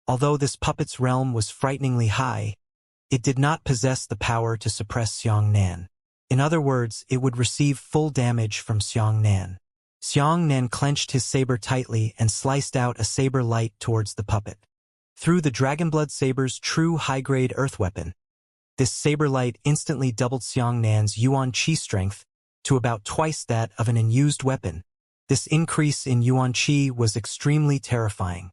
Although this puppet's realm was frighteningly high, it did not possess the power to suppress Xiangnan. In other words, it would receive full damage from Xiangnan. Xiangnan clenched his saber tightly and sliced out a saber light towards the puppet. Through the Dragonblood Saber's true high-grade earth weapon, this saber light instantly doubled Xiangnan's Yuan Qi strength to about twice that of an unused weapon. This increase in Yuan Qi was extremely terrifying.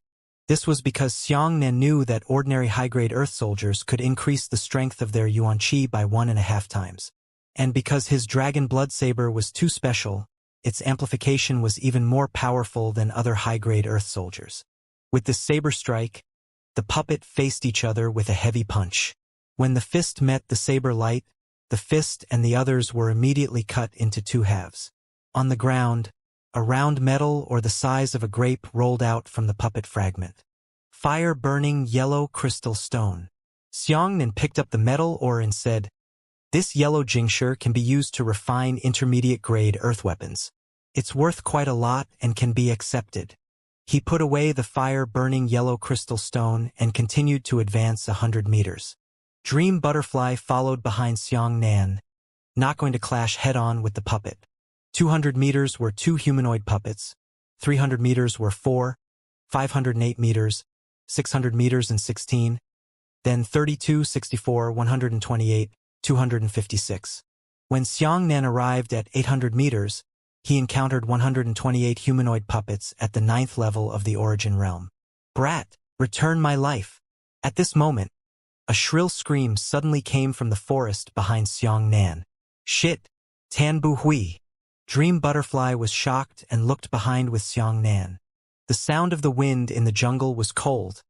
This was because Xiangnan knew that ordinary high-grade earth soldiers could increase the strength of their Yuan Qi by 1.5 times. And because his Dragon Blood Saber was too special, its amplification was even more powerful than other high-grade earth soldiers. With this saber strike, the puppet faced each other with a heavy punch. When the fist met the saber light, the fist and the others were immediately cut into 2 halves. On the ground, a round metal or the size of a grape rolled out from the puppet fragment. Fire-burning yellow crystal stone. Xiangnan picked up the metal ore and said, "This yellow jingsher can be used to refine intermediate-grade earth weapons. It's worth quite a lot and can be accepted." He put away the fire-burning yellow crystal stone and continued to advance 100 meters. Dream Butterfly followed behind Xiangnan, not going to clash head-on with the puppet. 200 meters were 2 humanoid puppets, 300 meters were 4, 508 meters, 600 meters and 16, then 32, 64, 128, 256. When Xiangnan arrived at 800 meters, he encountered 128 humanoid puppets at the 9th level of the origin realm. "Brat, return my life." At this moment, a shrill scream suddenly came from the forest behind Xiangnan. "Shit! Tan Bu Hui!" Dream Butterfly was shocked and looked behind with Xiangnan. The sound of the wind in the jungle was cold,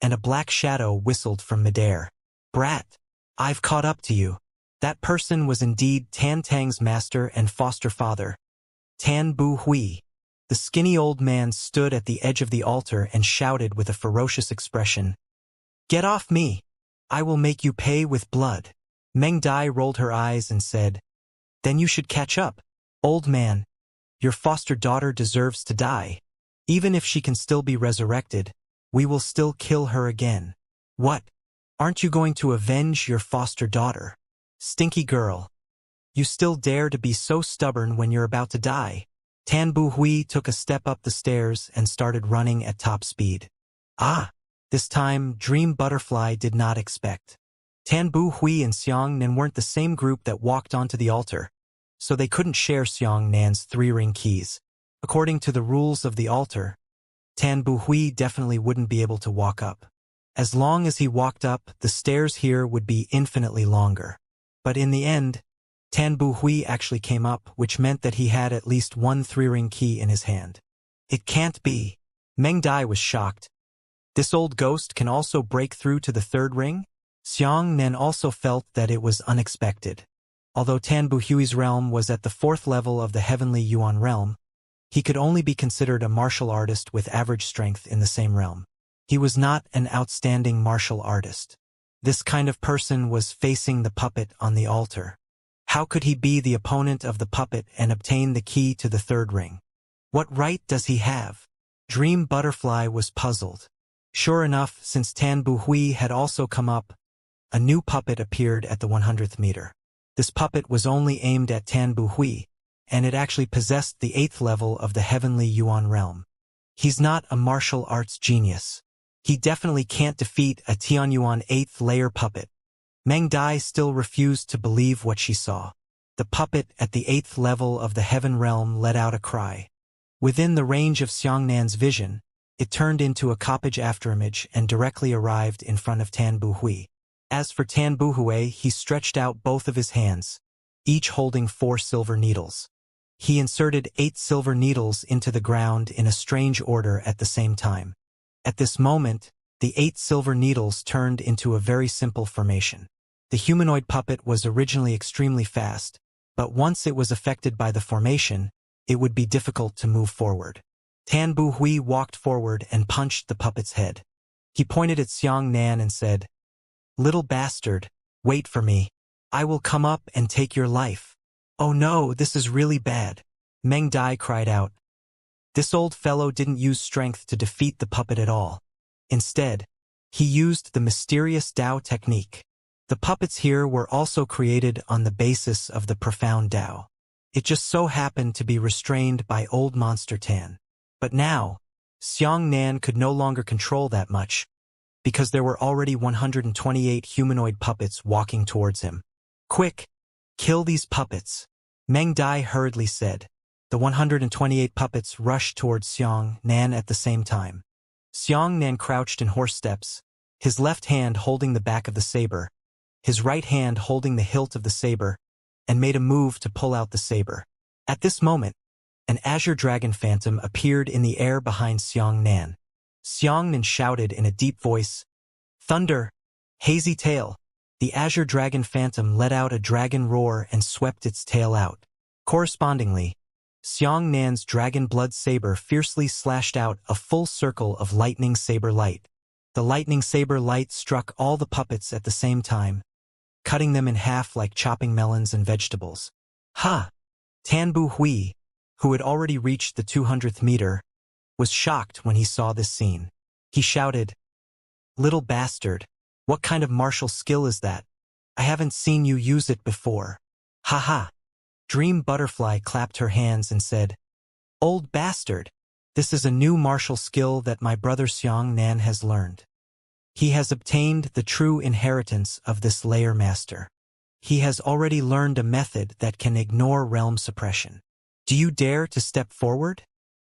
and a black shadow whistled from midair. "Brat, I've caught up to you." That person was indeed Tan Tang's master and foster father, Tan Bu Hui. The skinny old man stood at the edge of the altar and shouted with a ferocious expression, "Get off me! I will make you pay with blood." Meng Dai rolled her eyes and said, "Then you should catch up. Old man, your foster daughter deserves to die. Even if she can still be resurrected, we will still kill her again." "What? Aren't you going to avenge your foster daughter? Stinky girl. You still dare to be so stubborn when you're about to die." Tan Bu Hui took a step up the stairs and started running at top speed. This time, Dream Butterfly did not expect. Tan Bu Hui and Xiangnan weren't the same group that walked onto the altar, so they couldn't share Xiangnan's 3-ring keys. According to the rules of the altar, Tan Bu Hui definitely wouldn't be able to walk up. As long as he walked up, the stairs here would be infinitely longer. But in the end, Tan Bu Hui actually came up, which meant that he had at least 1 3-ring key in his hand. "It can't be." Meng Dai was shocked. "This old ghost can also break through to the 3rd ring?" Xiangnan also felt that it was unexpected. Although Tan Bu Hui's realm was at the 4th level of the Heavenly Yuan realm, he could only be considered a martial artist with average strength in the same realm. He was not an outstanding martial artist. This kind of person was facing the puppet on the altar. How could he be the opponent of the puppet and obtain the key to the 3rd ring? What right does he have? Dream Butterfly was puzzled. Sure enough, since Tan Bu Hui had also come up, a new puppet appeared at the 100th meter. This puppet was only aimed at Tan Bu Hui, and it actually possessed the 8th level of the Heavenly Yuan realm. He's not a martial arts genius. He definitely can't defeat a Tianyuan 8th layer puppet. Meng Dai still refused to believe what she saw. The puppet at the 8th level of the Heaven realm let out a cry. Within the range of Xiangnan's vision, it turned into a coppage afterimage and directly arrived in front of Tan Bu Hui. As for Tan Bu Hui, he stretched out both of his hands, each holding 4 silver needles. He inserted 8 silver needles into the ground in a strange order at the same time. At this moment, the 8 silver needles turned into a very simple formation. The humanoid puppet was originally extremely fast, but once it was affected by the formation, it would be difficult to move forward. Tan Bu Hui walked forward and punched the puppet's head. He pointed at Xiangnan and said, "Little bastard, wait for me. I will come up and take your life." "Oh no, this is really bad," Meng Dai cried out. This old fellow didn't use strength to defeat the puppet at all. Instead, He used the mysterious Tao technique. The puppets here were also created on the basis of the profound Tao. It just so happened to be restrained by old monster Tan. But now, Xianxia could no longer control that much, because there were already 128 humanoid puppets walking towards him. Quick, kill these puppets, Meng Dai hurriedly said. The 128 puppets rushed towards Xianxia at the same time. Xianxia crouched in horse steps, his left hand holding the back of the saber, his right hand holding the hilt of the saber, and made a move to pull out the saber. At this moment, an azure dragon phantom appeared in the air behind Xianxia. Xianxia shouted in a deep voice, "Thunder! Hazy tail!" The azure dragon phantom let out a dragon roar and swept its tail out. Correspondingly, Xianxia's dragon blood saber fiercely slashed out a full circle of lightning saber light. The lightning saber light struck all the puppets at the same time, cutting them in half like chopping melons and vegetables. Ha! Tan Bu Hui, who had already reached the 200th meter, was shocked when he saw this scene. He shouted, "Little bastard, what kind of martial skill is that? I haven't seen you use it before." "Ha ha!" Dream Butterfly clapped her hands and said, "Old bastard, this is a new martial skill that my brother Xianxia has learned. He has obtained the true inheritance of this layer master. He has already learned a method that can ignore realm suppression. Do you dare to step forward?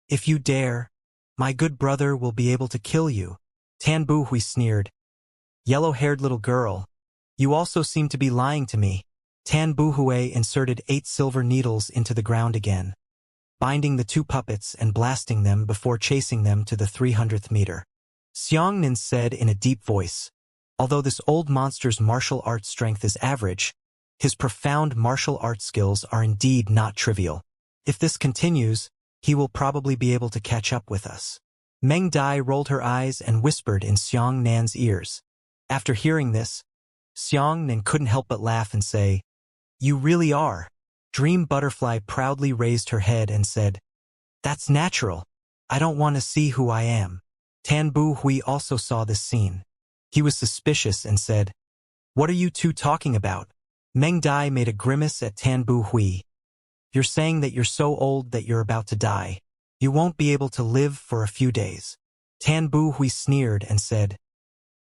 If you dare, my good brother will be able to kill you." Tan Bu Hui sneered. "Yellow-haired little girl, you also seem to be lying to me." Tan Bu Hui inserted 8 silver needles into the ground again, binding the 2 puppets and blasting them before chasing them to the 300th meter. Xianxia said in a deep voice, "Although this old monster's martial arts strength is average, his profound martial arts skills are indeed not trivial. If this continues, he will probably be able to catch up with us." Meng Dai rolled her eyes and whispered in Xianxia's ears. After hearing this, Xianxia couldn't help but laugh and say, "You really are." Dream Butterfly proudly raised her head and said, "That's natural. I don't want to see who I am." Tan Bu Hui also saw this scene. He was suspicious and said, "What are you two talking about?" Meng Dai made a grimace at Tan Bu Hui. "You're saying that you're so old that you're about to die. You won't be able to live for a few days." Tan Bu Hui sneered and said,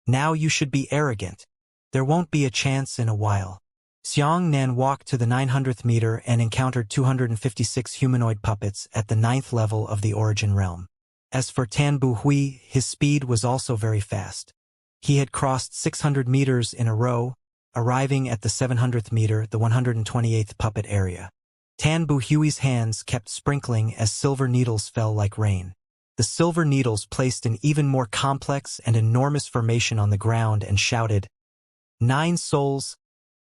"Now you should be arrogant. There won't be a chance in a while." Xianxia walked to the 900th meter and encountered 256 humanoid puppets at the 9th level of the origin realm. As for Tan Bu Hui, his speed was also very fast. He had crossed 600 meters in a row, arriving at the 700th meter, the 128th puppet area. Tan Bu Hui's hands kept sprinkling as silver needles fell like rain. The silver needles placed an even more complex and enormous formation on the ground and shouted, "9 souls,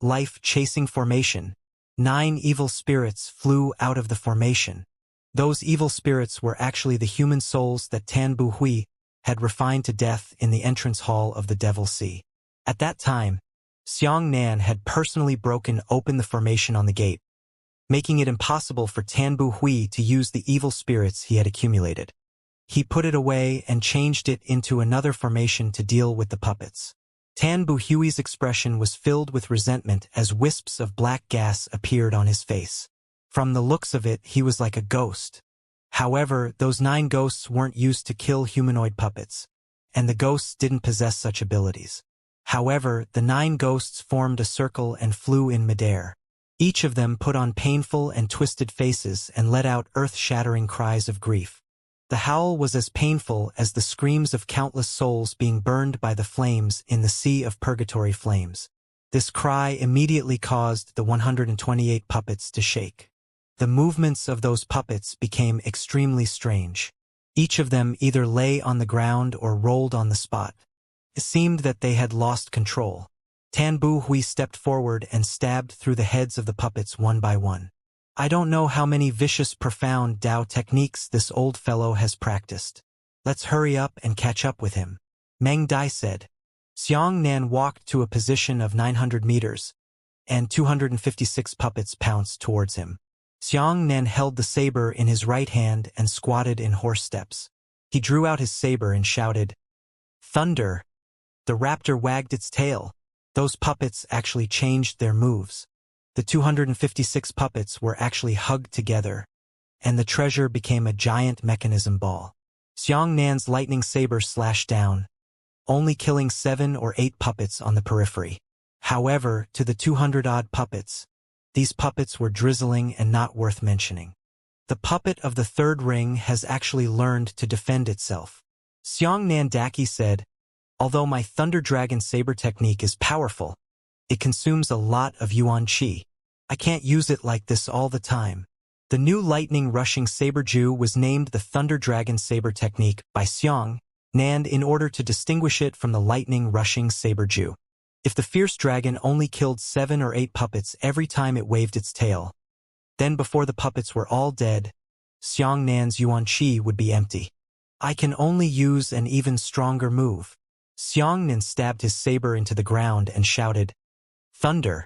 life-chasing formation." 9 evil spirits flew out of the formation. Those evil spirits were actually the human souls that Tan Bu Hui had refined to death in the entrance hall of the Devil Sea. At that time, Xianxia had personally broken open the formation on the gate, making it impossible for Tan Bu Hui to use the evil spirits he had accumulated. He put it away and changed it into another formation to deal with the puppets. Tan Bu Hui's expression was filled with resentment as wisps of black gas appeared on his face. From the looks of it, he was like a ghost. However, those 9 ghosts weren't used to kill humanoid puppets, and the ghosts didn't possess such abilities. However, the 9 ghosts formed a circle and flew in midair. Each of them put on painful and twisted faces and let out earth-shattering cries of grief. The howl was as painful as the screams of countless souls being burned by the flames in the sea of purgatory flames. This cry immediately caused the 128 puppets to shake. The movements of those puppets became extremely strange. Each of them either lay on the ground or rolled on the spot. It seemed that they had lost control. Tan Bu Hui stepped forward and stabbed through the heads of the puppets one by one. "I don't know how many vicious, profound Tao techniques this old fellow has practiced. Let's hurry up and catch up with him," Meng Dai said. Xianxia walked to a position of 900 meters, and 256 puppets pounced towards him. Xianxia held the saber in his right hand and squatted in horse steps. He drew out his saber and shouted, "Thunder! The raptor wagged its tail. Those puppets actually changed their moves. The 256 puppets were actually hugged together, and the treasure became a giant mechanism ball. Xianxia's lightning saber slashed down, only killing 7 or 8 puppets on the periphery. However, to the 200-odd puppets, these puppets were drizzling and not worth mentioning. The puppet of the third ring has actually learned to defend itself. Xianxian Daki said, although my Thunder Dragon Saber technique is powerful, it consumes a lot of Yuan Qi. I can't use it like this all the time. The new lightning rushing saber Ju was named the Thunder Dragon Saber technique by Xianxian in order to distinguish it from the lightning rushing saber Ju. If the fierce dragon only killed 7 or 8 puppets every time it waved its tail, then before the puppets were all dead, Xianxian's Yuan Qi would be empty. I can only use an even stronger move. Xianxian stabbed his saber into the ground and shouted, Thunder!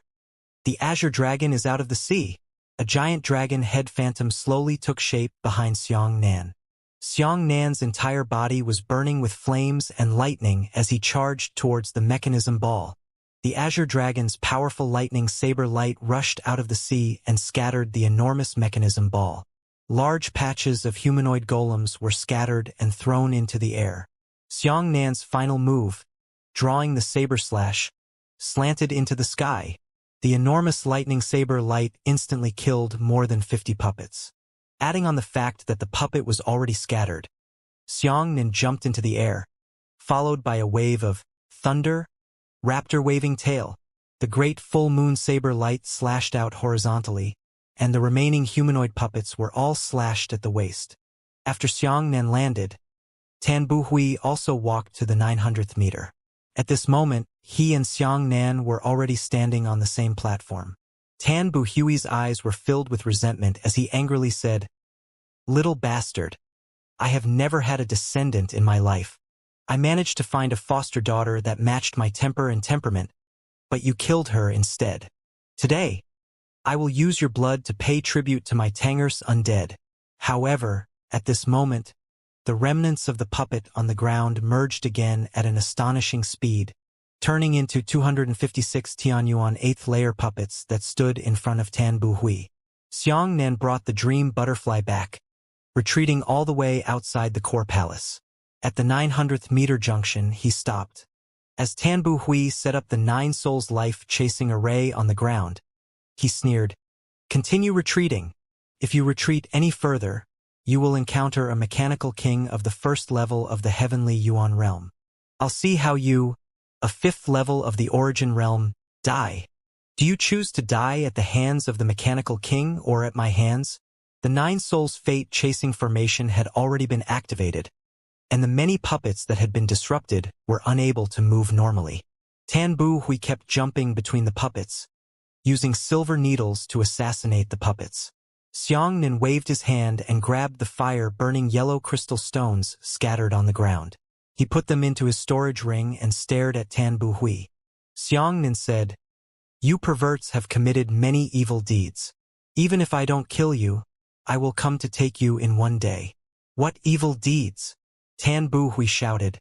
The azure dragon is out of the sea. A giant dragon head phantom slowly took shape behind Xianxian. Xianxian's entire body was burning with flames and lightning as he charged towards the mechanism ball. The azure dragon's powerful lightning saber light rushed out of the sea and scattered the enormous mechanism ball. Large patches of humanoid golems were scattered and thrown into the air. Xianxian's final move, drawing the saber slash, slanted into the sky. The enormous lightning saber light instantly killed more than 50 puppets. Adding on the fact that the puppet was already scattered, Xianxian jumped into the air, followed by a wave of thunder, raptor waving tail. The great full moon saber light slashed out horizontally, and the remaining humanoid puppets were all slashed at the waist. After Xianxian landed, Tan Buhui also walked to the 900th meter. At this moment, he and Xianxian were already standing on the same platform. Tan Buhui's eyes were filled with resentment as he angrily said, Little bastard. I have never had a descendant in my life. I managed to find a foster daughter that matched my temper and temperament, but you killed her instead. Today, I will use your blood to pay tribute to my Tanger's undead. However, at this moment, the remnants of the puppet on the ground merged again at an astonishing speed, turning into 256 Tianyuan 8th layer puppets that stood in front of Tan Buhui. Xianxian brought the dream butterfly back, retreating all the way outside the core palace. At the 900th meter junction, he stopped. As Tan Buhui set up the 9 souls life-chasing array on the ground, he sneered, Continue retreating. If you retreat any further, you will encounter a mechanical king of the 1st level of the heavenly Yuan realm. I'll see how you, a 5th level of the origin realm, die. Do you choose to die at the hands of the mechanical king or at my hands? The 9 souls fate-chasing formation had already been activated, and the many puppets that had been disrupted were unable to move normally. Tan Buhui kept jumping between the puppets, using silver needles to assassinate the puppets. Xianxian waved his hand and grabbed the fire-burning yellow crystal stones scattered on the ground. He put them into his storage ring and stared at Tan Buhui. Xianxian said, You perverts have committed many evil deeds. Even if I don't kill you, I will come to take you in one day. What evil deeds? Tan Buhui shouted.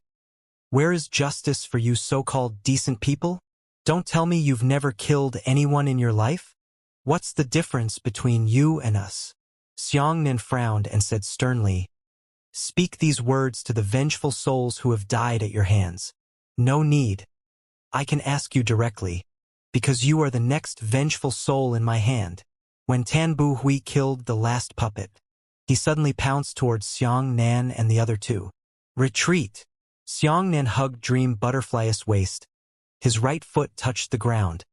Where is justice for you so-called decent people? Don't tell me you've never killed anyone in your life? What's the difference between you and us? Xianxian frowned and said sternly, Speak these words to the vengeful souls who have died at your hands. No need. I can ask you directly, because you are the next vengeful soul in my hand. When Tan Buhui killed the last puppet, he suddenly pounced towards Xianxian and the other 2. Retreat! Xianxian hugged Dream Butterfly's waist. His right foot touched the ground,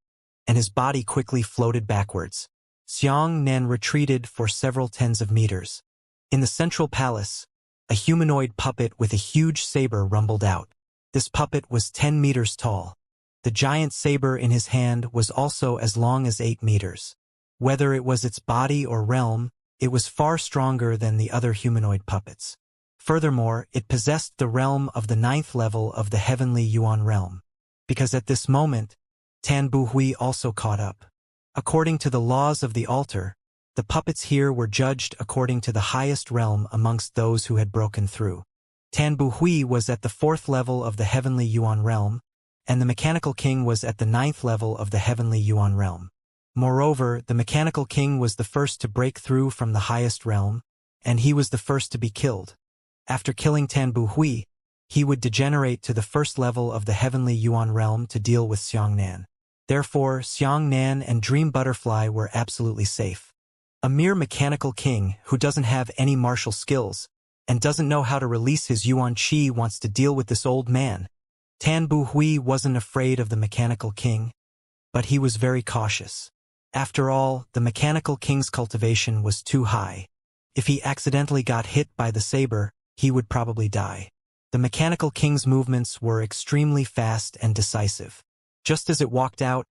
and his body quickly floated backwards. Xianxian retreated for several tens of meters. In the central palace, a humanoid puppet with a huge saber rumbled out. This puppet was 10 meters tall. The giant saber in his hand was also as long as 8 meters. Whether it was its body or realm, it was far stronger than the other humanoid puppets. Furthermore, it possessed the realm of the 9th level of the heavenly Yuan realm. Because at this moment, Tan Buhui also caught up. According to the laws of the altar, the puppets here were judged according to the highest realm amongst those who had broken through. Tan Buhui was at the 4th level of the heavenly Yuan realm, and the Mechanical King was at the 9th level of the Heavenly Yuan realm. Moreover, the Mechanical King was the first to break through from the highest realm, and he was the first to be killed. After killing Tan Bu Hui, he would degenerate to the 1st level of the Heavenly Yuan realm to deal with Xiangnan. Therefore, Xiangnan and Dream Butterfly were absolutely safe. A mere Mechanical King who doesn't have any martial skills and doesn't know how to release his Yuan Qi wants to deal with this old man. Tan Bu Hui wasn't afraid of the Mechanical King, but he was very cautious. After all, the Mechanical King's cultivation was too high. If he accidentally got hit by the saber, he would probably die. The Mechanical King's movements were extremely fast and decisive. Just as it walked out,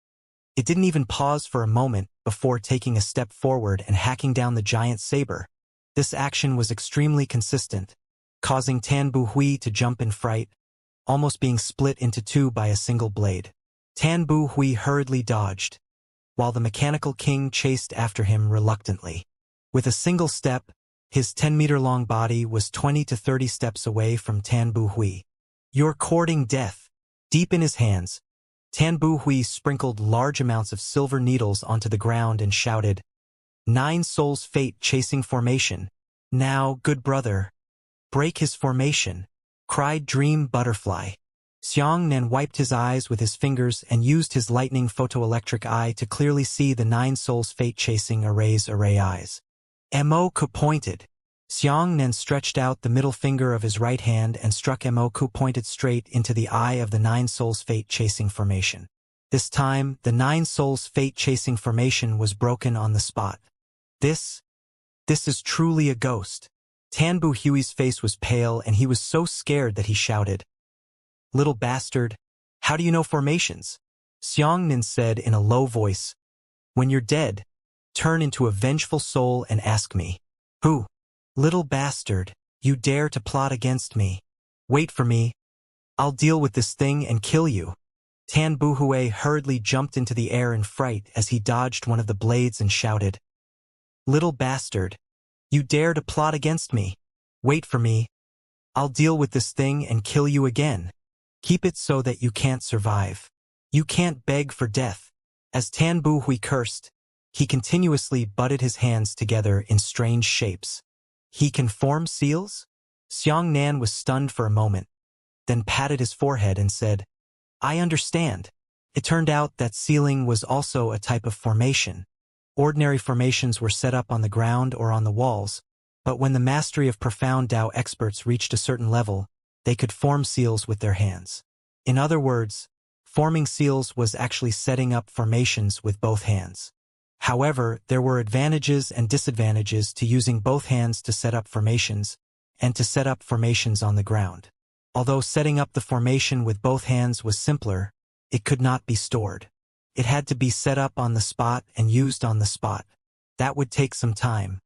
it didn't even pause for a moment before taking a step forward and hacking down the giant saber. This action was extremely consistent, causing Tan Bu Hui to jump in fright, almost being split into two by a single blade. Tan Bu Hui hurriedly dodged, while the Mechanical King chased after him reluctantly. With a single step, his 10-meter-long body was 20 to 30 steps away from Tan Bu Hui. "You're courting death." Deep in his hands, Tan Bu Hui sprinkled large amounts of silver needles onto the ground and shouted, "9 souls fate chasing formation. Now, good brother, break his formation," cried Dream Butterfly. Xiangnan wiped his eyes with his fingers and used his lightning photoelectric eye to clearly see the 9 souls fate chasing array eyes. Mo-ku pointed. Xiangnan stretched out the middle finger of his right hand and struck Mo-ku pointed straight into the eye of the 9 souls fate chasing formation. This time, the 9 souls fate chasing formation was broken on the spot. This is truly a ghost." Tan Bu Hui's face was pale and he was so scared that he shouted, "Little bastard, how do you know formations?" Xiangnan said in a low voice, "When you're dead, turn into a vengeful soul and ask me, 'Who? Little bastard, you dare to plot against me? Wait for me. I'll deal with this thing and kill you.'" Tan Bu Hui hurriedly jumped into the air in fright as he dodged one of the blades and shouted, "Little bastard, you dare to plot against me? Wait for me. I'll deal with this thing and kill you again. Keep it so that you can't survive. You can't beg for death." As Tan Bu Hui cursed, he continuously butted his hands together in strange shapes. "He can form seals?" Xiangnan was stunned for a moment, then patted his forehead and said, "I understand." It turned out that sealing was also a type of formation. Ordinary formations were set up on the ground or on the walls, but when the mastery of profound Tao experts reached a certain level, they could form seals with their hands. In other words, forming seals was actually setting up formations with both hands. However, there were advantages and disadvantages to using both hands to set up formations, and to set up formations on the ground. Although setting up the formation with both hands was simpler, it could not be stored. It had to be set up on the spot and used on the spot. That would take some time.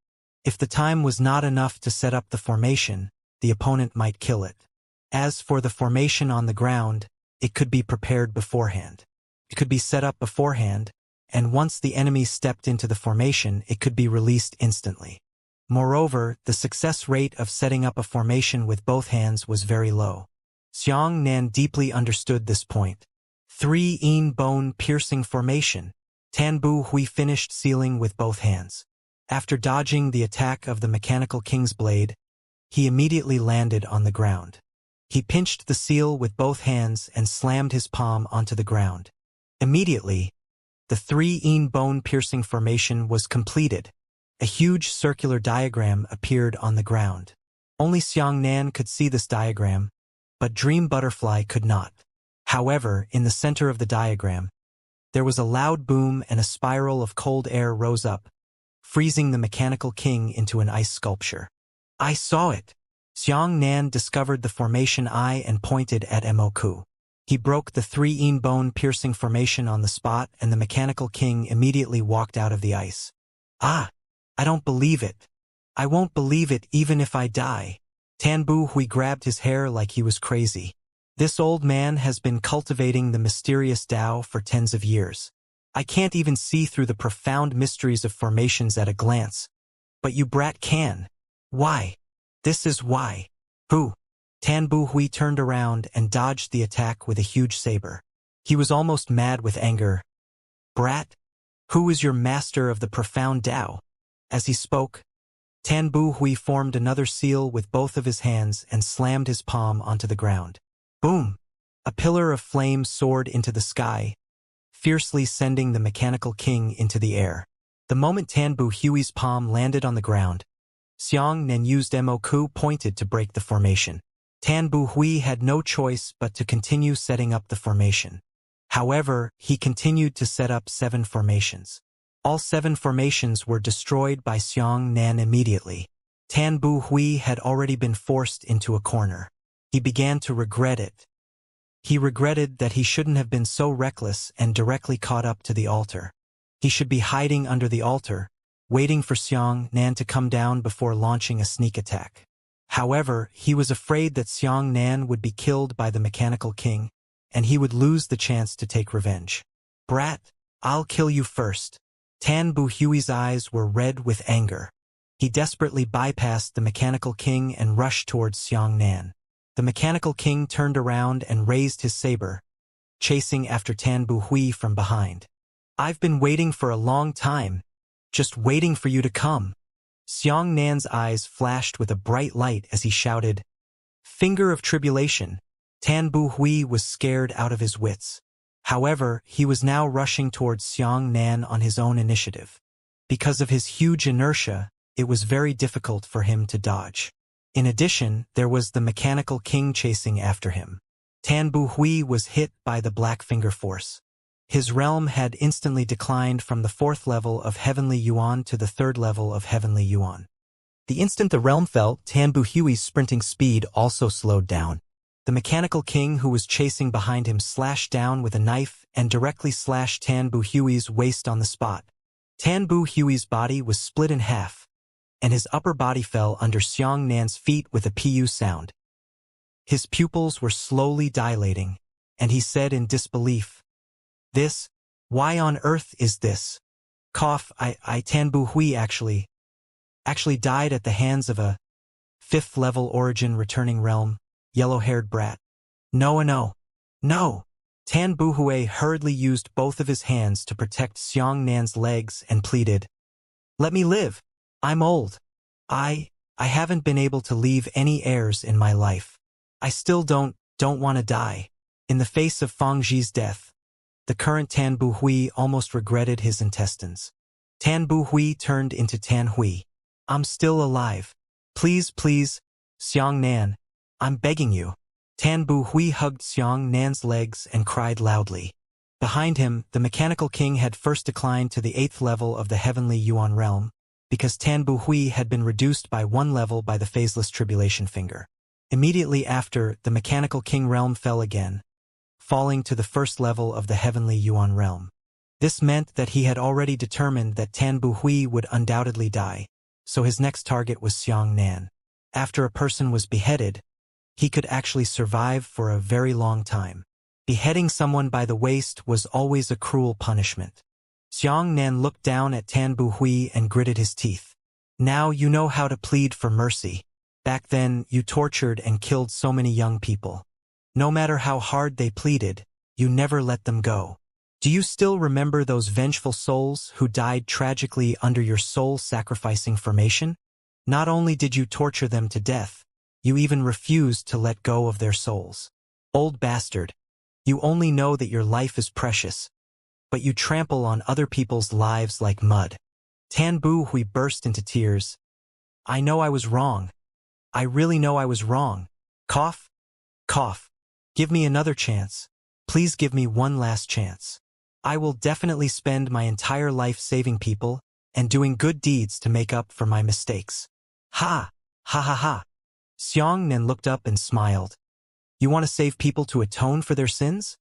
If the time was not enough to set up the formation, the opponent might kill it. As for the formation on the ground, it could be prepared beforehand. It could be set up beforehand, and once the enemy stepped into the formation, it could be released instantly. Moreover, the success rate of setting up a formation with both hands was very low. Xiangnan deeply understood this point. 3 bone piercing formation. Tan Bu Hui finished sealing with both hands. After dodging the attack of the Mechanical King's blade, he immediately landed on the ground. He pinched the seal with both hands and slammed his palm onto the ground. Immediately, the 3 bone piercing formation was completed. A huge circular diagram appeared on the ground. Only Xiangnan could see this diagram, but Dream Butterfly could not. However, in the center of the diagram, there was a loud boom and a spiral of cold air rose up, freezing the Mechanical King into an ice sculpture. "I saw it." Xiangnan discovered the formation eye and pointed at Mo-ku. He broke the 3 bone piercing formation on the spot and the Mechanical King immediately walked out of the ice. "Ah, I don't believe it. I won't believe it even if I die." Tan Bu Hui grabbed his hair like he was crazy. "This old man has been cultivating the mysterious Tao for tens of years. I can't even see through the profound mysteries of formations at a glance. But you brat can. Why? This is why." "Who?" Tan Bu Hui turned around and dodged the attack with a huge saber. He was almost mad with anger. "Brat, who is your master of the profound Tao?" As he spoke, Tan Bu Hui formed another seal with both of his hands and slammed his palm onto the ground. Boom! A pillar of flame soared into the sky, fiercely sending the mechanical king into the air. The moment Tan Bu Hui's palm landed on the ground, Xianxia used Mo pointed to break the formation. Tan Bu Hui had no choice but to continue setting up the formation. However, he continued to set up 7 formations. All 7 formations were destroyed by Xianxia immediately. Tan Bu Hui had already been forced into a corner. He began to regret it. He regretted that he shouldn't have been so reckless and directly caught up to the altar. He should be hiding under the altar, waiting for Xianxia to come down before launching a sneak attack. However, he was afraid that Xianxia would be killed by the mechanical king, and he would lose the chance to take revenge. "Brat, I'll kill you first." Tan Bu Hui's eyes were red with anger. He desperately bypassed the mechanical king and rushed towards Xianxia. The mechanical king turned around and raised his saber, chasing after Tan Bu Hui from behind. "I've been waiting for a long time, just waiting for you to come." Xiangxia's eyes flashed with a bright light as he shouted, "Finger of tribulation." Tan Bu Hui was scared out of his wits. However, he was now rushing towards Xianxia on his own initiative. Because of his huge inertia, it was very difficult for him to dodge. In addition, there was the mechanical king chasing after him. Tan Bu Hui was hit by the Black Finger Force. His realm had instantly declined from the 4th level of Heavenly Yuan to the 3rd level of Heavenly Yuan. The instant the realm fell, Tan Bu Hui's sprinting speed also slowed down. The mechanical king who was chasing behind him slashed down with a knife and directly slashed Tan Bu Hui's waist on the spot. Tan Bu Hui's body was split in half, and his upper body fell under Xianxia's feet with a pu sound. His pupils were slowly dilating, and he said in disbelief, "This? Why on earth is this?" Cough, Tan Bu Hui actually died at the hands of a 5th level origin returning realm, yellow-haired brat. No. Tan Bu Hui hurriedly used both of his hands to protect Xianxia's legs and pleaded, "Let me live. I'm old. I haven't been able to leave any heirs in my life. I still don't want to die." In the face of Fang Zhi's death, the current Tan Bu Hui almost regretted his intestines. Tan Bu Hui turned into Tan Hui. "I'm still alive. Please, Xianxia. I'm begging you." Tan Bu Hui hugged Xianxia's legs and cried loudly. Behind him, the mechanical king had first declined to the 8th level of the Heavenly Yuan realm, because Tan Bu Hui had been reduced by 1 level by the phaseless tribulation finger. Immediately after, the mechanical king realm fell again, falling to the 1st level of the Heavenly Yuan realm. This meant that he had already determined that Tan Bu Hui would undoubtedly die, so his next target was Xianxia. After a person was beheaded, he could actually survive for a very long time. Beheading someone by the waist was always a cruel punishment. Xianxia looked down at Tan Bu Hui and gritted his teeth. "Now you know how to plead for mercy. Back then, you tortured and killed so many young people. No matter how hard they pleaded, you never let them go. Do you still remember those vengeful souls who died tragically under your soul-sacrificing formation? Not only did you torture them to death, you even refused to let go of their souls. Old bastard, you only know that your life is precious, but you trample on other people's lives like mud." Tan Bu Hui burst into tears. "I know I was wrong. I really know I was wrong. Cough. Give me another chance. Please give me one last chance. I will definitely spend my entire life saving people and doing good deeds to make up for my mistakes." Ha! Xianxia looked up and smiled. "You want to save people to atone for their sins?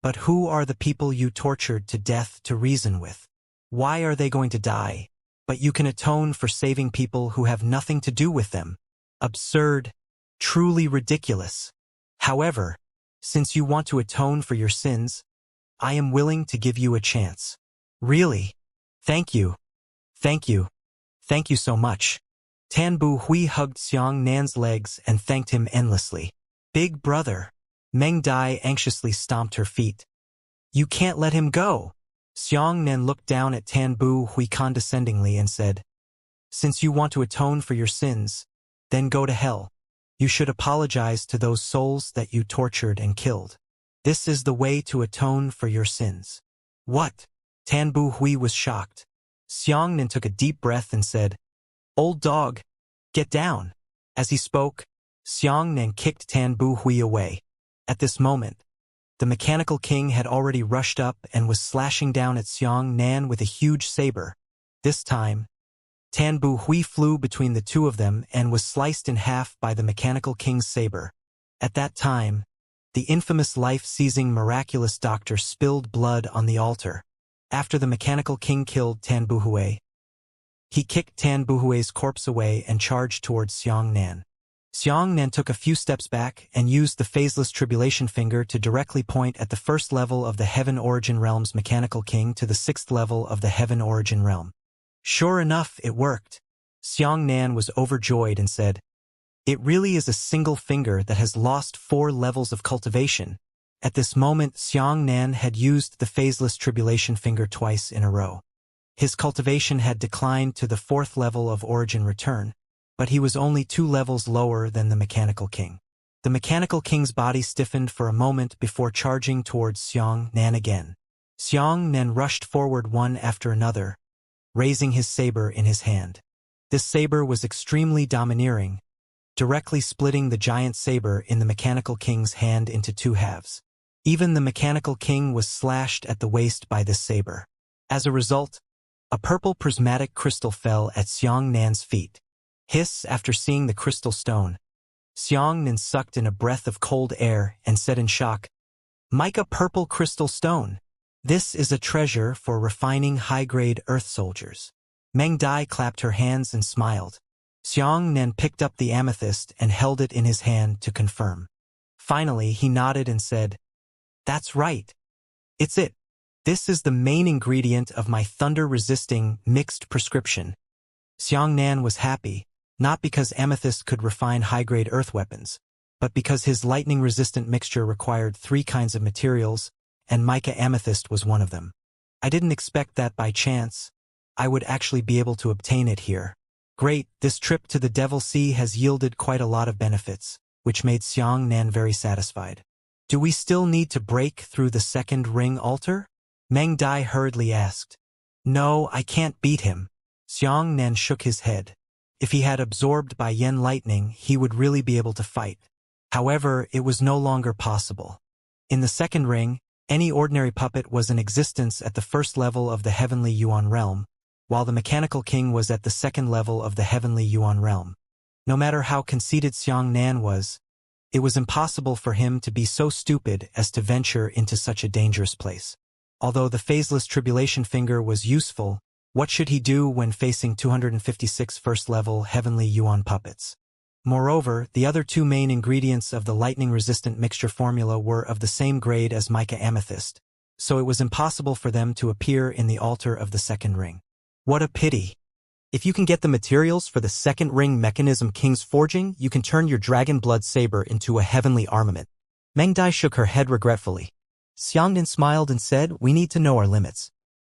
But who are the people you tortured to death to reason with? Why are they going to die? But you can atone for saving people who have nothing to do with them. Absurd. Truly ridiculous. However, since you want to atone for your sins, I am willing to give you a chance." "Really? Thank you. Thank you so much." Tan Bu Hui hugged Xianxia's legs and thanked him endlessly. "Big brother." Meng Dai anxiously stomped her feet. You can't let him go. Xianxia looked down at Tan Bu Hui condescendingly and said, Since you want to atone for your sins, then go to hell. You should apologize to those souls that you tortured and killed. This is the way to atone for your sins. What? Tan Bu Hui was shocked. Xianxia took a deep breath and said, Old dog, get down. As he spoke, Xianxia kicked Tan Bu Hui away. At this moment, the mechanical king had already rushed up and was slashing down at Xianxia with a huge saber. This time, Tan Bu Hui flew between the two of them and was sliced in half by the mechanical king's saber. At that time, the infamous life-seizing miraculous doctor spilled blood on the altar. After the mechanical king killed Tan Bu Hui, he kicked Tan Bu Hui's corpse away and charged towards Xianxia. Xianxia took a few steps back and used the phaseless tribulation finger to directly point at the first level of the Heaven Origin Realm's mechanical king to the sixth level of the Heaven Origin Realm. Sure enough, it worked. Xianxia was overjoyed and said, It really is a single finger that has lost 4 levels of cultivation. At this moment, Xianxia had used the phaseless tribulation finger twice in a row. His cultivation had declined to the 4th level of origin return, but he was only 2 levels lower than the mechanical king. The mechanical king's body stiffened for a moment before charging towards Xianxia again. Xianxia rushed forward one after another, raising his saber in his hand. This saber was extremely domineering, directly splitting the giant saber in the mechanical king's hand into 2 halves. Even the mechanical king was slashed at the waist by this saber. As a result, a purple prismatic crystal fell at Xianxia's feet. Hiss after seeing the crystal stone. Xianxia sucked in a breath of cold air and said in shock, Mica purple crystal stone. This is a treasure for refining high-grade earth soldiers. Meng Dai clapped her hands and smiled. Xianxia picked up the amethyst and held it in his hand to confirm. Finally, he nodded and said, That's right. It's it. This is the main ingredient of my thunder-resisting mixed prescription. Xianxia was happy, not because amethyst could refine high-grade earth weapons, but because his lightning-resistant mixture required 3 kinds of materials, and mica amethyst was one of them. I didn't expect that by chance I would actually be able to obtain it here. Great, this trip to the Devil Sea has yielded quite a lot of benefits, which made Xianxia very satisfied. Do we still need to break through the 2nd ring altar? Meng Dai hurriedly asked. No, I can't beat him. Xianxia shook his head. If he had absorbed by Yen lightning, he would really be able to fight. However, it was no longer possible. In the 2nd ring, any ordinary puppet was in existence at the 1st level of the Heavenly Yuan realm, while the mechanical king was at the 2nd level of the Heavenly Yuan realm. No matter how conceited Xianxia was, it was impossible for him to be so stupid as to venture into such a dangerous place. Although the phaseless tribulation finger was useful, what should he do when facing 256 first-level Heavenly Yuan puppets? Moreover, the other 2 main ingredients of the lightning-resistant mixture formula were of the same grade as mica amethyst, so it was impossible for them to appear in the altar of the 2nd ring. What a pity! If you can get the materials for the 2nd ring mechanism King's Forging, you can turn your dragon blood saber into a heavenly armament. Meng Dai shook her head regretfully. Xianxia smiled and said, We need to know our limits.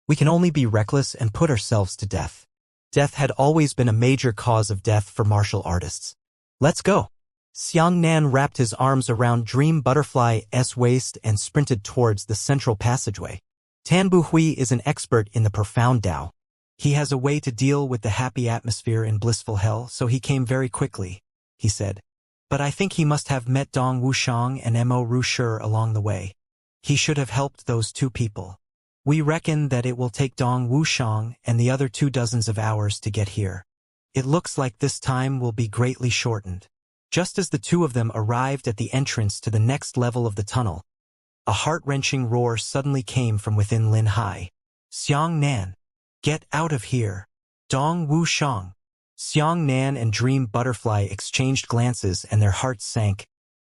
We can only be reckless and put ourselves to death. Death had always been a major cause of death for martial artists. Let's go. Xianxia wrapped his arms around Dream Butterfly's waist and sprinted towards the central passageway. Tan Bu Hui is an expert in the profound Tao. He has a way to deal with the happy atmosphere in blissful hell, so he came very quickly, he said. But I think he must have met Dong Wuxiang and Mo Rushi along the way. He should have helped those 2 people. We reckon that it will take Dong Wuxiang and the other 2 dozens of hours to get here. It looks like this time will be greatly shortened. Just as the 2 of them arrived at the entrance to the next level of the tunnel, a heart-wrenching roar suddenly came from within Lin Hai. Xianxia, get out of here. Dong Wuxiang. Xianxia and Dream Butterfly exchanged glances and their hearts sank.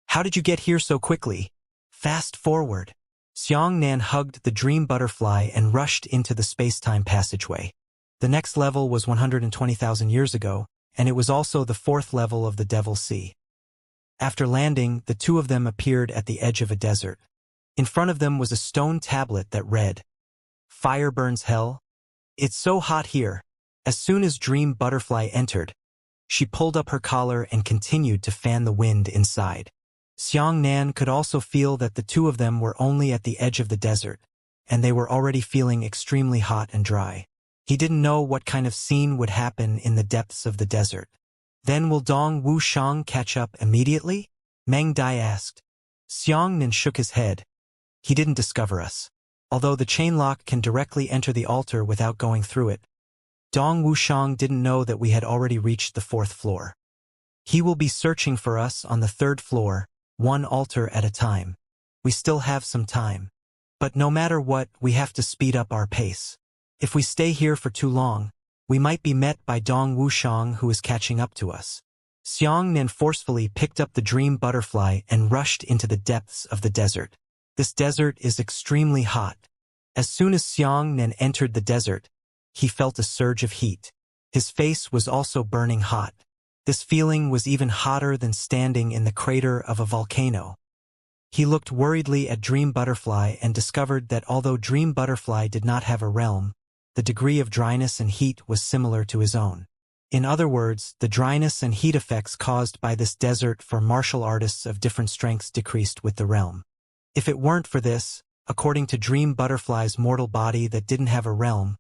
How did you get here so quickly? Fast forward. Xianxia hugged the Dream Butterfly and rushed into the space-time passageway. The next level was 120,000 years ago, and it was also the 4th level of the Devil Sea. After landing, the 2 of them appeared at the edge of a desert. In front of them was a stone tablet that read, "Fire burns hell. It's so hot here." As soon as Dream Butterfly entered, she pulled up her collar and continued to fan the wind inside. Xianxia could also feel that the two of them were only at the edge of the desert, and they were already feeling extremely hot and dry. He didn't know what kind of scene would happen in the depths of the desert. Then will Dong Wuxiang catch up immediately? Meng Dai asked. Xianxia shook his head. He didn't discover us. Although the chain lock can directly enter the altar without going through it, Dong Wuxiang didn't know that we had already reached the 4th floor. He will be searching for us on the 3rd floor, one altar at a time. We still have some time. But no matter what, we have to speed up our pace. If we stay here for too long, we might be met by Dong Wuxiang, who is catching up to us. Xianxia forcefully picked up the Dream Butterfly and rushed into the depths of the desert. This desert is extremely hot. As soon as Xianxia entered the desert, he felt a surge of heat. His face was also burning hot. This feeling was even hotter than standing in the crater of a volcano. He looked worriedly at Dream Butterfly and discovered that although Dream Butterfly did not have a realm, the degree of dryness and heat was similar to his own. In other words, the dryness and heat effects caused by this desert for martial artists of different strengths decreased with the realm. If it weren't for this, according to Dream Butterfly's mortal body that didn't have a realm,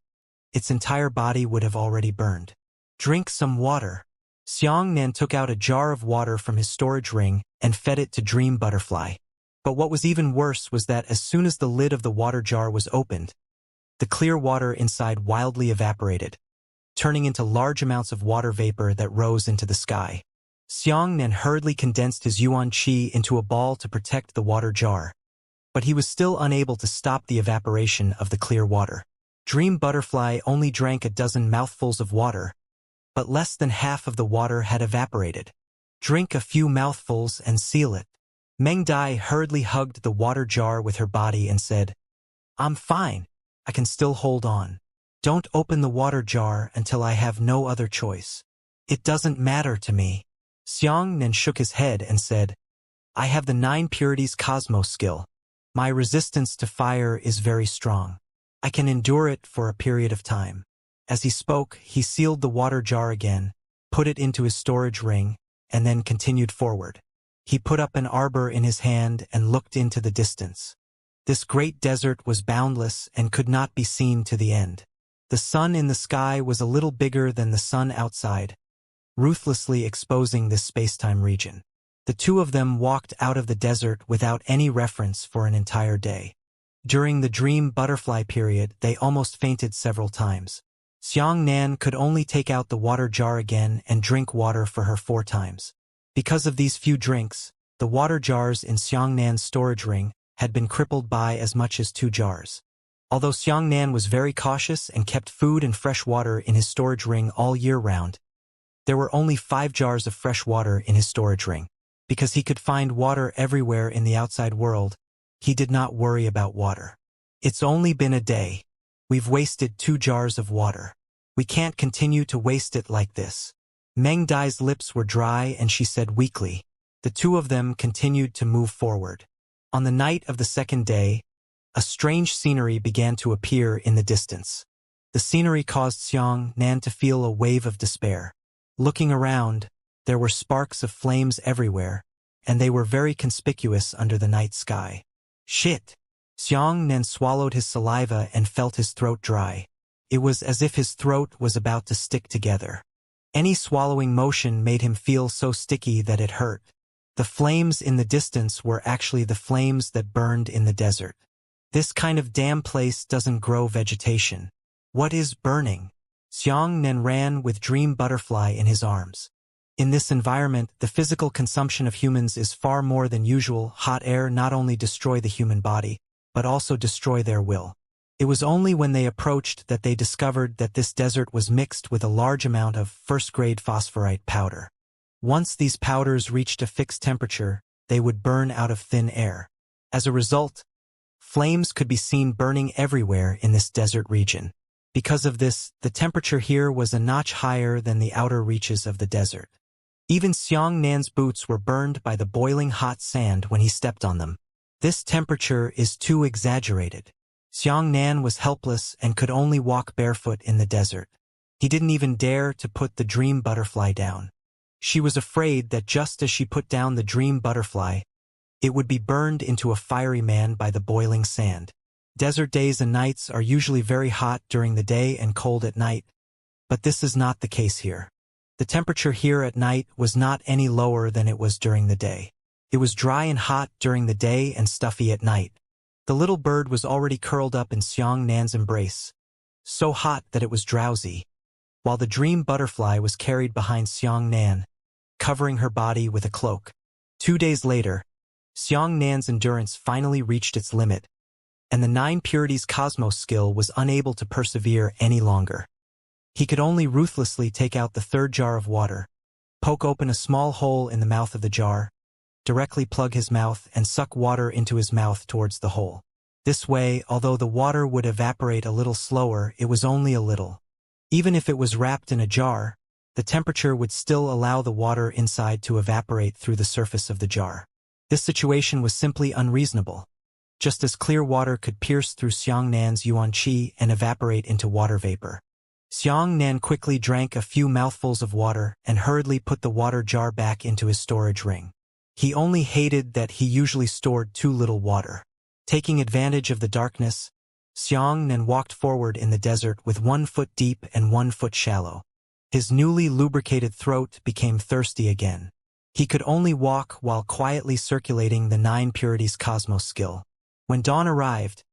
its entire body would have already burned. Drink some water. Xianxia took out a jar of water from his storage ring and fed it to Dream Butterfly. But what was even worse was that as soon as the lid of the water jar was opened, the clear water inside wildly evaporated, turning into large amounts of water vapor that rose into the sky. Xianxia hurriedly condensed his yuan qi into a ball to protect the water jar, but he was still unable to stop the evaporation of the clear water. Dream Butterfly only drank a dozen mouthfuls of water, but less than half of the water had evaporated. Drink a few mouthfuls and seal it. Meng Dai hurriedly hugged the water jar with her body and said, "I'm fine. I can still hold on. Don't open the water jar until I have no other choice." "It doesn't matter to me." Xianxia shook his head and said, "I have the 9 purities cosmos skill. My resistance to fire is very strong. I can endure it for a period of time." As he spoke, he sealed the water jar again, put it into his storage ring, and then continued forward. He put up an arbor in his hand and looked into the distance. This great desert was boundless and could not be seen to the end. The sun in the sky was a little bigger than the sun outside, ruthlessly exposing this space-time region. The two of them walked out of the desert without any reference for an entire day. During the Dream Butterfly period, they almost fainted several times. Xianxia could only take out the water jar again and drink water for her 4 times. Because of these few drinks, the water jars in Xianxia's storage ring had been crippled by as much as 2 jars. Although Xianxia was very cautious and kept food and fresh water in his storage ring all year round, there were only 5 jars of fresh water in his storage ring. Because he could find water everywhere in the outside world, he did not worry about water. "It's only been a day. We've wasted 2 jars of water. We can't continue to waste it like this." Meng Dai's lips were dry and she said weakly. The two of them continued to move forward. On the night of the 2nd day, a strange scenery began to appear in the distance. The scenery caused Xianxia to feel a wave of despair. Looking around, there were sparks of flames everywhere, and they were very conspicuous under the night sky. "Shit!" Xianxia swallowed his saliva and felt his throat dry. It was as if his throat was about to stick together. Any swallowing motion made him feel so sticky that it hurt. The flames in the distance were actually the flames that burned in the desert. This kind of damn place doesn't grow vegetation. What is burning? Xianxia ran with Dream Butterfly in his arms. In this environment, the physical consumption of humans is far more than usual. Hot air not only destroy the human body, but also destroy their will. It was only when they approached that they discovered that this desert was mixed with a large amount of first-grade phosphorite powder. Once these powders reached a fixed temperature, they would burn out of thin air. As a result, flames could be seen burning everywhere in this desert region. Because of this, the temperature here was a notch higher than the outer reaches of the desert. Even Xianxia's boots were burned by the boiling hot sand when he stepped on them. This temperature is too exaggerated. Xiangnan was helpless and could only walk barefoot in the desert. He didn't even dare to put the dream butterfly down. She was afraid that just as she put down the dream butterfly, it would be burned into a fiery man by the boiling sand. Desert days and nights are usually very hot during the day and cold at night, but this is not the case here. The temperature here at night was not any lower than it was during the day. It was dry and hot during the day and stuffy at night. The little bird was already curled up in Xiangnan's embrace, so hot that it was drowsy, while the dream butterfly was carried behind Xiangnan, covering her body with a cloak. 2 days later, Xiangnan's endurance finally reached its limit, and the 9 Purities Cosmos skill was unable to persevere any longer. He could only ruthlessly take out the 3rd jar of water, poke open a small hole in the mouth of the jar, directly plug his mouth and suck water into his mouth towards the hole. This way, although the water would evaporate a little slower, it was only a little. Even if it was wrapped in a jar, the temperature would still allow the water inside to evaporate through the surface of the jar. This situation was simply unreasonable. Just as clear water could pierce through Xiangnan's yuan qi and evaporate into water vapor. Xiangnan quickly drank a few mouthfuls of water and hurriedly put the water jar back into his storage ring. He only hated that he usually stored too little water. Taking advantage of the darkness, Xiangnan walked forward in the desert with 1 foot deep and 1 foot shallow. His newly lubricated throat became thirsty again. He could only walk while quietly circulating the 9 Purities Cosmos skill. When dawn arrived,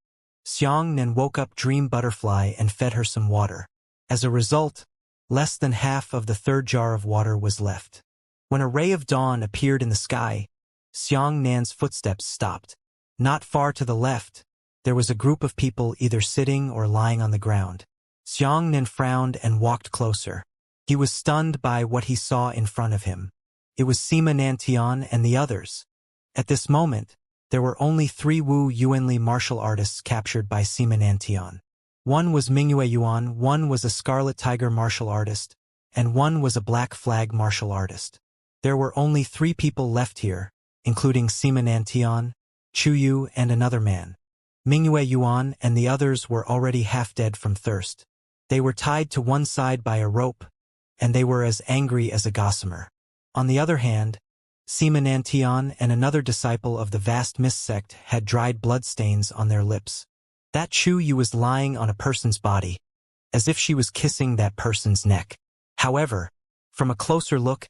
Xiangnan woke up Dream Butterfly and fed her some water. As a result, less than half of the 3rd jar of water was left. When a ray of dawn appeared in the sky, Xiangnan's footsteps stopped. Not far to the left, there was a group of people either sitting or lying on the ground. Xiangnan frowned and walked closer. He was stunned by what he saw in front of him. It was Sima Nantian and the others. At this moment, there were only 3 Wu Yuanli martial artists captured by Sima Nantian. One was Mingyue Yuan, one was a Scarlet Tiger martial artist, and one was a Black Flag martial artist. There were only 3 people left here, including Sima Nantian, Chu Yu, and another man. Mingyue Yuan and the others were already half dead from thirst. They were tied to one side by a rope, and they were as angry as a gossamer. On the other hand, Sima Nantian and another disciple of the vast mist sect had dried bloodstains on their lips. That Chu Yu was lying on a person's body, as if she was kissing that person's neck. However, from a closer look,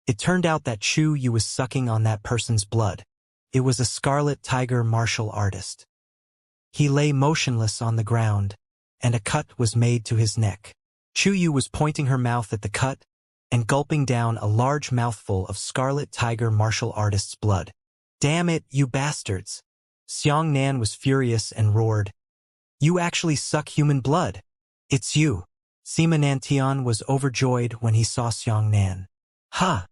it turned out that Chu Yu was sucking on that person's blood. It was a Scarlet Tiger martial artist. He lay motionless on the ground, and a cut was made to his neck. Chu Yu was pointing her mouth at the cut and gulping down a large mouthful of Scarlet Tiger martial artist's blood. "Damn it, you bastards!" Xiangnan was furious and roared. "You actually suck human blood. It's you." Sima Nantian was overjoyed when he saw Xiangnan. "Ha!"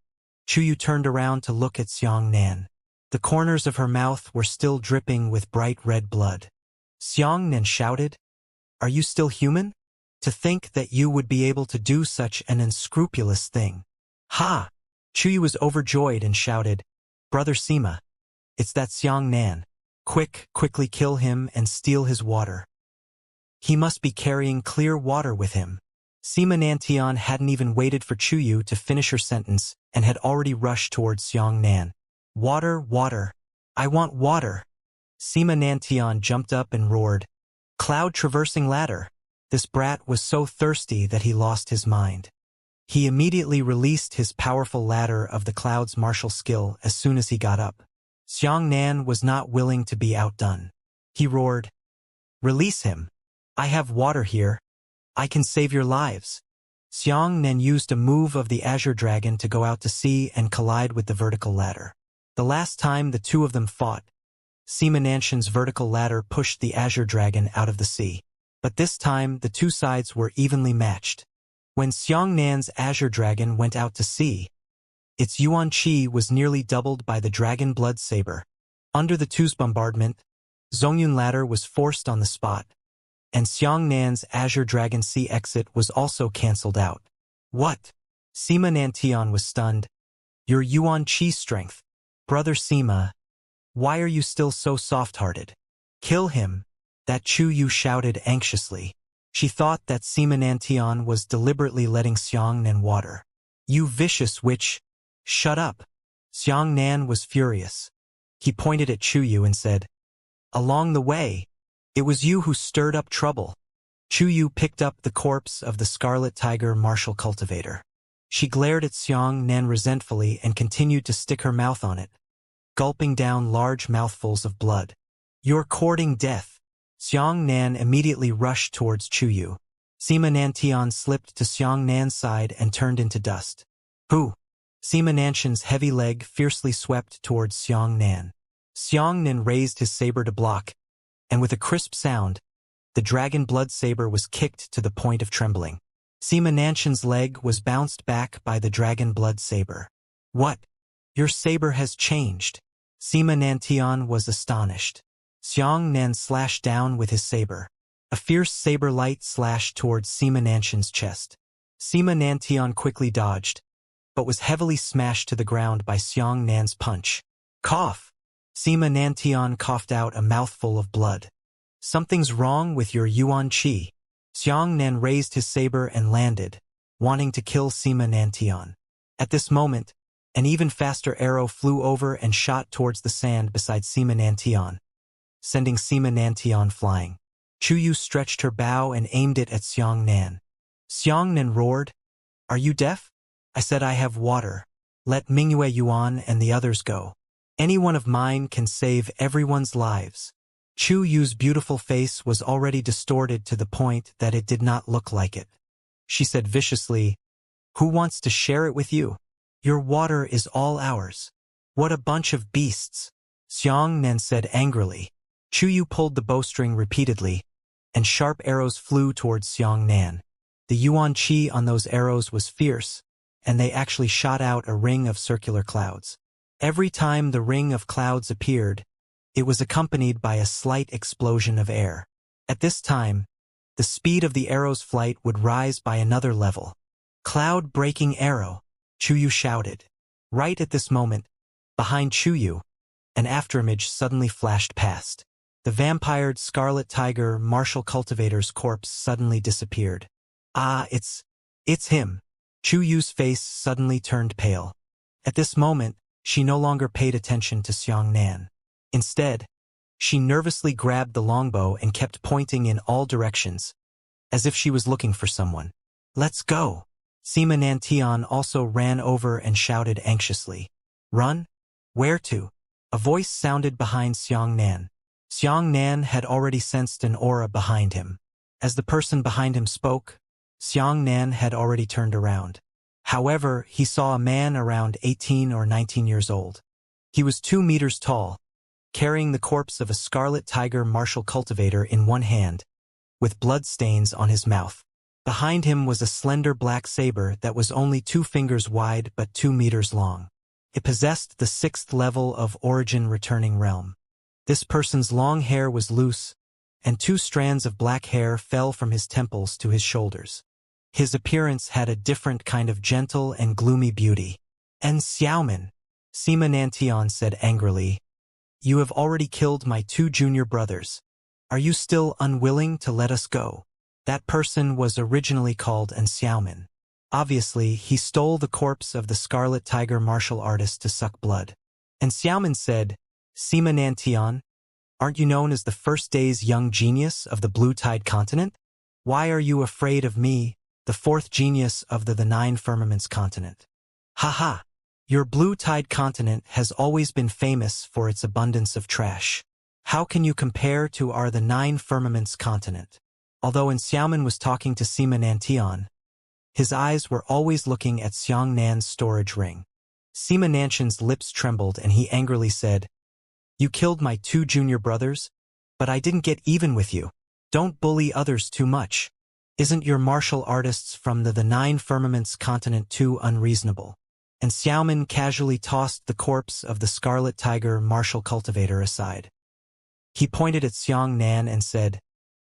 Chu Yu turned around to look at Xiangnan. The corners of her mouth were still dripping with bright red blood. Xiangnan shouted, "Are you still human? To think that you would be able to do such an unscrupulous thing." "Ha!" Chu Yu was overjoyed and shouted, "Brother Sima, it's that Xiangnan. Quickly kill him and steal his water. He must be carrying clear water with him." Sima Nantian hadn't even waited for Chu Yu to finish her sentence and had already rushed towards Xiangnan. "Water, water. I want water." Sima Nantian jumped up and roared, "Cloud-traversing ladder." This brat was so thirsty that he lost his mind. He immediately released his powerful ladder of the cloud's martial skill as soon as he got up. Xiangnan was not willing to be outdone. He roared, "Release him. I have water here. I can save your lives." Xiangnan used a move of the Azure Dragon to go out to sea and collide with the vertical ladder. The last time the two of them fought, Sima Nantian's vertical ladder pushed the Azure Dragon out of the sea. But this time the two sides were evenly matched. When Xiangnan's Azure Dragon went out to sea, its yuan qi was nearly doubled by the dragon blood saber. Under the two's bombardment, Zongyun ladder was forced on the spot, and Xiangnan's Azure Dragon Sea exit was also cancelled out. "What?" Sima Nantian was stunned. "Your yuan qi strength. Brother Sima, Why are you still so soft-hearted? Kill him, that Chu Yu shouted anxiously. She thought that Sima Nantian was deliberately letting Xiang Nan water. You vicious witch! Shut up! Xiang Nan was furious. He pointed at Chu Yu and said, Along the way, it was you who stirred up trouble. Chu Yu picked up the corpse of the Scarlet Tiger martial cultivator. She glared at Xiang Nan resentfully and continued to stick her mouth on it, gulping down large mouthfuls of blood. You're courting death. Xiang Nan immediately rushed towards Chu Yu. Sima Nantian slipped to Xiang Nan's side and turned into dust. Who? Sima Nantian's heavy leg fiercely swept towards Xiang Nan. Xiang Nan raised his saber to block, and with a crisp sound, the dragon blood saber was kicked to the point of trembling. Sima Nantian's leg was bounced back by the dragon blood saber. What? Your saber has changed. Sima Nantian was astonished. Xiang Nan slashed down with his saber. A fierce saber light slashed towards Sima Nantian's chest. Sima Nantian quickly dodged, but was heavily smashed to the ground by Xiang Nan's punch. Cough! Sima Nantian coughed out a mouthful of blood. Something's wrong with your Yuan Qi. Xiang Nan raised his saber and landed, wanting to kill Sima Nantian. At this moment, an even faster arrow flew over and shot towards the sand beside Sima Nantian, sending Sima Nantian flying. Chu Yu stretched her bow and aimed it at Xiang Nan. Xiang Nan roared, Are you deaf? I said I have water. Let Mingyue Yuan and the others go. Any one of mine can save everyone's lives. Chu Yu's beautiful face was already distorted to the point that it did not look like it. She said viciously, Who wants to share it with you? Your water is all ours. What a bunch of beasts! Xiang Nan said angrily. Chu Yu pulled the bowstring repeatedly, and sharp arrows flew towards Xiang Nan. The Yuan Qi on those arrows was fierce, and they actually shot out a ring of circular clouds. Every time the ring of clouds appeared, it was accompanied by a slight explosion of air. At this time, the speed of the arrow's flight would rise by another level. Cloud-breaking arrow, Chu Yu shouted. Right at this moment, behind Chu Yu, an afterimage suddenly flashed past. The vampired Scarlet Tiger martial cultivator's corpse suddenly disappeared. Ah, it's him. Chu Yu's face suddenly turned pale. At this moment, she no longer paid attention to Xiang Nan. Instead, she nervously grabbed the longbow and kept pointing in all directions, as if she was looking for someone. Let's go! Sima Nantian also ran over and shouted anxiously. Run? Where to? A voice sounded behind Xiang Nan. Xiang Nan had already sensed an aura behind him. As the person behind him spoke, Xiang Nan had already turned around. However, he saw a man around 18 or 19 years old. He was 2 meters tall, carrying the corpse of a Scarlet Tiger martial cultivator in one hand, with blood stains on his mouth. Behind him was a slender black saber that was only 2 fingers wide but 2 meters long. It possessed the 6th level of Origin Returning Realm. This person's long hair was loose, and 2 strands of black hair fell from his temples to his shoulders. His appearance had a different kind of gentle and gloomy beauty. And Xiaoman, Sima Nantian said angrily, You have already killed my 2 junior brothers. Are you still unwilling to let us go? That person was originally called An Xiaoman. Obviously, he stole the corpse of the Scarlet Tiger martial artist to suck blood. And Xiaoman said, Sima Nantian, aren't you known as the first day's young genius of the Blue Tide continent? Why are you afraid of me, the 4th genius of the 9 firmaments continent? Haha, your Blue Tide continent has always been famous for its abundance of trash. How can you compare to our the 9 firmaments continent? Although An Xiaoman was talking to Sima Nantian, his eyes were always looking at Xiang Nan's storage ring. Sima Nantian's lips trembled and he angrily said, You killed my 2 junior brothers, but I didn't get even with you. Don't bully others too much. Isn't your martial artists from the 9 firmaments continent too unreasonable? And Xiaoman casually tossed the corpse of the Scarlet Tiger martial cultivator aside. He pointed at Xiang Nan and said,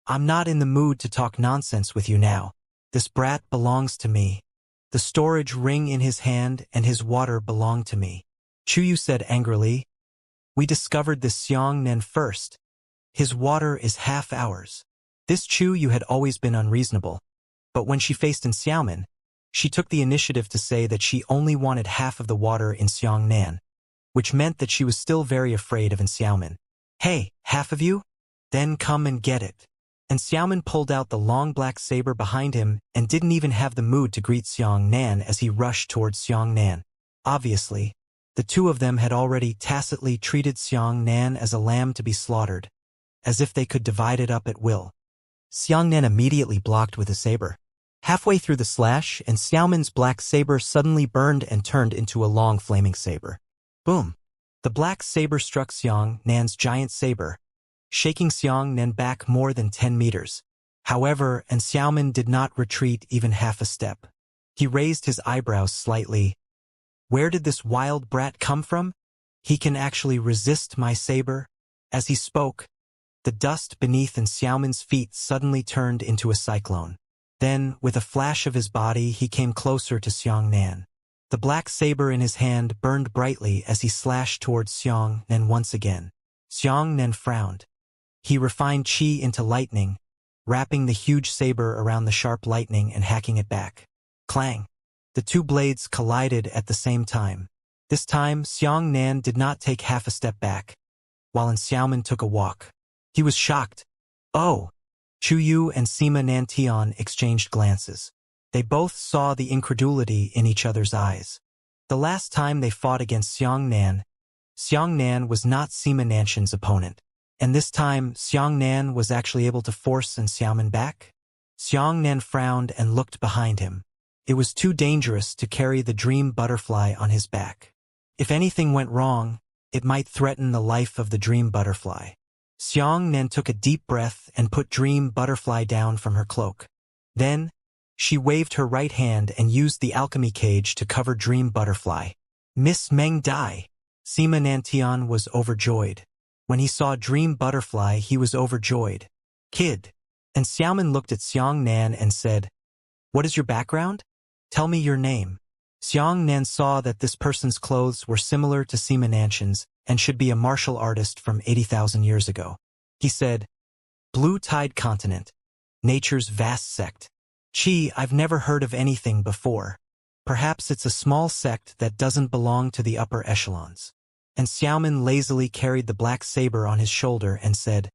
I'm not in the mood to talk nonsense with you now. This brat belongs to me. The storage ring in his hand and his water belong to me. Chu Yu said angrily, We discovered this Xianxia first. His water is half ours. This Chu Yu had always been unreasonable, but when she faced in Xiaomin, she took the initiative to say that she only wanted half of the water in Xianxia, which meant that she was still very afraid of Xiaomin. Hey, half of you? Then come and get it. And Xiaomin pulled out the long black saber behind him and didn't even have the mood to greet Xianxia as he rushed towards Xianxia. Obviously, the two of them had already tacitly treated Xianxia as a lamb to be slaughtered, as if they could divide it up at will. Xianxia immediately blocked with a saber. Halfway through the slash, and Xiaomin's black saber suddenly burned and turned into a long flaming saber. Boom! The black saber struck Xianxia's giant saber, shaking Xianxia back more than 10 meters. However, and Xiaomin did not retreat even half a step. He raised his eyebrows slightly. Where did this wild brat come from? He can actually resist my saber? As he spoke, the dust beneath Xiaomin's feet suddenly turned into a cyclone. Then, with a flash of his body, he came closer to Xianxia. The black saber in his hand burned brightly as he slashed towards Xianxia once again. Xianxia frowned. He refined qi into lightning, wrapping the huge saber around the sharp lightning and hacking it back. Clang! The two blades collided at the same time. This time, Xianxia did not take half a step back, while Xiaomin took a walk. He was shocked. Oh! Chu Yu and Sima Nantian exchanged glances. They both saw the incredulity in each other's eyes. The last time they fought against Xianxia was not Sima Nantian's opponent. And this time, Xianxia was actually able to force Xiaomin back? Xianxia frowned and looked behind him. It was too dangerous to carry the dream butterfly on his back. If anything went wrong, it might threaten the life of the dream butterfly. Xianxia took a deep breath and put dream butterfly down from her cloak. Then, she waved her right hand and used the alchemy cage to cover dream butterfly. Miss Meng Dai. Sima Nantian was overjoyed. When he saw dream butterfly, he was overjoyed. Kid. And Xiaomin looked at Xianxia and said, "What is your background? Tell me your name." Xianxia saw that this person's clothes were similar to Sima Nantian's and should be a martial artist from 80,000 years ago. He said, "Blue Tide Continent. Nature's vast sect. Gee, I've never heard of anything before. Perhaps it's a small sect that doesn't belong to the upper echelons." And Xiaomin lazily carried the black saber on his shoulder and said,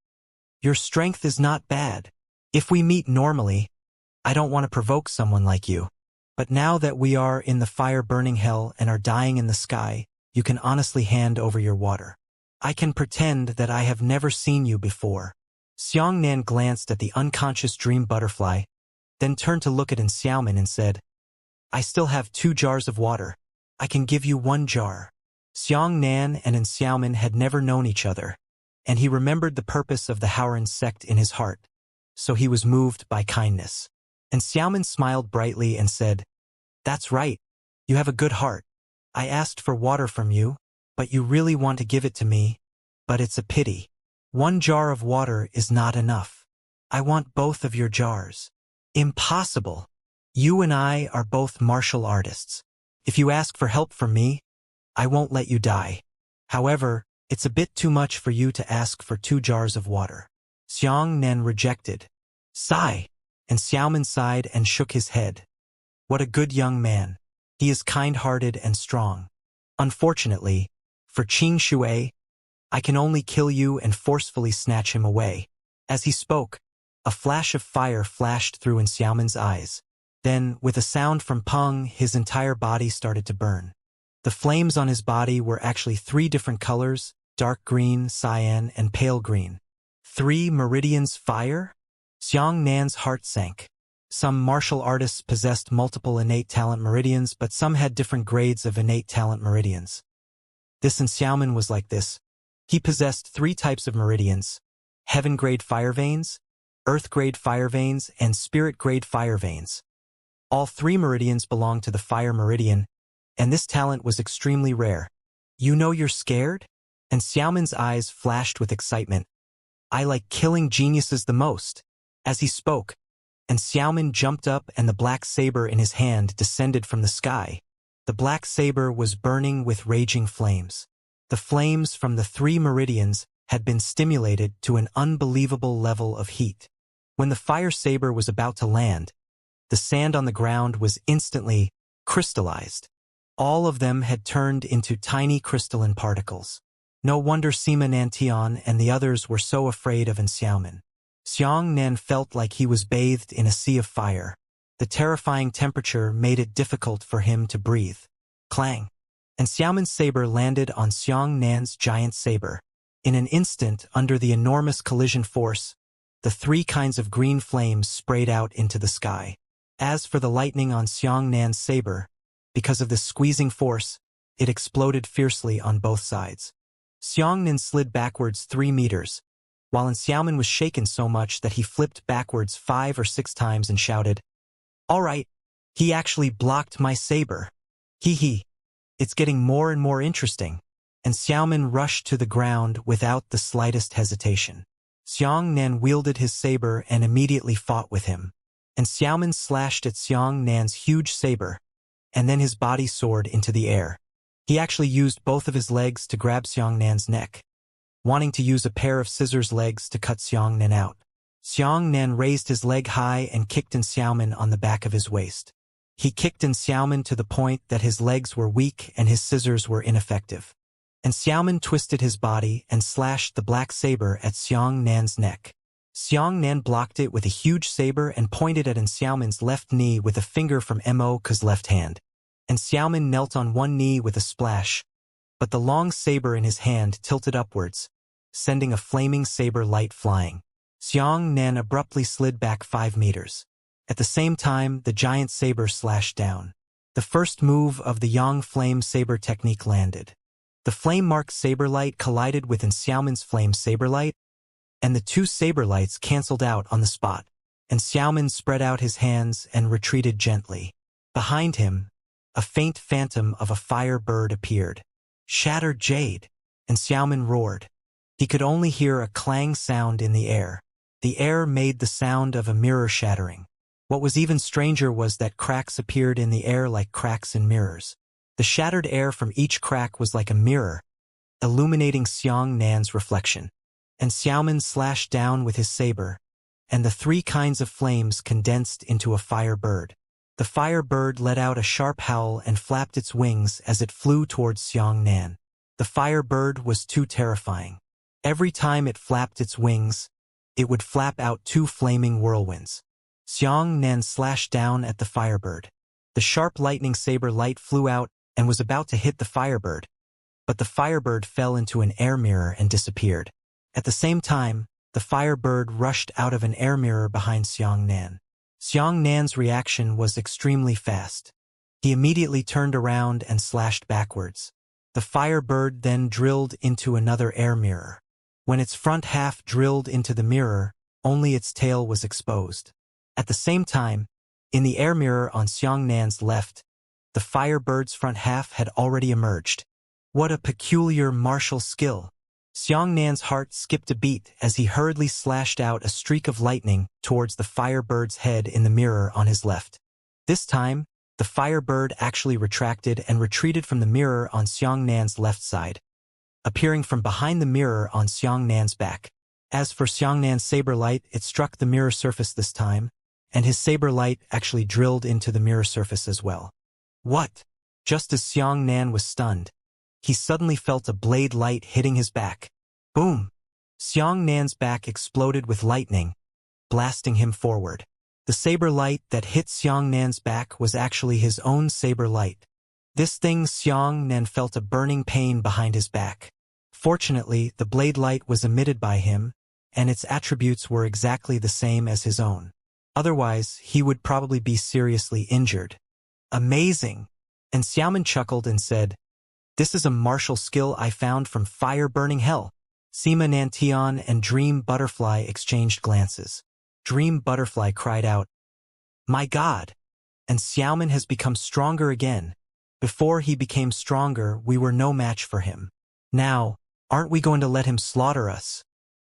"Your strength is not bad. If we meet normally, I don't want to provoke someone like you. But now that we are in the fire-burning hell and are dying in the sky, you can honestly hand over your water. I can pretend that I have never seen you before." Xianxia glanced at the unconscious dream butterfly, then turned to look at Xiaomin and said, "I still have 2 jars of water. I can give you 1 jar." Xianxia and Xiaomin had never known each other, and he remembered the purpose of the Haoran sect in his heart, so he was moved by kindness. And Xiaomin smiled brightly and said, "That's right. You have a good heart. I asked for water from you, but you really want to give it to me, but it's a pity. 1 jar of water is not enough. I want both of your jars." "Impossible. You and I are both martial artists. If you ask for help from me, I won't let you die. However, it's a bit too much for you to ask for 2 jars of water." Xianxia rejected. "Sigh." And Xiaomin sighed and shook his head. "What a good young man. He is kind-hearted and strong. Unfortunately, for Qing Shui, I can only kill you and forcefully snatch him away." As he spoke, a flash of fire flashed through Xiaomin's eyes. Then, with a sound from Peng, his entire body started to burn. The flames on his body were actually 3 different colors: dark green, cyan, and pale green. 3 meridians fire? Xiangxia's heart sank. Some martial artists possessed multiple innate talent meridians, but some had different grades of innate talent meridians. This Xiaomin was like this. He possessed 3 types of meridians: heaven-grade fire veins, earth-grade fire veins, and spirit-grade fire veins. All 3 meridians belonged to the fire meridian, and this talent was extremely rare. "You know you're scared?" And Xiaomin's eyes flashed with excitement. "I like killing geniuses the most." As he spoke, and Xiaomin jumped up and the black saber in his hand descended from the sky. The black saber was burning with raging flames. The flames from the 3 meridians had been stimulated to an unbelievable level of heat. When the fire saber was about to land, the sand on the ground was instantly crystallized. All of them had turned into tiny crystalline particles. No wonder Sima Nantian and the others were so afraid of Xiaomin. Xiangnan felt like he was bathed in a sea of fire. The terrifying temperature made it difficult for him to breathe. Clang! And Xiaomin's saber landed on Xiangnan's giant saber. In an instant, under the enormous collision force, the 3 kinds of green flames sprayed out into the sky. As for the lightning on Xiangnan's saber, because of this squeezing force, it exploded fiercely on both sides. Xiangnan slid backwards 3 meters, while Xiaomin was shaken so much that he flipped backwards 5 or 6 times and shouted, "All right, he actually blocked my saber. Hee hee. It's getting more and more interesting." And Xiaomin rushed to the ground without the slightest hesitation. Xiangnan wielded his saber and immediately fought with him. And Xiaomin slashed at Xiangnan's huge saber, and then his body soared into the air. He actually used both of his legs to grab Xiangnan's neck, wanting to use a pair of scissors legs to cut Xiangnan out. Xiangnan raised his leg high and kicked in Xiaomin on the back of his waist. He kicked in Xiaomin to the point that his legs were weak and his scissors were ineffective. And Xiaomin twisted his body and slashed the black saber at Xiangnan's neck. Xiangnan blocked it with a huge saber and pointed at Xiaomin's left knee with a finger from Mo's left hand. And Xiaomin knelt on one knee with a splash, but the long saber in his hand tilted upwards, sending a flaming saber light flying. Xiangnan abruptly slid back 5 meters. At the same time, the giant saber slashed down. The first move of the Yang Flame Saber technique landed. The flame-marked saber light collided with Xiaomin's flame saber light, and the 2 saber lights cancelled out on the spot, and Xiaomin spread out his hands and retreated gently. Behind him, a faint phantom of a fire bird appeared. "Shattered jade!" And Xiaomin roared. He could only hear a clang sound in the air. The air made the sound of a mirror shattering. What was even stranger was that cracks appeared in the air like cracks in mirrors. The shattered air from each crack was like a mirror, illuminating Xiangnan's reflection. And Xiaomin slashed down with his saber, and the 3 kinds of flames condensed into a fire bird. The fire bird let out a sharp howl and flapped its wings as it flew towards Xiangnan. The fire bird was too terrifying. Every time it flapped its wings, it would flap out 2 flaming whirlwinds. Xiangnan slashed down at the firebird. The sharp lightning saber light flew out and was about to hit the firebird, but the firebird fell into an air mirror and disappeared. At the same time, the firebird rushed out of an air mirror behind Xiangnan. Xiangnan's reaction was extremely fast. He immediately turned around and slashed backwards. The firebird then drilled into another air mirror. When its front half drilled into the mirror, only its tail was exposed. At the same time, in the air mirror on Xiangnan's left, the firebird's front half had already emerged. What a peculiar martial skill! Xiangnan's heart skipped a beat as he hurriedly slashed out a streak of lightning towards the firebird's head in the mirror on his left. This time, the firebird actually retracted and retreated from the mirror on Xiangnan's left side, appearing from behind the mirror on Xiangnan's back. As for Xiangnan's saber light, it struck the mirror surface this time, and his saber light actually drilled into the mirror surface as well. What? Just as Xiangnan was stunned, he suddenly felt a blade light hitting his back. Boom! Xiangnan's back exploded with lightning, blasting him forward. The saber light that hit Xiangnan's back was actually his own saber light. This thing Xiangnan felt a burning pain behind his back. Fortunately, the blade light was emitted by him, and its attributes were exactly the same as his own. Otherwise, he would probably be seriously injured. Amazing! And Xiaomin chuckled and said, "This is a martial skill I found from fire-burning hell." Sima Nantian and Dream Butterfly exchanged glances. Dream Butterfly cried out, "My God! And Xiaomin has become stronger again. Before he became stronger, we were no match for him. Now, aren't we going to let him slaughter us?"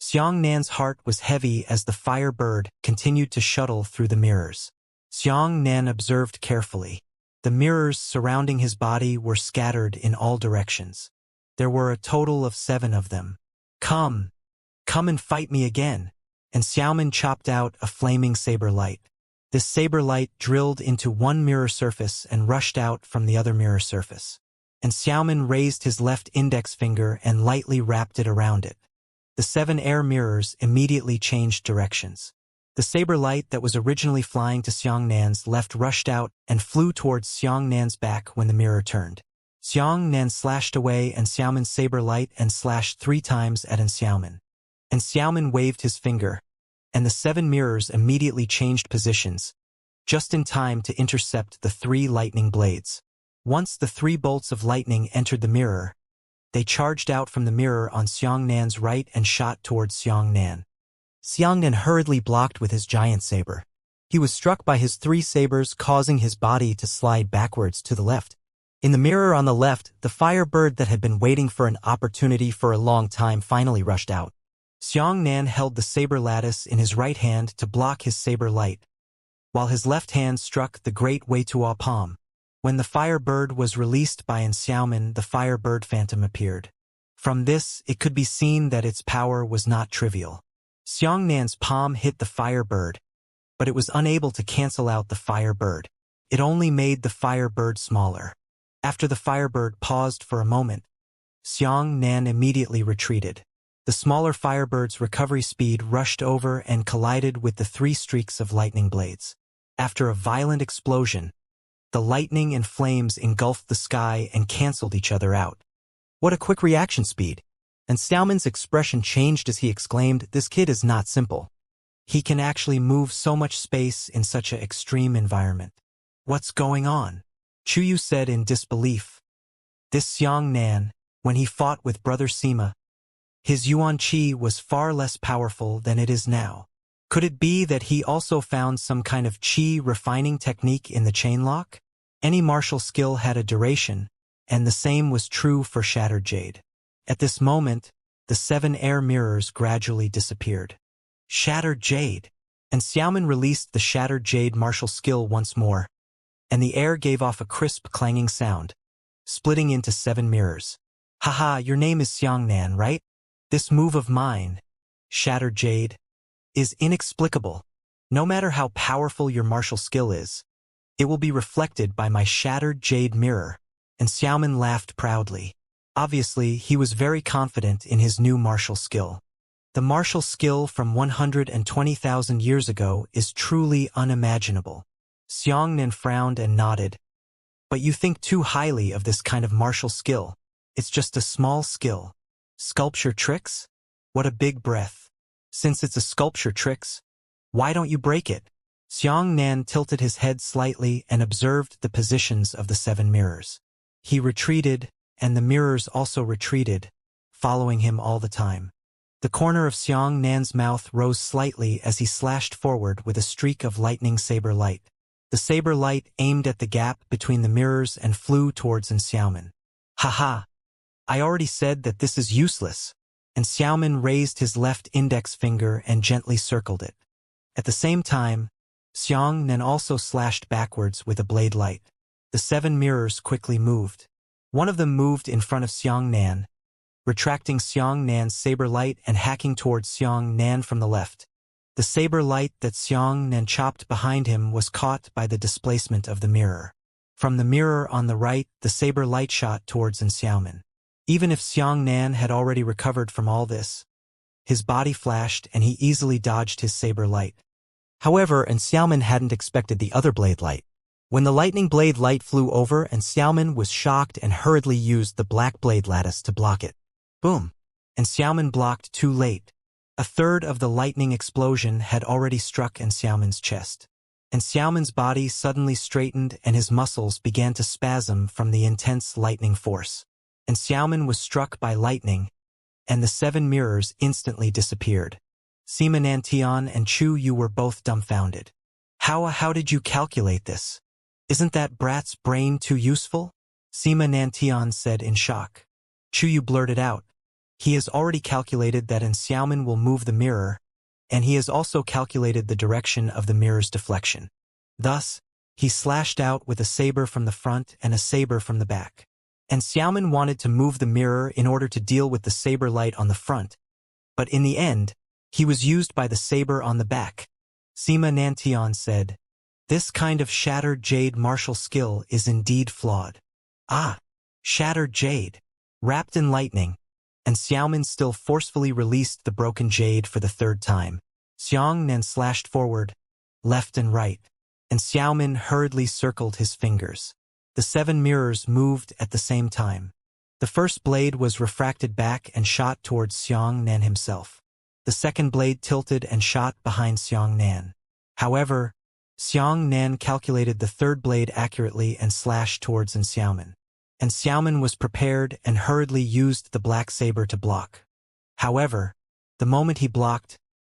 Xiangnan's heart was heavy as the fire bird continued to shuttle through the mirrors. Xiangnan observed carefully. The mirrors surrounding his body were scattered in all directions. There were a total of 7 of them. Come! Come and fight me again! And Xiaoman chopped out a flaming saber light. This saber light drilled into one mirror surface and rushed out from the other mirror surface. And Xiaoman raised his left index finger and lightly wrapped it around it. The 7 air mirrors immediately changed directions. The saber light that was originally flying to Xiangnan's left rushed out and flew towards Xiangnan's back when the mirror turned. Xiangnan slashed away and Xiaoman's saber light and slashed 3 times at Xiaoman. And Xiaoman waved his finger, and the 7 mirrors immediately changed positions, just in time to intercept the 3 lightning blades. Once the 3 bolts of lightning entered the mirror, they charged out from the mirror on Xiangnan's right and shot towards Xiangnan. Xiangnan hurriedly blocked with his giant saber. He was struck by his 3 sabers, causing his body to slide backwards to the left. In the mirror on the left, the firebird that had been waiting for an opportunity for a long time finally rushed out. Xiangnan held the saber lattice in his right hand to block his saber light, while his left hand struck the great Weitua palm. When the firebird was released by Xiaoman, the firebird phantom appeared. From this, it could be seen that its power was not trivial. Xiangnan's palm hit the firebird, but it was unable to cancel out the firebird. It only made the firebird smaller. After the firebird paused for a moment, Xiangnan immediately retreated. The smaller firebird's recovery speed rushed over and collided with the 3 streaks of lightning blades. After a violent explosion, the lightning and flames engulfed the sky and canceled each other out. What a quick reaction speed! And Xiaoman's expression changed as he exclaimed, "This kid is not simple. He can actually move so much space in such an extreme environment. What's going on?" Chuyu said in disbelief. This Xiangnan, when he fought with Brother Sima, his Yuan Qi was far less powerful than it is now. Could it be that he also found some kind of Qi refining technique in the chain lock? Any martial skill had a duration, and the same was true for Shattered Jade. At this moment, the 7 air mirrors gradually disappeared. Shattered Jade! And Xiaoman released the Shattered Jade martial skill once more, and the air gave off a crisp clanging sound, splitting into 7 mirrors. Haha, your name is Xiangnan, right? This move of mine, Shattered Jade, is inexplicable. No matter how powerful your martial skill is, it will be reflected by my Shattered Jade mirror. And Xiaoman laughed proudly. Obviously, he was very confident in his new martial skill. The martial skill from 120,000 years ago is truly unimaginable. Xiangnan frowned and nodded. But you think too highly of this kind of martial skill. It's just a small skill. Sculpture tricks? What a big breath. Since it's a sculpture tricks, why don't you break it? Xiangnan tilted his head slightly and observed the positions of the 7 mirrors. He retreated, and the mirrors also retreated, following him all the time. The corner of Xiangnan's mouth rose slightly as he slashed forward with a streak of lightning saber light. The saber light aimed at the gap between the mirrors and flew towards Xiaoman. Haha! I already said that this is useless. And Xiaoman raised his left index finger and gently circled it. At the same time, Xiangnan also slashed backwards with a blade light. The 7 mirrors quickly moved. One of them moved in front of Xiangnan, retracting Xiangnan's saber light and hacking towards Xiangnan from the left. The saber light that Xiangnan chopped behind him was caught by the displacement of the mirror. From the mirror on the right, the saber light shot towards Xiaoman. Even if Xiangnan had already recovered from all this, his body flashed and he easily dodged his saber light. However, Xiaoman hadn't expected the other blade light. When the lightning blade light flew over, Xiaoman was shocked and hurriedly used the black blade lattice to block it. Boom! And Xiaoman blocked too late. A third of the lightning explosion had already struck Xiaoman's chest. And Xiaoman's body suddenly straightened and his muscles began to spasm from the intense lightning force. And Xiaoman was struck by lightning, and the 7 mirrors instantly disappeared. Sima Nantian and Chu Yu were both dumbfounded. How did you calculate this? Isn't that brat's brain too useful? Sima Nantian said in shock. Chu Yu blurted out. He has already calculated that Xiaoman will move the mirror, and he has also calculated the direction of the mirror's deflection. Thus, he slashed out with a saber from the front and a saber from the back. and Xiaomin wanted to move the mirror in order to deal with the saber light on the front, but in the end, he was used by the saber on the back. Sima Nantian said, "This kind of shattered jade martial skill is indeed flawed." Ah, shattered jade, wrapped in lightning, and Xiaomin still forcefully released the broken jade for the third time. Xiangnan slashed forward, left and right, and Xiaomin hurriedly circled his fingers. The 7 mirrors moved at the same time. The first blade was refracted back and shot towards Xiangnan himself. The second blade tilted and shot behind Xiangnan. However, Xiangnan calculated the third blade accurately and slashed towards Xiaomin. And Xiaomin was prepared and hurriedly used the black saber to block. However, the moment he blocked,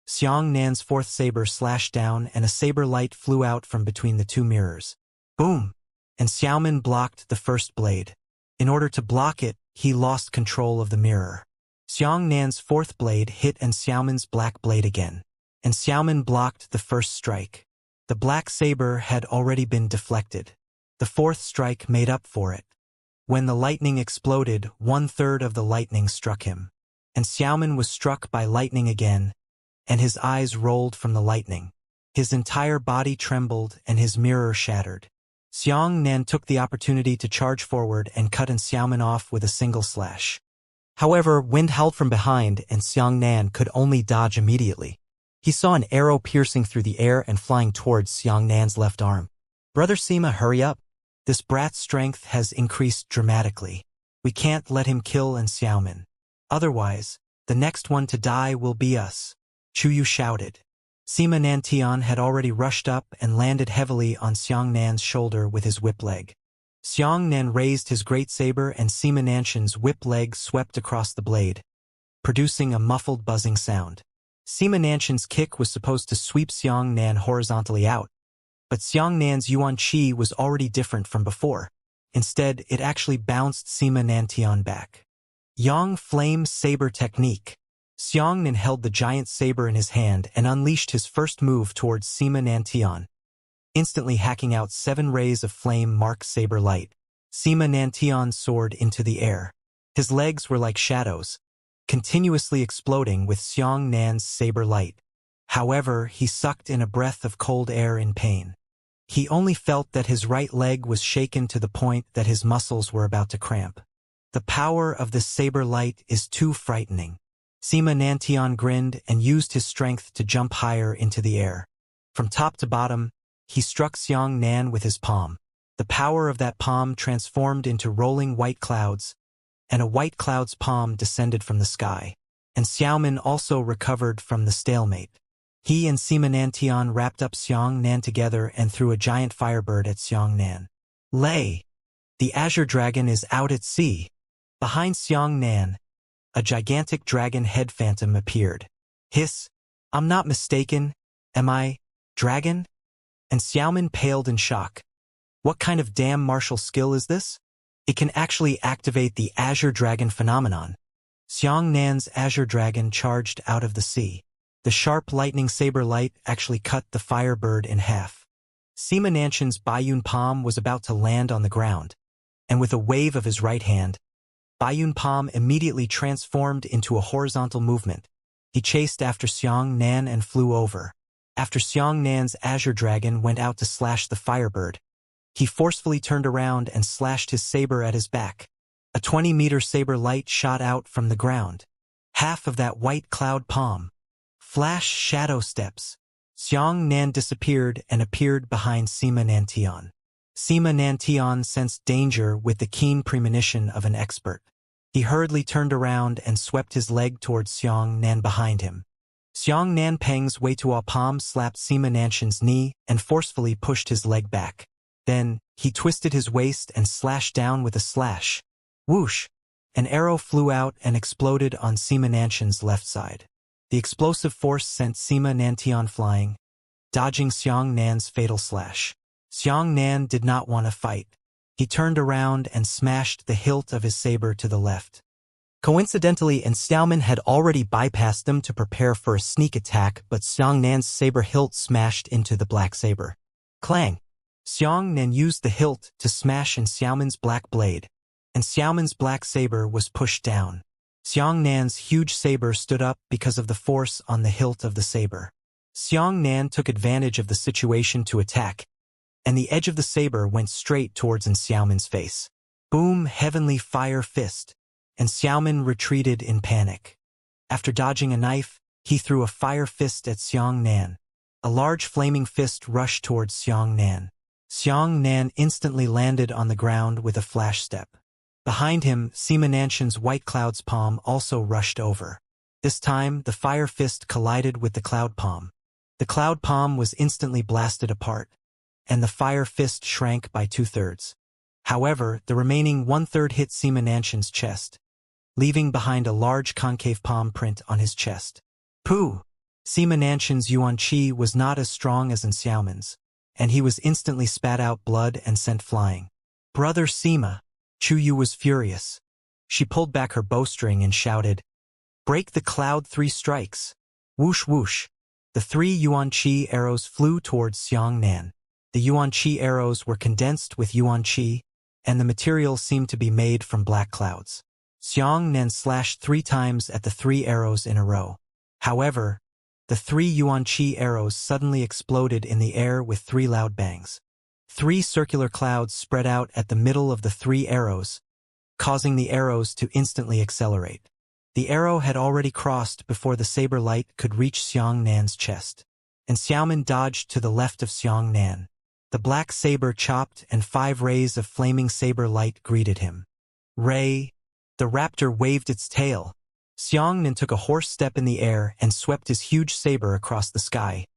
Xiangnan's fourth saber slashed down and a saber light flew out from between the 2 mirrors. Boom! And Xiaomin blocked the first blade. In order to block it, he lost control of the mirror. Xiangnan's fourth blade hit and Xiaomin's black blade again. And Xiaomin blocked the first strike. The black saber had already been deflected. The fourth strike made up for it. When the lightning exploded, 1/3 of the lightning struck him. And Xiaomin was struck by lightning again, and his eyes rolled from the lightning. His entire body trembled and his mirror shattered. Xiangnan took the opportunity to charge forward and cut Xiaomin off with a single slash. However, wind howled from behind and Xiangnan could only dodge immediately. He saw an arrow piercing through the air and flying towards Xiangnan's left arm. "Brother Sima, hurry up. This brat's strength has increased dramatically. We can't let him kill Xiaomin. Otherwise, the next one to die will be us," Chuyu shouted. Sima Nantian had already rushed up and landed heavily on Xiangnan's shoulder with his whip leg. Xiangnan raised his great saber and Sima Nanshan's whip leg swept across the blade, producing a muffled buzzing sound. Sima Nanshan's kick was supposed to sweep Xiangnan horizontally out, but Xiangnan's Yuan Qi was already different from before. Instead, it actually bounced Sima Nantian back. Yang Flame Saber Technique. Xiangnan held the giant saber in his hand and unleashed his first move towards Sima Nantian, instantly hacking out 7 rays of flame mark saber light. Sima Nantian soared into the air. His legs were like shadows, continuously exploding with Xiangnan's saber light. However, he sucked in a breath of cold air in pain. He only felt that his right leg was shaken to the point that his muscles were about to cramp. The power of this saber light is too frightening. Sima Nantian grinned and used his strength to jump higher into the air. From top to bottom, he struck Xiangnan with his palm. The power of that palm transformed into rolling white clouds, and a white cloud's palm descended from the sky. And Xiaomin also recovered from the stalemate. He and Sima Nantian wrapped up Xiangnan together and threw a giant firebird at Xiangnan. Lay! The azure dragon is out at sea. Behind Xiangnan, a gigantic dragon head phantom appeared. Hiss! I'm not mistaken, am I, dragon? And Xiaomin paled in shock. What kind of damn martial skill is this? It can actually activate the azure dragon phenomenon. Xiangnan's azure dragon charged out of the sea. The sharp lightning saber light actually cut the firebird in half. Sima Nanshan's Baiyun palm was about to land on the ground, and with a wave of his right hand, Baiyun palm immediately transformed into a horizontal movement. He chased after Xiangnan and flew over. After Xiangnan's azure dragon went out to slash the firebird, he forcefully turned around and slashed his saber at his back. A 20-meter saber light shot out from the ground. Half of that white cloud palm. Flash shadow steps. Xiangnan disappeared and appeared behind Sima Nantian. Sima Nantian sensed danger with the keen premonition of an expert. He hurriedly turned around and swept his leg towards Xiangnan behind him. Xiangnan Peng's Weitua palm slapped Sima Nanshan's knee and forcefully pushed his leg back. Then, he twisted his waist and slashed down with a slash. Whoosh! An arrow flew out and exploded on Sima Nanshan's left side. The explosive force sent Sima Nantian flying, dodging Xiangnan's fatal slash. Xiangnan did not want to fight. He turned around and smashed the hilt of his saber to the left. Coincidentally, Xiaomin had already bypassed them to prepare for a sneak attack, but Xiangnan's saber hilt smashed into the black saber. Clang! Xiangnan used the hilt to smash in Xiaomin's black blade, and Xiaoman's black saber was pushed down. Xiangnan's huge saber stood up because of the force on the hilt of the saber. Xiangnan took advantage of the situation to attack, and the edge of the saber went straight towards Xiaoman's face. Boom, heavenly fire fist, and Xiaoman retreated in panic. After dodging a knife, he threw a fire fist at Xiangnan. A large flaming fist rushed towards Xiangnan. Xiangnan instantly landed on the ground with a flash step. Behind him, Sima Nanshan's white cloud's palm also rushed over. This time, the fire fist collided with the cloud palm. The cloud palm was instantly blasted apart, and the fire fist shrank by 2/3. However, the remaining 1/3 hit Sima Nanshan's chest, leaving behind a large concave palm print on his chest. Pooh! Sima Nanshan's Yuan Qi was not as strong as Xiaoman's, and he was instantly spat out blood and sent flying. Brother Sima! Chu Yu was furious. She pulled back her bowstring and shouted, "Break the cloud 3 strikes!" Whoosh whoosh! The 3 Yuan Qi arrows flew towards Xiangnan. The Yuan Qi arrows were condensed with Yuan Qi, and the material seemed to be made from black clouds. Xiangnan slashed 3 times at the 3 arrows in a row. However, the 3 Yuan Qi arrows suddenly exploded in the air with 3 loud bangs. 3 circular clouds spread out at the middle of the 3 arrows, causing the arrows to instantly accelerate. The arrow had already crossed before the saber light could reach Xiangnan's chest, and Xiaoman dodged to the left of Xiangnan. The black saber chopped and 5 rays of flaming saber light greeted him. Ray! The raptor waved its tail. Xiangnan took a horse step in the air and swept his huge saber across the sky,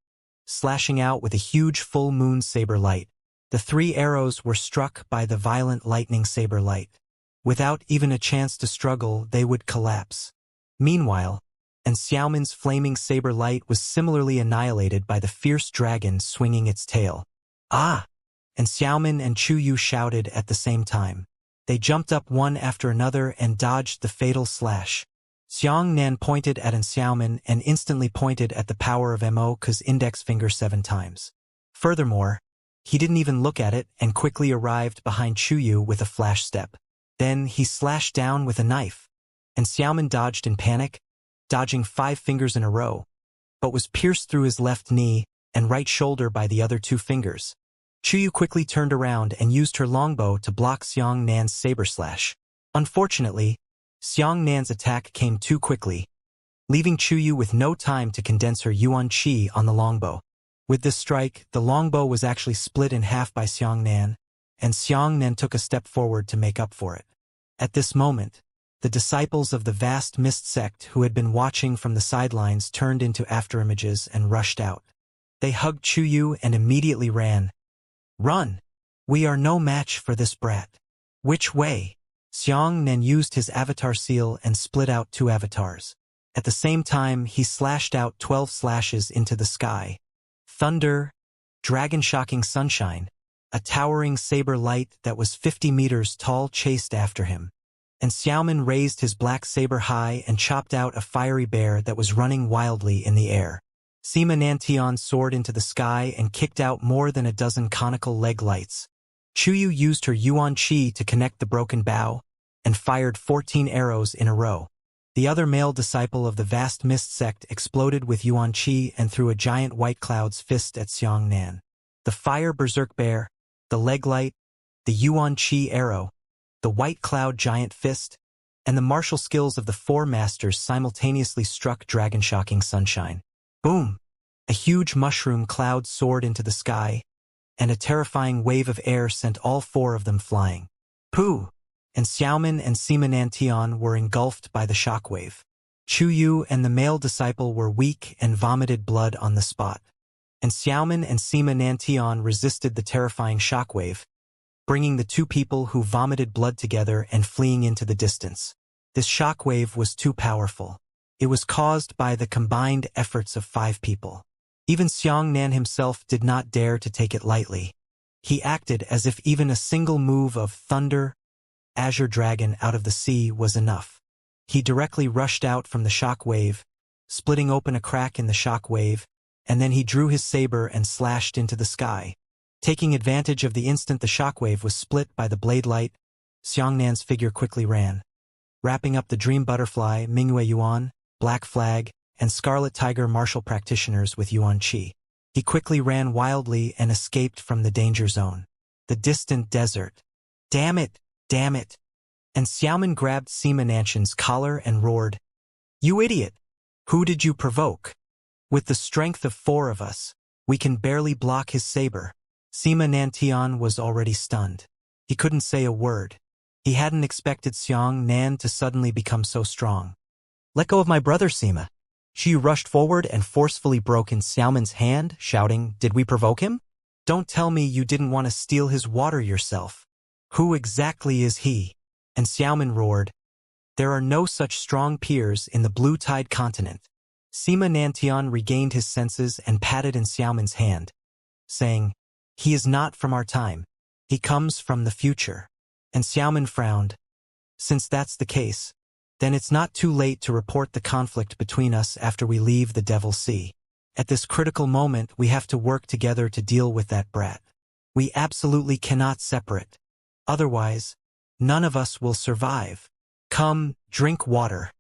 slashing out with a huge full moon saber light. The 3 arrows were struck by the violent lightning saber light. Without even a chance to struggle, they would collapse. Meanwhile, Xiaoman's flaming saber light was similarly annihilated by the fierce dragon swinging its tail. Ah! Xiaoman and Chu Yu shouted at the same time. They jumped up one after another and dodged the fatal slash. Xiangnan pointed at Xiaoman and instantly pointed at the power of Mo's index finger 7 times. Furthermore, he didn't even look at it and quickly arrived behind Chu Yu with a flash step. Then he slashed down with a knife, and Xiaoman dodged in panic, dodging 5 fingers in a row, but was pierced through his left knee and right shoulder by the other 2 fingers. Chu Yu quickly turned around and used her longbow to block Xiangnan's saber slash. Unfortunately, Xiangnan's attack came too quickly, leaving Chu Yu with no time to condense her Yuan Qi on the longbow. With this strike, the longbow was actually split in half by Xiangnan, and Xiangnan took a step forward to make up for it. At this moment, the disciples of the vast mist sect who had been watching from the sidelines turned into afterimages and rushed out. They hugged Chu Yu and immediately ran. "Run! We are no match for this brat." "Which way?" Xiangnan used his avatar seal and split out 2 avatars. At the same time, he slashed out 12 slashes into the sky. Thunder, dragon-shocking sunshine, a towering saber light that was 50 meters tall chased after him. And Xiaoman raised his black saber high and chopped out a fiery bear that was running wildly in the air. Sima Nantian soared into the sky and kicked out more than a dozen conical leg lights. Chu Yu used her Yuan Qi to connect the broken bow and fired 14 arrows in a row. The other male disciple of the vast mist sect exploded with Yuan Qi and threw a giant white cloud's fist at Xiangnan. The fire berserk bear, the leg light, the Yuan Qi arrow, the white cloud giant fist, and the martial skills of the 4 masters simultaneously struck dragon-shocking sunshine. Boom! A huge mushroom cloud soared into the sky, and a terrifying wave of air sent all 4 of them flying. Pooh! And Xiaoman and Sima Nantian were engulfed by the shockwave. Chu Yu and the male disciple were weak and vomited blood on the spot. And Xiaoman and Sima Nantian resisted the terrifying shockwave, bringing the 2 people who vomited blood together and fleeing into the distance. This shockwave was too powerful. It was caused by the combined efforts of 5 people. Even Xiangnan himself did not dare to take it lightly. He acted as if even a single move of thunder, azure dragon out of the sea was enough. He directly rushed out from the shock wave, splitting open a crack in the shock wave, and then he drew his saber and slashed into the sky. Taking advantage of the instant the shock wave was split by the blade light, Xiangnan's figure quickly ran, wrapping up the Dream Butterfly, Mingyue Yuan, Black Flag, and Scarlet Tiger martial practitioners with Yuan Qi. He quickly ran wildly and escaped from the danger zone. The distant desert. Damn it! Damn it! And Xiaoman grabbed Sima Nanshan's collar and roared, "You idiot! Who did you provoke? With the strength of 4 of us, we can barely block his saber." Sima Nantian was already stunned. He couldn't say a word. He hadn't expected Xiangnan to suddenly become so strong. "Let go of my brother, Sima." She rushed forward and forcefully broke in Xiaoman's hand, shouting, "Did we provoke him? Don't tell me you didn't want to steal his water yourself. Who exactly is he?" And Xiaoman roared, "There are no such strong peers in the Blue Tide continent." Sima Nantian regained his senses and patted in Xiaoman's hand, saying, "He is not from our time. He comes from the future." And Xiaoman frowned. "Since that's the case, then it's not too late to report the conflict between us after we leave the Devil Sea. At this critical moment, we have to work together to deal with that brat. We absolutely cannot separate. Otherwise, none of us will survive. Come, drink water."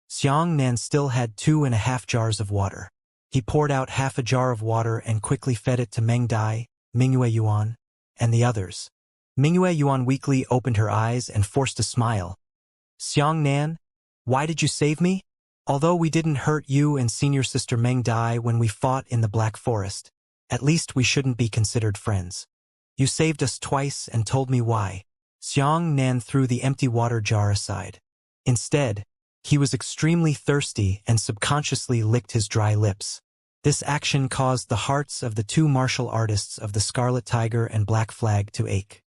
Xiangnan still had 2.5 jars of water. He poured out half a jar of water and quickly fed it to Meng Dai, Mingyue Yuan, and the others. Mingyue Yuan weakly opened her eyes and forced a smile. "Xiangnan, why did you save me? Although we didn't hurt you and senior sister Meng Dai when we fought in the Black Forest, at least we shouldn't be considered friends. You saved us twice and told me why." Xiangnan threw the empty water jar aside. Instead, he was extremely thirsty and subconsciously licked his dry lips. This action caused the hearts of the 2 martial artists of the Scarlet Tiger and Black Flag to ache.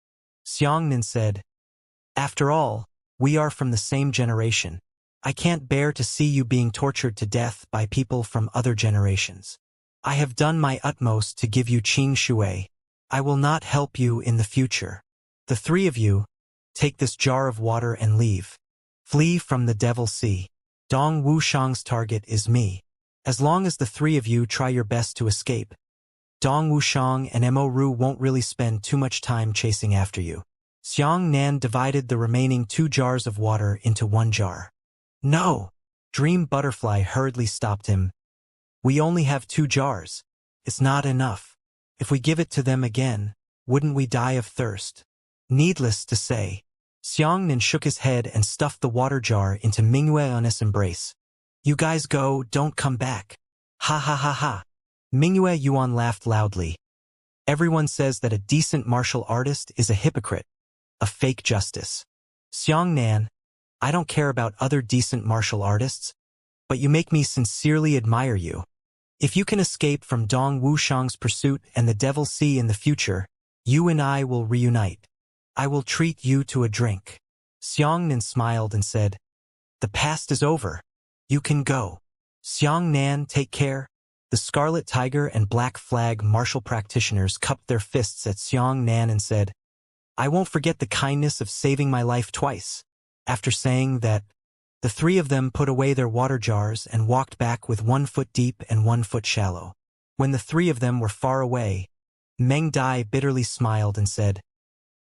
Xiangnan said, "After all, we are from the same generation. I can't bear to see you being tortured to death by people from other generations. I have done my utmost to give you Qing Shui. I will not help you in the future. The 3 of you, take this jar of water and leave. Flee from the Devil Sea. Dong Wushang's target is me. As long as the 3 of you try your best to escape, Dong Wushang and Mo Ru won't really spend too much time chasing after you." Xiangnan divided the remaining 2 jars of water into 1 jar. "No!" Dream Butterfly hurriedly stopped him. "We only have 2 jars. It's not enough. If we give it to them again, wouldn't we die of thirst?" Needless to say, Xiangnan shook his head and stuffed the water jar into Mingyue Yun's embrace. "You guys go, don't come back." "Ha ha ha ha." Mingyue Yuan laughed loudly. "Everyone says that a decent martial artist is a hypocrite, a fake justice. Xiangnan, I don't care about other decent martial artists, but you make me sincerely admire you. If you can escape from Dong Wushang's pursuit and the Devil Sea in the future, you and I will reunite. I will treat you to a drink." Xiangnan smiled and said, "The past is over. You can go." "Xiangnan, take care." The Scarlet Tiger and Black Flag martial practitioners cupped their fists at Xiangnan and said, "I won't forget the kindness of saving my life twice." After saying that, the 3 of them put away their water jars and walked back with 1 foot deep and 1 foot shallow. When the 3 of them were far away, Meng Dai bitterly smiled and said,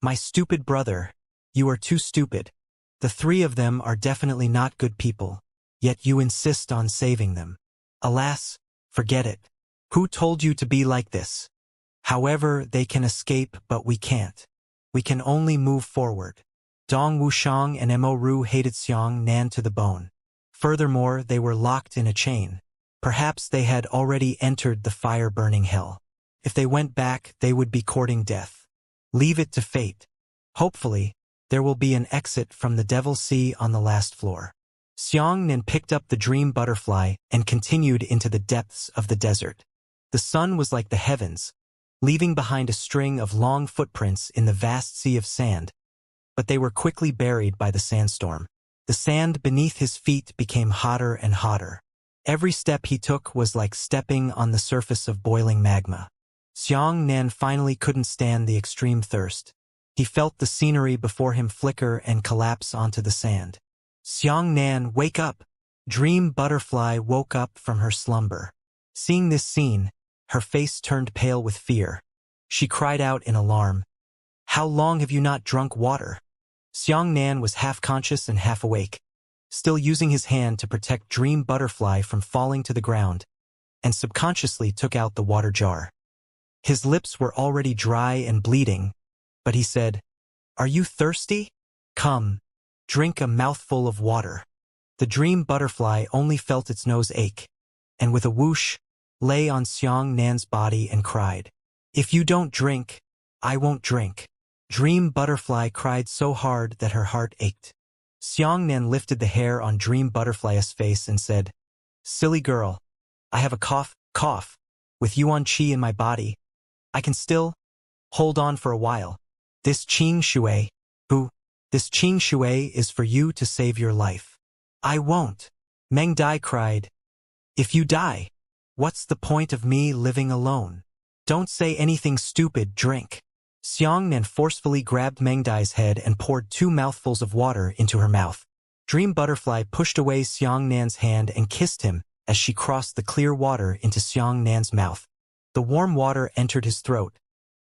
"My stupid brother, you are too stupid. The 3 of them are definitely not good people, yet you insist on saving them. Alas, forget it. Who told you to be like this? However, they can escape, but we can't. We can only move forward." Dong Wushang and Mo Ru hated Xiangnan to the bone. Furthermore, they were locked in a chain. Perhaps they had already entered the fire-burning hell. If they went back, they would be courting death. Leave it to fate. Hopefully, there will be an exit from the Devil Sea on the last floor. Xiangnan picked up the Dream Butterfly and continued into the depths of the desert. The sun was like the heavens, leaving behind a string of long footprints in the vast sea of sand, but they were quickly buried by the sandstorm. The sand beneath his feet became hotter and hotter. Every step he took was like stepping on the surface of boiling magma. Xiangnan finally couldn't stand the extreme thirst. He felt the scenery before him flicker and collapse onto the sand. "Xiangnan, wake up!" Dream Butterfly woke up from her slumber. Seeing this scene, her face turned pale with fear. She cried out in alarm, "How long have you not drunk water?" Xiang Nan was half conscious and half awake, still using his hand to protect Dream Butterfly from falling to the ground, and subconsciously took out the water jar. His lips were already dry and bleeding, but he said, "Are you thirsty? Come, drink a mouthful of water." The Dream Butterfly only felt its nose ache, and with a whoosh, lay on Xiang Nan's body and cried, "If you don't drink, I won't drink." Dream Butterfly cried so hard that her heart ached. Xiang Nan lifted the hair on Dream Butterfly's face and said, "Silly girl, I have a cough. With yuan qi in my body, I can still hold on for a while. This Qing Shui is for you to save your life." "I won't," Meng Dai cried. "If you die, what's the point of me living alone? Don't say anything stupid, drink." Xiang Nan forcefully grabbed Meng Dai's head and poured 2 mouthfuls of water into her mouth. Dream Butterfly pushed away Xiang Nan's hand and kissed him as she crossed the clear water into Xiang Nan's mouth. The warm water entered his throat,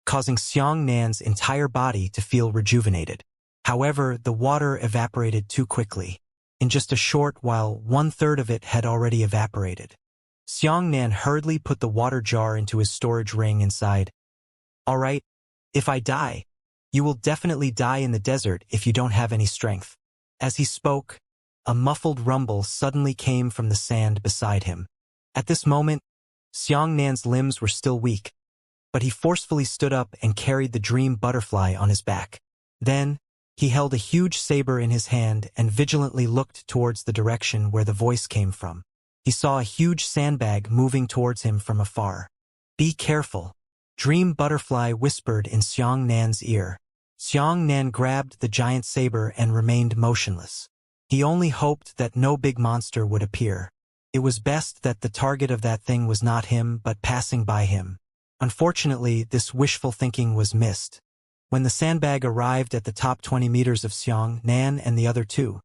causing Xiang Nan's entire body to feel rejuvenated. However, the water evaporated too quickly. In just a short while, 1/3 of it had already evaporated. Xiang Nan hurriedly put the water jar into his storage ring inside. "All right, if I die, you will definitely die in the desert if you don't have any strength." As he spoke, a muffled rumble suddenly came from the sand beside him. At this moment, Xiang Nan's limbs were still weak, but he forcefully stood up and carried the Dream Butterfly on his back. Then, he held a huge saber in his hand and vigilantly looked towards the direction where the voice came from. He saw a huge sandbag moving towards him from afar. "Be careful," Dream Butterfly whispered in Xiang Nan's ear. Xiang Nan grabbed the giant saber and remained motionless. He only hoped that no big monster would appear. It was best that the target of that thing was not him but passing by him. Unfortunately, this wishful thinking was missed. When the sandbag arrived at the top 20 meters of Xiang Nan and the other two,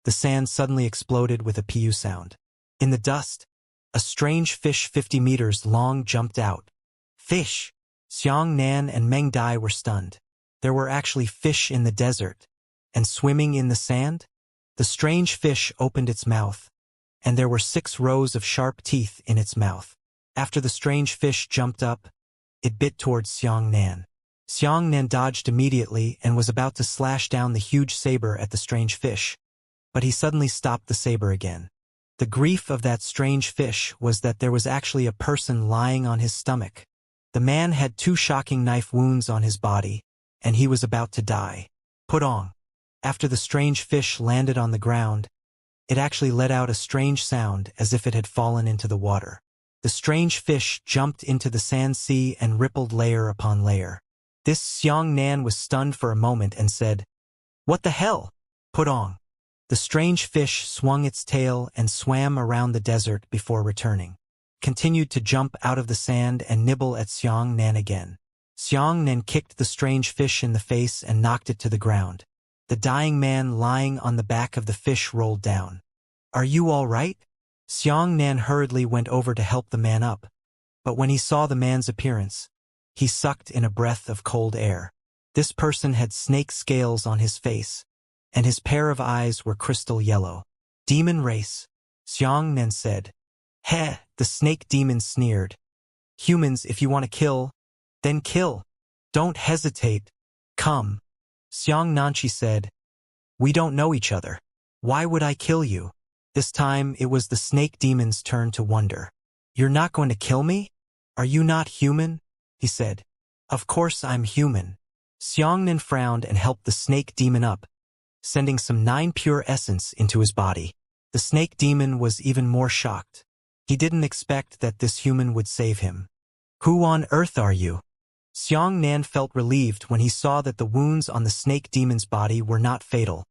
the sand suddenly exploded with a pu sound. In the dust, a strange fish 50 meters long jumped out. Fish! Xiang Nan and Meng Dai were stunned. There were actually fish in the desert, and swimming in the sand? The strange fish opened its mouth, and there were 6 rows of sharp teeth in its mouth. After the strange fish jumped up, it bit towards Xiang Nan. Xiang Nan dodged immediately and was about to slash down the huge saber at the strange fish, but he suddenly stopped the saber again. The grief of that strange fish was that there was actually a person lying on his stomach. The man had 2 shocking knife wounds on his body, and he was about to die. Put on. After the strange fish landed on the ground, it actually let out a strange sound as if it had fallen into the water. The strange fish jumped into the sand sea and rippled layer upon layer. This Xiang Nan was stunned for a moment and said, "What the hell? Put on." The strange fish swung its tail and swam around the desert before returning. Continued to jump out of the sand and nibble at Xiang Nan again. Xiang Nan kicked the strange fish in the face and knocked it to the ground. The dying man lying on the back of the fish rolled down. "Are you all right?" Xiang Nan hurriedly went over to help the man up, but when he saw the man's appearance, he sucked in a breath of cold air. This person had snake scales on his face, and his pair of eyes were crystal yellow. "Demon race," Xiang Nan said. "Heh," the snake demon sneered. "Humans, if you want to kill, then kill. Don't hesitate. Come." Xiang Nanchi said, "We don't know each other. Why would I kill you?" This time it was the snake demon's turn to wonder. "You're not going to kill me? Are you not human?" he said. "Of course I'm human." Xiang Nan frowned and helped the snake demon up, sending some 9 pure essence into his body. The snake demon was even more shocked. He didn't expect that this human would save him. "Who on earth are you?" Xiang Nan felt relieved when he saw that the wounds on the snake demon's body were not fatal,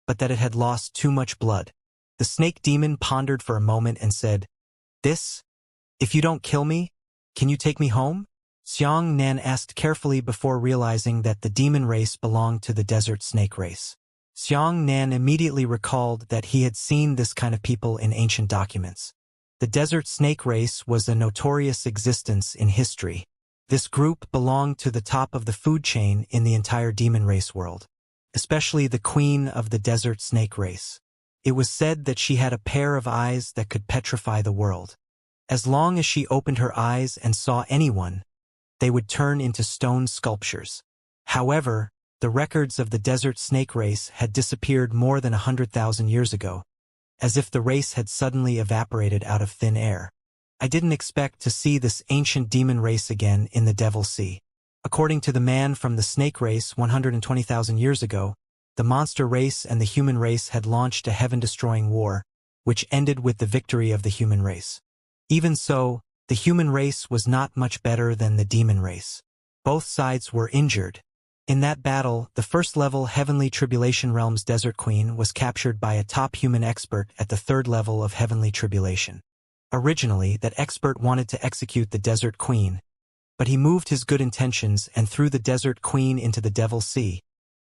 but that it had lost too much blood. The snake demon pondered for a moment and said, If you don't kill me, can you take me home?" Xiang Nan asked carefully before realizing that the demon race belonged to the desert snake race. Xiang Nan immediately recalled that he had seen this kind of people in ancient documents. The desert snake race was a notorious existence in history. This group belonged to the top of the food chain in the entire demon race world. especially the queen of the desert snake race. It was said that she had a pair of eyes that could petrify the world. As long as she opened her eyes and saw anyone, they would turn into stone sculptures. However, the records of the desert snake race had disappeared more than 100,000 years ago, as if the race had suddenly evaporated out of thin air. I didn't expect to see this ancient demon race again in the Devil's Sea. According to the man from the snake race 120,000 years ago, the monster race and the human race had launched a heaven-destroying war, which ended with the victory of the human race. Even so, the human race was not much better than the demon race. Both sides were injured. In that battle, the first-level Heavenly Tribulation Realm's Desert Queen was captured by a top human expert at the third level of Heavenly Tribulation. Originally, that expert wanted to execute the Desert Queen, but he moved his good intentions and threw the Desert Queen into the Devil's Sea,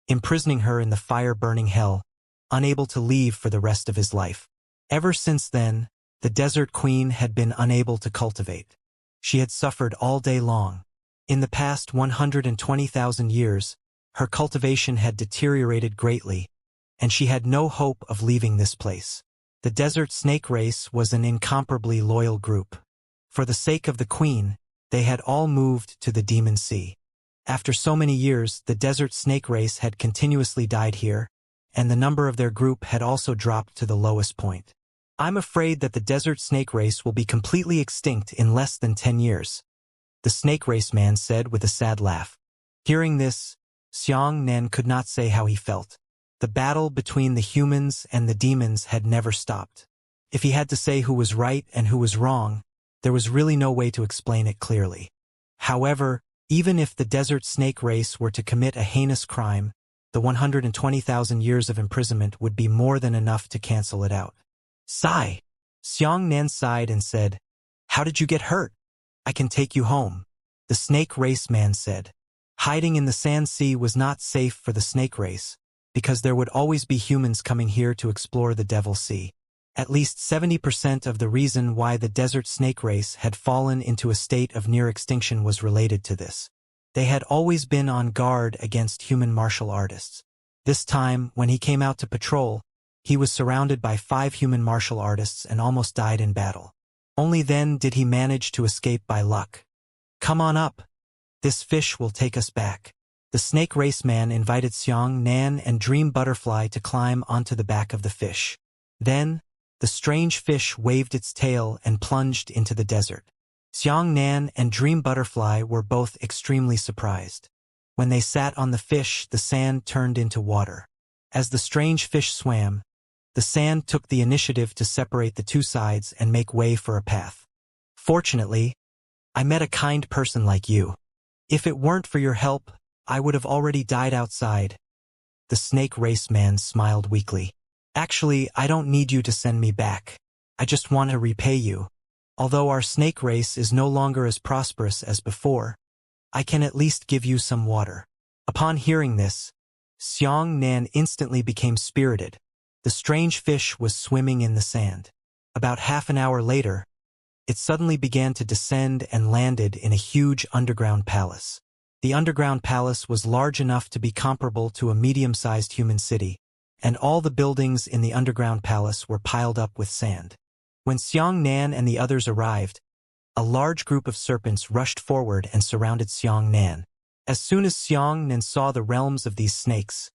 imprisoning her in the fire-burning hell, unable to leave for the rest of his life. Ever since then, the Desert Queen had been unable to cultivate. She had suffered all day long. In the past 120,000 years, her cultivation had deteriorated greatly, and she had no hope of leaving this place. The desert snake race was an incomparably loyal group. For the sake of the queen, they had all moved to the Demon Sea. After so many years, the desert snake race had continuously died here, and the number of their group had also dropped to the lowest point. I'm afraid that the desert snake race will be completely extinct in less than 10 years. The snake race man said with a sad laugh. Hearing this, Xianxia could not say how he felt. The battle between the humans and the demons had never stopped. If he had to say who was right and who was wrong, there was really no way to explain it clearly. However, even if the desert snake race were to commit a heinous crime, the 120,000 years of imprisonment would be more than enough to cancel it out. Sigh! Xianxia sighed and said, "How did you get hurt? I can take you home," the snake race man said. Hiding in the sand sea was not safe for the snake race, because there would always be humans coming here to explore the Devil's Sea. At least 70% of the reason why the desert snake race had fallen into a state of near extinction was related to this. They had always been on guard against human martial artists. This time, when he came out to patrol, he was surrounded by 5 human martial artists and almost died in battle. Only then did he manage to escape by luck. "Come on up. This fish will take us back." The snake race man invited Xianxia and Dream Butterfly to climb onto the back of the fish. Then, the strange fish waved its tail and plunged into the desert. Xianxia and Dream Butterfly were both extremely surprised. When they sat on the fish, the sand turned into water. As the strange fish swam, the sand took the initiative to separate the two sides and make way for a path. "Fortunately, I met a kind person like you. If it weren't for your help, I would have already died outside." The snake race man smiled weakly. "Actually, I don't need you to send me back. I just want to repay you. Although our snake race is no longer as prosperous as before, I can at least give you some water." Upon hearing this, Xianxia instantly became spirited. The strange fish was swimming in the sand. About half an hour later, it suddenly began to descend and landed in a huge underground palace. The underground palace was large enough to be comparable to a medium-sized human city, and all the buildings in the underground palace were piled up with sand. When Xianxia and the others arrived, a large group of serpents rushed forward and surrounded Xianxia. As soon as Xianxia saw the realms of these snakes,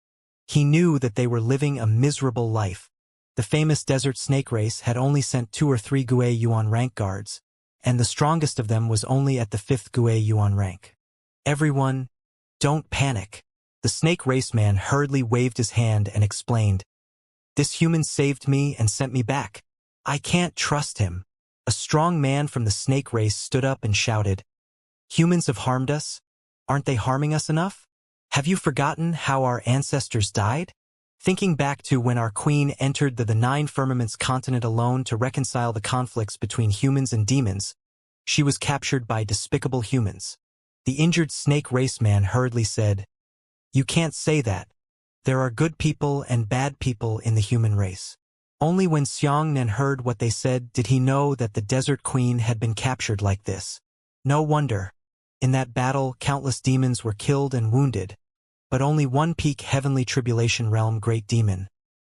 he knew that they were living a miserable life. The famous desert snake race had only sent 2 or 3 Gui Yuan rank guards, and the strongest of them was only at the 5th Gui Yuan rank. "Everyone, don't panic." The snake race man hurriedly waved his hand and explained, "This human saved me and sent me back. I can't trust him." A strong man from the snake race stood up and shouted, "Humans have harmed us? Aren't they harming us enough? Have you forgotten how our ancestors died?" Thinking back to when our queen entered the 9 Firmaments continent alone to reconcile the conflicts between humans and demons, she was captured by despicable humans. The injured snake race man hurriedly said, "You can't say that. There are good people and bad people in the human race." Only when Xianxia heard what they said did he know that the Desert Queen had been captured like this. No wonder. In that battle, countless demons were killed and wounded, but only one peak heavenly tribulation realm great demon,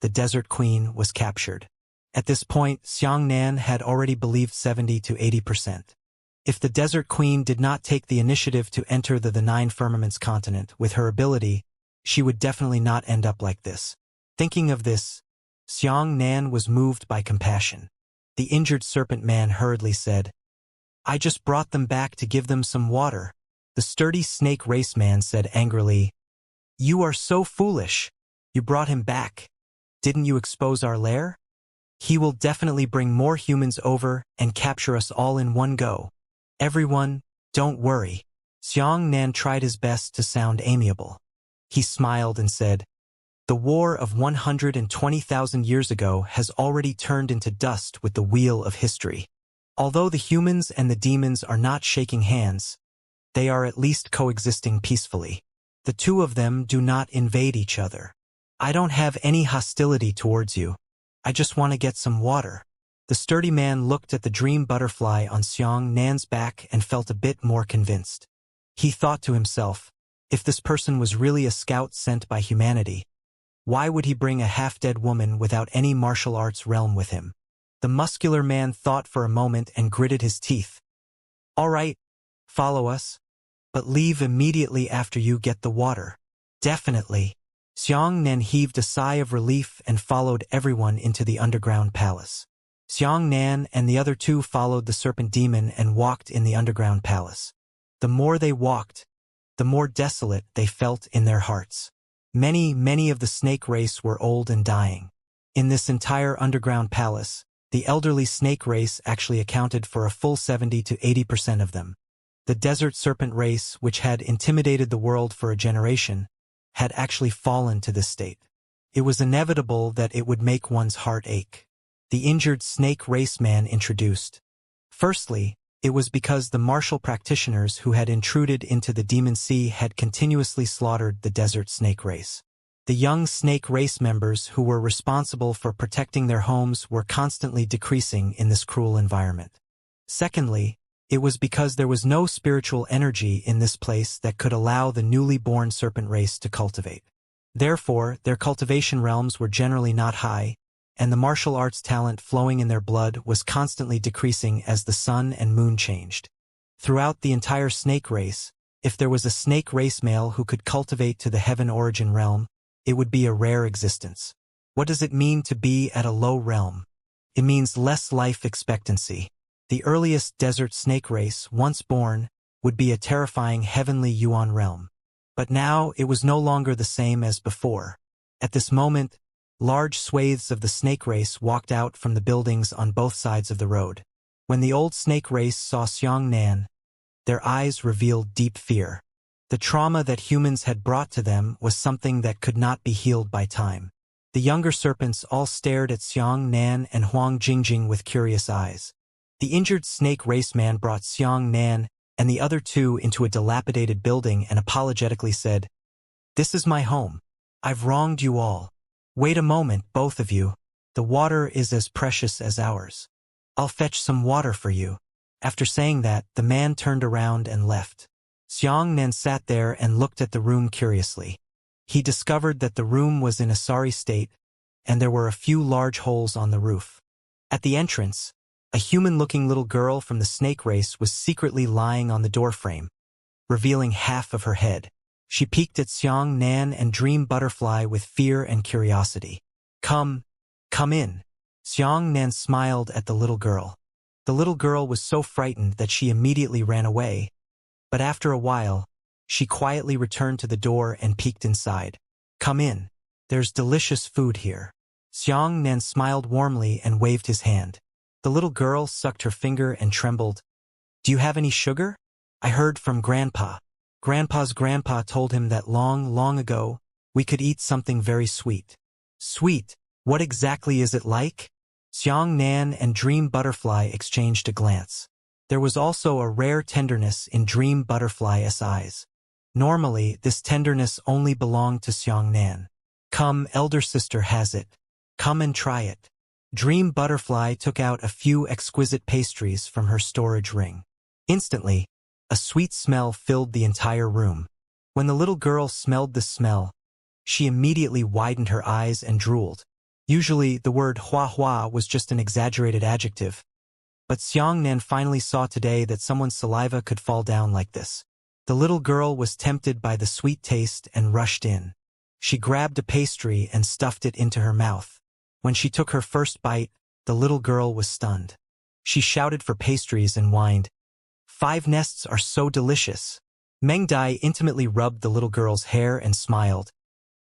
the Desert Queen, was captured. At this point, Xianxia had already believed 70 to 80%. If the Desert Queen did not take the initiative to enter the Nine Firmaments continent with her ability, she would definitely not end up like this. Thinking of this, Xianxia was moved by compassion. The injured serpent man hurriedly said, "I just brought them back to give them some water." The sturdy snake race man said angrily, "You are so foolish. You brought him back. Didn't you expose our lair? He will definitely bring more humans over and capture us all in one go. Everyone, don't worry." Xianxia tried his best to sound amiable. He smiled and said, "The war of 120,000 years ago has already turned into dust with the wheel of history. Although the humans and the demons are not shaking hands, they are at least coexisting peacefully. The two of them do not invade each other. I don't have any hostility towards you. I just want to get some water." The sturdy man looked at the dream butterfly on Xianxia's back and felt a bit more convinced. He thought to himself, if this person was really a scout sent by humanity, why would he bring a half-dead woman without any martial arts realm with him? The muscular man thought for a moment and gritted his teeth. "All right, follow us, but leave immediately after you get the water." "Definitely." Xianxia heaved a sigh of relief and followed everyone into the underground palace. Xianxia and the other two followed the serpent demon and walked in the underground palace. The more they walked, the more desolate they felt in their hearts. Many of the snake race were old and dying. In this entire underground palace, the elderly snake race actually accounted for a full 70 to 80% of them. The desert serpent race, which had intimidated the world for a generation, had actually fallen to this state. It was inevitable that it would make one's heart ache. The injured snake race man introduced. Firstly, it was because the martial practitioners who had intruded into the demon sea had continuously slaughtered the desert snake race. The young snake race members who were responsible for protecting their homes were constantly decreasing in this cruel environment. Secondly, it was because there was no spiritual energy in this place that could allow the newly born serpent race to cultivate. Therefore, their cultivation realms were generally not high, and the martial arts talent flowing in their blood was constantly decreasing as the sun and moon changed. Throughout the entire snake race, if there was a snake race male who could cultivate to the heaven origin realm, it would be a rare existence. What does it mean to be at a low realm? It means less life expectancy. The earliest desert snake race, once born, would be a terrifying heavenly yuan realm. But now it was no longer the same as before. At this moment, large swathes of the snake race walked out from the buildings on both sides of the road. When the old snake race saw Xianxia, their eyes revealed deep fear. The trauma that humans had brought to them was something that could not be healed by time. The younger serpents all stared at Xianxia and Huang Jingjing with curious eyes. The injured snake race man brought Xianxia and the other two into a dilapidated building and apologetically said, "This is my home. I've wronged you all. Wait a moment, both of you. The water is as precious as ours. I'll fetch some water for you." After saying that, the man turned around and left. Xianxia sat there and looked at the room curiously. He discovered that the room was in a sorry state, and there were a few large holes on the roof. At the entrance, a human-looking little girl from the snake race was secretly lying on the doorframe, revealing half of her head. She peeked at Xianxia and Dream Butterfly with fear and curiosity. Come in." Xianxia smiled at the little girl. The little girl was so frightened that she immediately ran away, but after a while, she quietly returned to the door and peeked inside. "Come in. There's delicious food here." Xianxia smiled warmly and waved his hand. The little girl sucked her finger and trembled. "Do you have any sugar? I heard from Grandpa. Grandpa's grandpa told him that long ago, we could eat something very sweet." "Sweet? What exactly is it like?" Xianxia and Dream Butterfly exchanged a glance. There was also a rare tenderness in Dream Butterfly's eyes. Normally, this tenderness only belonged to Xianxia. "Come, elder sister has it. Come and try it." Dream Butterfly took out a few exquisite pastries from her storage ring. Instantly, a sweet smell filled the entire room. When the little girl smelled the smell, she immediately widened her eyes and drooled. Usually, the word hua hua was just an exaggerated adjective, but Xiangnan finally saw today that someone's saliva could fall down like this. The little girl was tempted by the sweet taste and rushed in. She grabbed a pastry and stuffed it into her mouth. When she took her first bite, the little girl was stunned. She shouted for pastries and whined, "5 nests are so delicious." Meng Dai intimately rubbed the little girl's hair and smiled.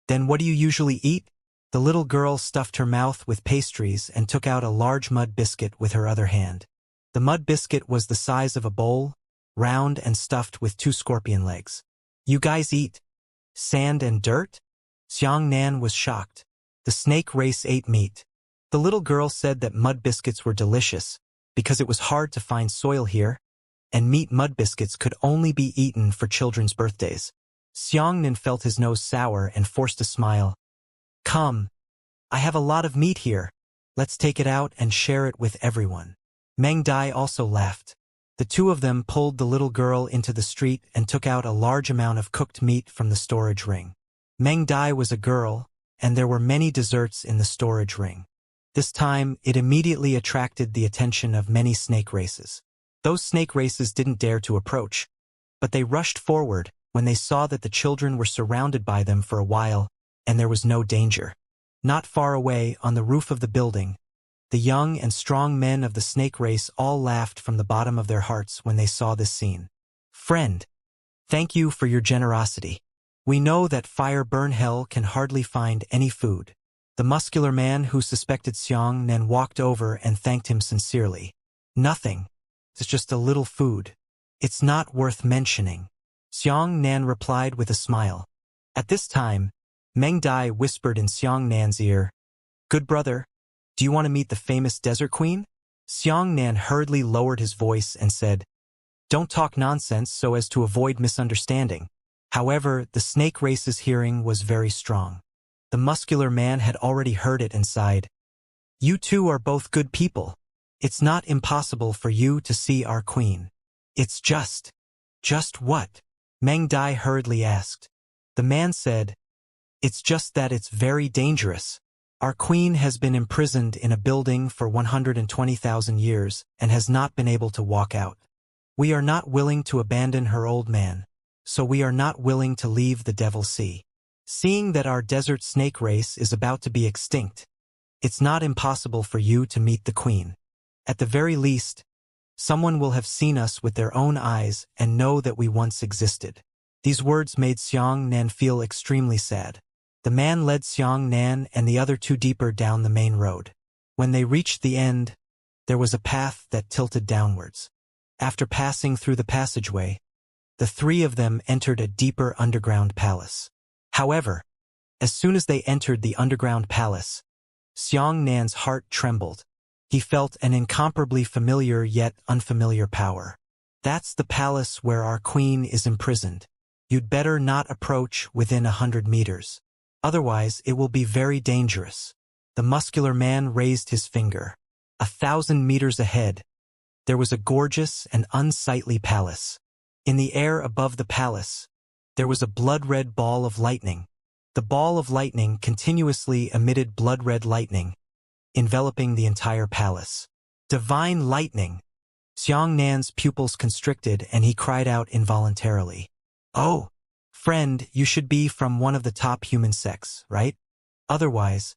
"Then what do you usually eat?" The little girl stuffed her mouth with pastries and took out a large mud biscuit with her other hand. The mud biscuit was the size of a bowl, round and stuffed with 2 scorpion legs. "You guys eat sand and dirt?" Xiangnan was shocked. The snake race ate meat. The little girl said that mud biscuits were delicious, because it was hard to find soil here, and meat mud biscuits could only be eaten for children's birthdays. Xiangnan felt his nose sour and forced a smile. "Come, I have a lot of meat here. Let's take it out and share it with everyone." Meng Dai also laughed. The two of them pulled the little girl into the street and took out a large amount of cooked meat from the storage ring. Meng Dai was a girl, and there were many desserts in the storage ring. This time, it immediately attracted the attention of many snake races. Those snake races didn't dare to approach, but they rushed forward when they saw that the children were surrounded by them for a while, and there was no danger. Not far away, on the roof of the building, the young and strong men of the snake race all laughed from the bottom of their hearts when they saw this scene. "Friend, thank you for your generosity. We know that fire burn hell can hardly find any food." The muscular man who suspected Xiangnan walked over and thanked him sincerely. "Nothing. It's just a little food. It's not worth mentioning," Xiangnan replied with a smile. At this time, Meng Dai whispered in Xiangnan's ear, "Good brother, do you want to meet the famous desert queen?" Xiangnan hurriedly lowered his voice and said, "Don't talk nonsense so as to avoid misunderstanding." However, the snake race's hearing was very strong. The muscular man had already heard it and sighed. "You two are both good people. It's not impossible for you to see our queen." "It's just what?" Meng Dai hurriedly asked. The man said, "It's just that it's very dangerous. Our queen has been imprisoned in a building for 120,000 years and has not been able to walk out. We are not willing to abandon her old man, so we are not willing to leave the Devil Sea. Seeing that our desert snake race is about to be extinct, it's not impossible for you to meet the queen. At the very least, someone will have seen us with their own eyes and know that we once existed." These words made Xiangnan feel extremely sad. The man led Xiangnan and the other two deeper down the main road. When they reached the end, there was a path that tilted downwards. After passing through the passageway, the three of them entered a deeper underground palace. However, as soon as they entered the underground palace, Xiangnan's heart trembled. He felt an incomparably familiar yet unfamiliar power. "That's the palace where our queen is imprisoned. You'd better not approach within 100 meters. Otherwise, it will be very dangerous." The muscular man raised his finger. 1,000 meters ahead, there was a gorgeous and unsightly palace. In the air above the palace, there was a blood-red ball of lightning. The ball of lightning continuously emitted blood-red lightning, enveloping the entire palace. "Divine lightning!" Xiangnan's pupils constricted and he cried out involuntarily. "Oh, friend, you should be from one of the top human sects, right? Otherwise,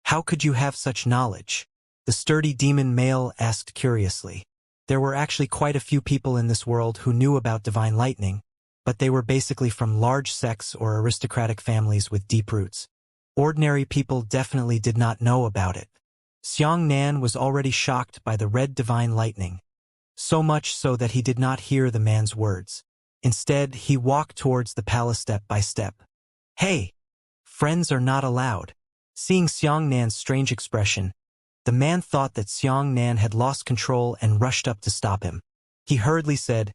how could you have such knowledge?" The sturdy demon male asked curiously. There were actually quite a few people in this world who knew about divine lightning, but they were basically from large sects or aristocratic families with deep roots. Ordinary people definitely did not know about it. Xiangnan was already shocked by the red divine lightning, so much so that he did not hear the man's words. Instead, he walked towards the palace step by step. "Hey, friends are not allowed." Seeing Xiangnan's strange expression, the man thought that Xiangnan had lost control and rushed up to stop him. He hurriedly said,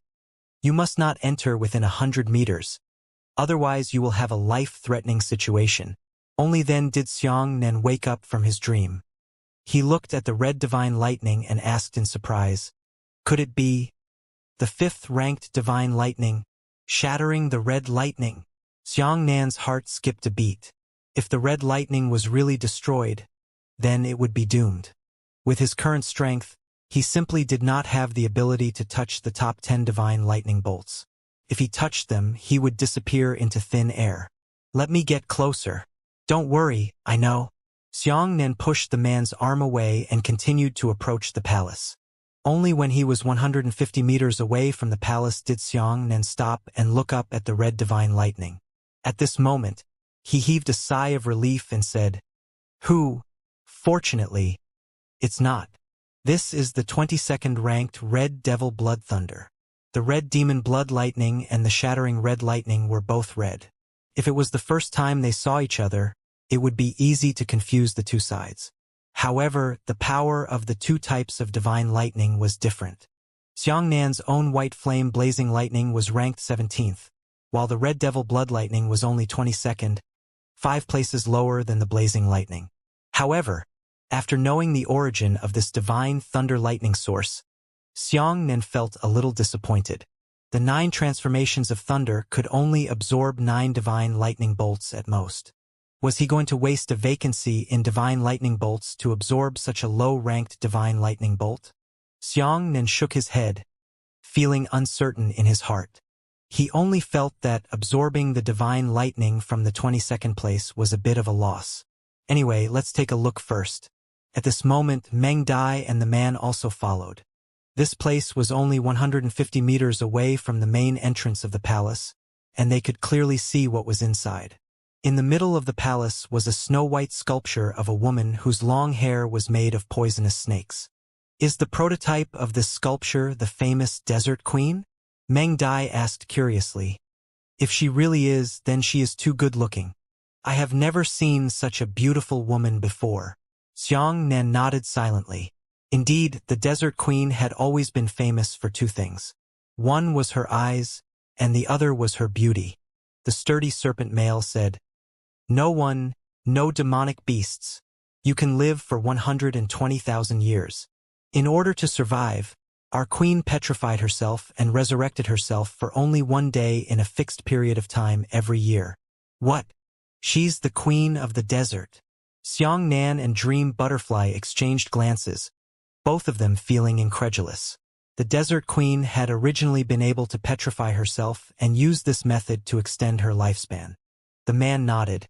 "You must not enter within 100 meters. Otherwise you will have a life-threatening situation." Only then did Xiangnan wake up from his dream. He looked at the red divine lightning and asked in surprise, "Could it be the 5th ranked divine lightning, shattering the red lightning?" Xiang Nan's heart skipped a beat. If the red lightning was really destroyed, then it would be doomed. With his current strength, he simply did not have the ability to touch the top 10 divine lightning bolts. If he touched them, he would disappear into thin air. Let me get closer. Don't worry, I know. Xiang Nan pushed the man's arm away and continued to approach the palace. Only when he was 150 meters away from the palace did Xiang Nan stop and look up at the red divine lightning. At this moment, he heaved a sigh of relief and said, Fortunately, it's not. This is the 22nd ranked Red Devil Blood Thunder. The Red Demon Blood Lightning and the Shattering Red Lightning were both red. If it was the first time they saw each other, it would be easy to confuse the two sides. However, the power of the two types of divine lightning was different. Xiang Nan's own White Flame Blazing Lightning was ranked 17th, while the Red Devil Blood Lightning was only 22nd, 5 places lower than the Blazing Lightning. However, after knowing the origin of this divine thunder lightning source, Xiang Nan felt a little disappointed. The 9 transformations of thunder could only absorb 9 divine lightning bolts at most. Was he going to waste a vacancy in divine lightning bolts to absorb such a low-ranked divine lightning bolt? Xiang Nan shook his head, feeling uncertain in his heart. He only felt that absorbing the divine lightning from the 22nd place was a bit of a loss. Anyway, let's take a look first. At this moment, Meng Dai and the man also followed. This place was only 150 meters away from the main entrance of the palace, and they could clearly see what was inside. In the middle of the palace was a snow-white sculpture of a woman whose long hair was made of poisonous snakes. Is the prototype of this sculpture the famous Desert Queen? Meng Dai asked curiously. If she really is, then she is too good-looking. I have never seen such a beautiful woman before. Xiang Nan nodded silently. Indeed, the Desert Queen had always been famous for 2 things. One was her eyes, and the other was her beauty. The sturdy serpent male said, No demonic beasts. You can live for 120,000 years. In order to survive, our queen petrified herself and resurrected herself for only 1 day in a fixed period of time every year. What? She's the queen of the desert. Xiang Nan and Dream Butterfly exchanged glances, both of them feeling incredulous. The Desert Queen had originally been able to petrify herself and used this method to extend her lifespan. The man nodded.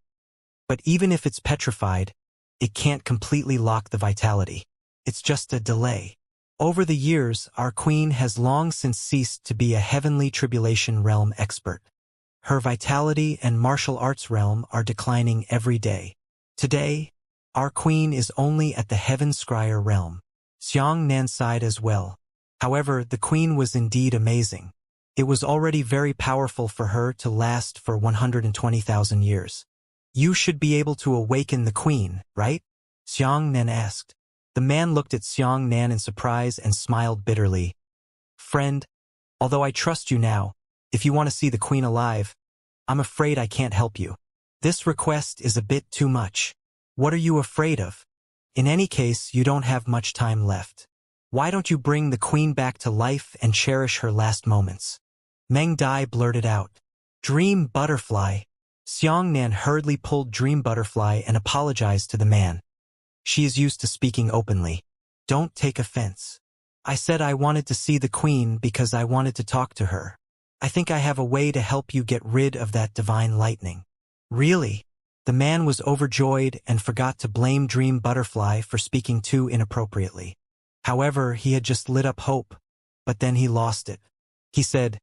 But even if it's petrified, it can't completely lock the vitality. It's just a delay. Over the years, our queen has long since ceased to be a heavenly tribulation realm expert. Her vitality and martial arts realm are declining every day. Today, our queen is only at the heaven scryer realm. Xiang Nan sighed as well. However, the queen was indeed amazing. It was already very powerful for her to last for 120,000 years. You should be able to awaken the queen, right? Xiang Nan asked. The man looked at Xiang Nan in surprise and smiled bitterly. Friend, although I trust you now, if you want to see the queen alive, I'm afraid I can't help you. This request is a bit too much. What are you afraid of? In any case, you don't have much time left. Why don't you bring the queen back to life and cherish her last moments? Meng Dai blurted out. Dream Butterfly. Xiang Nan hurriedly pulled Dream Butterfly and apologized to the man. She is used to speaking openly. Don't take offense. I said I wanted to see the queen because I wanted to talk to her. I think I have a way to help you get rid of that divine lightning. Really? The man was overjoyed and forgot to blame Dream Butterfly for speaking too inappropriately. However, he had just lit up hope, but then he lost it. He said,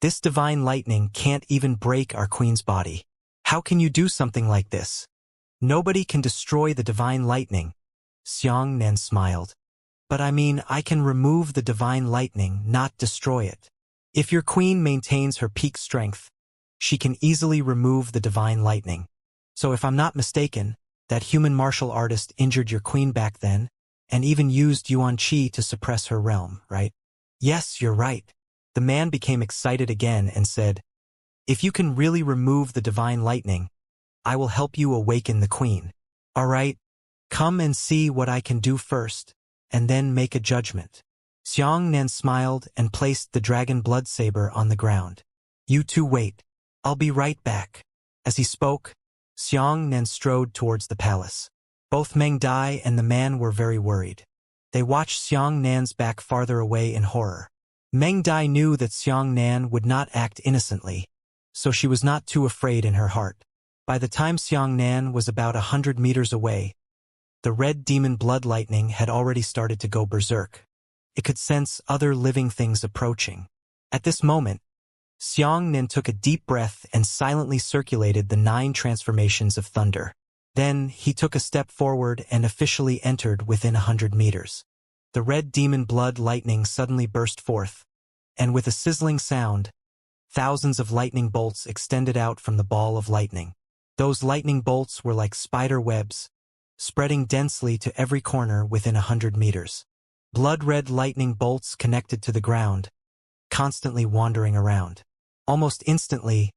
This divine lightning can't even break our queen's body. How can you do something like this? Nobody can destroy the divine lightning. Xiang Nan smiled. But I mean, I can remove the divine lightning, not destroy it. If your queen maintains her peak strength, she can easily remove the divine lightning. So if I'm not mistaken, that human martial artist injured your queen back then, and even used Yuan Qi to suppress her realm, right? Yes, you're right. The man became excited again and said, If you can really remove the divine lightning, I will help you awaken the queen. All right, come and see what I can do first, and then make a judgment. Xiang Nan smiled and placed the dragon blood saber on the ground. You two wait. I'll be right back. As he spoke, Xianxia strode towards the palace. Both Meng Dai and the man were very worried. They watched Xianxia's back farther away in horror. Meng Dai knew that Xianxia would not act innocently, so she was not too afraid in her heart. By the time Xianxia was about 100 meters away, the red demon blood lightning had already started to go berserk. It could sense other living things approaching. At this moment, Xianxia took a deep breath and silently circulated the 9 transformations of thunder. Then, he took a step forward and officially entered within 100 meters. The red demon blood lightning suddenly burst forth, and with a sizzling sound, thousands of lightning bolts extended out from the ball of lightning. Those lightning bolts were like spider webs, spreading densely to every corner within 100 meters. Blood-red lightning bolts connected to the ground, constantly wandering around. Almost instantly,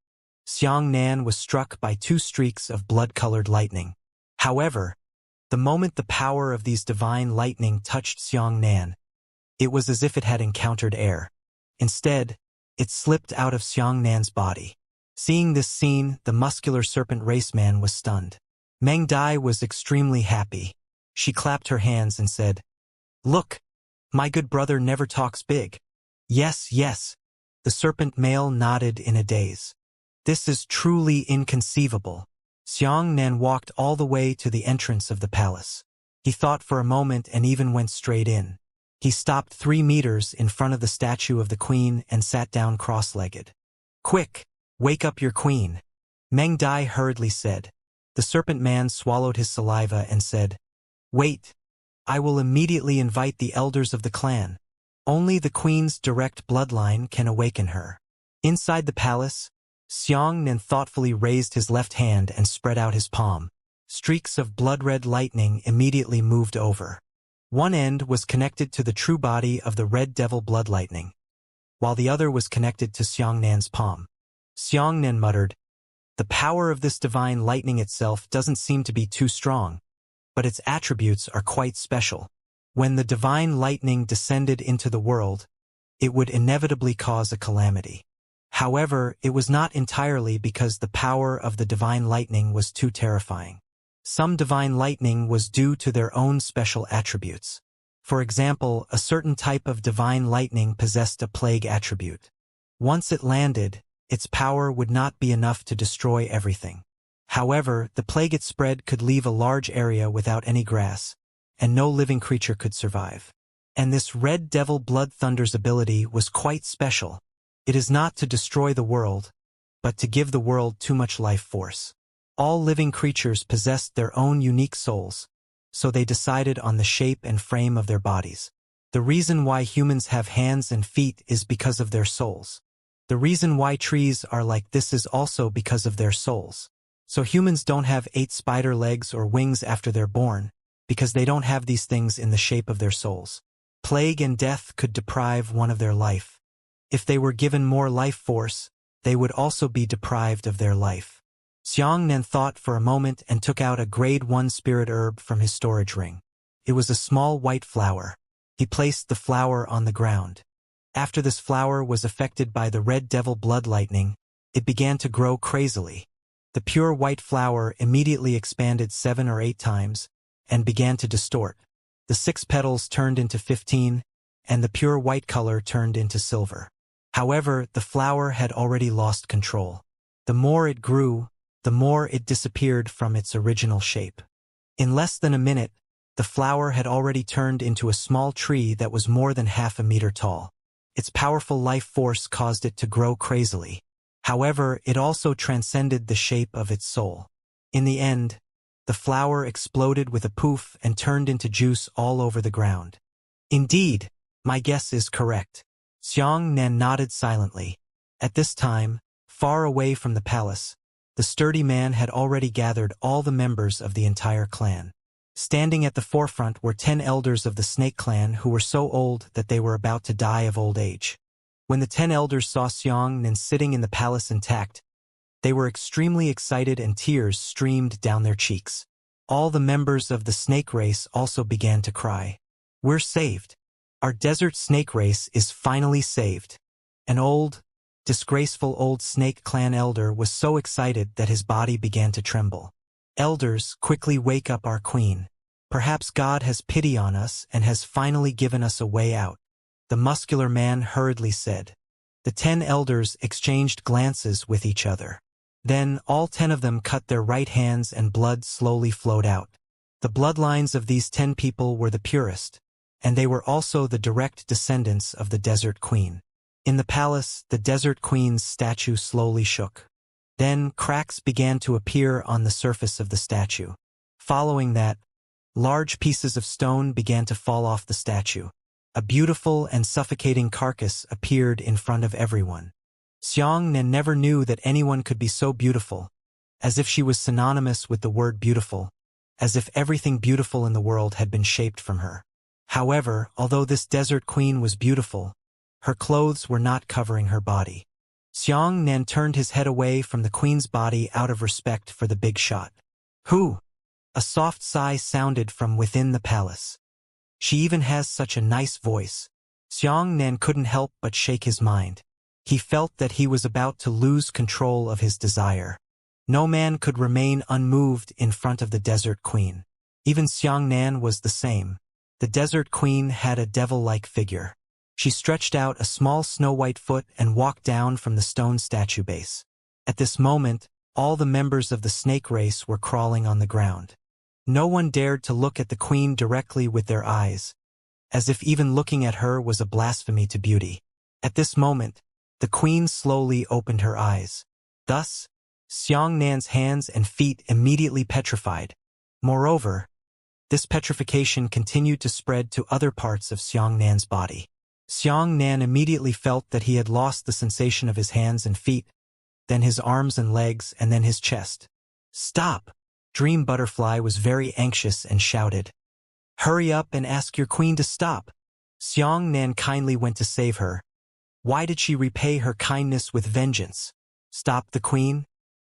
Xianxia was struck by 2 streaks of blood-colored lightning. However, the moment the power of these divine lightning touched Xianxia, it was as if it had encountered air. Instead, it slipped out of Xianxia's body. Seeing this scene, the muscular serpent raceman was stunned. Meng Dai was extremely happy. She clapped her hands and said, "Look, my good brother never talks big." "Yes, yes," the serpent male nodded in a daze. "This is truly inconceivable." Xianxia walked all the way to the entrance of the palace. He thought for a moment and even went straight in. He stopped 3 meters in front of the statue of the queen and sat down cross-legged. "Quick, wake up your queen," Meng Dai hurriedly said. The serpent man swallowed his saliva and said, "Wait, I will immediately invite the elders of the clan. Only the queen's direct bloodline can awaken her." Inside the palace, Xianxia thoughtfully raised his left hand and spread out his palm. Streaks of blood-red lightning immediately moved over. One end was connected to the true body of the red devil blood lightning, while the other was connected to Xianxia's palm. Xianxia muttered, "The power of this divine lightning itself doesn't seem to be too strong, but its attributes are quite special. When the divine lightning descended into the world, it would inevitably cause a calamity. However, it was not entirely because the power of the divine lightning was too terrifying. Some divine lightning was due to their own special attributes. For example, a certain type of divine lightning possessed a plague attribute. Once it landed, its power would not be enough to destroy everything. However, the plague it spread could leave a large area without any grass, and no living creature could survive. And this red devil blood thunder's ability was quite special. It is not to destroy the world, but to give the world too much life force. All living creatures possessed their own unique souls, so they decided on the shape and frame of their bodies. The reason why humans have hands and feet is because of their souls. The reason why trees are like this is also because of their souls. So humans don't have 8 spider legs or wings after they're born, because they don't have these things in the shape of their souls. Plague and death could deprive one of their life. If they were given more life force, they would also be deprived of their life." Xianxia thought for a moment and took out a grade 1 spirit herb from his storage ring. It was a small white flower. He placed the flower on the ground. After this flower was affected by the red devil blood lightning, it began to grow crazily. The pure white flower immediately expanded 7 or 8 times and began to distort. The 6 petals turned into 15, and the pure white color turned into silver. However, the flower had already lost control. The more it grew, the more it disappeared from its original shape. In less than a minute, the flower had already turned into a small tree that was more than half a meter tall. Its powerful life force caused it to grow crazily. However, it also transcended the shape of its soul. In the end, the flower exploded with a poof and turned into juice all over the ground. "Indeed, my guess is correct." Xianxia nodded silently. At this time, far away from the palace, the sturdy man had already gathered all the members of the entire clan. Standing at the forefront were 10 elders of the Snake clan who were so old that they were about to die of old age. When the 10 elders saw Xianxia sitting in the palace intact, they were extremely excited and tears streamed down their cheeks. All the members of the snake race also began to cry. "We're saved. Our desert snake race is finally saved." An old, disgraceful old snake clan elder was so excited that his body began to tremble. Elders, quickly wake up our queen. Perhaps God has pity on us and has finally given us a way out, the muscular man hurriedly said. The 10 elders exchanged glances with each other. Then all 10 of them cut their right hands and blood slowly flowed out. The bloodlines of these 10 people were the purest, and they were also the direct descendants of the Desert Queen. In the palace, the Desert Queen's statue slowly shook. Then cracks began to appear on the surface of the statue. Following that, large pieces of stone began to fall off the statue. A beautiful and suffocating carcass appeared in front of everyone. Xianxia never knew that anyone could be so beautiful, as if she was synonymous with the word beautiful, as if everything beautiful in the world had been shaped from her. However, although this desert queen was beautiful, her clothes were not covering her body. Xianxia turned his head away from the queen's body out of respect for the big shot. Who? A soft sigh sounded from within the palace. She even has such a nice voice. Xianxia couldn't help but shake his mind. He felt that he was about to lose control of his desire. No man could remain unmoved in front of the Desert Queen. Even Xianxia was the same. The Desert Queen had a devil-like figure. She stretched out a small snow-white foot and walked down from the stone statue base. At this moment, all the members of the snake race were crawling on the ground. No one dared to look at the queen directly with their eyes, as if even looking at her was a blasphemy to beauty. At this moment, the queen slowly opened her eyes. Thus, Xianxia's hands and feet immediately petrified. Moreover, this petrification continued to spread to other parts of Xianxia's body. Xianxia immediately felt that he had lost the sensation of his hands and feet, then his arms and legs, and then his chest. Stop! Dream Butterfly was very anxious and shouted. Hurry up and ask your queen to stop. Xianxia kindly went to save her. Why did she repay her kindness with vengeance? Stop the queen?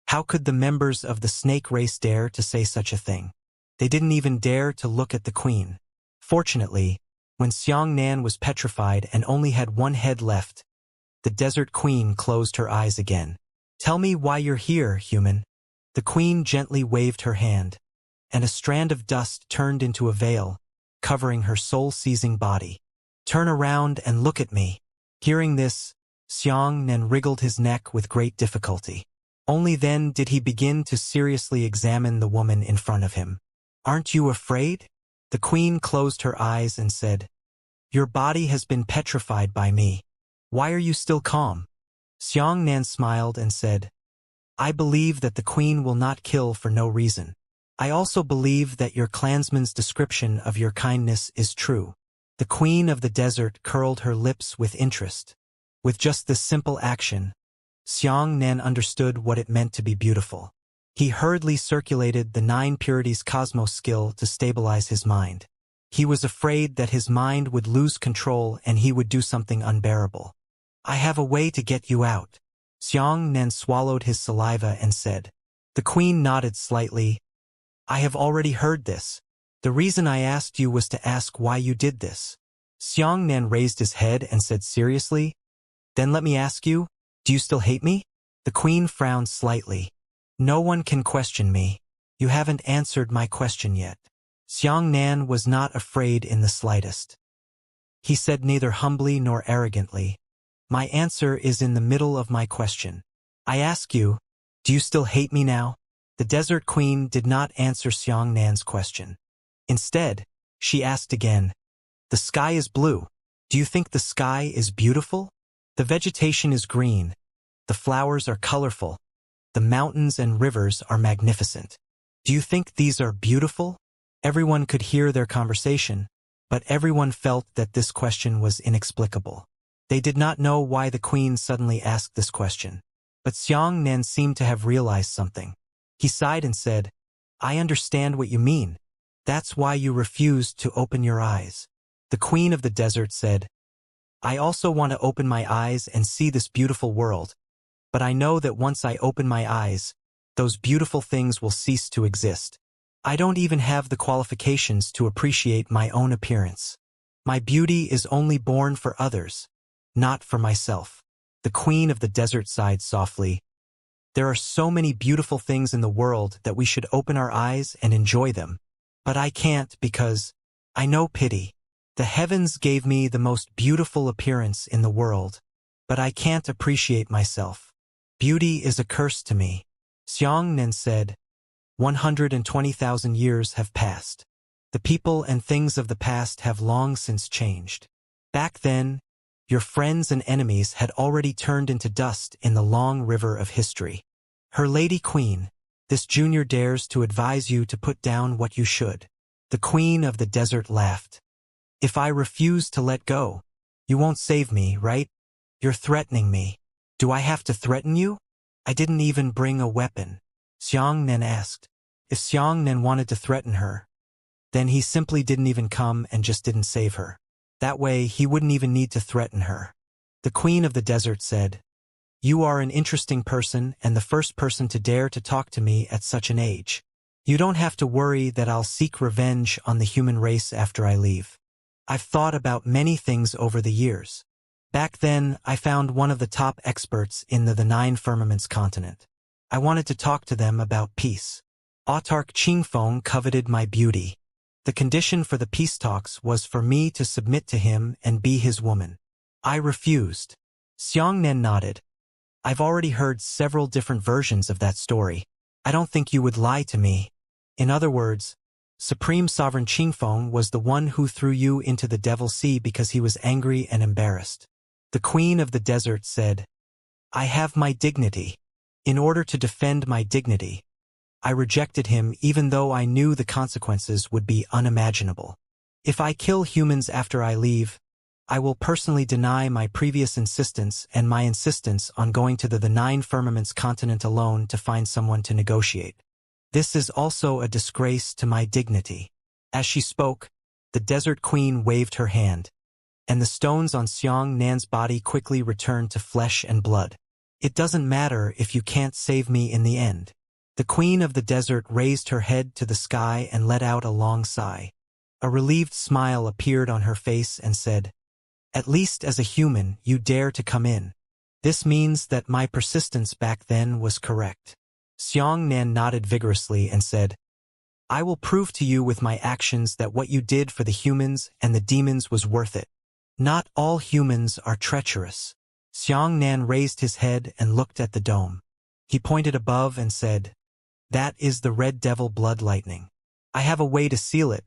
How could the members of the snake race dare to say such a thing? They didn't even dare to look at the queen. Fortunately, when Xianxia was petrified and only had one head left, the Desert Queen closed her eyes again. Tell me why you're here, human. The queen gently waved her hand, and a strand of dust turned into a veil, covering her soul-seizing body. Turn around and look at me. Hearing this, Xianxia wriggled his neck with great difficulty. Only then did he begin to seriously examine the woman in front of him. Aren't you afraid? The queen closed her eyes and said, Your body has been petrified by me. Why are you still calm? Xianxia smiled and said, I believe that the queen will not kill for no reason. I also believe that your clansman's description of your kindness is true. The queen of the desert curled her lips with interest. With just this simple action, Xianxia understood what it meant to be beautiful. He hurriedly circulated the 9 purities cosmos skill to stabilize his mind. He was afraid that his mind would lose control and he would do something unbearable. I have a way to get you out. Xianxia swallowed his saliva and said. The queen nodded slightly. I have already heard this. The reason I asked you was to ask why you did this. Xianxia raised his head and said seriously, Then let me ask you, do you still hate me? The queen frowned slightly. No one can question me. You haven't answered my question yet. Xianxia was not afraid in the slightest. He said neither humbly nor arrogantly, My answer is in the middle of my question. I ask you, do you still hate me now? The Desert Queen did not answer Xianxia's question. Instead, she asked again, The sky is blue. Do you think the sky is beautiful? The vegetation is green. The flowers are colorful. The mountains and rivers are magnificent. Do you think these are beautiful? Everyone could hear their conversation, but everyone felt that this question was inexplicable. They did not know why the queen suddenly asked this question. But Xianxia seemed to have realized something. He sighed and said, I understand what you mean. That's why you refused to open your eyes. The queen of the desert said, I also want to open my eyes and see this beautiful world, but I know that once I open my eyes, those beautiful things will cease to exist. I don't even have the qualifications to appreciate my own appearance. My beauty is only born for others, not for myself. The queen of the desert sighed softly. There are so many beautiful things in the world that we should open our eyes and enjoy them. But I can't because I know pity. The heavens gave me the most beautiful appearance in the world, but I can't appreciate myself. Beauty is a curse to me. Xianxia said, 120,000 years have passed. The people and things of the past have long since changed. Back then, your friends and enemies had already turned into dust in the long river of history. Her lady queen, this junior dares to advise you to put down what you should. The queen of the desert laughed. If I refuse to let go, you won't save me, right? You're threatening me. Do I have to threaten you? I didn't even bring a weapon. Xianxia asked. If Xianxia wanted to threaten her, then he simply didn't even come and just didn't save her. That way, he wouldn't even need to threaten her. The queen of the desert said, You are an interesting person and the first person to dare to talk to me at such an age. You don't have to worry that I'll seek revenge on the human race after I leave. I've thought about many things over the years. Back then, I found one of the top experts in the Nine Firmaments continent. I wanted to talk to them about peace. Autarch Qingfeng coveted my beauty. The condition for the peace talks was for me to submit to him and be his woman. I refused. Xianxia nodded. I've already heard several different versions of that story. I don't think you would lie to me. In other words, Supreme Sovereign Qingfeng was the one who threw you into the Devil Sea because he was angry and embarrassed. The queen of the desert said, I have my dignity. In order to defend my dignity, I rejected him even though I knew the consequences would be unimaginable. If I kill humans after I leave, I will personally deny my previous insistence and my insistence on going to the Nine Firmaments continent alone to find someone to negotiate. This is also a disgrace to my dignity. As she spoke, the desert queen waved her hand, and the stones on Xianxia's body quickly returned to flesh and blood. It doesn't matter if you can't save me in the end. The queen of the desert raised her head to the sky and let out a long sigh. A relieved smile appeared on her face and said, At least as a human, you dare to come in. This means that my persistence back then was correct. Xianxia nodded vigorously and said, I will prove to you with my actions that what you did for the humans and the demons was worth it. Not all humans are treacherous. Xianxia raised his head and looked at the dome. He pointed above and said, That is the red devil blood lightning. I have a way to seal it,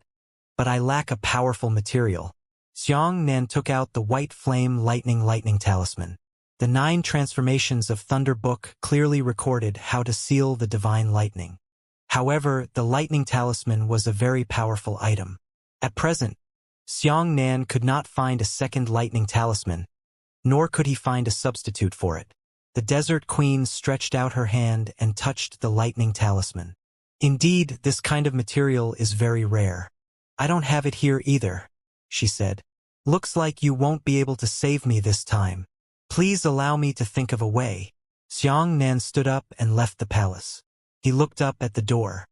but I lack a powerful material. Xianxia took out the white flame lightning talisman. The 9 transformations of Thunder Book clearly recorded how to seal the divine lightning. However, the lightning talisman was a very powerful item. At present, Xianxia could not find a second lightning talisman, nor could he find a substitute for it. The desert queen stretched out her hand and touched the lightning talisman. Indeed, this kind of material is very rare. I don't have it here either, she said. Looks like you won't be able to save me this time. Please allow me to think of a way. Xianxia stood up and left the palace. He looked up at the door.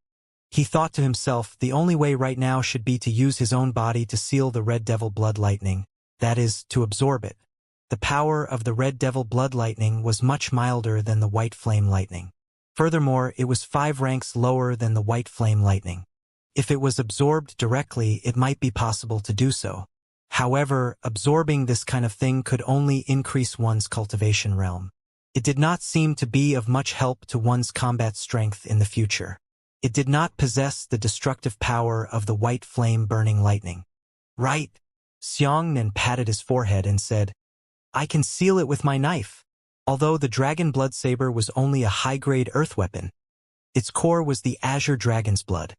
He thought to himself the only way right now should be to use his own body to seal the red devil blood lightning, that is, to absorb it. The power of the red devil blood lightning was much milder than the white flame lightning. Furthermore, it was 5 ranks lower than the white flame lightning. If it was absorbed directly, it might be possible to do so. However, absorbing this kind of thing could only increase one's cultivation realm. It did not seem to be of much help to one's combat strength in the future. It did not possess the destructive power of the white flame burning lightning. Right? Xianxia patted his forehead and said, I can seal it with my knife. Although the dragon blood saber was only a high-grade earth weapon, its core was the azure dragon's blood.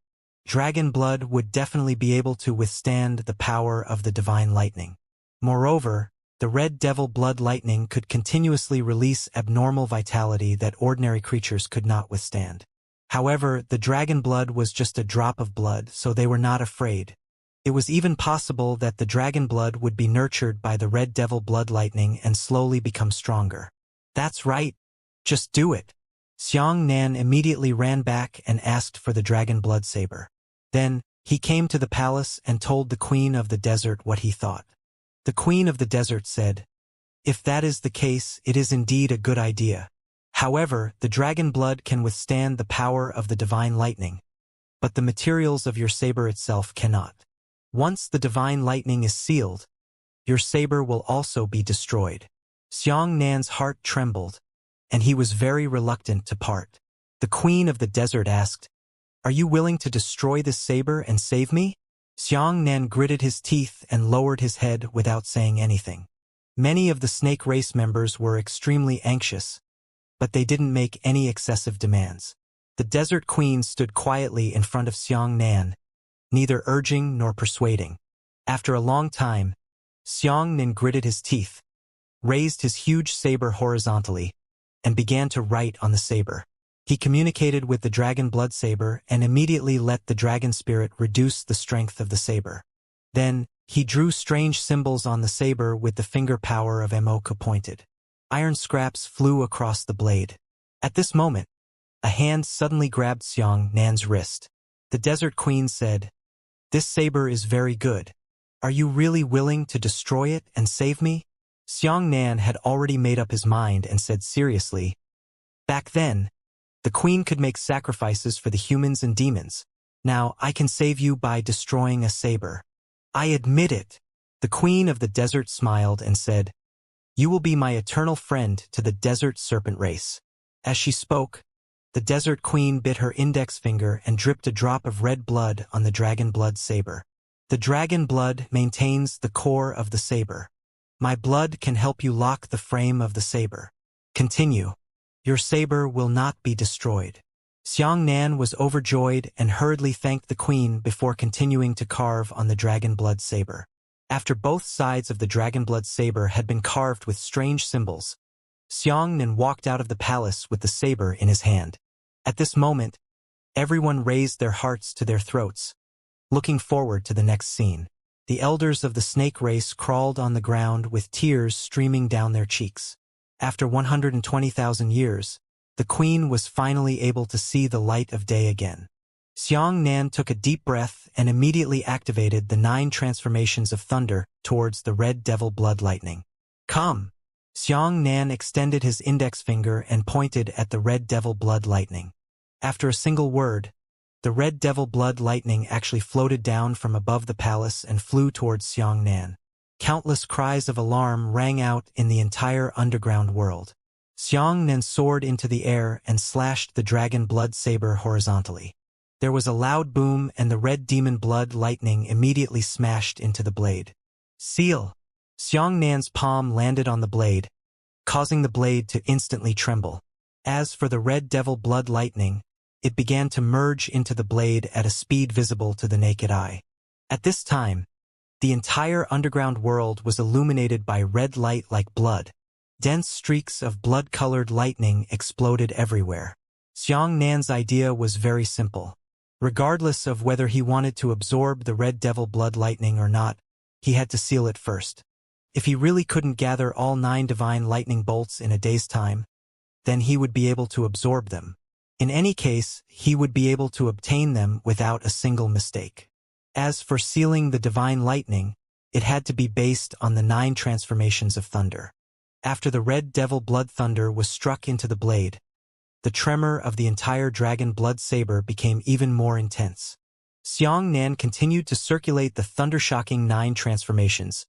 Dragon blood would definitely be able to withstand the power of the divine lightning. Moreover, the red devil blood lightning could continuously release abnormal vitality that ordinary creatures could not withstand. However, the dragon blood was just a drop of blood, so they were not afraid. It was even possible that the dragon blood would be nurtured by the red devil blood lightning and slowly become stronger. That's right. Just do it. Xianxia immediately ran back and asked for the dragon blood saber. Then, he came to the palace and told the queen of the desert what he thought. The queen of the desert said, If that is the case, it is indeed a good idea. However, the dragon blood can withstand the power of the divine lightning, but the materials of your saber itself cannot. Once the divine lightning is sealed, your saber will also be destroyed. Xianxia's heart trembled, and he was very reluctant to part. The queen of the desert asked, "Are you willing to destroy this saber and save me?" Xianxia gritted his teeth and lowered his head without saying anything. Many of the snake race members were extremely anxious, but they didn't make any excessive demands. The desert queen stood quietly in front of Xianxia, neither urging nor persuading. After a long time, Xianxia gritted his teeth, raised his huge saber horizontally, and began to write on the saber. He communicated with the dragon blood saber and immediately let the dragon spirit reduce the strength of the saber. Then, he drew strange symbols on the saber with the finger power of Moka pointed. Iron scraps flew across the blade. At this moment, a hand suddenly grabbed Xianxia's wrist. The desert queen said, "This saber is very good. Are you really willing to destroy it and save me?" Xianxia had already made up his mind and said seriously, "Back then, the queen could make sacrifices for the humans and demons. Now I can save you by destroying a saber." "I admit it." The queen of the desert smiled and said, "You will be my eternal friend to the desert serpent race." As she spoke, the desert queen bit her index finger and dripped a drop of red blood on the dragon blood saber. The dragon blood maintains the core of the saber. My blood can help you lock the frame of the saber. Continue. Your saber will not be destroyed. Xianxia was overjoyed and hurriedly thanked the queen before continuing to carve on the dragon blood saber. After both sides of the dragon blood saber had been carved with strange symbols, Xianxia walked out of the palace with the saber in his hand. At this moment, everyone raised their hearts to their throats, looking forward to the next scene. The elders of the snake race crawled on the ground with tears streaming down their cheeks. After 120,000 years, the queen was finally able to see the light of day again. Xianxia took a deep breath and immediately activated the 9 transformations of thunder towards the red devil blood lightning. "Come!" Xianxia extended his index finger and pointed at the red devil blood lightning. After a single word, the red devil blood lightning actually floated down from above the palace and flew towards Xianxia. Countless cries of alarm rang out in the entire underground world. Xianxia soared into the air and slashed the dragon blood saber horizontally. There was a loud boom and the red demon blood lightning immediately smashed into the blade. "Seal!" Xianxia's palm landed on the blade, causing the blade to instantly tremble. As for the red devil blood lightning, it began to merge into the blade at a speed visible to the naked eye. At this time, the entire underground world was illuminated by red light like blood. Dense streaks of blood-colored lightning exploded everywhere. Xianxia's idea was very simple. Regardless of whether he wanted to absorb the red devil blood lightning or not, he had to seal it first. If he really couldn't gather all 9 divine lightning bolts in a day's time, then he would be able to absorb them. In any case, he would be able to obtain them without a single mistake. As for sealing the divine lightning, it had to be based on the 9 transformations of thunder. After the red devil blood thunder was struck into the blade, the tremor of the entire dragon blood saber became even more intense. Xianxia continued to circulate the thunder-shocking 9 transformations,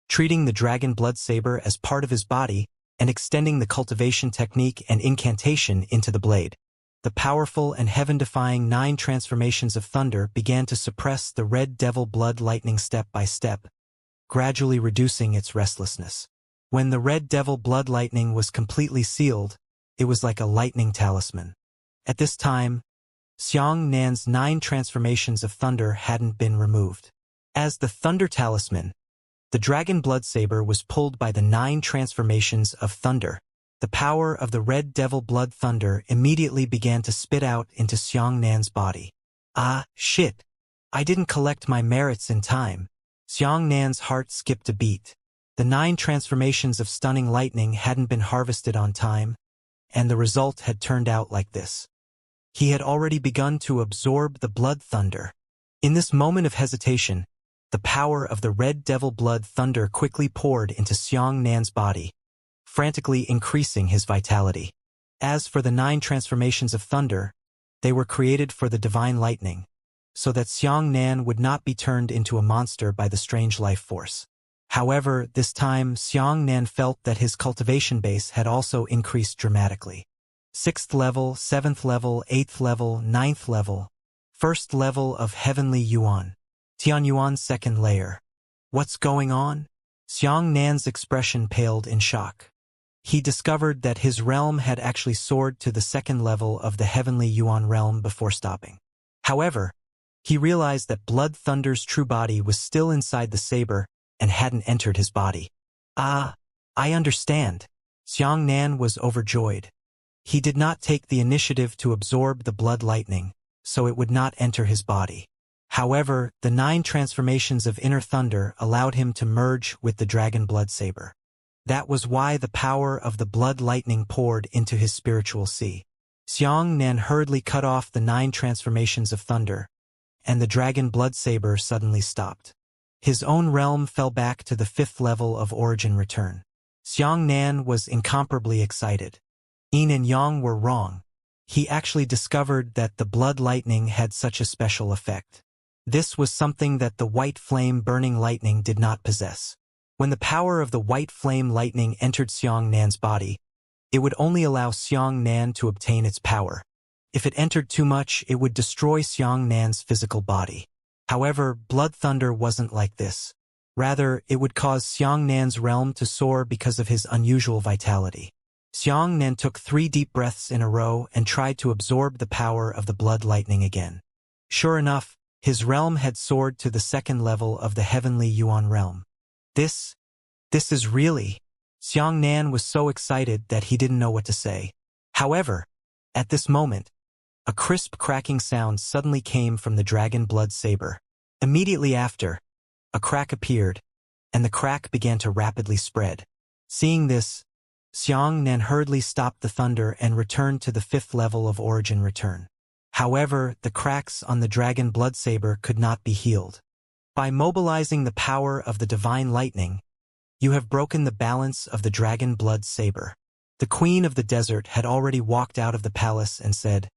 treating the dragon blood saber as part of his body and extending the cultivation technique and incantation into the blade. The powerful and heaven-defying 9 transformations of thunder began to suppress the red devil blood lightning step by step, gradually reducing its restlessness. When the red devil blood lightning was completely sealed, it was like a lightning talisman. At this time, Xianxia's 9 transformations of thunder hadn't been removed. As the thunder talisman, the dragon blood saber was pulled by the 9 transformations of thunder. The power of the red devil blood thunder immediately began to spit out into Xianxia's body. "Ah, shit! I didn't collect my merits in time." Xianxia's heart skipped a beat. The 9 transformations of stunning lightning hadn't been harvested on time, and the result had turned out like this. He had already begun to absorb the blood thunder. In this moment of hesitation, the power of the red devil blood thunder quickly poured into Xianxia's body, frantically increasing his vitality. As for the 9 transformations of thunder, they were created for the divine lightning, so that Xianxia would not be turned into a monster by the strange life force. However, this time Xianxia felt that his cultivation base had also increased dramatically. 6th level, 7th level, 8th level, 9th level, 1st level of Heavenly Yuan. Tianyuan's 2nd layer. What's going on? Xianxia's expression paled in shock. He discovered that his realm had actually soared to the 2nd level of the Heavenly Yuan realm before stopping. However, he realized that Blood Thunder's true body was still inside the saber and hadn't entered his body. Ah, I understand. Xianxia was overjoyed. He did not take the initiative to absorb the blood lightning, so it would not enter his body. However, the 9 transformations of inner thunder allowed him to merge with the dragon blood saber. That was why the power of the blood lightning poured into his spiritual sea. Xianxia hurriedly cut off the 9 transformations of thunder, and the dragon blood saber suddenly stopped. His own realm fell back to the 5th level of origin return. Xianxia was incomparably excited. Yin and Yang were wrong. He actually discovered that the blood lightning had such a special effect. This was something that the white flame burning lightning did not possess. When the power of the white flame lightning entered Xianxia's body, it would only allow Xianxia to obtain its power. If it entered too much, it would destroy Xianxia's physical body. However, Blood Thunder wasn't like this. Rather, it would cause Xianxia's realm to soar because of his unusual vitality. Xianxia took 3 deep breaths in a row and tried to absorb the power of the blood lightning again. Sure enough, his realm had soared to the 2nd level of the Heavenly Yuan realm. This is really... Xianxia was so excited that he didn't know what to say. However, at this moment, a crisp cracking sound suddenly came from the dragon blood saber. Immediately after, a crack appeared, and the crack began to rapidly spread. Seeing this, Xianxia hurriedly stopped the thunder and returned to the 5th level of origin return. However, the cracks on the dragon blood saber could not be healed. By mobilizing the power of the divine lightning, you have broken the balance of the dragon blood saber. The queen of the desert had already walked out of the palace and said,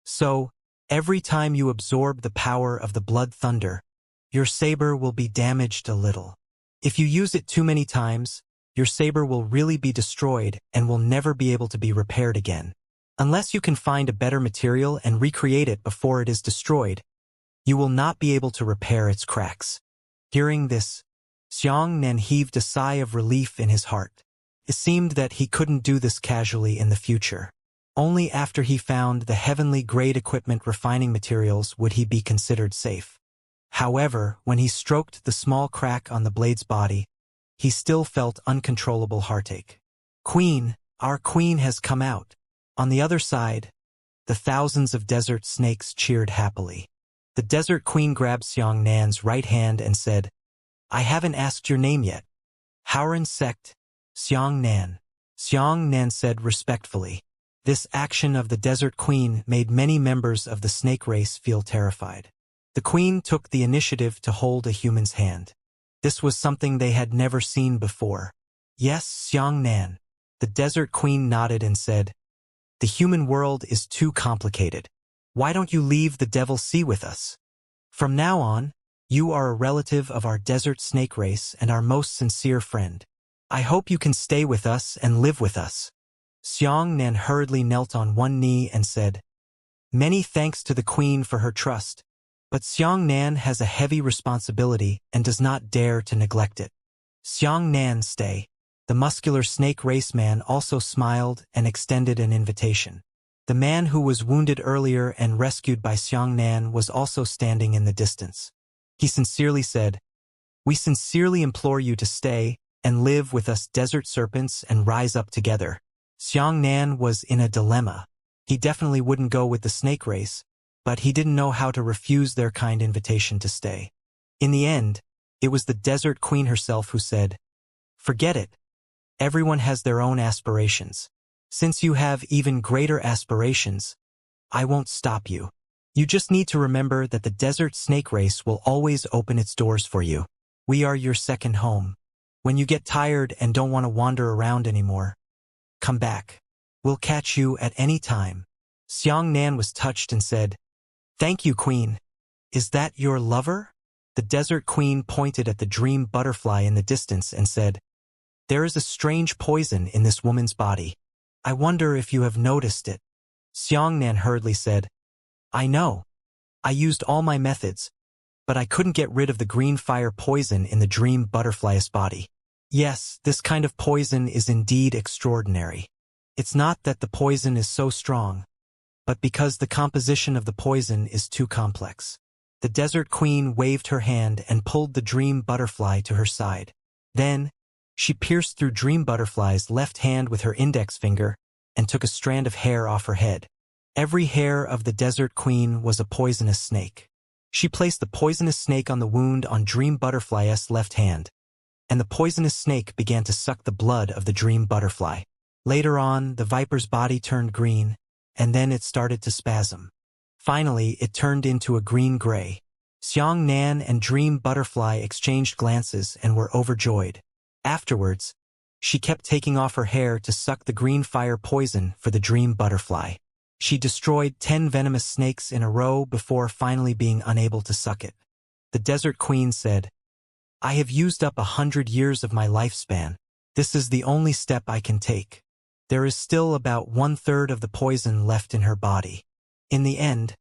"So, every time you absorb the power of the blood thunder, your saber will be damaged a little. If you use it too many times, your saber will really be destroyed and will never be able to be repaired again. Unless you can find a better material and recreate it before it is destroyed, you will not be able to repair its cracks." Hearing this, Xianxia heaved a sigh of relief in his heart. It seemed that he couldn't do this casually in the future. Only after he found the heavenly grade equipment refining materials would he be considered safe. However, when he stroked the small crack on the blade's body, he still felt uncontrollable heartache. "Queen, our queen has come out." On the other side, the thousands of desert snakes cheered happily. The desert queen grabbed Xianxia's right hand and said, "I haven't asked your name yet." "Howren sect, Xianxia." Xianxia said respectfully. This action of the desert queen made many members of the snake race feel terrified. The queen took the initiative to hold a human's hand. This was something they had never seen before. "Yes, Xianxia." The desert queen nodded and said, "The human world is too complicated. Why don't you leave the Devil Sea with us? From now on, you are a relative of our desert snake race and our most sincere friend. I hope you can stay with us and live with us." Xianxia hurriedly knelt on one knee and said, "Many thanks to the queen for her trust, but Xianxia has a heavy responsibility and does not dare to neglect it." "Xianxia, stay." The muscular snake race man also smiled and extended an invitation. The man who was wounded earlier and rescued by Xianxia was also standing in the distance. He sincerely said, "We sincerely implore you to stay and live with us desert serpents and rise up together." Xianxia was in a dilemma. He definitely wouldn't go with the snake race, but he didn't know how to refuse their kind invitation to stay. In the end, it was the desert queen herself who said, "Forget it. Everyone has their own aspirations. Since you have even greater aspirations, I won't stop you. You just need to remember that the desert snake race will always open its doors for you. We are your second home. When you get tired and don't want to wander around anymore, come back. We'll catch you at any time." Xianxia was touched and said, "Thank you, Queen. Is that your lover?" The Desert Queen pointed at the dream butterfly in the distance and said, "There is a strange poison in this woman's body. I wonder if you have noticed it." Xianxia hurriedly said, "I know. I used all my methods, but I couldn't get rid of the green fire poison in the dream butterfly's body. Yes, this kind of poison is indeed extraordinary. It's not that the poison is so strong, but because the composition of the poison is too complex." The Desert Queen waved her hand and pulled the dream butterfly to her side. Then, she pierced through Dream Butterfly's left hand with her index finger and took a strand of hair off her head. Every hair of the Desert Queen was a poisonous snake. She placed the poisonous snake on the wound on Dream Butterfly's left hand, and the poisonous snake began to suck the blood of the Dream Butterfly. Later on, the viper's body turned green, and then it started to spasm. Finally, it turned into a green-gray. Xianxia and Dream Butterfly exchanged glances and were overjoyed. Afterwards, she kept taking off her hair to suck the green fire poison for the Dream Butterfly. She destroyed 10 venomous snakes in a row before finally being unable to suck it. The Desert Queen said, "I have used up 100 years of my lifespan. This is the only step I can take. There is still about 1/3 of the poison left in her body. In the end,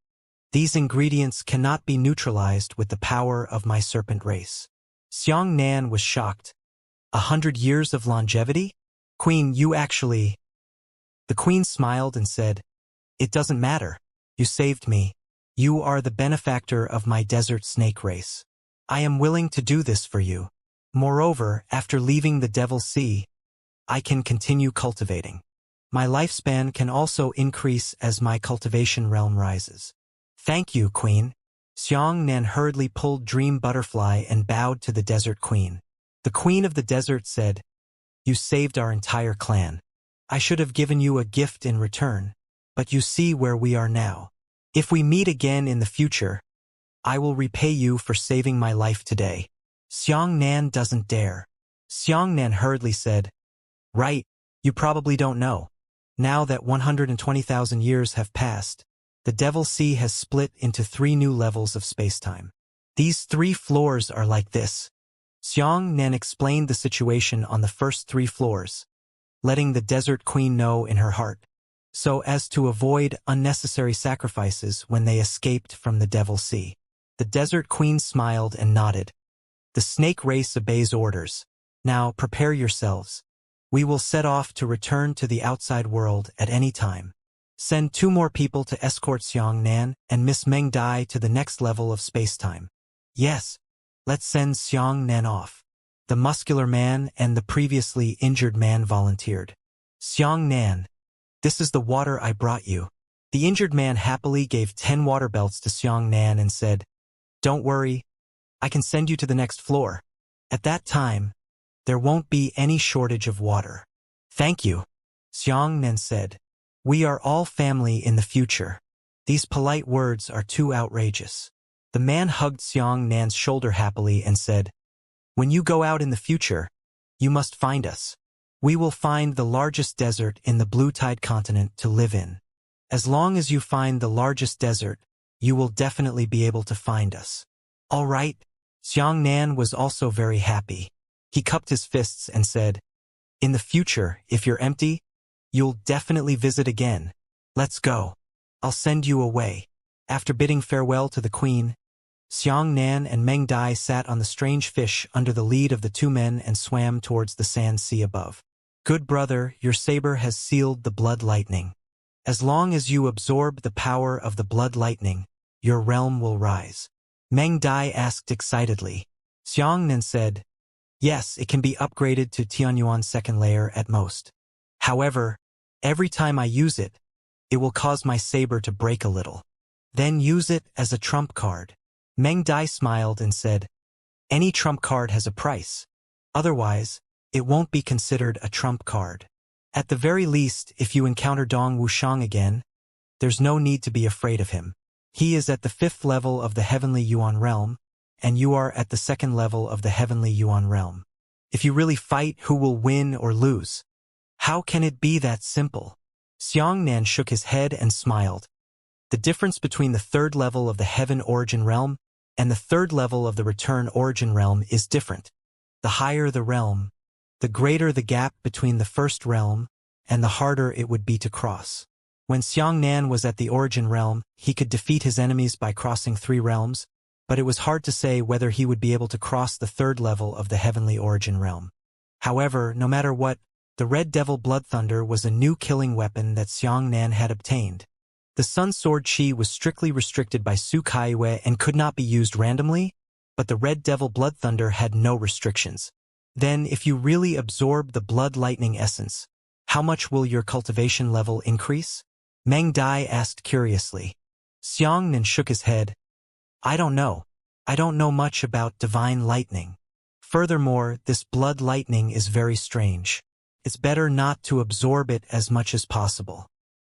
these ingredients cannot be neutralized with the power of my serpent race." Xianxia was shocked. 100 years of longevity? Queen, you actually... The Queen smiled and said, "It doesn't matter. You saved me. You are the benefactor of my desert snake race. I am willing to do this for you. Moreover, after leaving the Devil's Sea, I can continue cultivating. My lifespan can also increase as my cultivation realm rises." "Thank you, Queen." Xianxia hurriedly pulled Dream Butterfly and bowed to the Desert Queen. The Queen of the Desert said, "You saved our entire clan. I should have given you a gift in return, but you see where we are now. If we meet again in the future, I will repay you for saving my life today." Xianxia doesn't dare. Xianxia hurriedly said, "Right, you probably don't know. Now that 120,000 years have passed, the Devil's Sea has split into 3 new levels of spacetime. These 3 floors are like this." Xianxia explained the situation on the first 3 floors, letting the Desert Queen know in her heart, so as to avoid unnecessary sacrifices when they escaped from the Devil's Sea. The Desert Queen smiled and nodded. "The snake race obeys orders. Now prepare yourselves. We will set off to return to the outside world at any time. Send 2 more people to escort Xianxia and Miss Meng Dai to the next level of spacetime." "Yes, let's send Xianxia off." The muscular man and the previously injured man volunteered. "Xianxia, this is the water I brought you." The injured man happily gave 10 water belts to Xianxia and said, "Don't worry, I can send you to the next floor. At that time, there won't be any shortage of water." "Thank you," Xianxia said. "We are all family in the future. These polite words are too outrageous." The man hugged Xianxia's shoulder happily and said, "When you go out in the future, you must find us. We will find the largest desert in the Blue Tide continent to live in. As long as you find the largest desert, you will definitely be able to find us." "All right." Xianxia was also very happy. He cupped his fists and said, "In the future, if you're empty, you'll definitely visit again. Let's go. I'll send you away." After bidding farewell to the Queen, Xianxia and Meng Dai sat on the strange fish under the lead of the 2 men and swam towards the sand sea above. "Good brother, your saber has sealed the blood lightning. As long as you absorb the power of the blood lightning, your realm will rise." Meng Dai asked excitedly. Xianxia said, "Yes, it can be upgraded to Tianyuan's 2nd layer at most. However, every time I use it, it will cause my saber to break a little. Then use it as a trump card." Meng Dai smiled and said, "Any trump card has a price. Otherwise, it won't be considered a trump card. At the very least, if you encounter Dong Wuxiang again, there's no need to be afraid of him. He is at the 5th level of the Heavenly Yuan realm, and you are at the 2nd level of the Heavenly Yuan realm. If you really fight, who will win or lose? How can it be that simple? Xianxia shook his head and smiled. The difference between the third level of the Heaven Origin Realm and the third level of the Return Origin Realm is different. The higher the realm, the greater the gap between the first realm, and the harder it would be to cross. When Xianxia was at the Origin Realm, he could defeat his enemies by crossing 3 realms, but it was hard to say whether he would be able to cross the third level of the Heavenly Origin Realm. However, no matter what, the Red Devil Blood Thunder was a new killing weapon that Xianxia had obtained. The Sun Sword Chi was strictly restricted by Su Kaiwei and could not be used randomly, but the Red Devil Blood Thunder had no restrictions. Then, if you really absorb the Blood Lightning Essence, how much will your cultivation level increase? Meng Dai asked curiously. Xianxia shook his head. I don't know. I don't know much about divine lightning. Furthermore, this blood lightning is very strange. It's better not to absorb it as much as possible.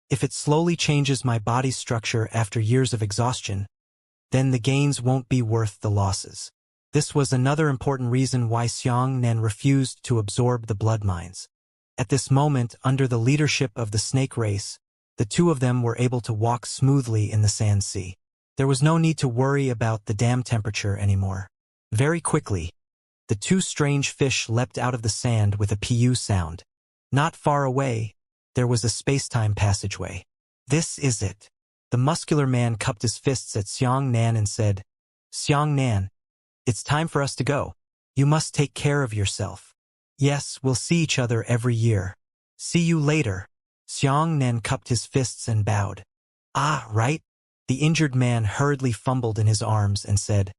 If it slowly changes my body's structure after years of exhaustion, then the gains won't be worth the losses. This was another important reason why Xianxia refused to absorb the blood mines. At this moment, under the leadership of the snake race, the two of them were able to walk smoothly in the sand sea. There was no need to worry about the dam temperature anymore. Very quickly, the 2 strange fish leapt out of the sand with a pu sound. Not far away, there was a space-time passageway. This is it. The muscular man cupped his fists at Xianxia and said, Xianxia, it's time for us to go. You must take care of yourself. Yes, we'll see each other every year. See you later. Xianxia cupped his fists and bowed. Ah, right? The injured man hurriedly fumbled in his arms and said,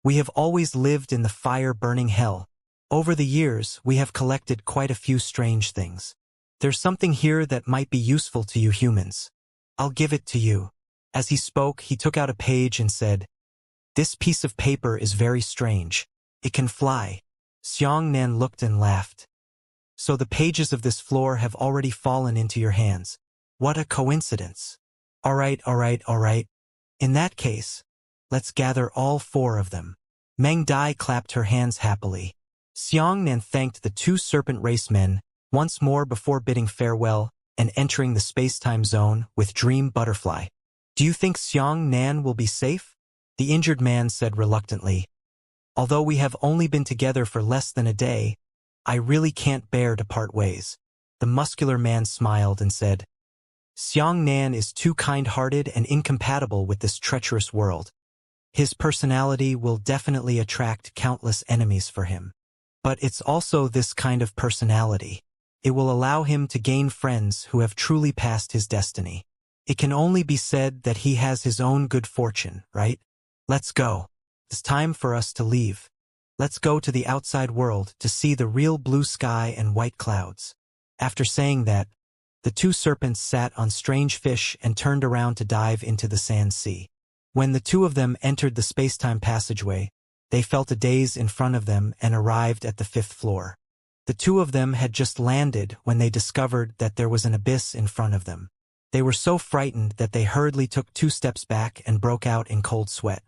We have always lived in the fire-burning hell. Over the years, we have collected quite a few strange things. There's something here that might be useful to you humans. I'll give it to you. As he spoke, he took out a page and said, This piece of paper is very strange. It can fly. Xianxia looked and laughed. So the pages of this floor have already fallen into your hands. What a coincidence. All right. In that case, let's gather all 4 of them. Meng Dai clapped her hands happily. Xianxia thanked the 2 serpent race men once more before bidding farewell and entering the space-time zone with Dream Butterfly. Do you think Xianxia will be safe? The injured man said reluctantly. Although we have only been together for less than a day, I really can't bear to part ways. The muscular man smiled and said, Xianxia is too kind-hearted and incompatible with this treacherous world. His personality will definitely attract countless enemies for him. But it's also this kind of personality. It will allow him to gain friends who have truly passed his destiny. It can only be said that he has his own good fortune, right? Let's go. It's time for us to leave. Let's go to the outside world to see the real blue sky and white clouds. After saying that, the 2 serpents sat on strange fish and turned around to dive into the sand sea. When the 2 of them entered the space-time passageway, they felt a daze in front of them and arrived at the 5th floor. The 2 of them had just landed when they discovered that there was an abyss in front of them. They were so frightened that they hurriedly took 2 steps back and broke out in cold sweat.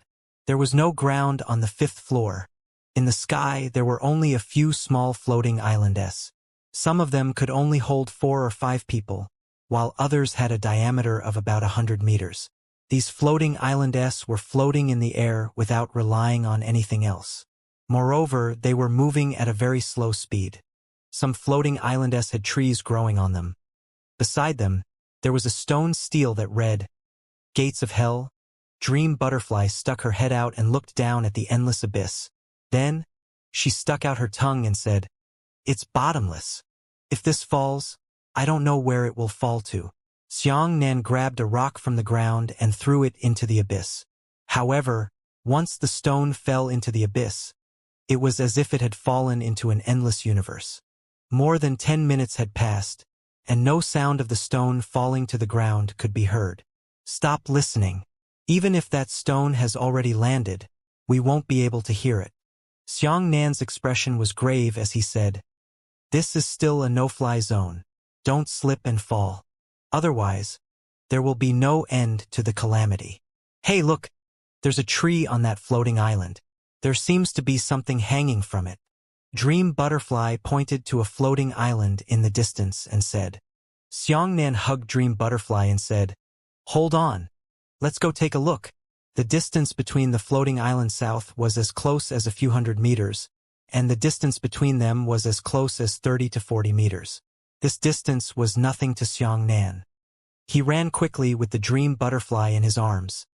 There was no ground on the 5th floor. In the sky, there were only a few small floating islands. Some of them could only hold 4 or 5 people, while others had a diameter of about 100 meters. These floating islands were floating in the air without relying on anything else. Moreover, they were moving at a very slow speed. Some floating islands had trees growing on them. Beside them, there was a stone stele that read, Gates of Hell. Dream Butterfly stuck her head out and looked down at the endless abyss. Then, she stuck out her tongue and said, It's bottomless. If this falls, I don't know where it will fall to. Xianxia grabbed a rock from the ground and threw it into the abyss. However, once the stone fell into the abyss, it was as if it had fallen into an endless universe. More than 10 minutes had passed, and no sound of the stone falling to the ground could be heard. Stop listening. Even if that stone has already landed, we won't be able to hear it. Xianxia's expression was grave as he said, This is still a no-fly zone. Don't slip and fall. Otherwise, there will be no end to the calamity. Hey, look! There's a tree on that floating island. There seems to be something hanging from it. Dream Butterfly pointed to a floating island in the distance and said. Xiangnan hugged Dream Butterfly and said, "Hold on. Let's go take a look." The distance between the floating island south was as close as a few hundred meters, and the distance between them was as close as 30 to 40 meters. This distance was nothing to Xiangnan. He ran quickly with the Dream Butterfly in his arms,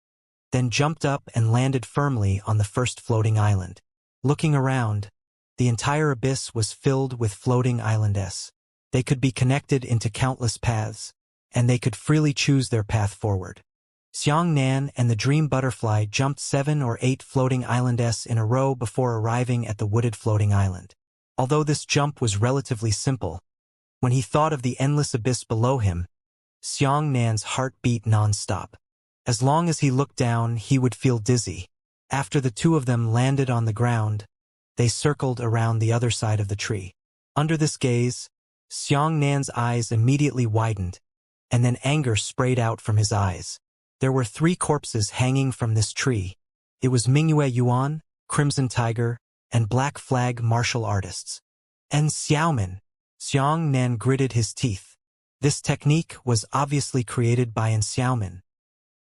then jumped up and landed firmly on the first floating island. Looking around, the entire abyss was filled with floating islands. They could be connected into countless paths, and they could freely choose their path forward. Xiangnan and the Dream Butterfly jumped 7 or 8 floating islands in a row before arriving at the wooded floating island. Although this jump was relatively simple, when he thought of the endless abyss below him, Xiangnan's heart beat non-stop. As long as he looked down, he would feel dizzy. After the two of them landed on the ground, they circled around the other side of the tree. Under this gaze, Xiangnan's eyes immediately widened, and then anger sprayed out from his eyes. There were 3 corpses hanging from this tree. It was Mingyue Yuan, Crimson Tiger, and Black Flag martial artists. And Xiaomin. Xiangnan gritted his teeth. This technique was obviously created by Xiaomin.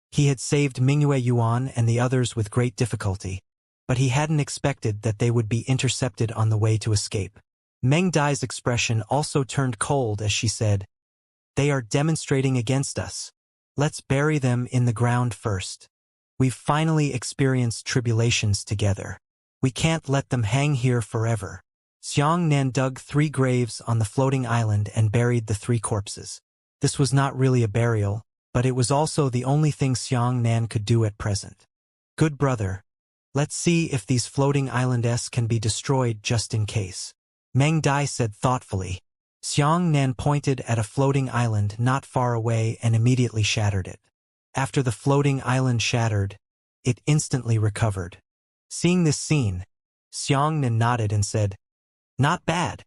He had saved Mingyue Yuan and the others with great difficulty, but he hadn't expected that they would be intercepted on the way to escape. Meng Dai's expression also turned cold as she said, "They are demonstrating against us. Let's bury them in the ground first. We've finally experienced tribulations together. We can't let them hang here forever." Xiangnan dug 3 graves on the floating island and buried the 3 corpses. This was not really a burial, but it was also the only thing Xiangnan could do at present. "Good brother, let's see if these floating islands can be destroyed just in case," Meng Dai said thoughtfully. Xiangnan pointed at a floating island not far away and immediately shattered it. After the floating island shattered, it instantly recovered. Seeing this scene, Xiangnan nodded and said, "Not bad."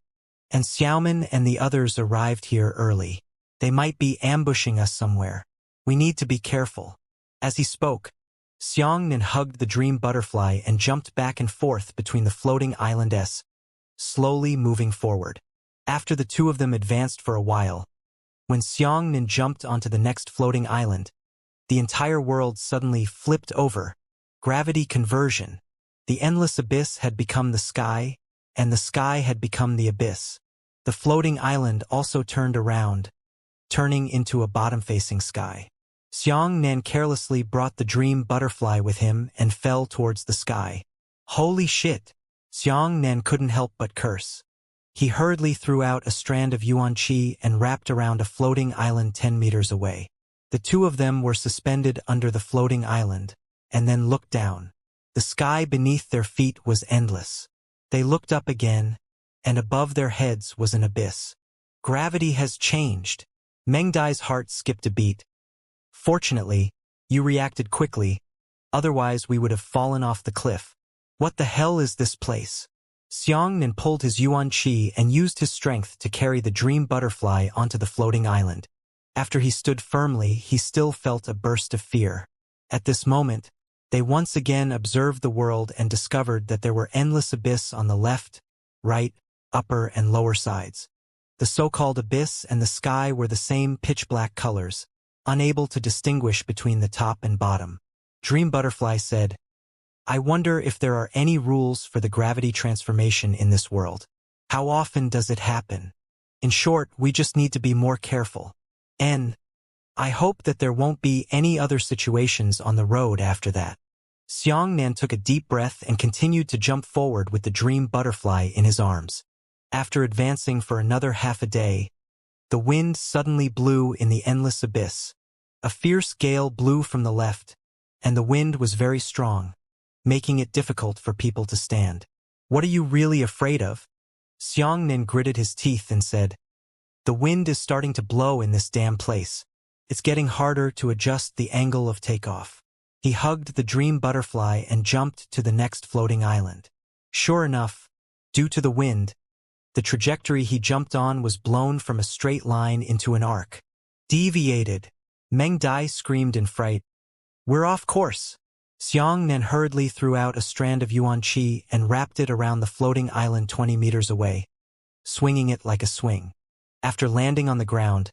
And Xiaomin and the others arrived here early. They might be ambushing us somewhere. We need to be careful. As he spoke, Xiangnan hugged the Dream Butterfly and jumped back and forth between the floating islands, slowly moving forward. After the two of them advanced for a while, when Xiangnan jumped onto the next floating island, the entire world suddenly flipped over. Gravity conversion. The endless abyss had become the sky, and the sky had become the abyss. The floating island also turned around, turning into a bottom-facing sky. Xiangnan carelessly brought the Dream Butterfly with him and fell towards the sky. Holy shit! Xiangnan couldn't help but curse. He hurriedly threw out a strand of yuan qi and wrapped around a floating island 10 meters away. The two of them were suspended under the floating island, and then looked down. The sky beneath their feet was endless. They looked up again, and above their heads was an abyss. Gravity has changed. Meng Dai's heart skipped a beat. Fortunately, you reacted quickly, otherwise we would have fallen off the cliff. What the hell is this place? Xiangnan pulled his yuan qi and used his strength to carry the Dream Butterfly onto the floating island. After he stood firmly, he still felt a burst of fear. At this moment, they once again observed the world and discovered that there were endless abyss on the left, right, upper and lower sides. The so-called abyss and the sky were the same pitch-black colors, unable to distinguish between the top and bottom. Dream Butterfly said, "I wonder if there are any rules for the gravity transformation in this world. How often does it happen? In short, we just need to be more careful. And I hope that there won't be any other situations on the road after that." Xiangnan took a deep breath and continued to jump forward with the Dream Butterfly in his arms. After advancing for another half a day, the wind suddenly blew in the endless abyss. A fierce gale blew from the left, and the wind was very strong, making it difficult for people to stand. "What are you really afraid of?" Xiangnan gritted his teeth and said, "The wind is starting to blow in this damn place. It's getting harder to adjust the angle of takeoff." He hugged the Dream Butterfly and jumped to the next floating island. Sure enough, due to the wind, the trajectory he jumped on was blown from a straight line into an arc. Deviated. Meng Dai screamed in fright. "We're off course." Xianxia hurriedly threw out a strand of yuan qi and wrapped it around the floating island 20 meters away, swinging it like a swing. After landing on the ground,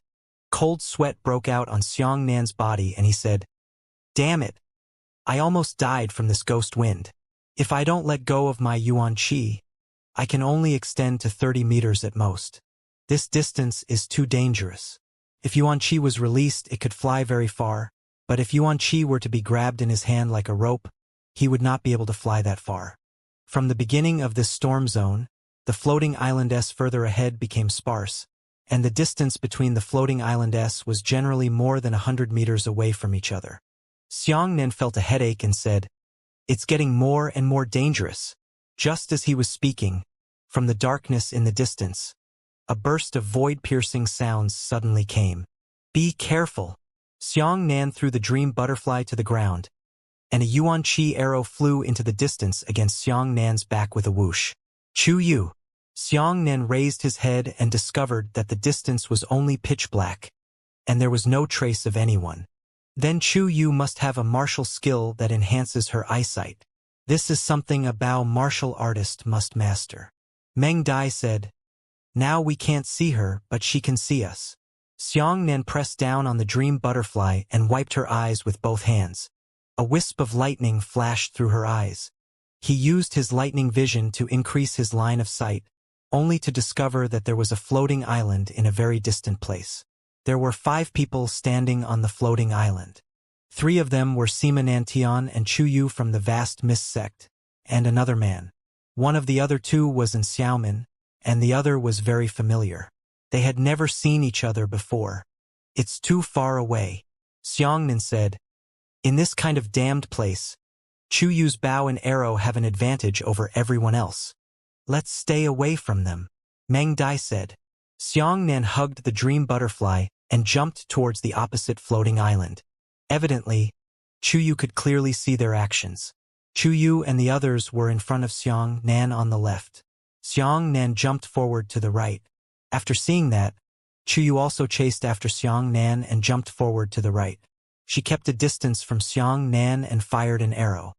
cold sweat broke out on Xianxia's body and he said, "Damn it! I almost died from this ghost wind. If I don't let go of my yuan qi, I can only extend to 30 meters at most. This distance is too dangerous. If yuan qi was released, it could fly very far, but if yuan qi were to be grabbed in his hand like a rope, he would not be able to fly that far." From the beginning of this storm zone, the floating island S further ahead became sparse, and the distance between the floating island S was generally more than 100 meters away from each other. Xianxia felt a headache and said, "It's getting more and more dangerous." Just as he was speaking, from the darkness in the distance, a burst of void-piercing sounds suddenly came. "Be careful!" Xianxia threw the dream butterfly to the ground, and a yuan qi arrow flew into the distance against Xianxia's back with a whoosh. "Chu Yu!" Xianxia raised his head and discovered that the distance was only pitch black, and there was no trace of anyone. Then Chu Yu must have a martial skill that enhances her eyesight. This is something a Bao martial artist must master. Meng Dai said, "Now we can't see her, but she can see us." Xianxia pressed down on the dream butterfly and wiped her eyes with both hands. A wisp of lightning flashed through her eyes. He used his lightning vision to increase his line of sight, only to discover that there was a floating island in a very distant place. There were 5 people standing on the floating island. 3 of them were Sima Nantian and Chu Yu from the vast mist sect, and another man. One of the other 2 was in Xiaomin, and the other was very familiar. They had never seen each other before. "It's too far away," Xianxia said. "In this kind of damned place, Chu Yu's bow and arrow have an advantage over everyone else. Let's stay away from them," Meng Dai said. Xianxia hugged the dream butterfly and jumped towards the opposite floating island. Evidently, Chu Yu could clearly see their actions. Chu Yu and the others were in front of Xianxia on the left. Xianxia jumped forward to the right. After seeing that, Chu Yu also chased after Xianxia and jumped forward to the right. She kept a distance from Xianxia and fired an arrow.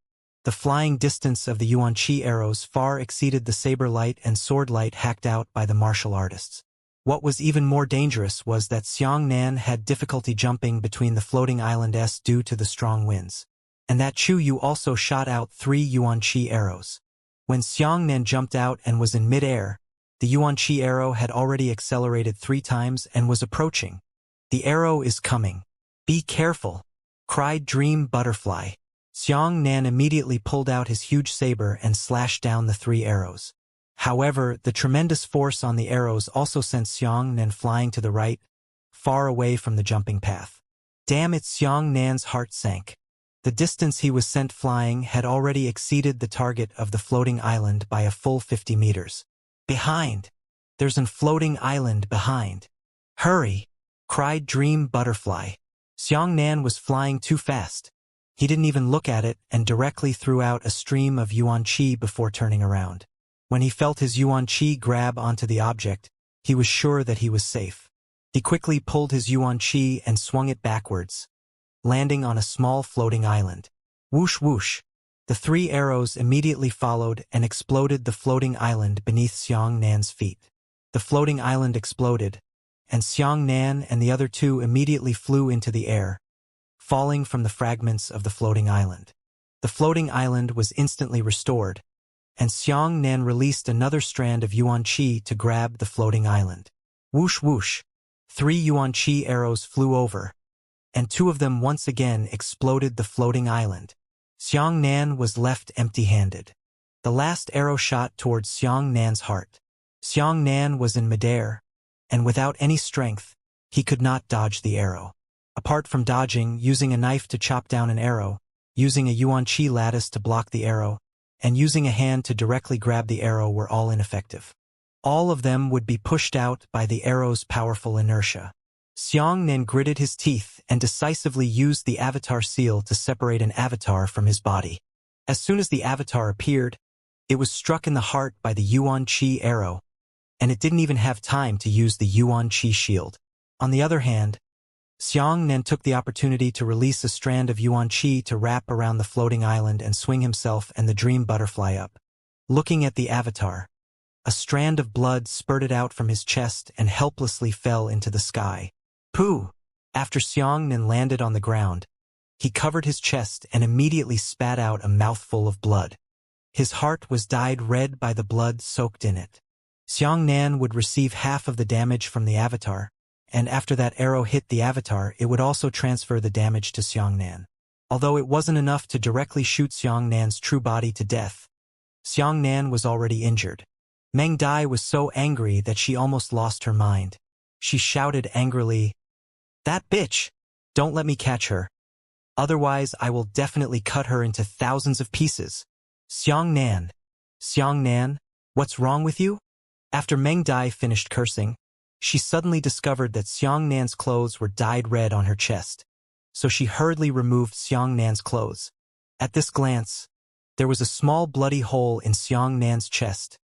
The flying distance of the yuan qi arrows far exceeded the saber light and sword light hacked out by the martial artists. What was even more dangerous was that Xianxia had difficulty jumping between the floating island S due to the strong winds, and that Chu Yu also shot out 3 yuan qi arrows. When Xianxia jumped out and was in mid-air, the yuan qi arrow had already accelerated 3 times and was approaching. "The arrow is coming. Be careful!" cried Dream Butterfly. Xianxia immediately pulled out his huge saber and slashed down the 3 arrows. However, the tremendous force on the arrows also sent Xianxia flying to the right, far away from the jumping path. Damn it, Xianxia's heart sank. The distance he was sent flying had already exceeded the target of the floating island by a full 50 meters. "Behind! There's an floating island behind! Hurry!" cried Dream Butterfly. Xianxia was flying too fast. He didn't even look at it and directly threw out a stream of yuan qi before turning around. When he felt his yuan qi grab onto the object, he was sure that he was safe. He quickly pulled his yuan qi and swung it backwards, landing on a small floating island. Whoosh whoosh! The 3 arrows immediately followed and exploded the floating island beneath Xianxia's feet. The floating island exploded, and Xianxia and the other 2 immediately flew into the air, falling from the fragments of the floating island. The floating island was instantly restored, and Xianxia released another strand of yuan qi to grab the floating island. Whoosh whoosh! 3 yuan qi arrows flew over, and 2 of them once again exploded the floating island. Xianxia was left empty-handed. The last arrow shot towards Xianxia's heart. Xianxia was in midair, and without any strength, he could not dodge the arrow. Apart from dodging, using a knife to chop down an arrow, using a yuan qi lattice to block the arrow, and using a hand to directly grab the arrow were all ineffective. All of them would be pushed out by the arrow's powerful inertia. Xianxia gritted his teeth and decisively used the avatar seal to separate an avatar from his body. As soon as the avatar appeared, it was struck in the heart by the yuan qi arrow, and it didn't even have time to use the yuan qi shield. On the other hand, Xiang Nan took the opportunity to release a strand of yuan qi to wrap around the floating island and swing himself and the dream butterfly up. Looking at the avatar, a strand of blood spurted out from his chest and helplessly fell into the sky. Pooh! After Xiang Nan landed on the ground, he covered his chest and immediately spat out a mouthful of blood. His heart was dyed red by the blood soaked in it. Xiang Nan would receive half of the damage from the avatar, and after that arrow hit the avatar, it would also transfer the damage to Xiang Nan. Although it wasn't enough to directly shoot Xiang Nan's true body to death, Xiang Nan was already injured. Meng Dai was so angry that she almost lost her mind. She shouted angrily, "That bitch! Don't let me catch her. Otherwise, I will definitely cut her into thousands of pieces." Xiang Nan, what's wrong with you? After Meng Dai finished cursing, she suddenly discovered that Xiang Nan's clothes were dyed red on her chest, so she hurriedly removed Xiang Nan's clothes. At this glance, there was a small bloody hole in Xiang Nan's chest,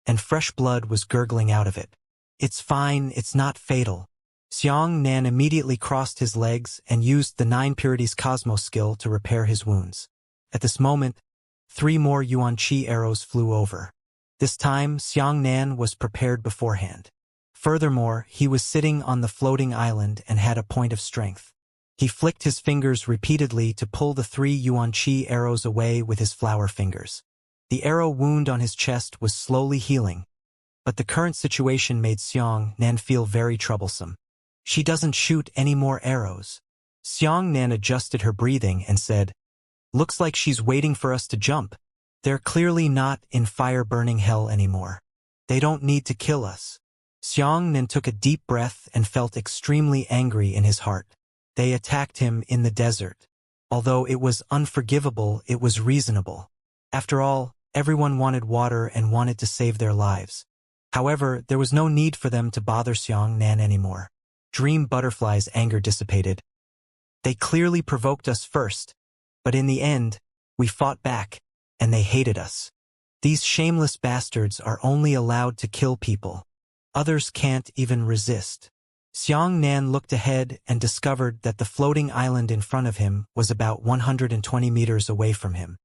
and fresh blood was gurgling out of it. "It's fine, it's not fatal." Xiang Nan immediately crossed his legs and used the 9 Purities Cosmos skill to repair his wounds. At this moment, 3 more yuan qi arrows flew over. This time, Xiang Nan was prepared beforehand. Furthermore, he was sitting on the floating island and had a point of strength. He flicked his fingers repeatedly to pull the 3 yuan qi arrows away with his flower fingers. The arrow wound on his chest was slowly healing, but the current situation made Xiang Nan feel very troublesome. She doesn't shoot any more arrows. Xiang Nan adjusted her breathing and said, "Looks like she's waiting for us to jump. They're clearly not in fire-burning hell anymore. They don't need to kill us." Xiang Nan took a deep breath and felt extremely angry in his heart. They attacked him in the desert. Although it was unforgivable, it was reasonable. After all, everyone wanted water and wanted to save their lives. However, there was no need for them to bother Xiang Nan anymore. Dream Butterfly's anger dissipated. "They clearly provoked us first, but in the end, we fought back, and they hated us. These shameless bastards are only allowed to kill people. Others can't even resist." Xiang Nan looked ahead and discovered that the floating island in front of him was about 120 meters away from him.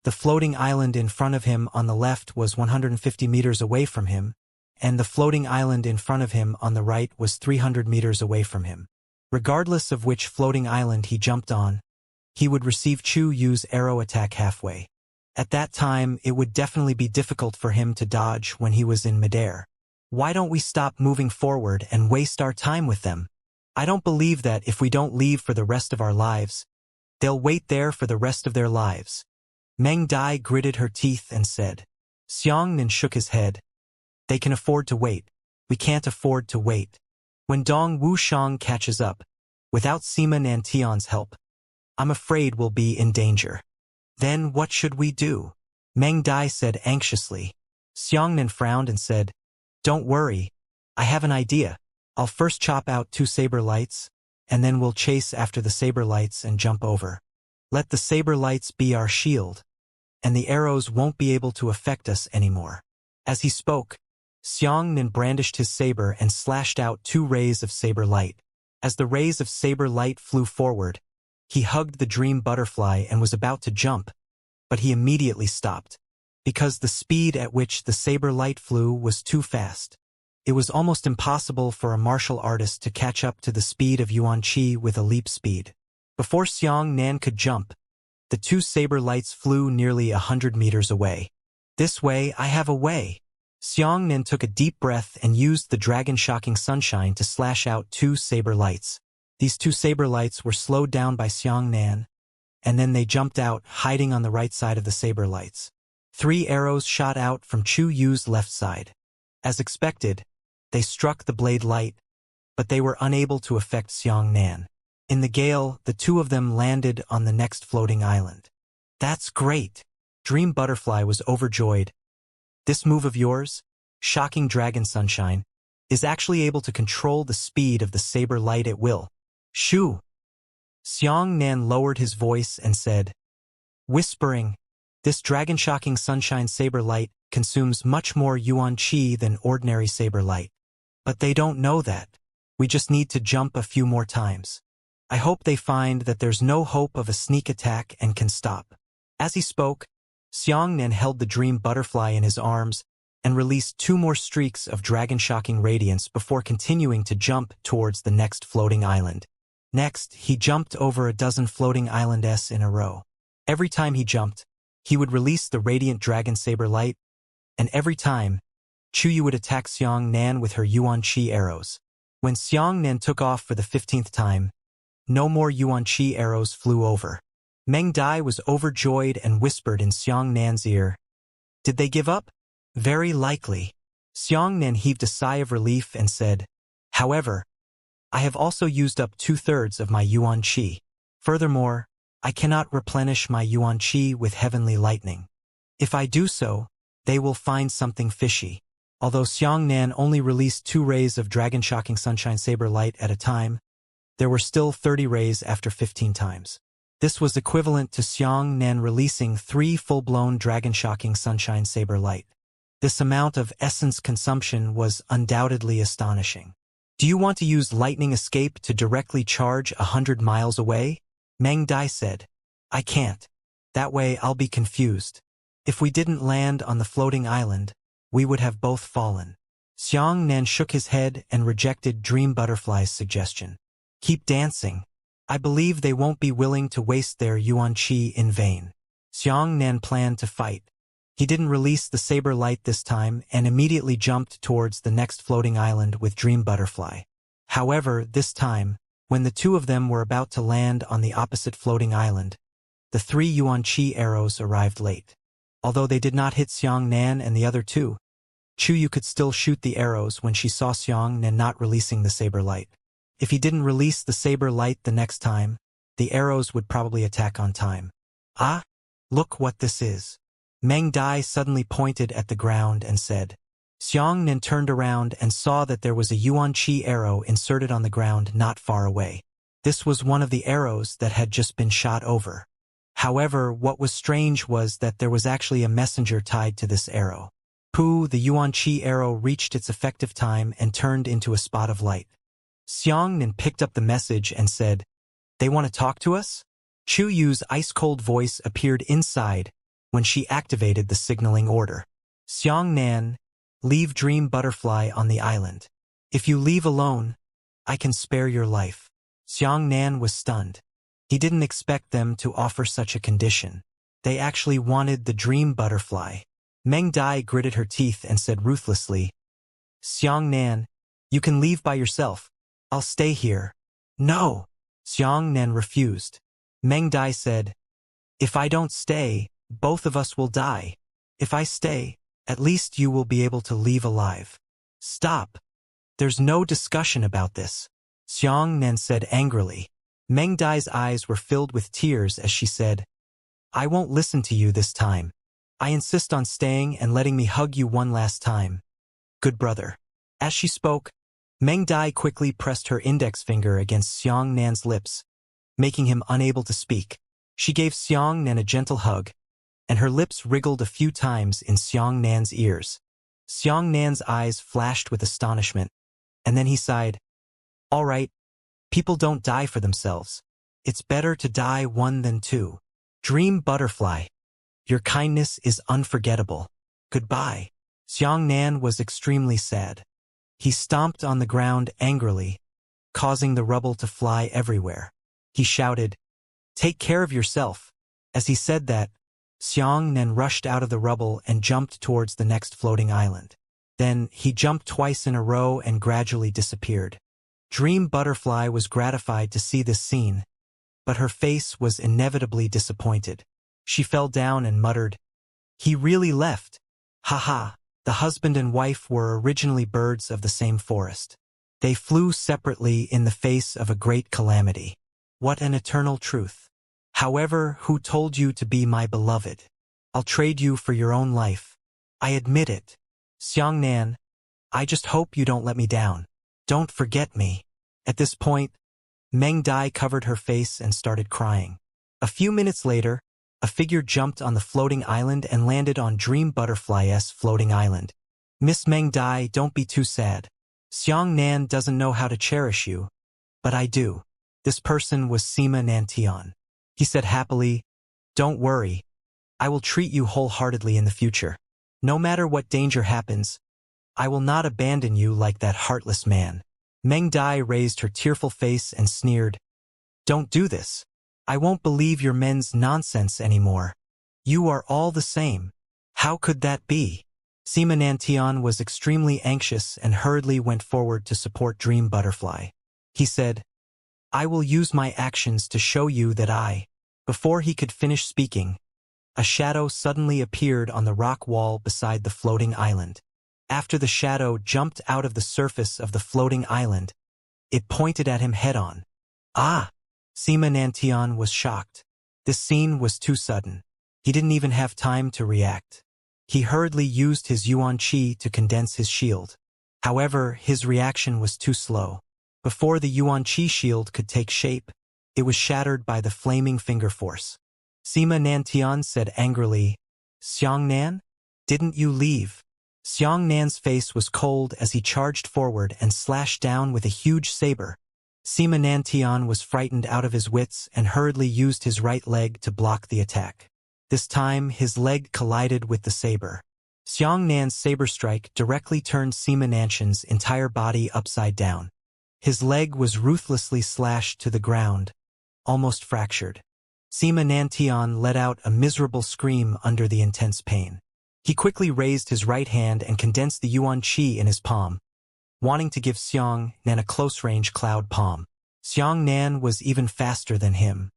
The floating island in front of him on the left was 150 meters away from him, and the floating island in front of him on the right was 300 meters away from him. Regardless of which floating island he jumped on, he would receive Chu Yu's arrow attack halfway. At that time, it would definitely be difficult for him to dodge when he was in midair. Why don't we stop moving forward and waste our time with them? I don't believe that if we don't leave for the rest of our lives, they'll wait there for the rest of their lives. Meng Dai gritted her teeth and said. Xiang Nan shook his head. They can afford to wait. We can't afford to wait. When Dong Wuxiang catches up, without Sima Nantian's help, I'm afraid we'll be in danger. Then what should we do? Meng Dai said anxiously. Xiang Nan frowned and said, Don't worry, I have an idea. I'll first chop out 2 saber lights, and then we'll chase after the saber lights and jump over. Let the saber lights be our shield, and the arrows won't be able to affect us anymore. As he spoke, Xiang Nan brandished his saber and slashed out 2 rays of saber light. As the rays of saber light flew forward, he hugged the dream butterfly and was about to jump, but he immediately stopped, because the speed at which the saber light flew was too fast. It was almost impossible for a martial artist to catch up to the speed of Yuan Qi with a leap speed. Before Xiang Nan could jump, the 2 saber lights flew nearly 100 meters away. This way, I have a way. Xiang Nan took a deep breath and used the dragon-shocking sunshine to slash out 2 saber lights. These 2 saber lights were slowed down by Xiang Nan, and then they jumped out, hiding on the right side of the saber lights. 3 arrows shot out from Chu Yu's left side. As expected, they struck the blade light, but they were unable to affect Xiang Nan. In the gale, the 2 of them landed on the next floating island. That's great! Dream Butterfly was overjoyed. This move of yours, Shocking Dragon Sunshine, is actually able to control the speed of the saber light at will. Shoo! Xiang Nan lowered his voice and said, whispering, this dragon-shocking sunshine saber light consumes much more yuan qi than ordinary saber light. But they don't know that. We just need to jump a few more times. I hope they find that there's no hope of a sneak attack and can stop. As he spoke, Xianxia held the dream butterfly in his arms and released 2 more streaks of dragon-shocking radiance before continuing to jump towards the next floating island. Next, he jumped over a dozen floating islands in a row. Every time he jumped, he would release the radiant dragon saber light, and every time, Chuyu would attack Xianxia with her Yuan-Chi arrows. When Xianxia took off for the 15th time, no more Yuan-Chi arrows flew over. Meng Dai was overjoyed and whispered in Xianxia's ear, "Did they give up?" "Very likely." Xianxia heaved a sigh of relief and said, "However, I have also used up 2/3 of my Yuan-Chi. Furthermore, I cannot replenish my Yuan-Chi with heavenly lightning. If I do so, they will find something fishy." Although Xianxia only released 2 rays of dragon-shocking sunshine saber light at a time, there were still 30 rays after 15 times. This was equivalent to Xianxia releasing 3 full-blown dragon-shocking sunshine saber light. This amount of essence consumption was undoubtedly astonishing. "Do you want to use lightning escape to directly charge 100 miles away?" Meng Dai said. "I can't. That way I'll be confused. If we didn't land on the floating island, we would have both fallen." Xianxia shook his head and rejected Dream Butterfly's suggestion. "Keep dancing. I believe they won't be willing to waste their Yuan-Chi in vain." Xianxia planned to fight. He didn't release the saber light this time and immediately jumped towards the next floating island with Dream Butterfly. However, this time, when the 2 of them were about to land on the opposite floating island, the 3 Yuan-Chi arrows arrived late. Although they did not hit Xianxia and the other 2, Chuyu could still shoot the arrows when she saw Xianxia not releasing the saber light. If he didn't release the saber light the next time, the arrows would probably attack on time. "Ah, look what this is." Meng Dai suddenly pointed at the ground and said. Xianxia turned around and saw that there was a Yuan-Chi arrow inserted on the ground not far away. This was one of the arrows that had just been shot over. However, what was strange was that there was actually a messenger tied to this arrow. Pooh, the Yuan-Chi arrow reached its effective time and turned into a spot of light. Xianxia picked up the message and said, "They want to talk to us?" Chuyu's ice-cold voice appeared inside when she activated the signaling order. "Xianxia, leave Dream Butterfly on the island. If you leave alone, I can spare your life." Xianxia was stunned. He didn't expect them to offer such a condition. They actually wanted the Dream Butterfly. Meng Dai gritted her teeth and said ruthlessly, "Xianxia, you can leave by yourself. I'll stay here." "No." Xianxia refused. Meng Dai said, "If I don't stay, both of us will die. If I stay, at least you will be able to leave alive." "Stop. There's no discussion about this," Xianxia said angrily. Meng Dai's eyes were filled with tears as she said, "I won't listen to you this time. I insist on staying and letting me hug you one last time. Good brother." As she spoke, Meng Dai quickly pressed her index finger against Xianxia's lips, making him unable to speak. She gave Xianxia a gentle hug, and her lips wriggled a few times in Xianxia's ears. Xianxia's eyes flashed with astonishment, and then he sighed. "All right, people don't die for themselves. It's better to die 1 than 2. Dream Butterfly, your kindness is unforgettable. Goodbye." Xianxia was extremely sad. He stomped on the ground angrily, causing the rubble to fly everywhere. He shouted, "Take care of yourself." As he said that, Xianxia rushed out of the rubble and jumped towards the next floating island. Then he jumped twice in a row and gradually disappeared. Dream Butterfly was gratified to see this scene, but her face was inevitably disappointed. She fell down and muttered, "He really left. Ha." The husband and wife were originally birds of the same forest. They flew separately in the face of a great calamity. What an eternal truth. However, who told you to be my beloved? I'll trade you for your own life. I admit it. Xianxia, I just hope you don't let me down. Don't forget me." At this point, Meng Dai covered her face and started crying. A few minutes later, a figure jumped on the floating island and landed on Dream Butterfly's floating island. "Miss Meng Dai, don't be too sad. Xianxia doesn't know how to cherish you, but I do. This person was Sima Nantian. He said happily, "Don't worry. I will treat you wholeheartedly in the future. No matter what danger happens, I will not abandon you like that heartless man." Meng Dai raised her tearful face and sneered, "Don't do this. I won't believe your men's nonsense anymore. You are all the same. How could that be?" Sima Nantian was extremely anxious and hurriedly went forward to support Dream Butterfly. He said, "I will use my actions to show you that I—" Before he could finish speaking, a shadow suddenly appeared on the rock wall beside the floating island. After the shadow jumped out of the surface of the floating island, it pointed at him head-on. "Ah!" Sima Nantian was shocked. This scene was too sudden. He didn't even have time to react. He hurriedly used his Yuan Qi to condense his shield. However, his reaction was too slow. Before the Yuan Qi shield could take shape, it was shattered by the flaming finger force. Sima Nantian said angrily, "Xiangnan? Didn't you leave?" Xiangnan's face was cold as he charged forward and slashed down with a huge saber. Sima Nantian was frightened out of his wits and hurriedly used his right leg to block the attack. This time, his leg collided with the saber. Xiangnan's saber strike directly turned Sima Nantian's entire body upside down. His leg was ruthlessly slashed to the ground, almost fractured. Sima Nantian let out a miserable scream under the intense pain. He quickly raised his right hand and condensed the Yuan Qi in his palm, wanting to give Xiangnan a close-range cloud palm. Xiangnan was even faster than him.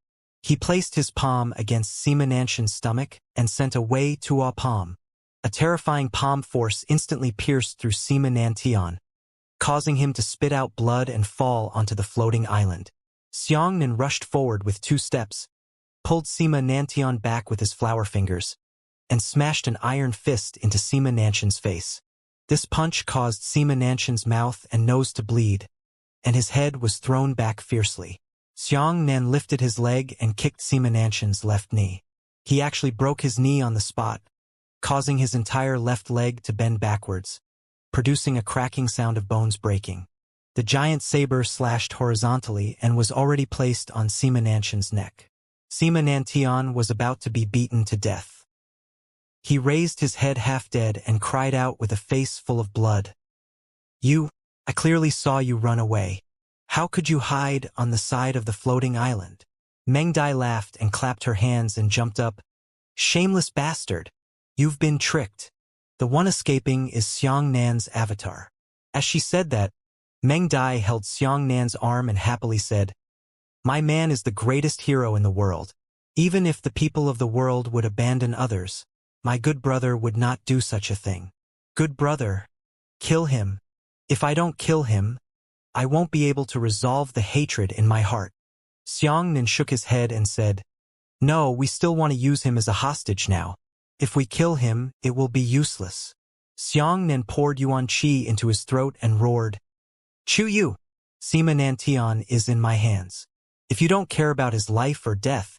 He placed his palm against Sima Nantian's stomach and sent a Wei Tua palm. A terrifying palm force instantly pierced through Sima Nantian, causing him to spit out blood and fall onto the floating island. Xiangnan rushed forward with 2 steps, pulled Sima Nantian back with his flower fingers, and smashed an iron fist into Sima Nantian's face. This punch caused Sima Nantian's mouth and nose to bleed, and his head was thrown back fiercely. Xiangnan lifted his leg and kicked Sima Nantian's left knee. He actually broke his knee on the spot, causing his entire left leg to bend backwards, producing a cracking sound of bones breaking. The giant saber slashed horizontally and was already placed on Sima Nantian's neck. Sima Nantian was about to be beaten to death. He raised his head half-dead and cried out with a face full of blood, I clearly saw you run away. How could you hide on the side of the floating island?" Meng Dai laughed and clapped her hands and jumped up. "Shameless bastard! You've been tricked. The one escaping is Xiangnan's avatar." As she said that, Meng Dai held Xiangnan's arm and happily said, "My man is the greatest hero in the world. Even if the people of the world would abandon others, my good brother would not do such a thing. Good brother, kill him. If I don't kill him, I won't be able to resolve the hatred in my heart." Xiangnan shook his head and said, "No, we still want to use him as a hostage now. If we kill him, it will be useless." Xiangnan poured Yuan Qi into his throat and roared, "Chu Yu! Sima Nantian is in my hands. If you don't care about his life or death,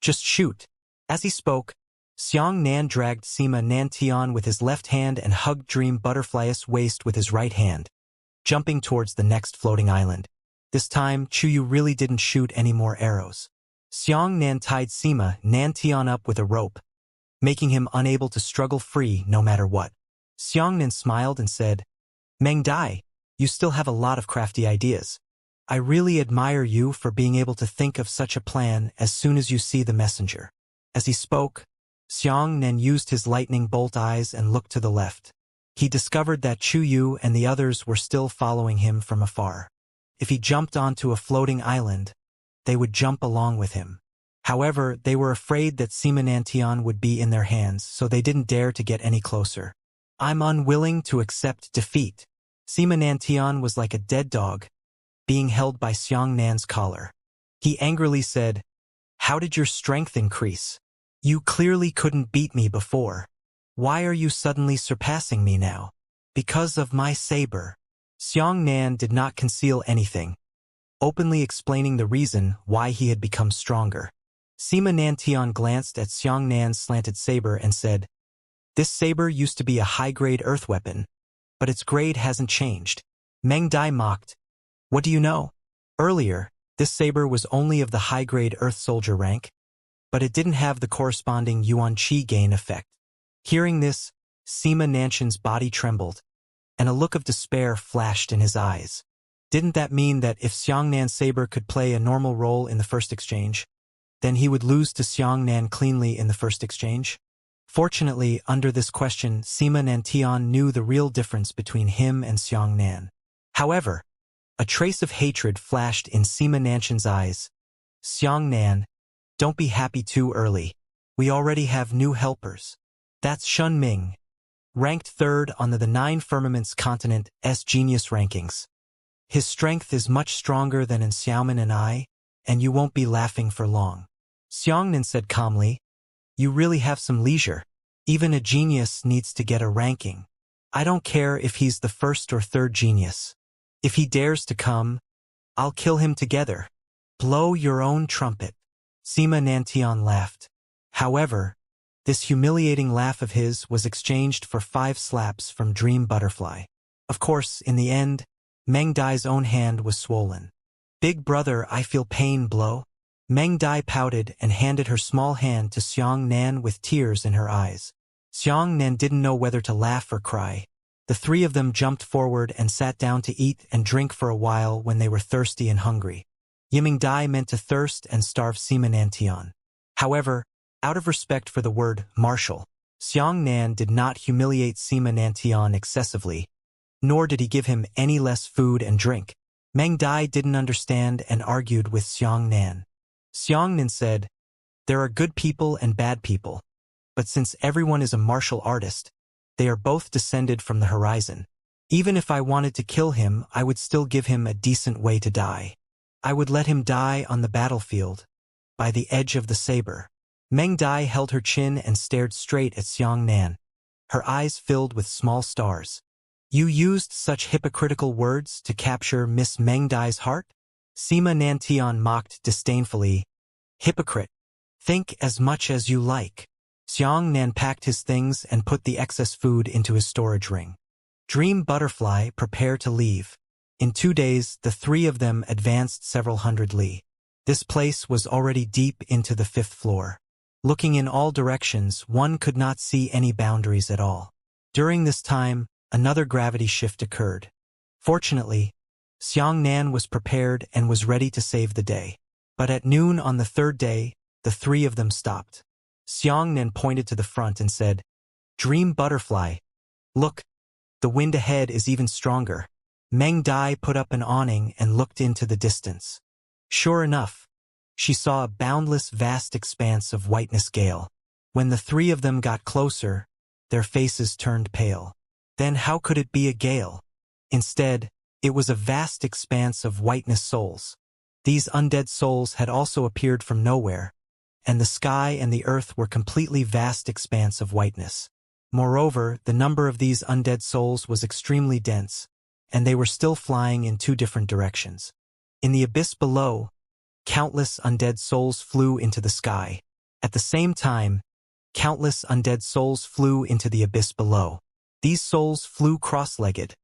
just shoot." As he spoke, Xiangnan dragged Sima Nantian with his left hand and hugged Dream Butterfly's waist with his right hand, jumping towards the next floating island. This time, Chu Yu really didn't shoot any more arrows. Xiangnan tied Sima Nantian up with a rope, making him unable to struggle free no matter what. Xiangnan smiled and said, "Meng Dai, you still have a lot of crafty ideas. I really admire you for being able to think of such a plan as soon as you see the messenger." As he spoke, Xiangnan used his lightning bolt eyes and looked to the left. He discovered that Chu Yu and the others were still following him from afar. If he jumped onto a floating island, they would jump along with him. However, they were afraid that Sima Nantian would be in their hands, so they didn't dare to get any closer. "I'm unwilling to accept defeat." Sima Nantian was like a dead dog, being held by Xiangnan's collar. He angrily said, "How did your strength increase? You clearly couldn't beat me before. Why are you suddenly surpassing me now?" "Because of my saber." Xiangnan did not conceal anything, openly explaining the reason why he had become stronger. Sima Nantian glanced at Xiangnan's slanted saber and said, "This saber used to be a high-grade earth weapon, but its grade hasn't changed." Meng Dai mocked, "What do you know? Earlier, This saber was only of the high-grade Earth Soldier rank, but it didn't have the corresponding Yuan Qi gain effect. Hearing this, Sima Nanshan's body trembled, and a look of despair flashed in his eyes. Didn't that mean that if Xiangnan's saber could play a normal role in the first exchange, then he would lose to Xiangnan cleanly in the first exchange? Fortunately, under this question, Sima Nantian knew the real difference between him and Xiangnan. However, a trace of hatred flashed in Sima Nanshan's eyes. Xiangnan, don't be happy too early. We already have new helpers. That's Shun Ming, ranked 3rd on the 9 Firmaments Continent's Genius rankings. His strength is much stronger than in Xiaoman and I, and you won't be laughing for long. Xiangnan said calmly, you really have some leisure. Even a genius needs to get a ranking. I don't care if he's the 1st or 3rd genius. If he dares to come, I'll kill him together. Blow your own trumpet. Sima Nantian laughed. However, this humiliating laugh of his was exchanged for 5 slaps from Dream Butterfly. Of course, in the end, Meng Dai's own hand was swollen. Big brother, I feel pain, blow. Meng Dai pouted and handed her small hand to Xiang Nan with tears in her eyes. Xiang Nan didn't know whether to laugh or cry. The 3 of them jumped forward and sat down to eat and drink for a while when they were thirsty and hungry. Yiming Dai meant to thirst and starve Sima Nantian. However, out of respect for the word martial, Xiang Nan did not humiliate Sima Nantian excessively, nor did he give him any less food and drink. Meng Dai didn't understand and argued with Xiang Nan. Xiang Nan said, there are good people and bad people, but since everyone is a martial artist, they are both descended from the horizon. Even if I wanted to kill him, I would still give him a decent way to die. I would let him die on the battlefield, by the edge of the saber. Meng Dai held her chin and stared straight at Xiang Nan. Her eyes filled with small stars. You used such hypocritical words to capture Miss Meng Dai's heart? Sima Nantian mocked disdainfully. Hypocrite. Think as much as you like. Xiang Nan packed his things and put the excess food into his storage ring. Dream Butterfly, prepare to leave. In 2 days, the 3 of them advanced several hundred li. This place was already deep into the 5th floor. Looking in all directions, one could not see any boundaries at all. During this time, another gravity shift occurred. Fortunately, Xiang Nan was prepared and was ready to save the day. But at noon on the 3rd day, the 3 of them stopped. Xiang Nan pointed to the front and said, Dream Butterfly, look, the wind ahead is even stronger. Meng Dai put up an awning and looked into the distance. Sure enough, she saw a boundless vast expanse of whiteness gale. When the 3 of them got closer, their faces turned pale. Then how could it be a gale? Instead, it was a vast expanse of whiteness souls. These undead souls had also appeared from nowhere, and the sky and the earth were completely vast expanse of whiteness. Moreover, the number of these undead souls was extremely dense, and they were still flying in 2 different directions. In the abyss below, countless undead souls flew into the sky. At the same time, countless undead souls flew into the abyss below. These souls flew cross-legged,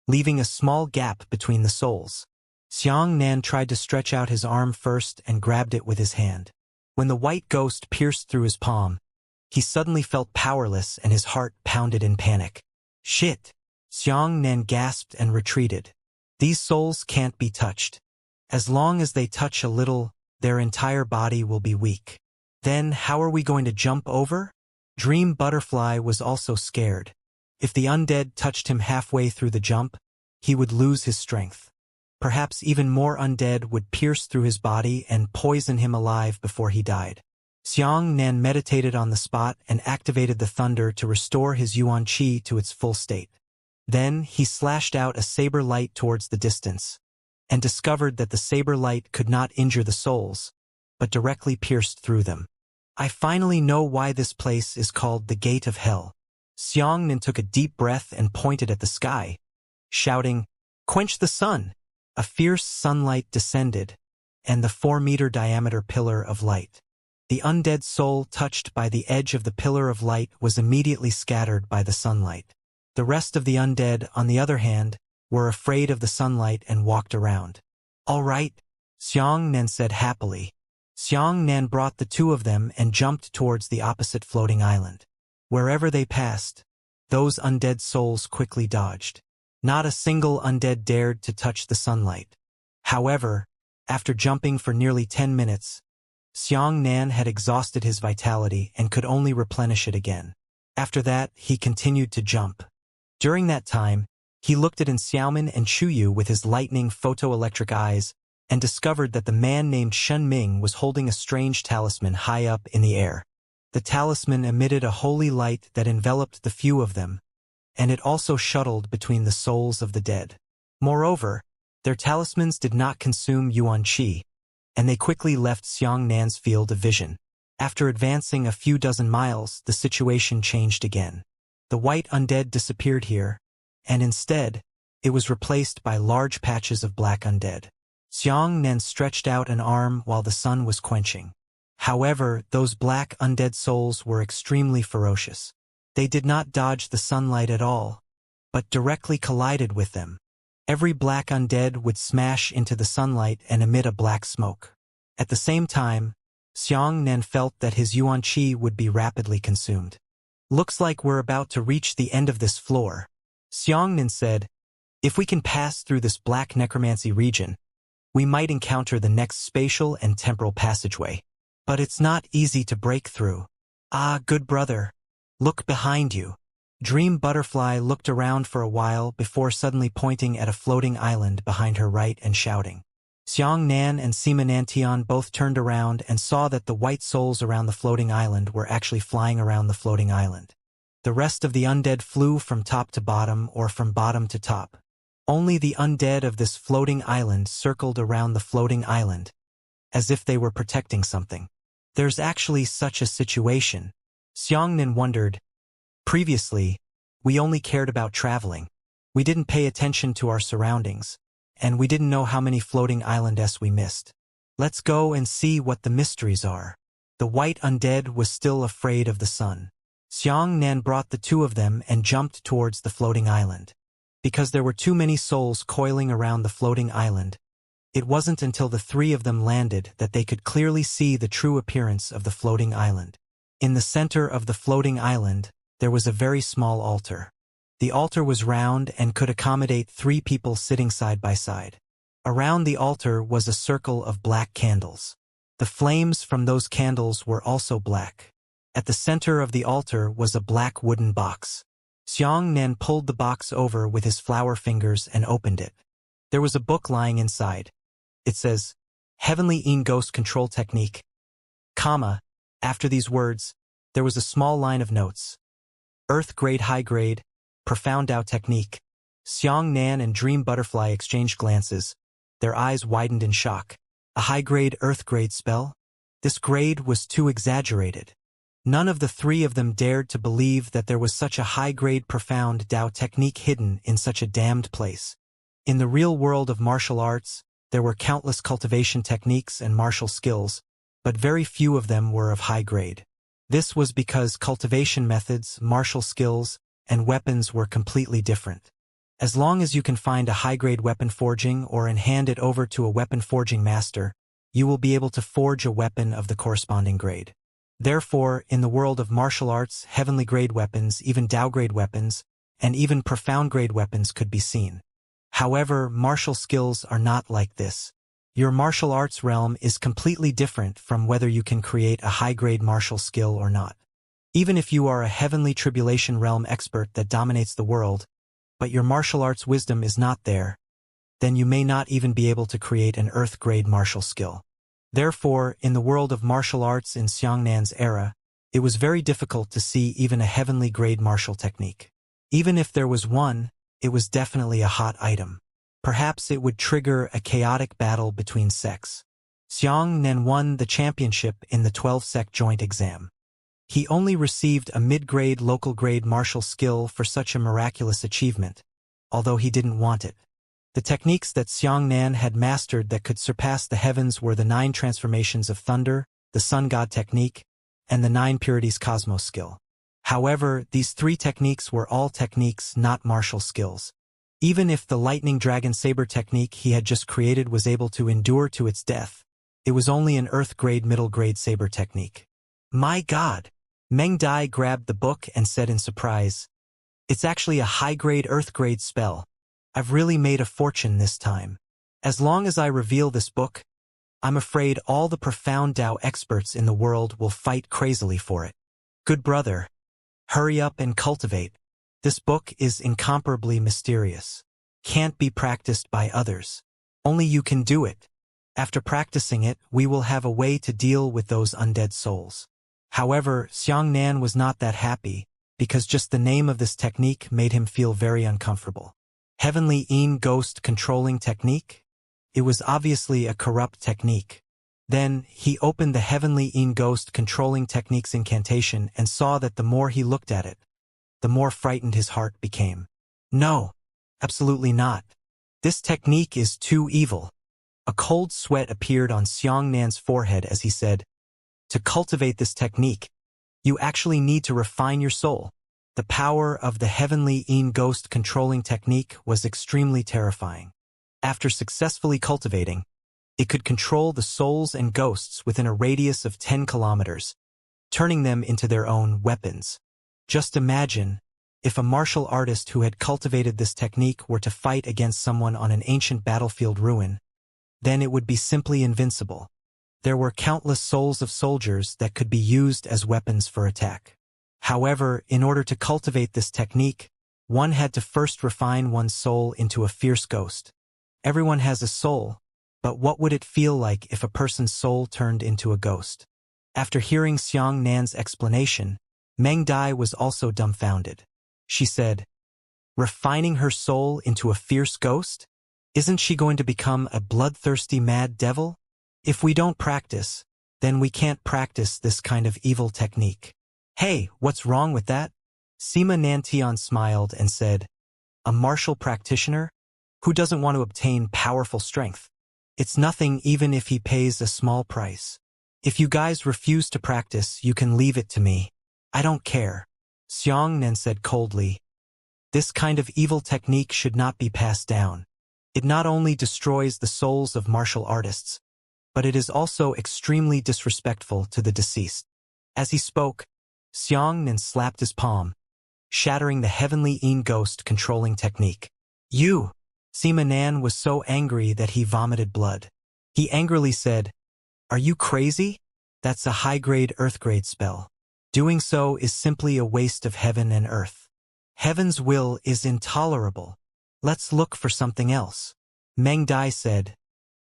leaving a small gap between the souls. Xiang Nan tried to stretch out his arm first and grabbed it with his hand. When the white ghost pierced through his palm, he suddenly felt powerless and his heart pounded in panic. Shit! Xiang Nan gasped and retreated. These souls can't be touched. As long as they touch a little, their entire body will be weak. Then how are we going to jump over? Dream Butterfly was also scared. If the undead touched him halfway through the jump, he would lose his strength. Perhaps even more undead would pierce through his body and poison him alive before he died. Xiang Nan meditated on the spot and activated the thunder to restore his Yuan Qi to its full state. Then he slashed out a saber light towards the distance, and discovered that the saber light could not injure the souls, but directly pierced through them. I finally know why this place is called the Gate of Hell. Xiang Nan took a deep breath and pointed at the sky, shouting, Quench the sun! A fierce sunlight descended, and the 4-meter diameter pillar of light. The undead soul touched by the edge of the pillar of light was immediately scattered by the sunlight. The rest of the undead, on the other hand, were afraid of the sunlight and walked around. All right, Xiang Nan said happily. Xiang Nan brought the two of them and jumped towards the opposite floating island. Wherever they passed, those undead souls quickly dodged. Not a single undead dared to touch the sunlight. However, after jumping for nearly 10 minutes, Xiang Nan had exhausted his vitality and could only replenish it again. After that, he continued to jump. During that time, he looked at Xiaomin and Chuyu with his lightning photoelectric eyes and discovered that the man named Shen Ming was holding a strange talisman high up in the air. The talisman emitted a holy light that enveloped the few of them, and it also shuttled between the souls of the dead. Moreover, their talismans did not consume Yuan Qi, and they quickly left Xiang Nan's field of vision. After advancing a few dozen miles, the situation changed again. The white undead disappeared here, and instead, it was replaced by large patches of black undead. Xiang Nan stretched out an arm while the sun was quenching. However, those black undead souls were extremely ferocious. They did not dodge the sunlight at all, but directly collided with them. Every black undead would smash into the sunlight and emit a black smoke. At the same time, Xiang Nan felt that his Yuan Qi would be rapidly consumed. Looks like we're about to reach the end of this floor, Xiang Nan said. If we can pass through this black necromancy region, we might encounter the next spatial and temporal passageway. But it's not easy to break through. Ah, good brother. Look behind you. Dream Butterfly looked around for a while before suddenly pointing at a floating island behind her right and shouting. Xiang Nan and Sima Nantian both turned around and saw that the white souls around the floating island were actually flying around the floating island. The rest of the undead flew from top to bottom or from bottom to top. Only the undead of this floating island circled around the floating island, as if they were protecting something. There's actually such a situation, Xiang Nan wondered. Previously, we only cared about traveling. We didn't pay attention to our surroundings, and we didn't know how many floating islands we missed. Let's go and see what the mysteries are. The white undead was still afraid of the sun. Xiang Nan brought the two of them and jumped towards the floating island. Because there were too many souls coiling around the floating island, it wasn't until the three of them landed that they could clearly see the true appearance of the floating island. In the center of the floating island, there was a very small altar. The altar was round and could accommodate 3 people sitting side by side. Around the altar was a circle of black candles. The flames from those candles were also black. At the center of the altar was a black wooden box. Xiang Nan pulled the box over with his flower fingers and opened it. There was a book lying inside. It says, Heavenly Yin Ghost Control Technique, after these words, there was a small line of notes. Earth Grade High Grade, Profound Dao Technique. Xiang Nan and Dream Butterfly exchanged glances. Their eyes widened in shock. A high-grade Earth Grade spell? This grade was too exaggerated. None of the 3 of them dared to believe that there was such a high-grade profound Dao technique hidden in such a damned place. In the real world of martial arts, there were countless cultivation techniques and martial skills, but very few of them were of high grade. This was because cultivation methods, martial skills, and weapons were completely different. As long as you can find a high-grade weapon forging or hand it over to a weapon forging master, you will be able to forge a weapon of the corresponding grade. Therefore, in the world of martial arts, heavenly grade weapons, even Dao grade weapons, and even profound grade weapons could be seen. However, martial skills are not like this. Your martial arts realm is completely different from whether you can create a high-grade martial skill or not. Even if you are a heavenly tribulation realm expert that dominates the world, but your martial arts wisdom is not there, then you may not even be able to create an earth-grade martial skill. Therefore, in the world of martial arts in Xiang Nan's era, it was very difficult to see even a heavenly grade martial technique. Even if there was one, it was definitely a hot item. Perhaps it would trigger a chaotic battle between sects. Xiang Nan won the championship in the 12-sect joint exam. He only received a mid-grade local grade martial skill for such a miraculous achievement, although he didn't want it. The techniques that Xiang Nan had mastered that could surpass the heavens were the 9 transformations of thunder, the sun god technique, and the 9 purities cosmos skill. However, these 3 techniques were all techniques, not martial skills. Even if the lightning dragon saber technique he had just created was able to endure to its death, it was only an earth-grade middle-grade saber technique. My God! Meng Dai grabbed the book and said in surprise, "It's actually a high-grade earth-grade spell. I've really made a fortune this time. As long as I reveal this book, I'm afraid all the profound Tao experts in the world will fight crazily for it. Good brother, hurry up and cultivate. This book is incomparably mysterious. Can't be practiced by others. Only you can do it. After practicing it, we will have a way to deal with those undead souls." However, Xiangnan was not that happy, because just the name of this technique made him feel very uncomfortable. Heavenly Yin Ghost Controlling Technique? It was obviously a corrupt technique. Then, he opened the Heavenly Yin Ghost Controlling Technique's incantation and saw that the more he looked at it, the more frightened his heart became. No, absolutely not. This technique is too evil. A cold sweat appeared on Xiangnan's forehead as he said, "To cultivate this technique, you actually need to refine your soul." The power of the Heavenly Yin Ghost Controlling Technique was extremely terrifying. After successfully cultivating, it could control the souls and ghosts within a radius of 10 kilometers, turning them into their own weapons. Just imagine, if a martial artist who had cultivated this technique were to fight against someone on an ancient battlefield ruin, then it would be simply invincible. There were countless souls of soldiers that could be used as weapons for attack. However, in order to cultivate this technique, one had to first refine one's soul into a fierce ghost. Everyone has a soul, but what would it feel like if a person's soul turned into a ghost? After hearing Xiang Nan's explanation, Meng Dai was also dumbfounded. She said, "Refining her soul into a fierce ghost? Isn't she going to become a bloodthirsty mad devil? If we don't practice, then we can't practice this kind of evil technique." "Hey, what's wrong with that?" Sima Nantian smiled and said, "A martial practitioner? Who doesn't want to obtain powerful strength? It's nothing even if he pays a small price. If you guys refuse to practice, you can leave it to me. I don't care." Xiang Nan said coldly, "This kind of evil technique should not be passed down. It not only destroys the souls of martial artists, but it is also extremely disrespectful to the deceased." As he spoke, Xiang Nan slapped his palm, shattering the Heavenly Yin Ghost Controlling Technique. "You!" Sima Nan was so angry that he vomited blood. He angrily said, "Are you crazy? That's a high-grade earth-grade spell. Doing so is simply a waste of heaven and earth. Heaven's will is intolerable. Let's look for something else." Meng Dai said,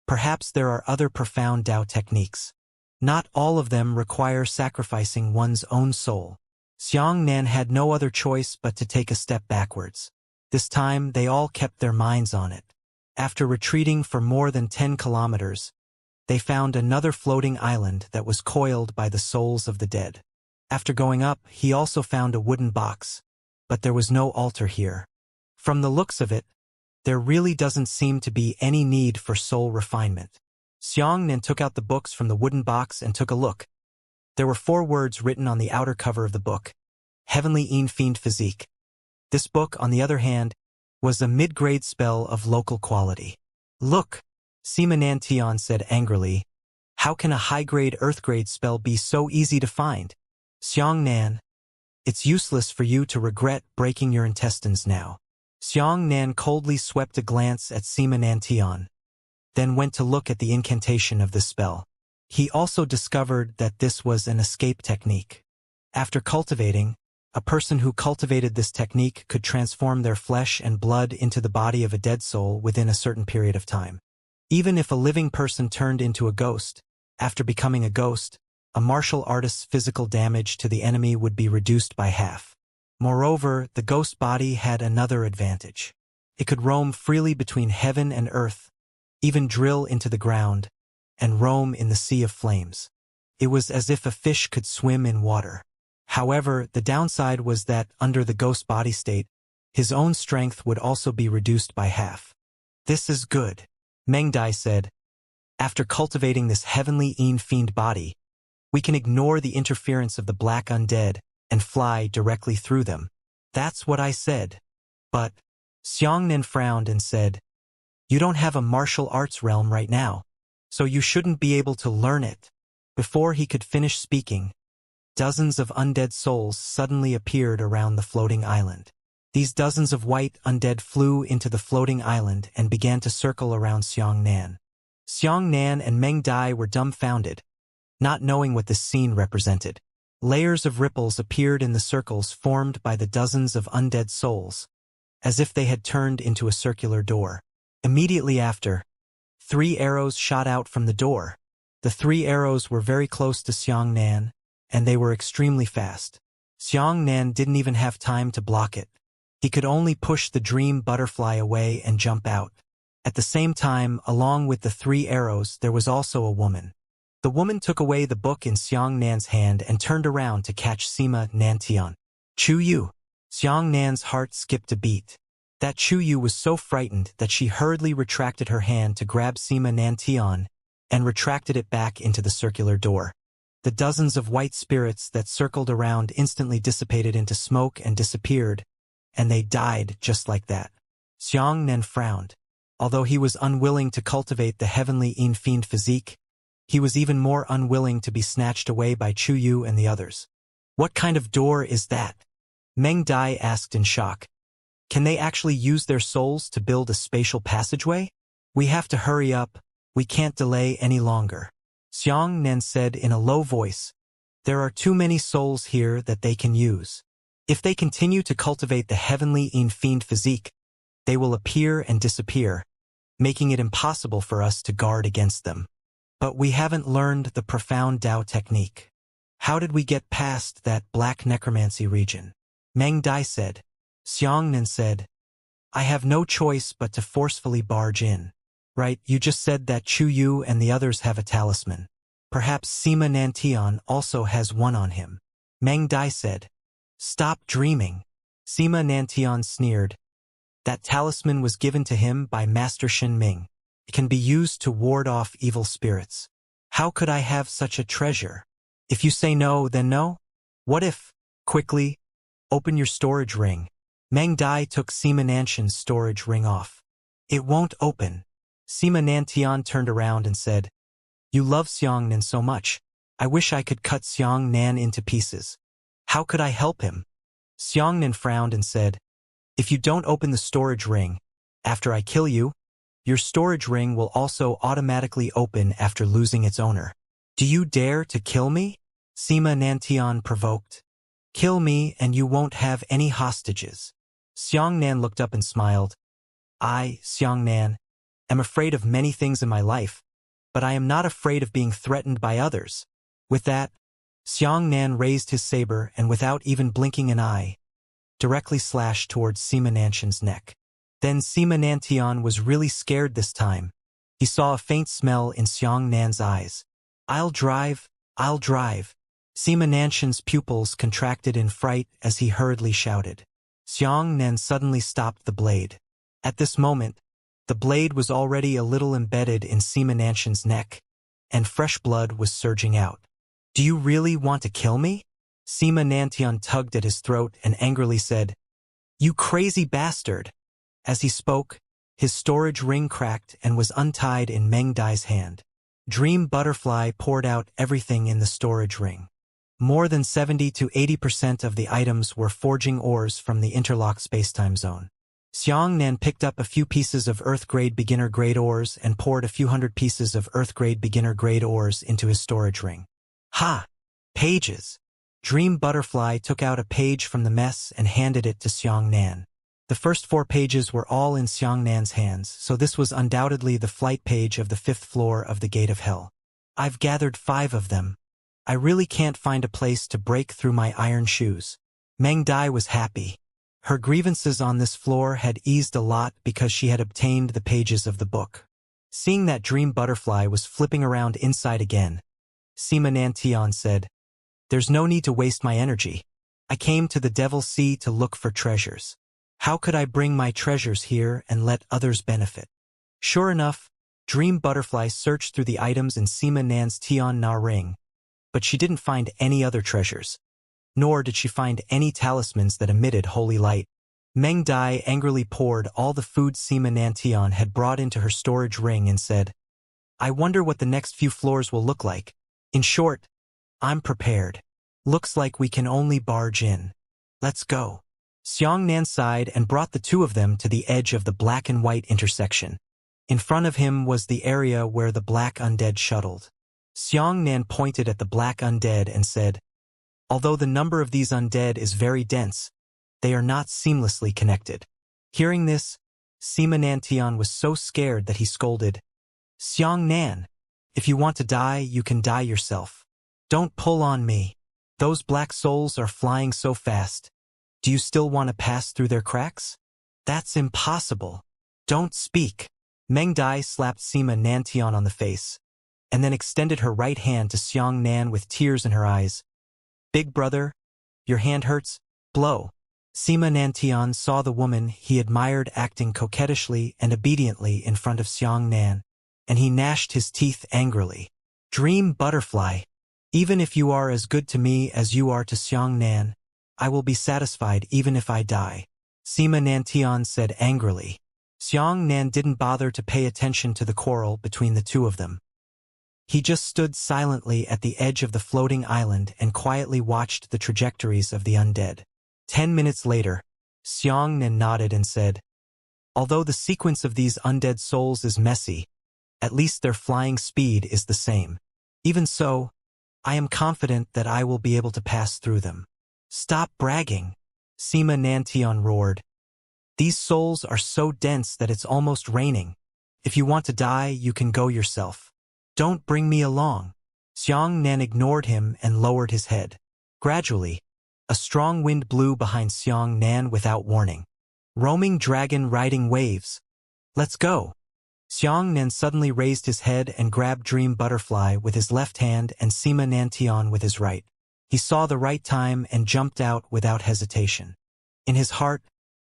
"Perhaps there are other profound Tao techniques. Not all of them require sacrificing one's own soul." Xiang Nan had no other choice but to take a step backwards. This time, they all kept their minds on it. After retreating for more than 10 kilometers, they found another floating island that was coiled by the souls of the dead. After going up, he also found a wooden box, but there was no altar here. From the looks of it, there really doesn't seem to be any need for soul refinement. Xiang Nan took out the books from the wooden box and took a look. There were 4 words written on the outer cover of the book: Heavenly Yin Fiend Physique. This book, on the other hand, was a mid-grade spell of local quality. "Look," Sima Nantian said angrily, "how can a high-grade earth-grade spell be so easy to find?" Xiang Nan, "It's useless for you to regret breaking your intestines now." Xiang Nan coldly swept a glance at Sima Nantian, then went to look at the incantation of this spell. He also discovered that this was an escape technique. After cultivating, a person who cultivated this technique could transform their flesh and blood into the body of a dead soul within a certain period of time. Even if a living person turned into a ghost, after becoming a ghost, a martial artist's physical damage to the enemy would be reduced by half. Moreover, the ghost body had another advantage. It could roam freely between heaven and earth, even drill into the ground, and roam in the sea of flames. It was as if a fish could swim in water. However, the downside was that, under the ghost body state, his own strength would also be reduced by half. "This is good," Meng Dai said. "After cultivating this Heavenly Yin Fiend body, we can ignore the interference of the black undead and fly directly through them." "That's what I said." "But," Xiangnan frowned and said, "You don't have a martial arts realm right now, so you shouldn't be able to learn it." Before he could finish speaking, dozens of undead souls suddenly appeared around the floating island. These dozens of white undead flew into the floating island and began to circle around Xiangnan. Xiangnan and Meng Dai were dumbfounded, not knowing what this scene represented. Layers of ripples appeared in the circles formed by the dozens of undead souls, as if they had turned into a circular door. Immediately after, 3 arrows shot out from the door. The 3 arrows were very close to Xiangnan, and they were extremely fast. Xiangnan didn't even have time to block it. He could only push the dream butterfly away and jump out. At the same time, along with the 3 arrows, there was also a woman. The woman took away the book in Xiangnan's hand and turned around to catch Sima Nantian. Chu Yu. Xiangnan's heart skipped a beat. That Chu Yu was so frightened that she hurriedly retracted her hand to grab Sima Nantian and retracted it back into the circular door. The dozens of white spirits that circled around instantly dissipated into smoke and disappeared, and they died just like that. Xiangnan frowned. Although he was unwilling to cultivate the heavenly inflate physique, he was even more unwilling to be snatched away by Chu Yu and the others. "What kind of door is that?" Meng Dai asked in shock. "Can they actually use their souls to build a spatial passageway? We have to hurry up. We can't delay any longer." Xiangnan said in a low voice, "There are too many souls here that they can use. If they continue to cultivate the heavenly inflate physique, they will appear and disappear, making it impossible for us to guard against them. But we haven't learned the profound Tao technique. How did we get past that black necromancy region?" Meng Dai said. Xiangnan said, "I have no choice but to forcefully barge in. Right, you just said that Chu Yu and the others have a talisman. Perhaps Sima Nantian also has one on him." Meng Dai said. "Stop dreaming." Sima Nantian sneered. "That talisman was given to him by Master Shin Ming. It can be used to ward off evil spirits. How could I have such a treasure? If you say no, then no. What if? Quickly, open your storage ring." Meng Dai took Sima Nantian's storage ring off. "It won't open." Sima Nantian turned around and said, "You love Xiangnan so much. I wish I could cut Xiangnan into pieces. How could I help him?" Xiangnan frowned and said, "If you don't open the storage ring, after I kill you, your storage ring will also automatically open after losing its owner." "Do you dare to kill me?" Sima Nantian provoked. "Kill me and you won't have any hostages." Xiangnan looked up and smiled. "I, Xiangnan, am afraid of many things in my life, but I am not afraid of being threatened by others." With that, Xiangnan raised his saber and without even blinking an eye, directly slashed towards Sima Nantian's neck. Then Sima Nantian was really scared this time. He saw a faint smell in Xiangnan's eyes. I'll drive. Sima Nantian's pupils contracted in fright as he hurriedly shouted. Xiangnan suddenly stopped the blade. At this moment, the blade was already a little embedded in Sima Nantian's neck, and fresh blood was surging out. "Do you really want to kill me?" Sima Nantian tugged at his throat and angrily said, "You crazy bastard!" As he spoke, his storage ring cracked and was untied in Meng Dai's hand. Dream Butterfly poured out everything in the storage ring. More than 70 to 80% of the items were forging ores from the interlocked spacetime zone. Xiangnan picked up a few pieces of Earth-grade beginner-grade ores and poured a few hundred pieces of Earth-grade beginner-grade ores into his storage ring. "Ha! Pages!" Dream Butterfly took out a page from the mess and handed it to Xiangnan. The first 4 pages were all in Xiangnan's hands, so this was undoubtedly the flight page of the 5th floor of the Gate of Hell. "I've gathered 5 of them. I really can't find a place to break through my iron shoes." Meng Dai was happy. Her grievances on this floor had eased a lot because she had obtained the pages of the book. Seeing that Dream Butterfly was flipping around inside again, Sima Nantian said, "There's no need to waste my energy. I came to the Devil's Sea to look for treasures. How could I bring my treasures here and let others benefit?" Sure enough, Dream Butterfly searched through the items in Sima Nan's Tian Na ring, but she didn't find any other treasures. Nor did she find any talismans that emitted holy light. Meng Dai angrily poured all the food Sima Nantian had brought into her storage ring and said, I wonder what the next few floors will look like. In short, I'm prepared. Looks like we can only barge in. Let's go. Xiangnan sighed and brought the two of them to the edge of the black and white intersection. In front of him was the area where the black undead shuttled. Xiangnan pointed at the black undead and said, although the number of these undead is very dense, they are not seamlessly connected. Hearing this, Sima Nantian was so scared that he scolded, Xiangnan, if you want to die, you can die yourself. Don't pull on me. Those black souls are flying so fast. Do you still want to pass through their cracks? That's impossible. Don't speak. Meng Dai slapped Sima Nantian on the face, and then extended her right hand to Xiangnan with tears in her eyes. Big brother, your hand hurts? Blow. Sima Nantian saw the woman he admired acting coquettishly and obediently in front of Xiangnan, and he gnashed his teeth angrily. Dream butterfly. Even if you are as good to me as you are to Xiangnan, I will be satisfied even if I die, Sima Nantian said angrily. Xiangnan didn't bother to pay attention to the quarrel between the two of them. He just stood silently at the edge of the floating island and quietly watched the trajectories of the undead. 10 minutes later, Xiangnan nodded and said, although the sequence of these undead souls is messy, at least their flying speed is the same. Even so, I am confident that I will be able to pass through them. Stop bragging, Sima Nantian roared. These souls are so dense that it's almost raining. If you want to die, you can go yourself. Don't bring me along. Xiangnan ignored him and lowered his head. Gradually, a strong wind blew behind Xiangnan without warning. Roaming dragon riding waves. Let's go. Xiangnan suddenly raised his head and grabbed Dream Butterfly with his left hand and Sima Nantian with his right. He saw the right time and jumped out without hesitation. In his heart,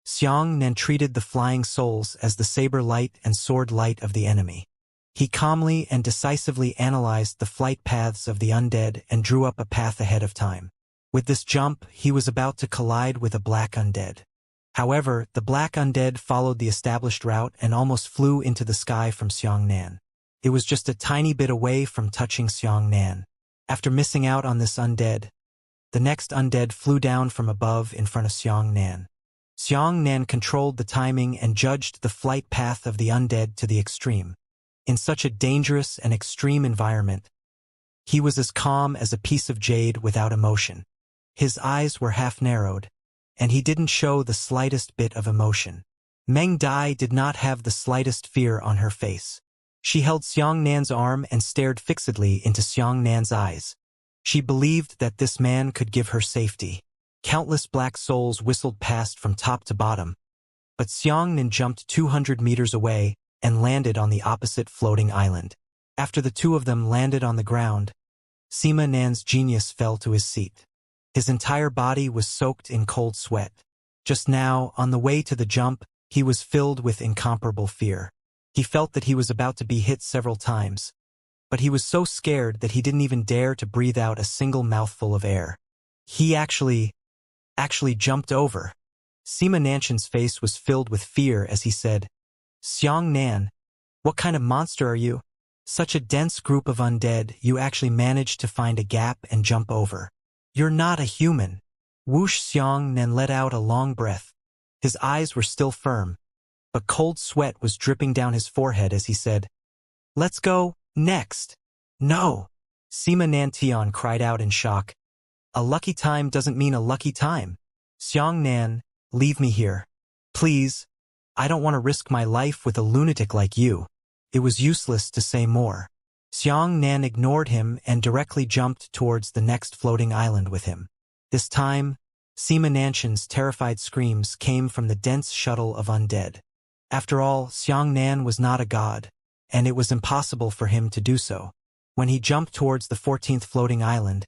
Xiangnan treated the flying souls as the saber light and sword light of the enemy. He calmly and decisively analyzed the flight paths of the undead and drew up a path ahead of time. With this jump, he was about to collide with a black undead. However, the black undead followed the established route and almost flew into the sky from Xiangnan. It was just a tiny bit away from touching Xiangnan. After missing out on this undead, the next undead flew down from above in front of Xiangnan. Xiangnan controlled the timing and judged the flight path of the undead to the extreme. In such a dangerous and extreme environment, he was as calm as a piece of jade without emotion. His eyes were half narrowed, and he didn't show the slightest bit of emotion. Meng Dai did not have the slightest fear on her face. She held Xiangnan's arm and stared fixedly into Xiangnan's eyes. She believed that this man could give her safety. Countless black souls whistled past from top to bottom, but Xiangnan jumped 200 meters away and landed on the opposite floating island. After the two of them landed on the ground, Sima Nan's genius fell to his seat. His entire body was soaked in cold sweat. Just now, on the way to the jump, he was filled with incomparable fear. He felt that he was about to be hit several times, but he was so scared that he didn't even dare to breathe out a single mouthful of air. He actually jumped over. Sima Nanshan's face was filled with fear as he said, Xiangnan, what kind of monster are you? Such a dense group of undead, you actually managed to find a gap and jump over. You're not a human. Whoosh. Xiangnan let out a long breath. His eyes were still firm, but cold sweat was dripping down his forehead as he said, Let's go, next. No. Sima Nantian cried out in shock. A lucky time doesn't mean a lucky time. Xiangnan, leave me here. Please. I don't want to risk my life with a lunatic like you. It was useless to say more. Xiangnan ignored him and directly jumped towards the next floating island with him. This time, Sima Nanshan's terrified screams came from the dense shuttle of undead. After all, Xiangnan was not a god, and it was impossible for him to do so. When he jumped towards the 14th floating island,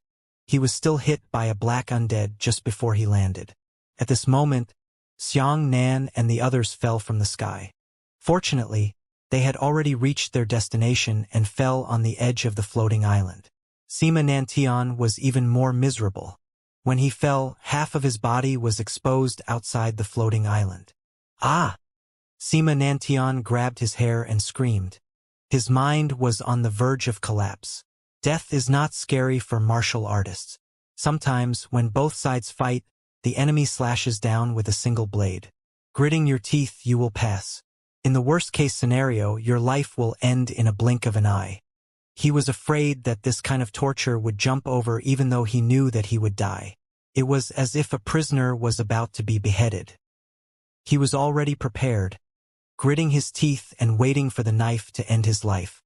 he was still hit by a black undead just before he landed. At this moment, Xiangnan and the others fell from the sky. Fortunately, they had already reached their destination and fell on the edge of the floating island. Sima Nantian was even more miserable. When he fell, half of his body was exposed outside the floating island. Ah! Sima Nantian grabbed his hair and screamed. His mind was on the verge of collapse. Death is not scary for martial artists. Sometimes, when both sides fight, the enemy slashes down with a single blade. Gritting your teeth, you will pass. In the worst-case scenario, your life will end in a blink of an eye. He was afraid that this kind of torture would jump over even though he knew that he would die. It was as if a prisoner was about to be beheaded. He was already prepared, gritting his teeth and waiting for the knife to end his life.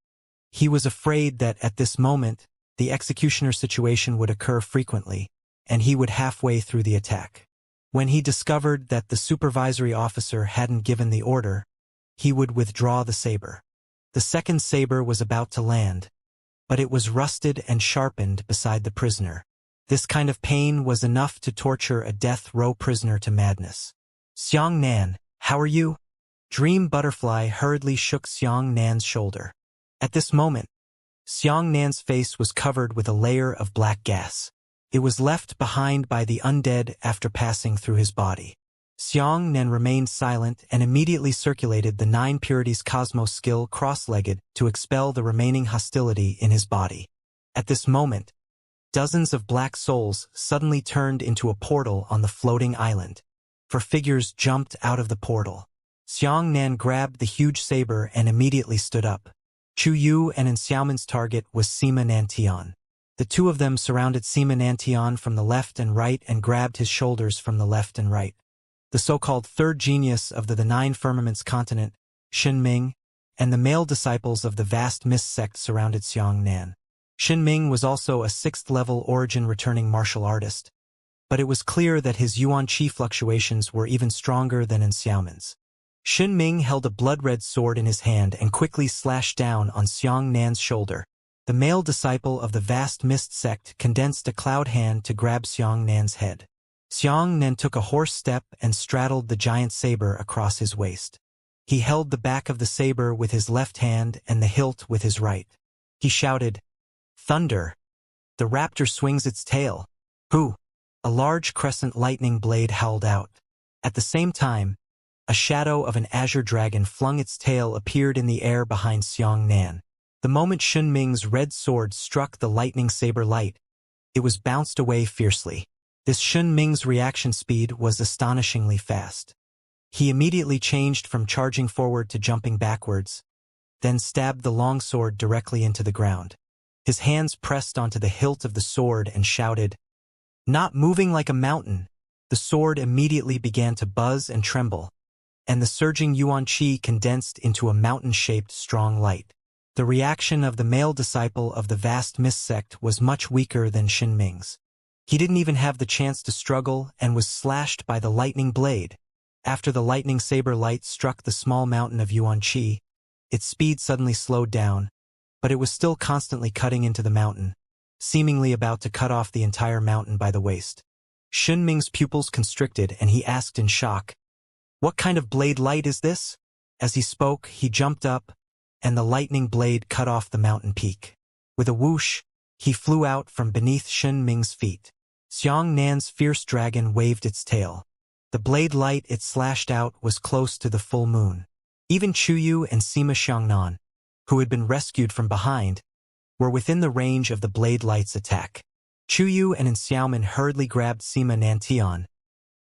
He was afraid that at this moment, the executioner situation would occur frequently, and he would halfway through the attack. When he discovered that the supervisory officer hadn't given the order, he would withdraw the saber. The second saber was about to land, but it was rusted and sharpened beside the prisoner. This kind of pain was enough to torture a death row prisoner to madness. Xiang Nan, how are you? Dream Butterfly hurriedly shook Xiang Nan's shoulder. At this moment, Xiang Nan's face was covered with a layer of black gas. It was left behind by the undead after passing through his body. Xiang Nan remained silent and immediately circulated the 9 Purities Cosmos skill cross-legged to expel the remaining hostility in his body. At this moment, dozens of black souls suddenly turned into a portal on the floating island. 4 figures jumped out of the portal. Xiang Nan grabbed the huge saber and immediately stood up. Chu Yu and Xiaoman's target was Sima Nantian. The two of them surrounded Sima Nantian from the left and right and grabbed his shoulders from the left and right. The so-called third genius of the 9 Firmaments continent, Xinming, and the male disciples of the vast mist sect surrounded Xiang Nan. Xinming was also a 6th-level origin returning martial artist, but it was clear that his yuan qi fluctuations were even stronger than in Xiaoman's. Xinming held a blood-red sword in his hand and quickly slashed down on Xiang Nan's shoulder. The male disciple of the vast mist sect condensed a cloud hand to grab Xiang Nan's head. Xiang Nan took a horse step and straddled the giant saber across his waist. He held the back of the saber with his left hand and the hilt with his right. He shouted, "Thunder! The raptor swings its tail." "Who?" A large crescent lightning blade howled out. At the same time, a shadow of an azure dragon flung its tail appeared in the air behind Xiang Nan. The moment Xinming's red sword struck the lightning saber light, it was bounced away fiercely. This Xinming's reaction speed was astonishingly fast. He immediately changed from charging forward to jumping backwards, then stabbed the long sword directly into the ground. His hands pressed onto the hilt of the sword and shouted, "Not moving like a mountain." The sword immediately began to buzz and tremble, and the surging yuan qi condensed into a mountain-shaped strong light. The reaction of the male disciple of the vast mist sect was much weaker than Xinming's. He didn't even have the chance to struggle and was slashed by the lightning blade. After the lightning saber light struck the small mountain of yuan qi, its speed suddenly slowed down, but it was still constantly cutting into the mountain, seemingly about to cut off the entire mountain by the waist. Xinming's pupils constricted and he asked in shock, "What kind of blade light is this?" As he spoke, he jumped up, and the lightning blade cut off the mountain peak. With a whoosh, he flew out from beneath Xinming's feet. Xiang Nan's fierce dragon waved its tail. The blade light it slashed out was close to the full moon. Even Chuyu and Sima Xiangnan, who had been rescued from behind, were within the range of the blade light's attack. Chuyu and Xiaoman hurriedly grabbed Sima Nantian,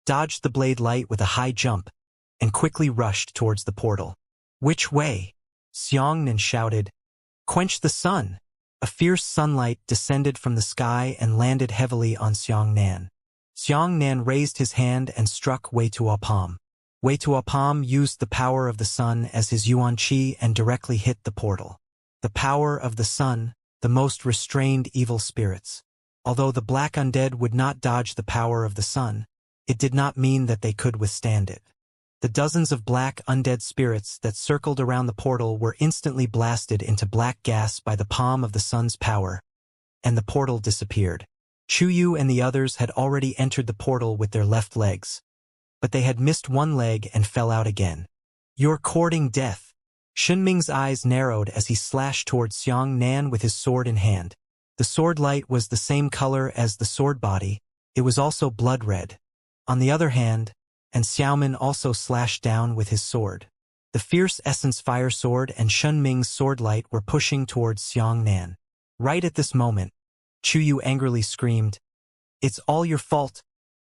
dodged the blade light with a high jump, and quickly rushed towards the portal. "Which way?" Xiang Nan shouted. "Quench the sun!" A fierce sunlight descended from the sky and landed heavily on Xiang Nan. Xiang Nan raised his hand and struck Wei Tuapam. Wei Tuapam used the power of the sun as his yuan qi and directly hit the portal. The power of the sun, the most restrained evil spirits. Although the black undead would not dodge the power of the sun, it did not mean that they could withstand it. The dozens of black undead spirits that circled around the portal were instantly blasted into black gas by the palm of the sun's power, and the portal disappeared. Chuyu and the others had already entered the portal with their left legs, but they had missed one leg and fell out again. "You're courting death." Xinming's eyes narrowed as he slashed towards Xiang Nan with his sword in hand. The sword light was the same color as the sword body, it was also blood red. On the other hand, and Xiaomin also slashed down with his sword. The fierce essence fire sword and Shunming's sword light were pushing towards Xiangnan. Right at this moment, Chuyu angrily screamed, "It's all your fault,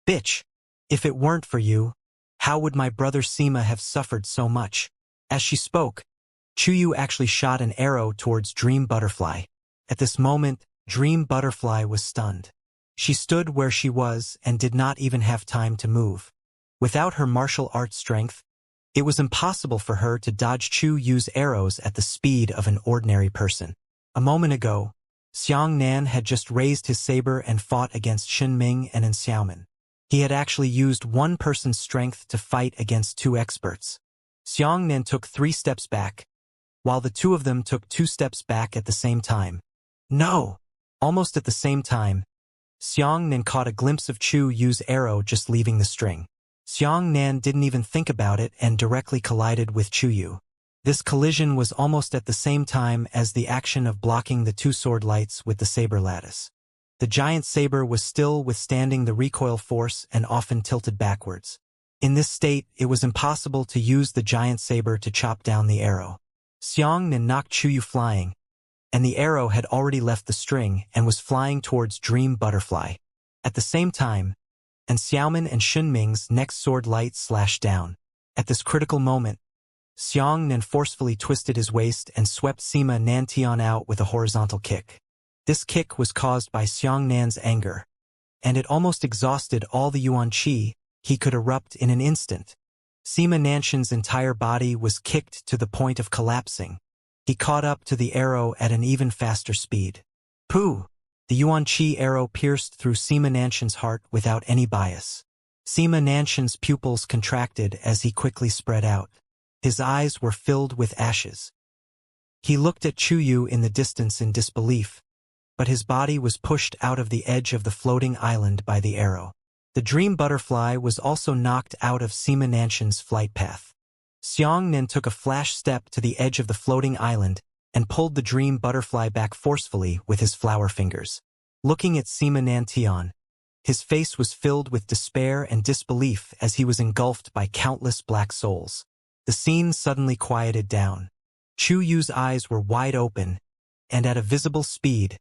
bitch! If it weren't for you, how would my brother Sima have suffered so much?" As she spoke, Chuyu actually shot an arrow towards Dream Butterfly. At this moment, Dream Butterfly was stunned. She stood where she was and did not even have time to move. Without her martial arts strength, it was impossible for her to dodge Chuyu's arrows at the speed of an ordinary person. A moment ago, Xiangnan had just raised his saber and fought against Xinming and Xiaomin. He had actually used one person's strength to fight against two experts. Xiangnan took 3 steps back, while the two of them took 2 steps back at the same time. No! Almost at the same time, Xiangnan caught a glimpse of Chuyu's arrow just leaving the string. Xiangnan didn't even think about it and directly collided with Chuyu. This collision was almost at the same time as the action of blocking the 2 sword lights with the saber lattice. The giant saber was still withstanding the recoil force and often tilted backwards. In this state, it was impossible to use the giant saber to chop down the arrow. Xiangnan knocked Chuyu flying, and the arrow had already left the string and was flying towards Dream Butterfly. At the same time, and Xiaomin and Xunming's next sword light slashed down. At this critical moment, Xiangnan forcefully twisted his waist and swept Sima Nantian out with a horizontal kick. This kick was caused by Xiangnan's anger, and it almost exhausted all the yuan qi he could erupt in an instant. Sima Nantian's entire body was kicked to the point of collapsing. He caught up to the arrow at an even faster speed. Pooh! The yuan qi arrow pierced through Sima Nantian's heart without any bias. Sima Nantian's pupils contracted as he quickly spread out. His eyes were filled with ashes. He looked at Chuyu in the distance in disbelief, but his body was pushed out of the edge of the floating island by the arrow. The Dream Butterfly was also knocked out of Sima Nantian's flight path. Xiangnan took a flash step to the edge of the floating island and pulled the Dream Butterfly back forcefully with his flower fingers. Looking at Sima Nantian, his face was filled with despair and disbelief as he was engulfed by countless black souls. The scene suddenly quieted down. Chuyu's eyes were wide open, and at a visible speed,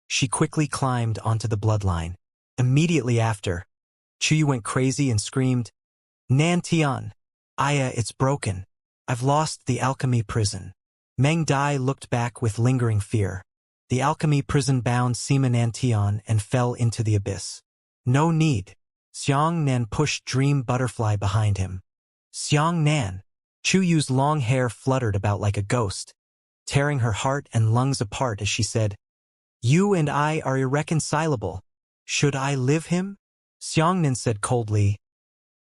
she quickly climbed onto the bloodline. Immediately after, Chuyu went crazy and screamed, "Nantian! Aya, it's broken. I've lost the alchemy prison." Meng Dai looked back with lingering fear. The alchemy prison bound Sima Nantian and fell into the abyss. No need. Xiangnan pushed Dream Butterfly behind him. Xiangnan! Chuyu's long hair fluttered about like a ghost, tearing her heart and lungs apart as she said, "You and I are irreconcilable. Should I live him?" Xiangnan said coldly,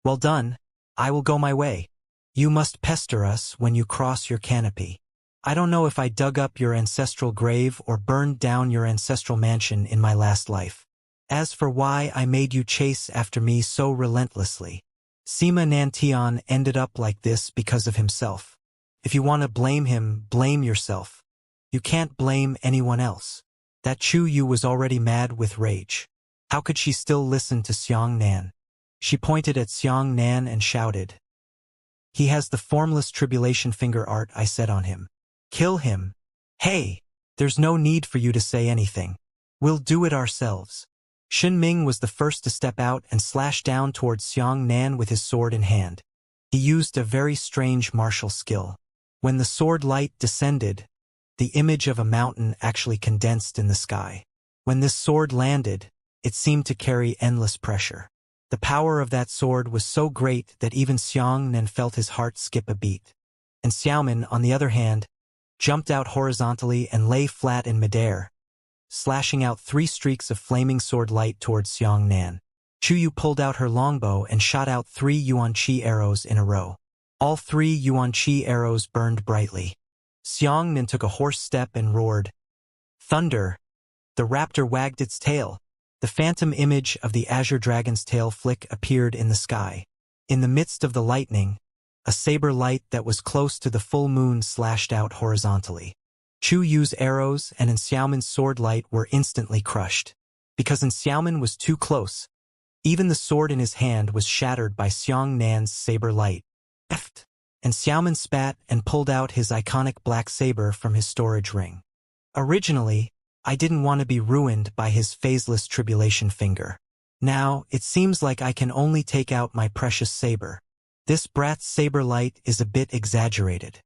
"Well done. I will go my way. You must pester us when you cross your canopy. I don't know if I dug up your ancestral grave or burned down your ancestral mansion in my last life. As for why I made you chase after me so relentlessly, Sima Nantian ended up like this because of himself. If you want to blame him, blame yourself. You can't blame anyone else." That Chuyu was already mad with rage. How could she still listen to Xiangnan? She pointed at Xiangnan and shouted, "He has the formless tribulation finger art I set on him. Kill him." "Hey, there's no need for you to say anything. We'll do it ourselves." Xinming was the first to step out and slash down towards Xiangnan with his sword in hand. He used a very strange martial skill. When the sword light descended, the image of a mountain actually condensed in the sky. When this sword landed, it seemed to carry endless pressure. The power of that sword was so great that even Xiangnan felt his heart skip a beat. And Xiaomin, on the other hand, jumped out horizontally and lay flat in midair, slashing out 3 streaks of flaming sword light towards Xiangnan. Chuyu pulled out her longbow and shot out 3 yuan qi arrows in a row. All 3 yuan qi arrows burned brightly. Xiangnan took a horse step and roared, "Thunder!" The raptor wagged its tail. The phantom image of the azure dragon's tail flick appeared in the sky. In the midst of the lightning, a saber light that was close to the full moon slashed out horizontally. Chuyu's arrows and Xiaomin's sword light were instantly crushed. Because Xiaomin was too close, Even the sword in his hand was shattered by Xiang Nan's saber light. Eft. And Xiaoman spat and pulled out his iconic black saber from his storage ring. Originally, I didn't want to be ruined by his phaseless tribulation finger. Now, it seems like I can only take out my precious saber. This brat's saber light is a bit exaggerated.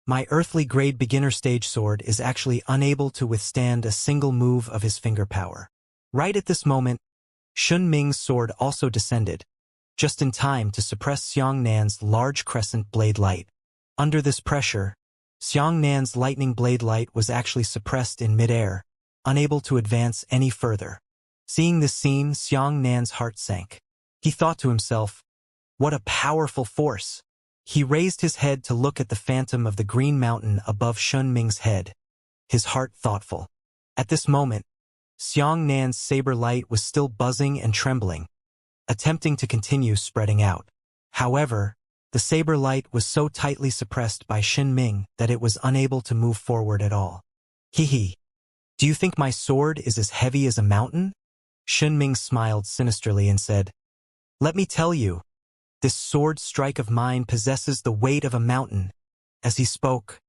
My earthly grade beginner stage sword is actually unable to withstand a single move of his finger power. Right at this moment, Shun Ming's sword also descended, just in time to suppress Xiang Nan's large crescent blade light. Under this pressure, Xiang Nan's lightning blade light was actually suppressed in midair, unable to advance any further. Seeing this scene, Xiang Nan's heart sank. He thought to himself, what a powerful force! He raised his head to look at the phantom of the green mountain above Shun Ming's head, his heart thoughtful. At this moment, Xiang Nan's saber light was still buzzing and trembling, attempting to continue spreading out. However, the saber light was so tightly suppressed by Xin Ming that it was unable to move forward at all. Hee. Do you think my sword is as heavy as a mountain? Xin Ming smiled sinisterly and said, let me tell you, this sword strike of mine possesses the weight of a mountain. As he spoke,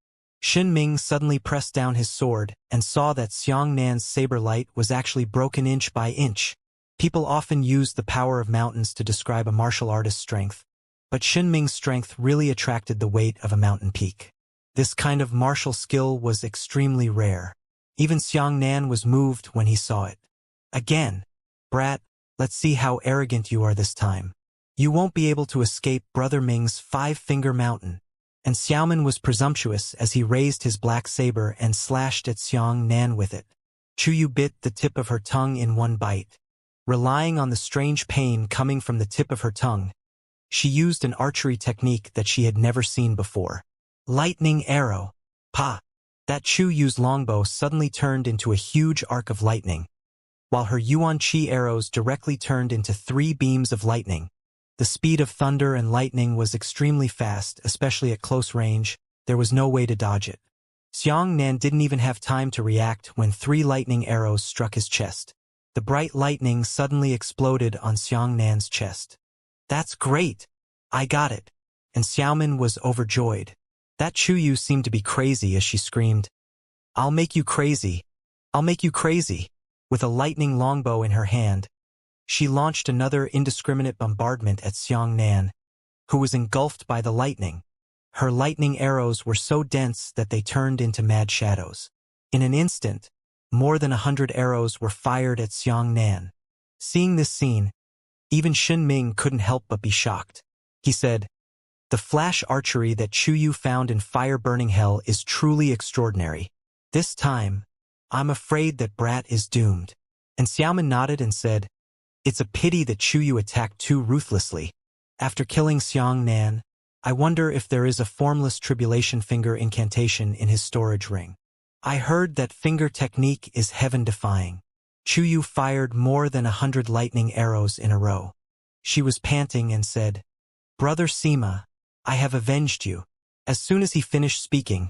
Xin Ming suddenly pressed down his sword and saw that Xiang Nan's saber light was actually broken inch by inch. People often use the power of mountains to describe a martial artist's strength, but Xin Ming's strength really attracted the weight of a mountain peak. This kind of martial skill was extremely rare. Even Xiang Nan was moved when he saw it. Again, brat, let's see how arrogant you are this time. You won't be able to escape Brother Ming's five-finger mountain. And Xiaoman was presumptuous as he raised his black saber and slashed at Xiang Nan with it. Chuyu bit the tip of her tongue in one bite. Relying on the strange pain coming from the tip of her tongue, she used an archery technique that she had never seen before. Lightning arrow. Pa! That Chuyu's longbow suddenly turned into a huge arc of lightning, while her Yuan Qi arrows directly turned into 3 beams of lightning. The speed of thunder and lightning was extremely fast, especially at close range. There was no way to dodge it. Xiang Nan didn't even have time to react when 3 lightning arrows struck his chest. The bright lightning suddenly exploded on Xiang Nan's chest. That's great! I got it! And Xiaoman was overjoyed. That Chuyu seemed to be crazy as she screamed, I'll make you crazy! I'll make you crazy! With a lightning longbow in her hand, she launched another indiscriminate bombardment at Xiang Nan, who was engulfed by the lightning. Her lightning arrows were so dense that they turned into mad shadows. In an instant, more than 100 arrows were fired at Xiang Nan. Seeing this scene, even Xin Ming couldn't help but be shocked. He said, the flash archery that Chuyu found in fire-burning hell is truly extraordinary. This time, I'm afraid that brat is doomed. And Xiaoman nodded and said, it's a pity that Chuyu attacked too ruthlessly. After killing Xiang Nan, I wonder if there is a formless tribulation finger incantation in his storage ring. I heard that finger technique is heaven-defying. Chuyu fired more than 100 lightning arrows in a row. She was panting and said, Brother Sima, I have avenged you. As soon as he finished speaking,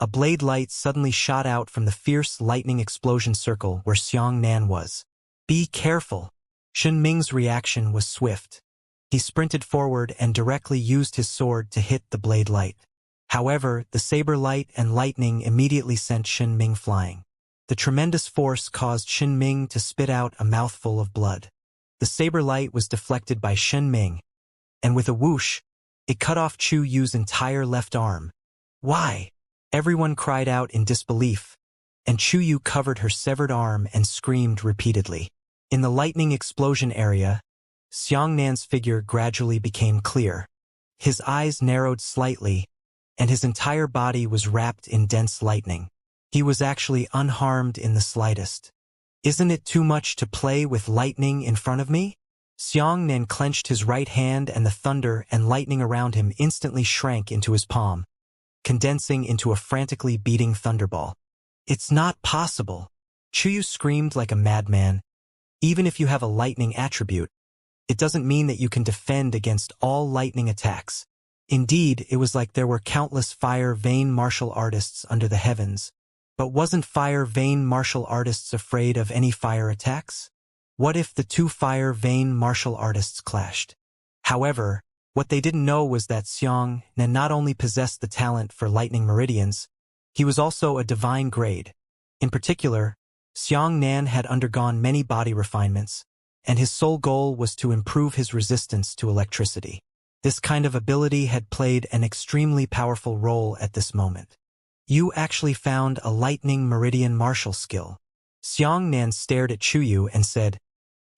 a blade light suddenly shot out from the fierce lightning explosion circle where Xiang Nan was. Be careful! Xin Ming's reaction was swift. He sprinted forward and directly used his sword to hit the blade light. However, the saber light and lightning immediately sent Xin Ming flying. The tremendous force caused Xin Ming to spit out a mouthful of blood. The saber light was deflected by Xin Ming, and with a whoosh, it cut off Chu Yu's entire left arm. Why? Everyone cried out in disbelief, and Chu Yu covered her severed arm and screamed repeatedly. In the lightning explosion area, Xiang Nan's figure gradually became clear. His eyes narrowed slightly, and his entire body was wrapped in dense lightning. He was actually unharmed in the slightest. Isn't it too much to play with lightning in front of me? Xiang Nan clenched his right hand and the thunder and lightning around him instantly shrank into his palm, condensing into a frantically beating thunderball. It's not possible! Chuyu screamed like a madman. Even if you have a lightning attribute, it doesn't mean that you can defend against all lightning attacks. Indeed, it was like there were countless fire-vane martial artists under the heavens. But wasn't fire-vane martial artists afraid of any fire attacks? What if the two fire vein martial artists clashed? However, what they didn't know was that Xiang Nan not only possessed the talent for lightning meridians, he was also a divine grade. In particular, Xiang Nan had undergone many body refinements, and his sole goal was to improve his resistance to electricity. This kind of ability had played an extremely powerful role at this moment. You actually found a lightning meridian martial skill. Xiang Nan stared at Chuyu and said,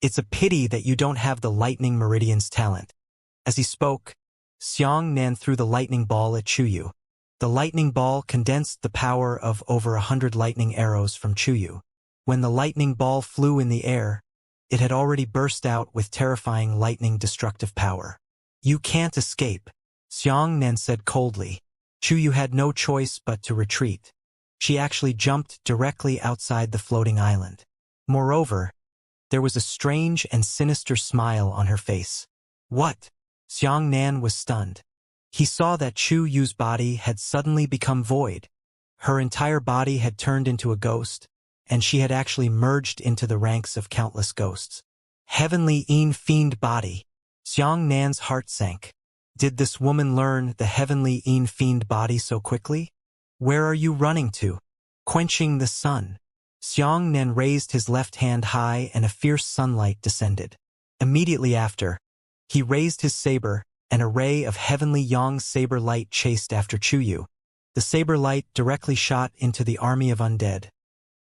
"It's a pity that you don't have the lightning meridian's talent." As he spoke, Xiang Nan threw the lightning ball at Chuyu. The lightning ball condensed the power of over 100 lightning arrows from Chuyu. When the lightning ball flew in the air, it had already burst out with terrifying lightning destructive power. "You can't escape," Xiang Nan said coldly. Chuyu had no choice but to retreat. She actually jumped directly outside the floating island. Moreover, there was a strange and sinister smile on her face. "What?" Xiang Nan was stunned. He saw that Chu Yu's body had suddenly become void. Her entire body had turned into a ghost, and she had actually merged into the ranks of countless ghosts. Heavenly fiend body. Xiang Nan's heart sank. Did this woman learn the heavenly fiend body so quickly? "Where are you running to?" Quenching the sun. Xiang Nan raised his left hand high and a fierce sunlight descended. Immediately after, he raised his saber. An array of heavenly yang saber light chased after Chuyu. The saber light directly shot into the army of undead,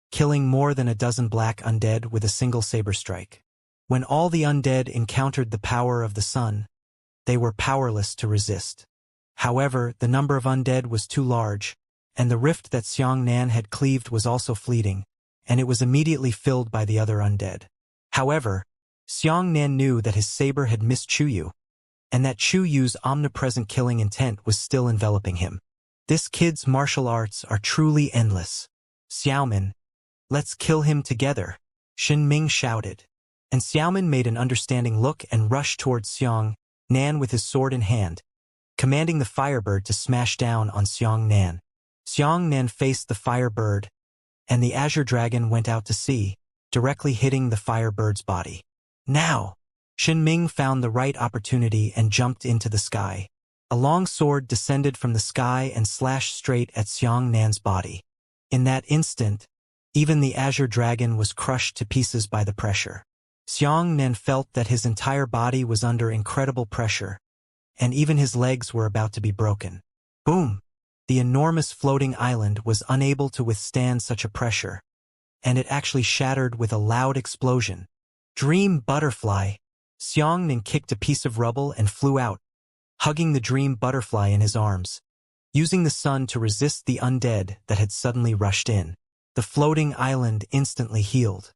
killing more than a dozen black undead with a single saber strike. When all the undead encountered the power of the sun, they were powerless to resist. However, the number of undead was too large, and the rift that Xiang Nan had cleaved was also fleeting, and it was immediately filled by the other undead. However, Xiang Nan knew that his saber had missed Chuyu, and that Chuyu's omnipresent killing intent was still enveloping him. This kid's martial arts are truly endless. "Xiaomin, let's kill him together," Shen Ming shouted. And Xiaomin made an understanding look and rushed towards Xiang Nan with his sword in hand, commanding the firebird to smash down on Xiang Nan. Xiang Nan faced the firebird, and the azure dragon went out to sea, directly hitting the firebird's body. "Now!" Shen Ming found the right opportunity and jumped into the sky. A long sword descended from the sky and slashed straight at Xiang Nan's body. In that instant, even the azure dragon was crushed to pieces by the pressure. Xiang Nan felt that his entire body was under incredible pressure, and even his legs were about to be broken. Boom! The enormous floating island was unable to withstand such a pressure, and it actually shattered with a loud explosion. Dream butterfly! Xiang Nan kicked a piece of rubble and flew out, hugging the dream butterfly in his arms, using the sun to resist the undead that had suddenly rushed in. The floating island instantly healed.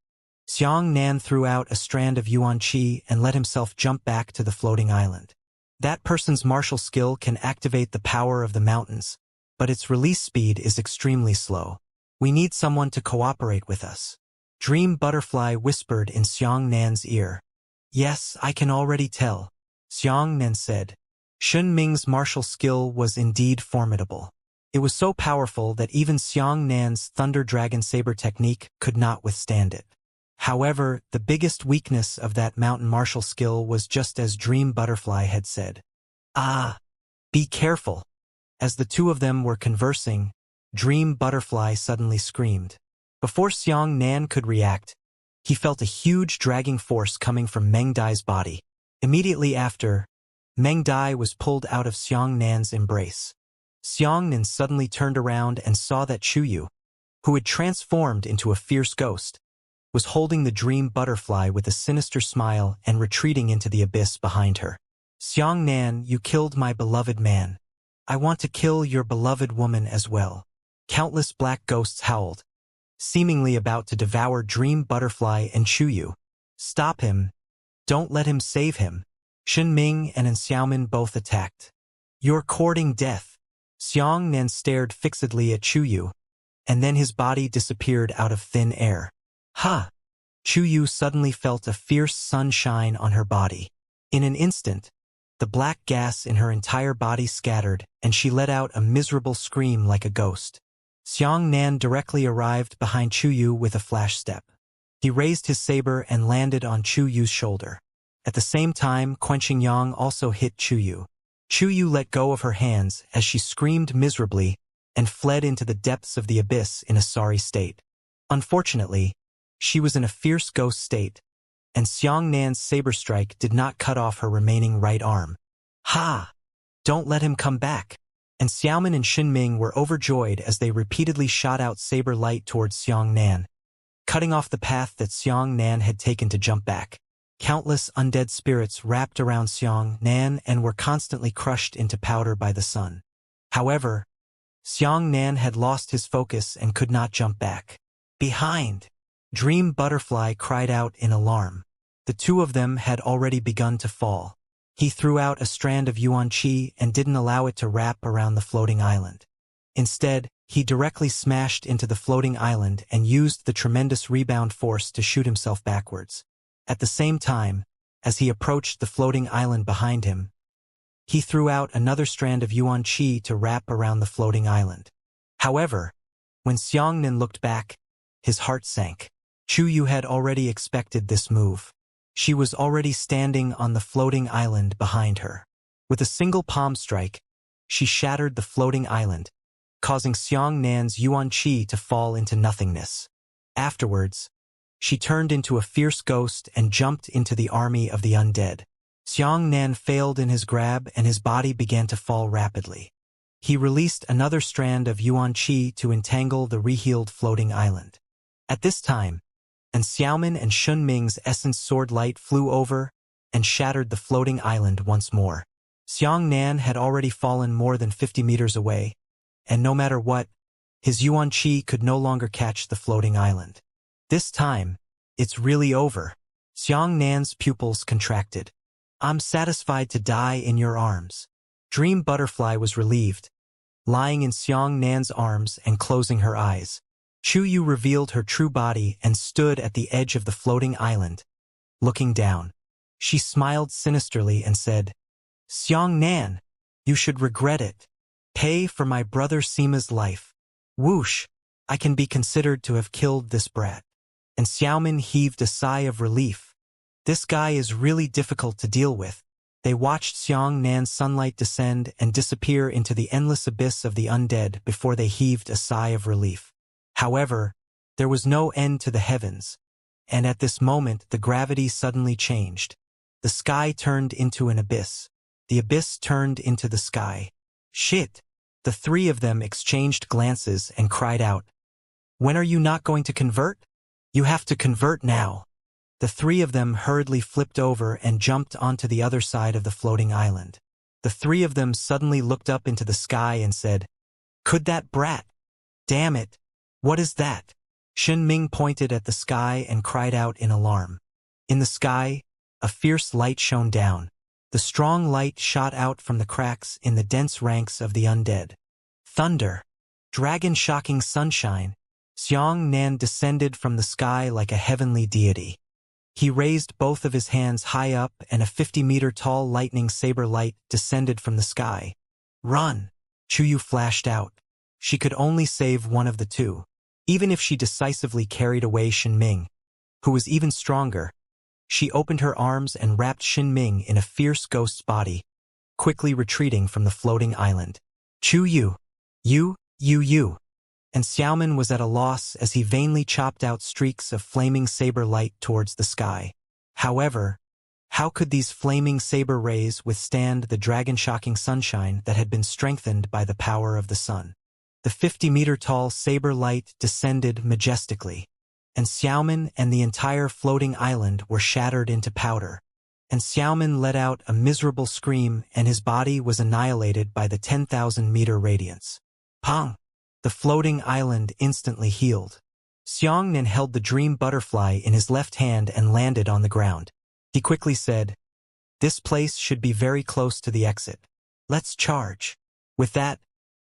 Xiang Nan threw out a strand of yuan qi and let himself jump back to the floating island. That person's martial skill can activate the power of the mountains, but its release speed is extremely slow. "We need someone to cooperate with us," Dream Butterfly whispered in Xiang Nan's ear. "Yes, I can already tell," Xiang Nan said. Shen Ming's martial skill was indeed formidable. It was so powerful that even Xiang Nan's Thunder Dragon Saber technique could not withstand it. However, the biggest weakness of that mountain martial skill was just as Dream Butterfly had said. "Ah! Be careful!" As the two of them were conversing, Dream Butterfly suddenly screamed. Before Xiang Nan could react, he felt a huge dragging force coming from Meng Dai's body. Immediately after, Meng Dai was pulled out of Xiang Nan's embrace. Xiang Nan suddenly turned around and saw that Chuyu, who had transformed into a fierce ghost, was holding the dream butterfly with a sinister smile and retreating into the abyss behind her. "Xiang Nan, you killed my beloved man. I want to kill your beloved woman as well." Countless black ghosts howled, seemingly about to devour Dream Butterfly and Chuyu. "Stop him. Don't let him save him." Shen Ming and Xiaomin both attacked. "You're courting death." Xiang Nan stared fixedly at Chuyu, and then his body disappeared out of thin air. "Ha!" Chuyu suddenly felt a fierce sunshine on her body. In an instant, the black gas in her entire body scattered, and she let out a miserable scream like a ghost. Xiang Nan directly arrived behind Chuyu with a flash step. He raised his saber and landed on Chu Yu's shoulder. At the same time, Quenching Yang also hit Chu Yu. Chu Yu let go of her hands as she screamed miserably and fled into the depths of the abyss in a sorry state. Unfortunately, she was in a fierce ghost state, and Xiang Nan's saber strike did not cut off her remaining right arm. Ha! Don't let him come back! And Xiaomin and Xinming were overjoyed as they repeatedly shot out saber light towards Xiang Nan, cutting off the path that Xiang Nan had taken to jump back. Countless undead spirits wrapped around Xiang Nan and were constantly crushed into powder by the sun. However, Xiang Nan had lost his focus and could not jump back. Behind! Dream Butterfly cried out in alarm. The two of them had already begun to fall. He threw out a strand of Yuan Qi and didn't allow it to wrap around the floating island. Instead, he directly smashed into the floating island and used the tremendous rebound force to shoot himself backwards. At the same time, as he approached the floating island behind him, he threw out another strand of Yuan Qi to wrap around the floating island. However, when Xiangnan looked back, his heart sank. Chu Yu had already expected this move. She was already standing on the floating island behind her. With a single palm strike, she shattered the floating island, causing Xiangnan's Yuan Qi to fall into nothingness. Afterwards, she turned into a fierce ghost and jumped into the army of the undead. Xiangnan failed in his grab and his body began to fall rapidly. He released another strand of Yuan Qi to entangle the rehealed floating island. At this time, and Xiaomin and Xunming's essence sword light flew over and shattered the floating island once more. Xiangnan had already fallen more than 50 meters away, and no matter what, his Yuan Qi could no longer catch the floating island. This time, it's really over. Xiangnan's pupils contracted. I'm satisfied to die in your arms. Dream Butterfly was relieved, lying in Xiangnan's arms and closing her eyes. Chu Yu revealed her true body and stood at the edge of the floating island, looking down. She smiled sinisterly and said, Xiangnan, you should regret it. Pay for my brother Sima's life. Whoosh, I can be considered to have killed this brat. And Xiaomin heaved a sigh of relief. This guy is really difficult to deal with. They watched Xiangnan's sunlight descend and disappear into the endless abyss of the undead before they heaved a sigh of relief. However, there was no end to the heavens, and at this moment the gravity suddenly changed. The sky turned into an abyss. The abyss turned into the sky. Shit! The three of them exchanged glances and cried out, When are you not going to convert? You have to convert now. The three of them hurriedly flipped over and jumped onto the other side of the floating island. The three of them suddenly looked up into the sky and said, Could that brat? Damn it! What is that? Xinming pointed at the sky and cried out in alarm. In the sky, a fierce light shone down. The strong light shot out from the cracks in the dense ranks of the undead. Thunder! Dragon-shocking sunshine! Xiangnan descended from the sky like a heavenly deity. He raised both of his hands high up and a 50-meter-tall lightning saber light descended from the sky. Run! Chu Yu flashed out. She could only save one of the two. Even if she decisively carried away Xinming, who was even stronger, she opened her arms and wrapped Xinming in a fierce ghost's body, quickly retreating from the floating island. Chu Yu! You! And Xiaomin was at a loss as he vainly chopped out streaks of flaming saber light towards the sky. However, how could these flaming saber rays withstand the dragon-shocking sunshine that had been strengthened by the power of the sun? The 50-meter-tall saber light descended majestically, and Xiaomin and the entire floating island were shattered into powder. And Xiaomin let out a miserable scream and his body was annihilated by the 10,000-meter radiance. Pong! The floating island instantly healed. Xiangnan held the dream butterfly in his left hand and landed on the ground. He quickly said, This place should be very close to the exit. Let's charge. With that,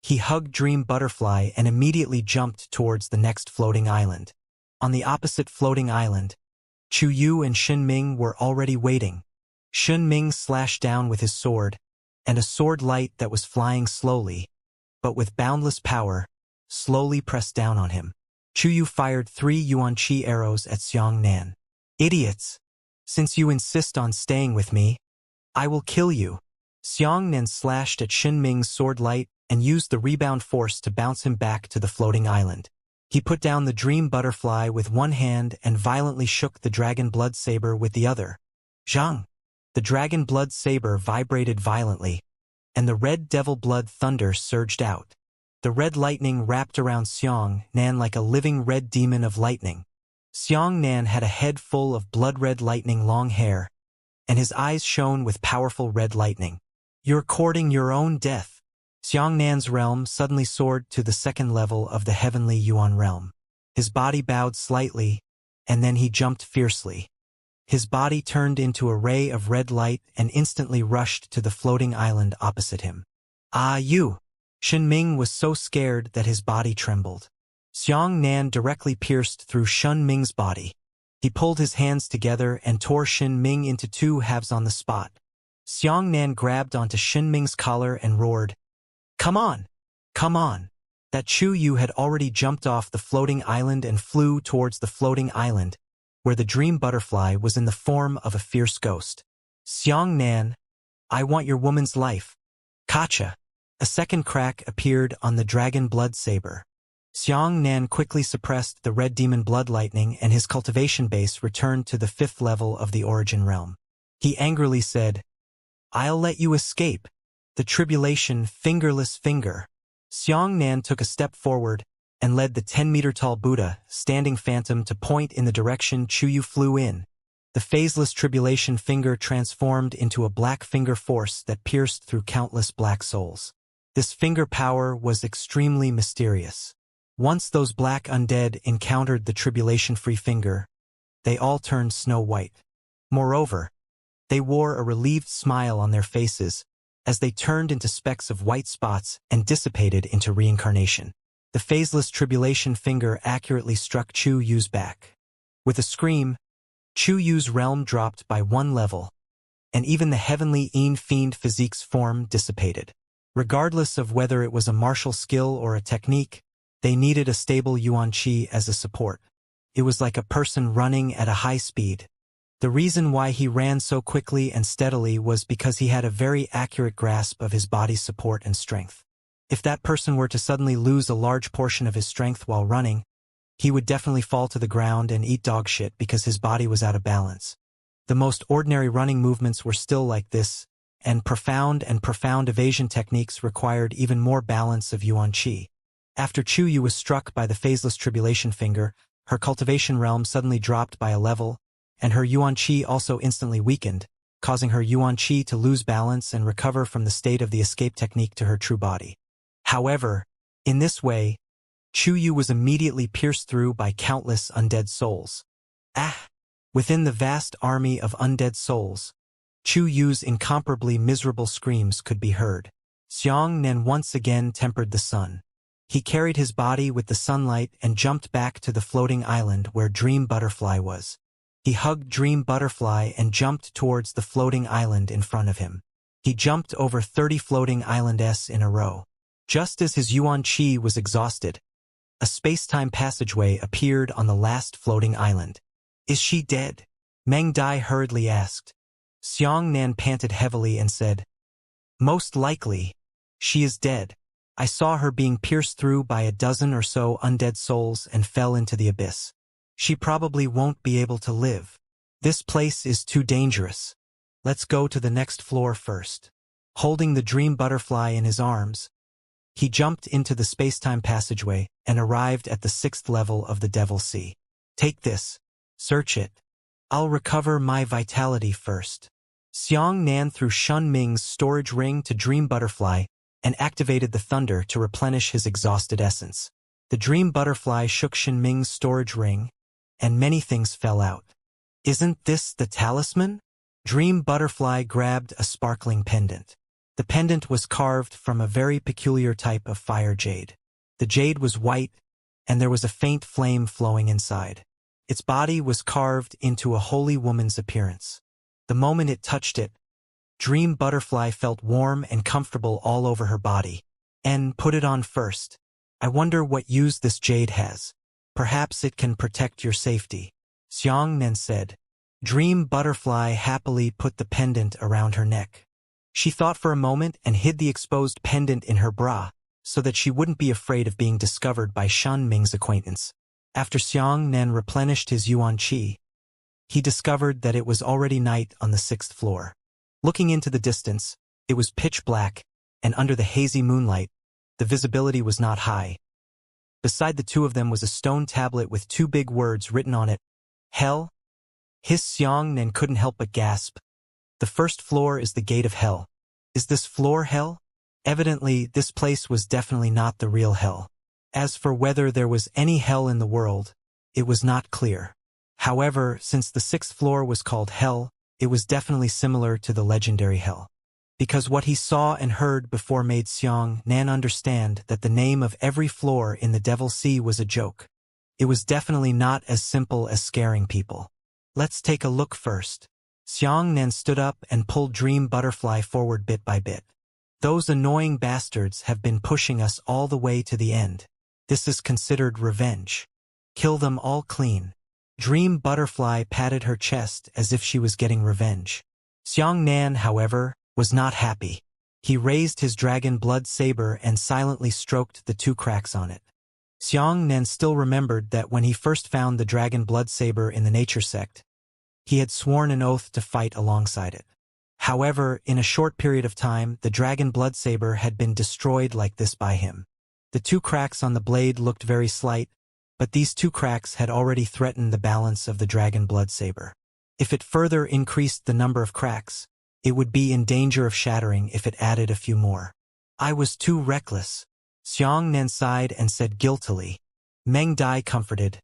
he hugged Dream Butterfly and immediately jumped towards the next floating island. On the opposite floating island, Chu Yu and Xinming were already waiting. Xinming slashed down with his sword, and a sword light that was flying slowly, but with boundless power, slowly pressed down on him. Chuyu fired 3 yuan qi arrows at Xiang Nan. Idiots! Since you insist on staying with me, I will kill you. Xiang Nan slashed at Xinming's sword light and used the rebound force to bounce him back to the floating island. He put down the dream butterfly with one hand and violently shook the dragon blood saber with the other. Zhang! The dragon blood saber vibrated violently, and the red devil blood thunder surged out. The red lightning wrapped around Xiang Nan like a living red demon of lightning. Xiang Nan had a head full of blood-red lightning long hair, and his eyes shone with powerful red lightning. You're courting your own death. Xiang Nan's realm suddenly soared to the second level of the heavenly Yuan realm. His body bowed slightly, and then he jumped fiercely. His body turned into a ray of red light and instantly rushed to the floating island opposite him. Ah, you! Xinming was so scared that his body trembled. Xiang Nan directly pierced through Xinming's body. He pulled his hands together and tore Xinming into 2 halves on the spot. Xiang Nan grabbed onto Xinming's collar and roared, "Come on! Come on!" That Chuyu had already jumped off the floating island and flew towards the floating island, where the dream butterfly was in the form of a fierce ghost. Xiang Nan, I want your woman's life. Kacha! A second crack appeared on the dragon blood saber. Xiang Nan quickly suppressed the red demon blood lightning and his cultivation base returned to the 5th level of the origin realm. He angrily said, I'll let you escape. The tribulation fingerless finger. Xiang Nan took a step forward and led the 10-meter-tall Buddha, standing phantom, to point in the direction Chuyu flew in. The phaseless tribulation finger transformed into a black finger force that pierced through countless black souls. This finger power was extremely mysterious. Once those black undead encountered the tribulation-free finger, they all turned snow white. Moreover, they wore a relieved smile on their faces as they turned into specks of white spots and dissipated into reincarnation. The phaseless tribulation finger accurately struck Chu Yu's back. With a scream, Chu Yu's realm dropped by 1 level, and even the heavenly fiend physique's form dissipated. Regardless of whether it was a martial skill or a technique, they needed a stable Yuan Qi as a support. It was like a person running at a high speed. The reason why he ran so quickly and steadily was because he had a very accurate grasp of his body's support and strength. If that person were to suddenly lose a large portion of his strength while running, he would definitely fall to the ground and eat dog shit because his body was out of balance. The most ordinary running movements were still like this, and profound evasion techniques required even more balance of Yuan Qi. After Chu Yu was struck by the phaseless tribulation finger, her cultivation realm suddenly dropped by a level, and her Yuan Qi also instantly weakened, causing her Yuan Qi to lose balance and recover from the state of the escape technique to her true body. However, in this way, Chu Yu was immediately pierced through by countless undead souls. Within the vast army of undead souls, Chu Yu's incomparably miserable screams could be heard. Xiang Nan once again tempered the sun. He carried his body with the sunlight and jumped back to the floating island where Dream Butterfly was. He hugged Dream Butterfly and jumped towards the floating island in front of him. He jumped over 30 floating islands in a row. Just as his Yuan Qi was exhausted, a space-time passageway appeared on the last floating island. Is she dead? Meng Dai hurriedly asked. Xiang Nan panted heavily and said, Most likely, she is dead. I saw her being pierced through by a dozen or so undead souls and fell into the abyss. She probably won't be able to live. This place is too dangerous. Let's go to the next floor first. Holding the dream butterfly in his arms, he jumped into the space-time passageway and arrived at the 6th level of the Devil Sea. Take this. Search it. I'll recover my vitality first. Xiang Nan threw Shun Ming's storage ring to Dream Butterfly and activated the thunder to replenish his exhausted essence. The Dream Butterfly shook Shin Ming's storage ring, and many things fell out. Isn't this the talisman? Dream Butterfly grabbed a sparkling pendant. The pendant was carved from a very peculiar type of fire jade. The jade was white, and there was a faint flame flowing inside. Its body was carved into a holy woman's appearance. The moment it touched it, Dream Butterfly felt warm and comfortable all over her body. And put it on first. I wonder what use this jade has. Perhaps it can protect your safety. Xianxia said. Dream Butterfly happily put the pendant around her neck. She thought for a moment and hid the exposed pendant in her bra, so that she wouldn't be afraid of being discovered by Shen Ming's acquaintance. After Xianxia replenished his yuan qi, he discovered that it was already night on the 6th floor. Looking into the distance, it was pitch black, and under the hazy moonlight, the visibility was not high. Beside the two of them was a stone tablet with 2 big words written on it. Hell? His Xianxia couldn't help but gasp. The 1st floor is the gate of hell. Is this floor hell? Evidently, this place was definitely not the real hell. As for whether there was any hell in the world, it was not clear. However, since the 6th floor was called hell, it was definitely similar to the legendary hell. Because what he saw and heard before made Xianxia understand that the name of every floor in the Devil's Sea was a joke. It was definitely not as simple as scaring people. Let's take a look first. Xianxia stood up and pulled Dream Butterfly forward bit by bit. Those annoying bastards have been pushing us all the way to the end. This is considered revenge. Kill them all clean. Dream Butterfly patted her chest as if she was getting revenge. Xianxia, however, was not happy. He raised his dragon blood saber and silently stroked the 2 cracks on it. Xianxia still remembered that when he first found the dragon blood saber in the nature sect, he had sworn an oath to fight alongside it. However, in a short period of time, the dragon blood saber had been destroyed like this by him. The 2 cracks on the blade looked very slight, but these 2 cracks had already threatened the balance of the dragon blood saber. If it further increased the number of cracks, it would be in danger of shattering if it added a few more. I was too reckless. Xianxia sighed and said guiltily. Meng Dai comforted.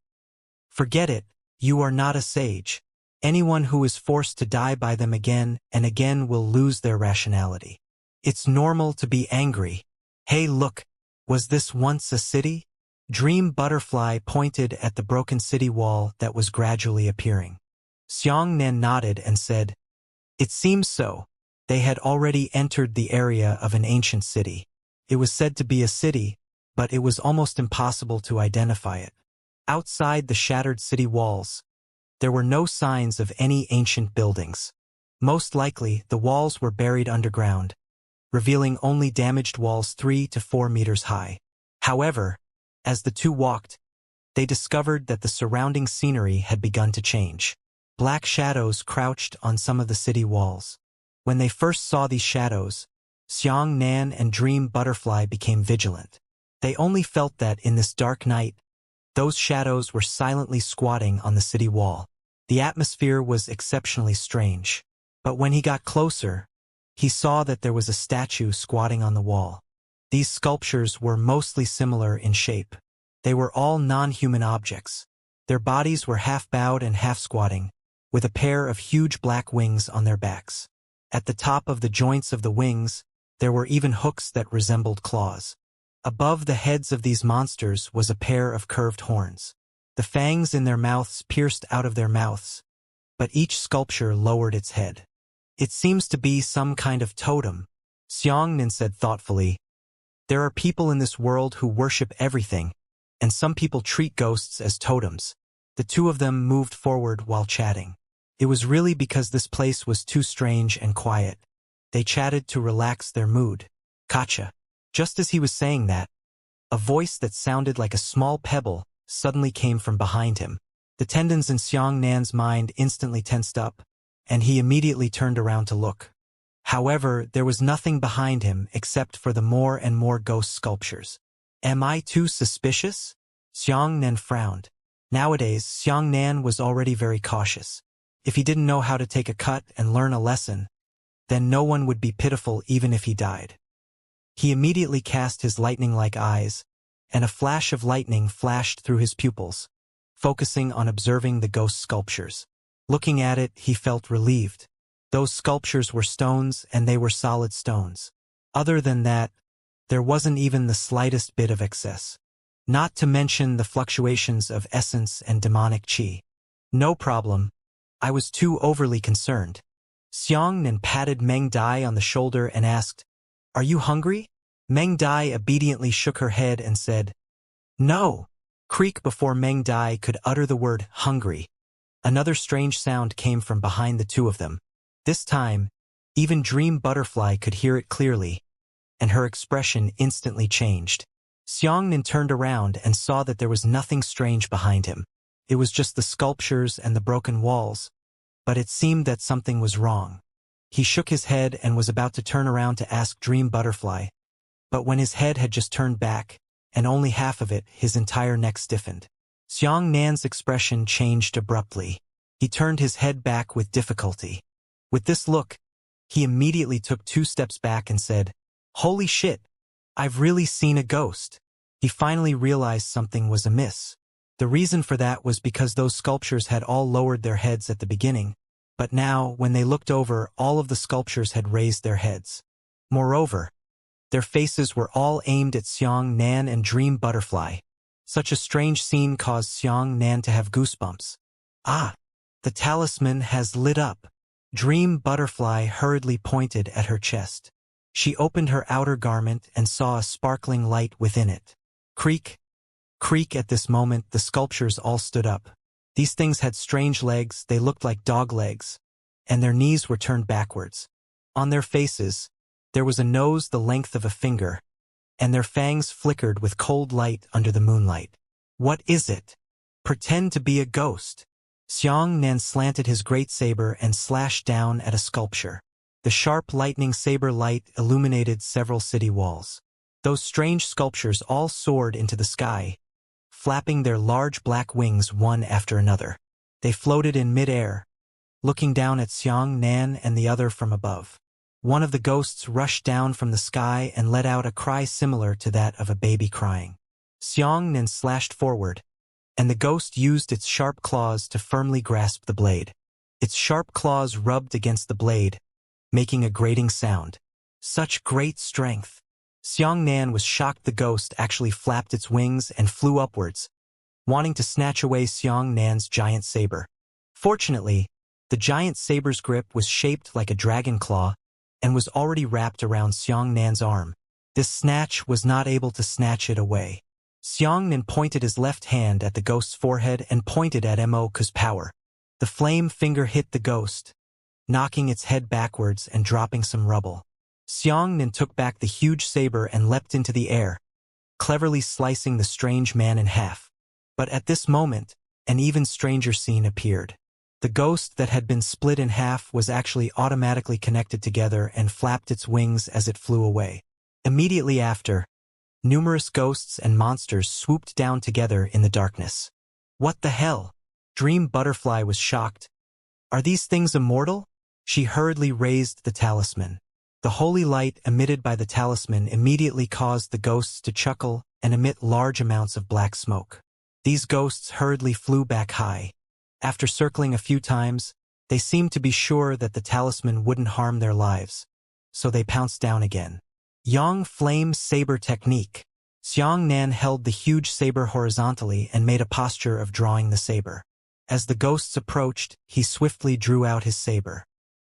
Forget it, you are not a sage. Anyone who is forced to die by them again and again will lose their rationality. It's normal to be angry. Hey look, was this once a city? Dream Butterfly pointed at the broken city wall that was gradually appearing. Xianxia nodded and said, it seems so. They had already entered the area of an ancient city. It was said to be a city, but it was almost impossible to identify it. Outside the shattered city walls, there were no signs of any ancient buildings. Most likely, the walls were buried underground, revealing only damaged walls 3 to 4 meters high. However, as the two walked, they discovered that the surrounding scenery had begun to change. Black shadows crouched on some of the city walls. When they first saw these shadows, Xianxia and Dream Butterfly became vigilant. They only felt that in this dark night, those shadows were silently squatting on the city wall. The atmosphere was exceptionally strange. But when he got closer, he saw that there was a statue squatting on the wall. These sculptures were mostly similar in shape. They were all non-human objects. Their bodies were half bowed and half squatting, with a pair of huge black wings on their backs. At the top of the joints of the wings, there were even hooks that resembled claws. Above the heads of these monsters was a pair of curved horns. The fangs in their mouths pierced out of their mouths, but each sculpture lowered its head. It seems to be some kind of totem, Xianxia said thoughtfully. There are people in this world who worship everything, and some people treat ghosts as totems. The two of them moved forward while chatting. It was really because this place was too strange and quiet. They chatted to relax their mood. Gotcha. Just as he was saying that, a voice that sounded like a small pebble suddenly came from behind him. The tendons in Xianxia's mind instantly tensed up, and he immediately turned around to look. However, there was nothing behind him except for the more and more ghost sculptures. Am I too suspicious? Xianxia frowned. Nowadays, Xianxia was already very cautious. If he didn't know how to take a cut and learn a lesson, then no one would be pitiful even if he died. He immediately cast his lightning-like eyes, and a flash of lightning flashed through his pupils, focusing on observing the ghost sculptures. Looking at it, he felt relieved. Those sculptures were stones, and they were solid stones. Other than that, there wasn't even the slightest bit of excess. Not to mention the fluctuations of essence and demonic qi. No problem. I was too overly concerned. Xianxia patted Meng Dai on the shoulder and asked, "Are you hungry?" Meng Dai obediently shook her head and said, "No, Creak before Meng Dai could utter the word hungry. Another strange sound came from behind the two of them. This time, even Dream Butterfly could hear it clearly, and her expression instantly changed. Xiangnan turned around and saw that there was nothing strange behind him. It was just the sculptures and the broken walls, but it seemed that something was wrong. He shook his head and was about to turn around to ask Dream Butterfly, but when his head had just turned back, and only half of it, his entire neck stiffened. Xiangnan's expression changed abruptly. He turned his head back with difficulty. With this look, he immediately took 2 steps back and said, "Holy shit! I've really seen a ghost." He finally realized something was amiss. The reason for that was because those sculptures had all lowered their heads at the beginning, but now, when they looked over, all of the sculptures had raised their heads. Moreover, their faces were all aimed at Xiangnan and Dream Butterfly. Such a strange scene caused Xiangnan to have goosebumps. Ah! The talisman has lit up. Dream Butterfly hurriedly pointed at her chest. She opened her outer garment and saw a sparkling light within it. Creak! Creak! At this moment, the sculptures all stood up. These things had strange legs, they looked like dog legs, and their knees were turned backwards. On their faces, there was a nose the length of a finger, and their fangs flickered with cold light under the moonlight. What is it? Pretend to be a ghost. Xiangnan slanted his great saber and slashed down at a sculpture. The sharp lightning saber light illuminated several city walls. Those strange sculptures all soared into the sky, flapping their large black wings one after another. They floated in mid-air, looking down at Xiangnan and the other from above. One of the ghosts rushed down from the sky and let out a cry similar to that of a baby crying. Xiangnan slashed forward, and the ghost used its sharp claws to firmly grasp the blade. Its sharp claws rubbed against the blade, making a grating sound. Such great strength! Xiangnan was shocked. The ghost actually flapped its wings and flew upwards, wanting to snatch away Xiangnan's giant saber. Fortunately, the giant saber's grip was shaped like a dragon claw and was already wrapped around Xiangnan's arm. This snatch was not able to snatch it away. Xiangnan pointed his left hand at the ghost's forehead and pointed at Moku's power. The flame finger hit the ghost, knocking its head backwards and dropping some rubble. Xiangnan took back the huge saber and leapt into the air, cleverly slicing the strange man in half. But at this moment, an even stranger scene appeared. The ghost that had been split in half was actually automatically connected together and flapped its wings as it flew away. Immediately after, numerous ghosts and monsters swooped down together in the darkness. What the hell? Dream Butterfly was shocked. Are these things immortal? She hurriedly raised the talisman. The holy light emitted by the talisman immediately caused the ghosts to chuckle and emit large amounts of black smoke. These ghosts hurriedly flew back high. After circling a few times, they seemed to be sure that the talisman wouldn't harm their lives, so they pounced down again. Yang Flame Saber Technique. Xiangnan held the huge saber horizontally and made a posture of drawing the saber. As the ghosts approached, he swiftly drew out his saber.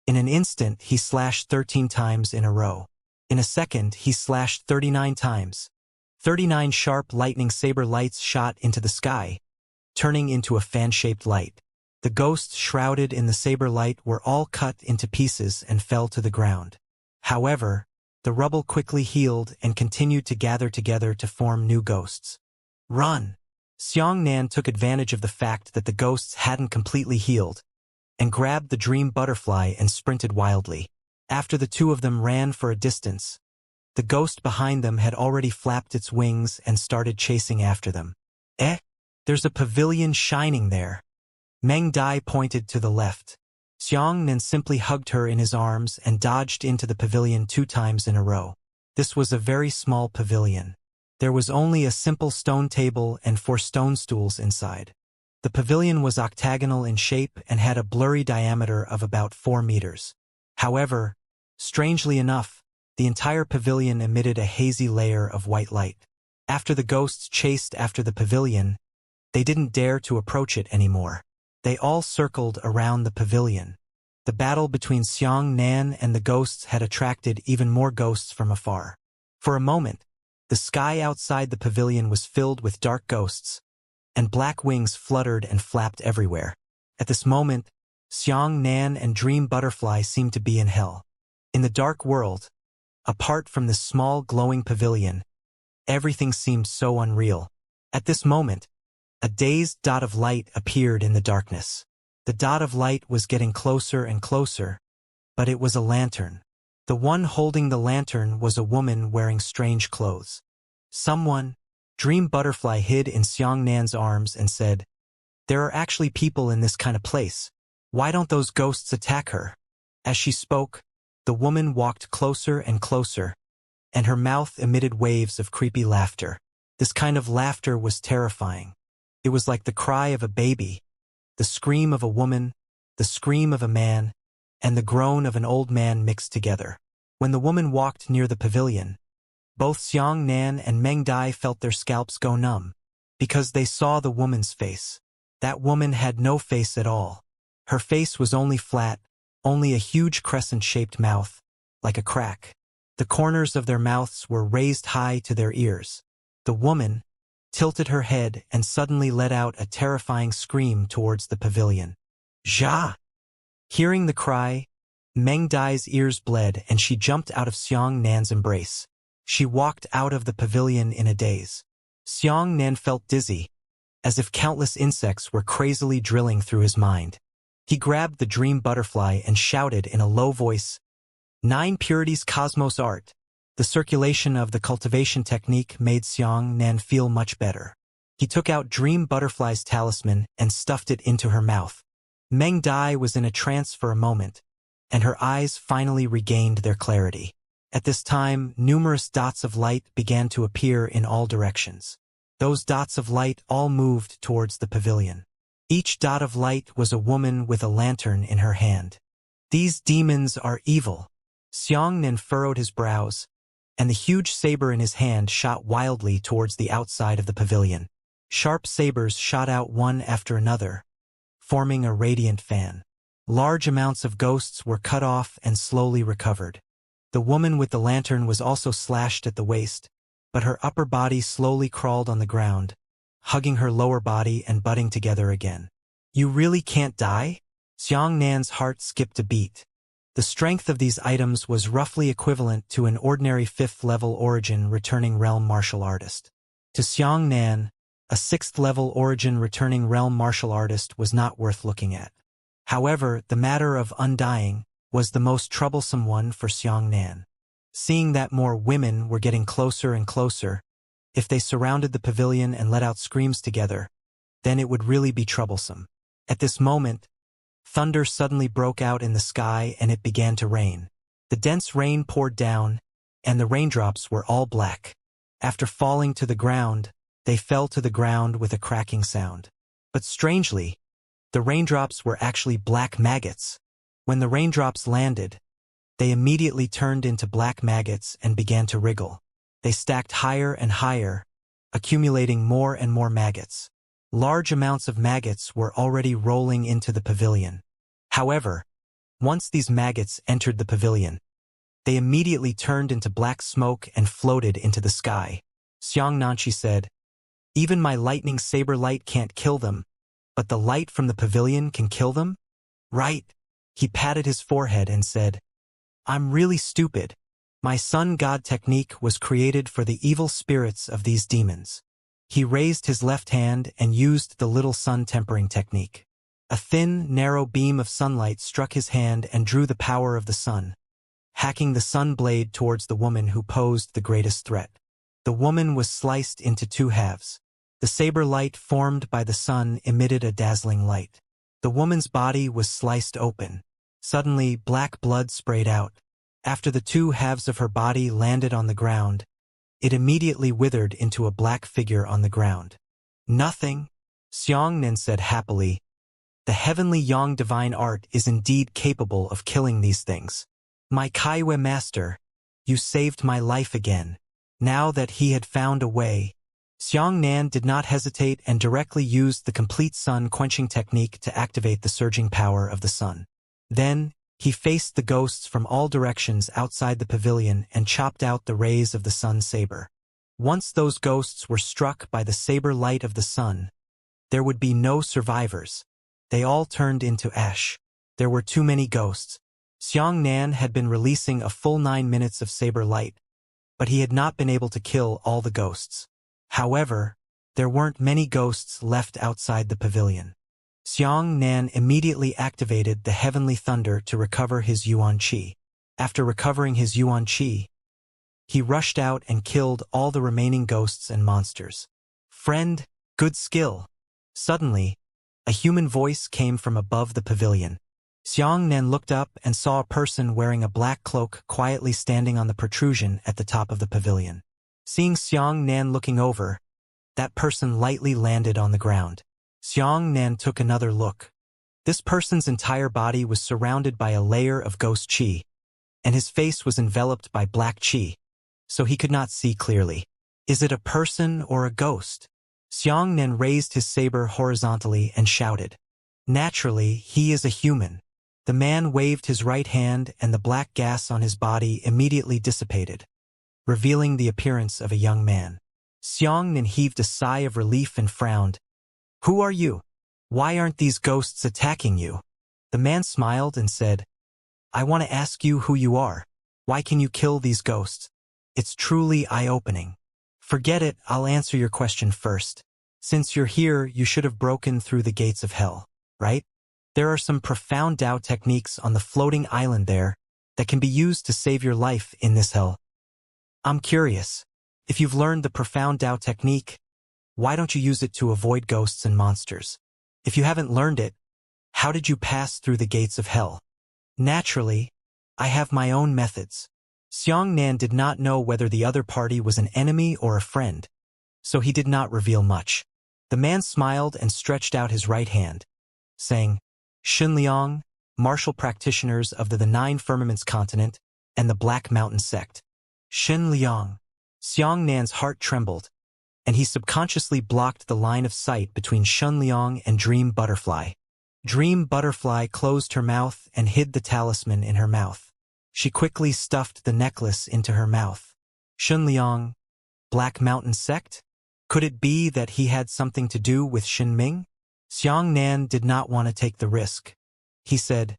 In an instant, he slashed 13 times in a row. In a second, he slashed 39 times. 39 sharp lightning saber lights shot into the sky, turning into a fan-shaped light. The ghosts shrouded in the saber light were all cut into pieces and fell to the ground. However, the rubble quickly healed and continued to gather together to form new ghosts. Run! Xiangnan took advantage of the fact that the ghosts hadn't completely healed, and grabbed the Dream Butterfly and sprinted wildly. After the two of them ran for a distance, the ghost behind them had already flapped its wings and started chasing after them. There's a pavilion shining there. Meng Dai pointed to the left. Xiangnan simply hugged her in his arms and dodged into the pavilion 2 times in a row. This was a very small pavilion. There was only a simple stone table and 4 stone stools inside. The pavilion was octagonal in shape and had a blurry diameter of about 4 meters. However, strangely enough, the entire pavilion emitted a hazy layer of white light. After the ghosts chased after the pavilion, they didn't dare to approach it anymore. They all circled around the pavilion. The battle between Xiangnan and the ghosts had attracted even more ghosts from afar. For a moment, the sky outside the pavilion was filled with dark ghosts, and black wings fluttered and flapped everywhere. At this moment, Xianxia and Dream Butterfly seemed to be in hell. In the dark world, apart from this small glowing pavilion, everything seemed so unreal. At this moment, a dazed dot of light appeared in the darkness. The dot of light was getting closer and closer, but it was a lantern. The one holding the lantern was a woman wearing strange clothes. Someone, Dream Butterfly hid in Xianxia's arms and said, "There are actually people in this kind of place. Why don't those ghosts attack her?" As she spoke, the woman walked closer and closer, and her mouth emitted waves of creepy laughter. This kind of laughter was terrifying. It was like the cry of a baby, the scream of a woman, the scream of a man, and the groan of an old man mixed together. When the woman walked near the pavilion, both Xianxia and Meng Dai felt their scalps go numb, because they saw the woman's face. That woman had no face at all. Her face was only flat, only a huge crescent-shaped mouth, like a crack. The corners of their mouths were raised high to their ears. The woman tilted her head and suddenly let out a terrifying scream towards the pavilion. "Jia!" Hearing the cry, Meng Dai's ears bled and she jumped out of Xianxia's embrace. She walked out of the pavilion in a daze. Xianxia felt dizzy, as if countless insects were crazily drilling through his mind. He grabbed the Dream Butterfly and shouted in a low voice, "9 Purities Cosmos Art." The circulation of the cultivation technique made Xianxia feel much better. He took out Dream Butterfly's talisman and stuffed it into her mouth. Meng Dai was in a trance for a moment, and her eyes finally regained their clarity. At this time, numerous dots of light began to appear in all directions. Those dots of light all moved towards the pavilion. Each dot of light was a woman with a lantern in her hand. "These demons are evil." Xianxia furrowed his brows, and the huge saber in his hand shot wildly towards the outside of the pavilion. Sharp sabers shot out one after another, forming a radiant fan. Large amounts of ghosts were cut off and slowly recovered. The woman with the lantern was also slashed at the waist, but her upper body slowly crawled on the ground, hugging her lower body and butting together again. "You really can't die?" Xianxia's heart skipped a beat. The strength of these items was roughly equivalent to an ordinary 5th-level origin returning realm martial artist. To Xianxia, a 6th-level origin returning realm martial artist was not worth looking at. However, the matter of undying was the most troublesome one for Xianxia. Seeing that more women were getting closer and closer, if they surrounded the pavilion and let out screams together, then it would really be troublesome. At this moment, thunder suddenly broke out in the sky and it began to rain. The dense rain poured down, and the raindrops were all black. After falling to the ground, they fell to the ground with a cracking sound. But strangely, the raindrops were actually black maggots. When the raindrops landed, they immediately turned into black maggots and began to wriggle. They stacked higher and higher, accumulating more and more maggots. Large amounts of maggots were already rolling into the pavilion. However, once these maggots entered the pavilion, they immediately turned into black smoke and floated into the sky. Xianxia said, "Even my lightning saber light can't kill them, but the light from the pavilion can kill them? Right?" He patted his forehead and said, "I'm really stupid. My sun god technique was created for the evil spirits of these demons." He raised his left hand and used the little sun tempering technique. A thin, narrow beam of sunlight struck his hand and drew the power of the sun, hacking the sun blade towards the woman who posed the greatest threat. The woman was sliced into 2 halves. The saber light formed by the sun emitted a dazzling light. The woman's body was sliced open. Suddenly, black blood sprayed out. After the 2 halves of her body landed on the ground, it immediately withered into a black figure on the ground. "Nothing," Xianxia said happily. "The heavenly Yang divine art is indeed capable of killing these things. My Kaiwe master, you saved my life again." Now that he had found a way, Xianxia did not hesitate and directly used the complete sun-quenching technique to activate the surging power of the sun. Then, he faced the ghosts from all directions outside the pavilion and chopped out the rays of the sun saber. Once those ghosts were struck by the saber light of the sun, there would be no survivors. They all turned into ash. There were too many ghosts. Xianxia had been releasing a full 9 minutes of saber light, but he had not been able to kill all the ghosts. However, there weren't many ghosts left outside the pavilion. Xianxia immediately activated the heavenly thunder to recover his yuan qi. After recovering his yuan qi, he rushed out and killed all the remaining ghosts and monsters. Friend, good skill. Suddenly, a human voice came from above the pavilion. Xianxia looked up and saw a person wearing a black cloak quietly standing on the protrusion at the top of the pavilion. Seeing Xianxia looking over, that person lightly landed on the ground. Xianxia took another look. This person's entire body was surrounded by a layer of ghost qi, and his face was enveloped by black qi, so he could not see clearly. Is it a person or a ghost? Xianxia raised his saber horizontally and shouted. Naturally, he is a human. The man waved his right hand and the black gas on his body immediately dissipated, revealing the appearance of a young man. Xianxia heaved a sigh of relief and frowned. Who are you? Why aren't these ghosts attacking you? The man smiled and said, I want to ask you who you are. Why can you kill these ghosts? It's truly eye-opening. Forget it, I'll answer your question first. Since you're here, you should have broken through the gates of hell, right? There are some profound Tao techniques on the floating island there that can be used to save your life in this hell. I'm curious, if you've learned the profound Tao technique, why don't you use it to avoid ghosts and monsters? If you haven't learned it, how did you pass through the gates of hell? Naturally, I have my own methods. Xianxia did not know whether the other party was an enemy or a friend, so he did not reveal much. The man smiled and stretched out his right hand, saying, Xinliang, martial practitioners of the Nine Firmaments continent and the Black Mountain sect. Xinliang. Xianxia's heart trembled, and he subconsciously blocked the line of sight between Xinliang and Dream Butterfly. Dream Butterfly closed her mouth and hid the talisman in her mouth. She quickly stuffed the necklace into her mouth. Xinliang, Black Mountain sect? Could it be that he had something to do with Xinming? Xianxia did not want to take the risk. He said,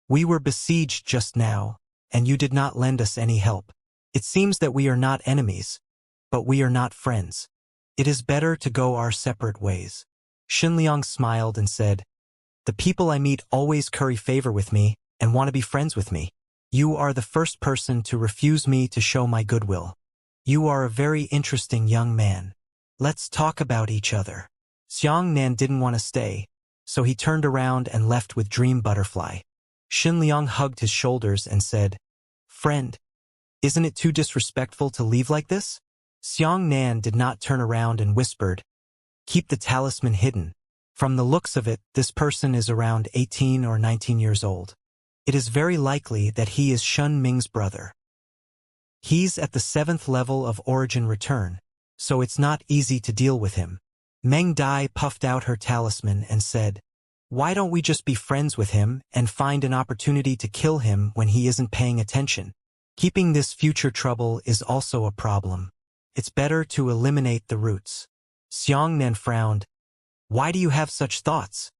We were besieged just now, and you did not lend us any help. It seems that we are not enemies, but we are not friends. It is better to go our separate ways. Xinliang smiled and said, The people I meet always curry favor with me and want to be friends with me. You are the first person to refuse me to show my goodwill. You are a very interesting young man. Let's talk about each other. Xianxia didn't want to stay, so he turned around and left with Dream Butterfly. Xinliang hugged his shoulders and said, Friend, isn't it too disrespectful to leave like this? Xianxia did not turn around and whispered, Keep the talisman hidden. From the looks of it, this person is around 18 or 19 years old. It is very likely that he is Shun Ming's brother. He's at the 7th level of Origin Return, so it's not easy to deal with him. Meng Dai puffed out her talisman and said, Why don't we just be friends with him and find an opportunity to kill him when he isn't paying attention? Keeping this future trouble is also a problem. It's better to eliminate the roots. Xianxia frowned. Why do you have such thoughts?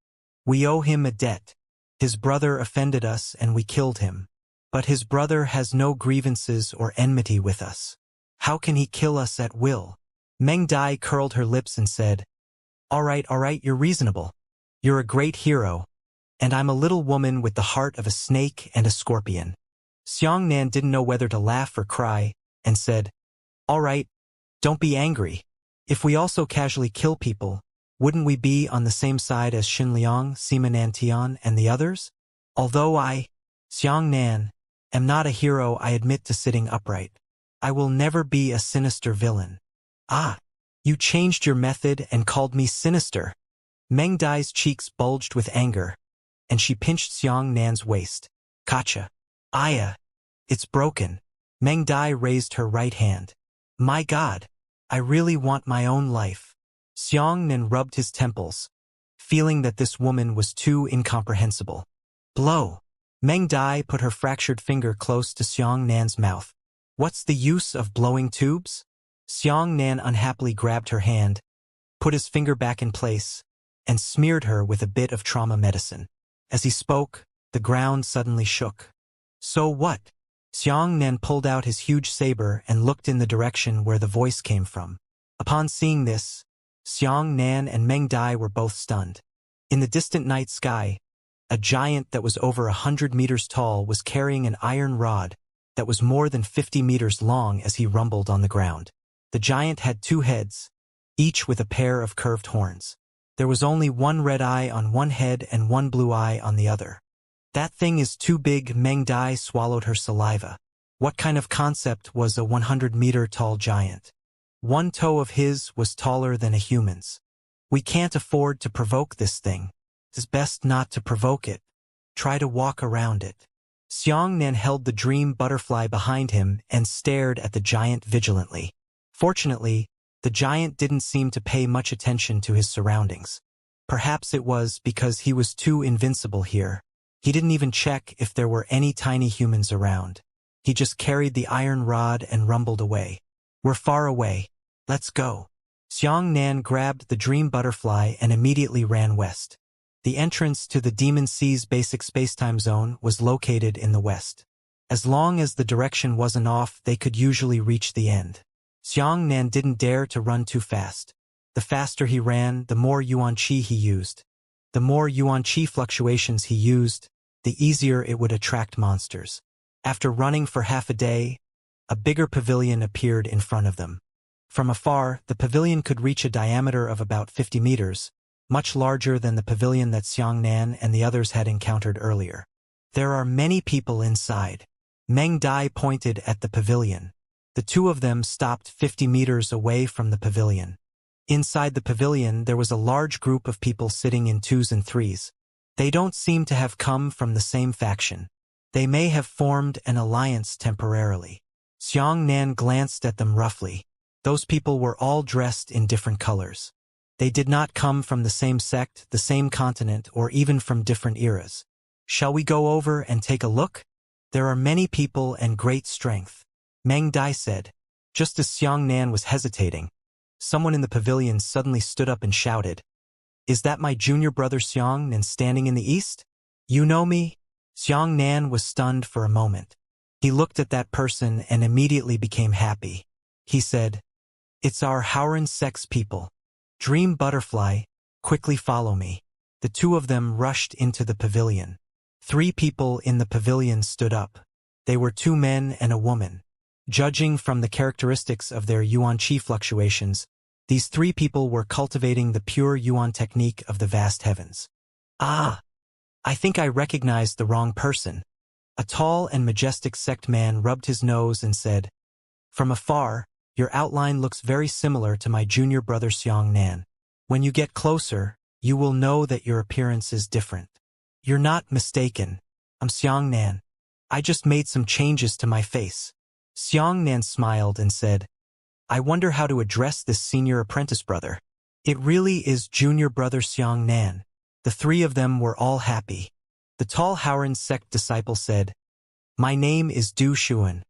We owe him a debt. His brother offended us and we killed him. But his brother has no grievances or enmity with us. How can he kill us at will? Meng Dai curled her lips and said, All right, you're reasonable. You're a great hero, and I'm a little woman with the heart of a snake and a scorpion. Xianxia didn't know whether to laugh or cry, and said, All right, don't be angry. If we also casually kill people, wouldn't we be on the same side as Xinliang, Sima Nantian, and the others? Although I, Xianxia, am not a hero, I admit to sitting upright. I will never be a sinister villain. Ah, you changed your method and called me sinister. Meng Dai's cheeks bulged with anger, and she pinched Xianxia's waist. Kacha. Aya. It's broken. Meng Dai raised her right hand. My God, I really want my own life. Xianxia rubbed his temples, feeling that this woman was too incomprehensible. Blow. Meng Dai put her fractured finger close to Xianxia's mouth. What's the use of blowing tubes? Xianxia unhappily grabbed her hand, put his finger back in place, and smeared her with a bit of trauma medicine. As he spoke, the ground suddenly shook. So what? Xianxia pulled out his huge saber and looked in the direction where the voice came from. Upon seeing this, Xianxia and Meng Dai were both stunned. In the distant night sky, a giant that was over 100 meters tall was carrying an iron rod that was more than 50 meters long as he rumbled on the ground. The giant had 2 heads, each with a pair of curved horns. There was only 1 red eye on one head and 1 blue eye on the other. That thing is too big. Meng Dai swallowed her saliva. What kind of concept was a 100-meter-tall giant? 1 toe of his was taller than a human's. We can't afford to provoke this thing. It's best not to provoke it. Try to walk around it. Xianxia held the dream butterfly behind him and stared at the giant vigilantly. Fortunately, the giant didn't seem to pay much attention to his surroundings. Perhaps it was because he was too invincible here. He didn't even check if there were any tiny humans around. He just carried the iron rod and rumbled away. We're far away. Let's go. Xianxia grabbed the dream butterfly and immediately ran west. The entrance to the Demon Sea's basic spacetime zone was located in the west. As long as the direction wasn't off, they could usually reach the end. Xianxia didn't dare to run too fast. The faster he ran, the more yuan qi he used. The more yuan qi fluctuations he used, the easier it would attract monsters. After running for half a day, a bigger pavilion appeared in front of them. From afar, the pavilion could reach a diameter of about 50 meters, much larger than the pavilion that Xianxia and the others had encountered earlier. There are many people inside. Meng Dai pointed at the pavilion. The 2 of them stopped 50 meters away from the pavilion. Inside the pavilion, there was a large group of people sitting in 2s and 3s. They don't seem to have come from the same faction. They may have formed an alliance temporarily. Xianxia glanced at them roughly. Those people were all dressed in different colors. They did not come from the same sect, the same continent, or even from different eras. Shall we go over and take a look? There are many people and great strength, Meng Dai said. Just as Xianxia was hesitating, someone in the pavilion suddenly stood up and shouted, "Is that my junior brother Xianxia standing in the east? You know me?" Xianxia was stunned for a moment. He looked at that person and immediately became happy. He said, "It's our Howren sex people. Dream Butterfly, quickly follow me." The 2 of them rushed into the pavilion. 3 people in the pavilion stood up. They were 2 men and a woman. Judging from the characteristics of their yuan qi fluctuations, these 3 people were cultivating the pure yuan technique of the vast heavens. "Ah, I think I recognized the wrong person." A tall and majestic sect man rubbed his nose and said, "From afar, your outline looks very similar to my junior brother Xianxia. When you get closer, you will know that your appearance is different." "You're not mistaken. I'm Xianxia. I just made some changes to my face." Xianxia smiled and said, "I wonder how to address this senior apprentice brother." "It really is junior brother Xianxia." The 3 of them were all happy. The tall Howren sect disciple said, "My name is Du Xuan."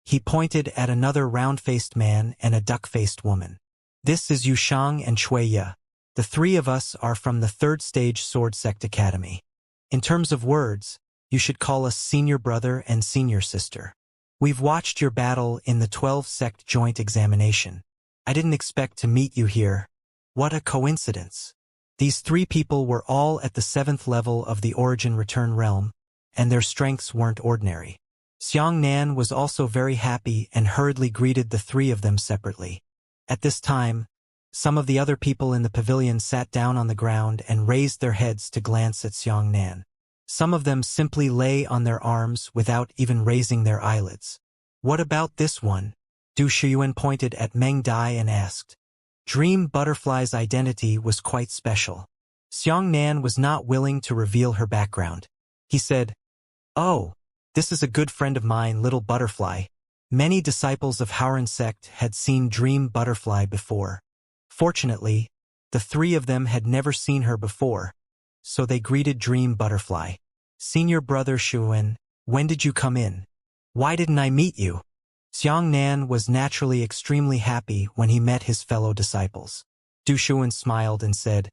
He pointed at another round-faced man and a duck-faced woman. "This is Yushang and Chuiya. The 3 of us are from the 3rd Stage Sword Sect Academy. In terms of words, you should call us senior brother and senior sister. We've watched your battle in the 12 Sect Joint Examination. I didn't expect to meet you here. What a coincidence." These 3 people were all at the 7th level of the Origin Return Realm, and their strengths weren't ordinary. Xianxia was also very happy and hurriedly greeted the 3 of them separately. At this time, some of the other people in the pavilion sat down on the ground and raised their heads to glance at Xianxia. Some of them simply lay on their arms without even raising their eyelids. "What about this one?" Du Xuan pointed at Meng Dai and asked. Dream Butterfly's identity was quite special. Xianxia was not willing to reveal her background. He said, "Oh, this is a good friend of mine, Little Butterfly." Many disciples of Howren sect had seen Dream Butterfly before. Fortunately, the 3 of them had never seen her before, so they greeted Dream Butterfly. "Senior brother Xuan, when did you come in? Why didn't I meet you?" Xianxia was naturally extremely happy when he met his fellow disciples. Du Xuan smiled and said,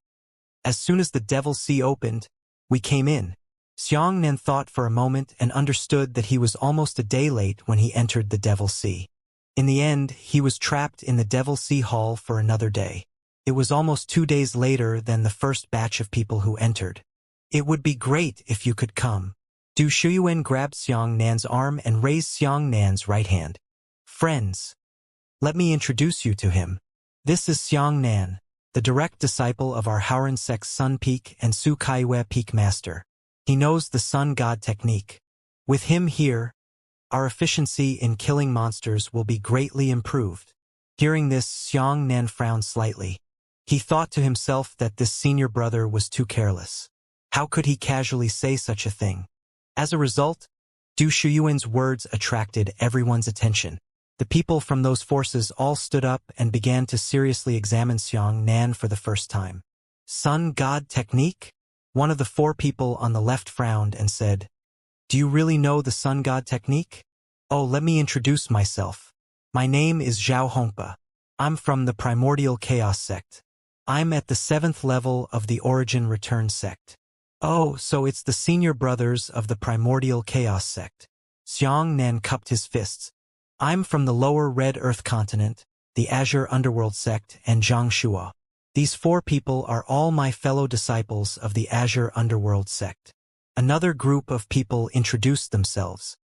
As soon as the Devil's Sea opened, we came in. Xianxia thought for a moment and understood that he was almost a day late when he entered the Devil's Sea. In the end, he was trapped in the Devil's Sea Hall for another day. It was almost 2 days later than the first batch of people who entered. It would be great if you could come. Du Shuyuan grabbed Xianxia's arm and raised Xianxia's right hand. Friends, let me introduce you to him. This is Xianxia, the direct disciple of our Haoran sect's Sun Peak and Su Kaiwe Peak Master. He knows the Sun God technique. With him here, our efficiency in killing monsters will be greatly improved. Hearing this, Xianxia frowned slightly. He thought to himself that this senior brother was too careless. How could he casually say such a thing? As a result, Du Shuyuan's words attracted everyone's attention. The people from those forces all stood up and began to seriously examine Xianxia for the first time. Sun God technique? One of the 4 people on the left frowned and said, "Do you really know the Sun God technique?" "Oh, let me introduce myself. My name is Zhao Hongpa. I'm from the Primordial Chaos sect. I'm at the 7th level of the Origin Return sect." "Oh, so it's the senior brothers of the Primordial Chaos sect." Xianxia cupped his fists. "I'm from the lower Red Earth continent, the Azure Underworld sect, and Xianxia. These 4 people are all my fellow disciples of the Azure Underworld sect." Another group of people introduced themselves.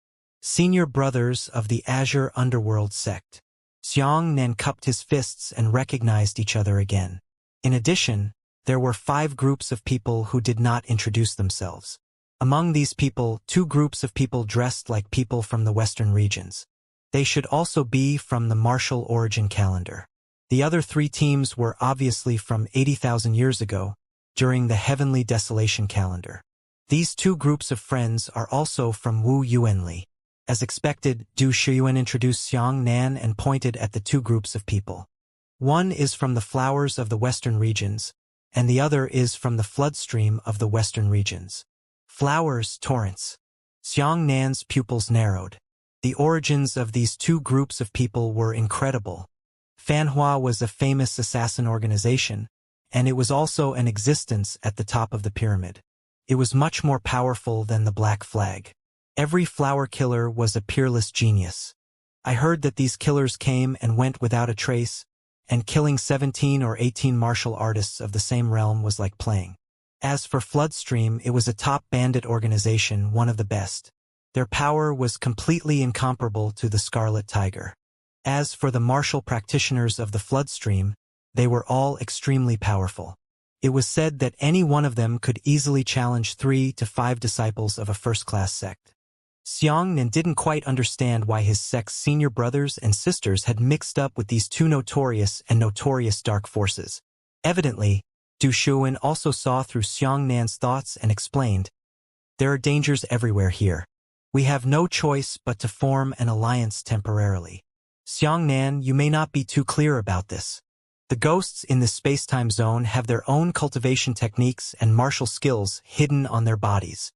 Senior brothers of the Azure Underworld sect. Xianxia cupped his fists and recognized each other again. In addition, there were 5 groups of people who did not introduce themselves. Among these people, 2 groups of people dressed like people from the Western regions. They should also be from the martial origin calendar. The other 3 teams were obviously from 80,000 years ago, during the Heavenly Desolation calendar. These 2 groups of friends are also from Wu Yuanli. As expected, Du Shuyuan introduced Xianxia and pointed at the 2 groups of people. One is from the flowers of the Western regions, and the other is from the flood stream of the Western regions. Flowers, torrents. Xianxia's pupils narrowed. The origins of these 2 groups of people were incredible. Fanhua was a famous assassin organization, and it was also in existence at the top of the pyramid. It was much more powerful than the Black Flag. Every flower killer was a peerless genius. I heard that these killers came and went without a trace, and killing 17 or 18 martial artists of the same realm was like playing. As for Floodstream, it was a top bandit organization, one of the best. Their power was completely incomparable to the Scarlet Tiger. As for the martial practitioners of the Floodstream, they were all extremely powerful. It was said that any one of them could easily challenge 3 to 5 disciples of a first-class sect. Xianxia didn't quite understand why his sect's senior brothers and sisters had mixed up with these 2 notorious dark forces. Evidently, Du Shuyuan also saw through Xianxia's thoughts and explained, "There are dangers everywhere here. We have no choice but to form an alliance temporarily. Xianxia, you may not be too clear about this. The ghosts in this space-time zone have their own cultivation techniques and martial skills hidden on their bodies.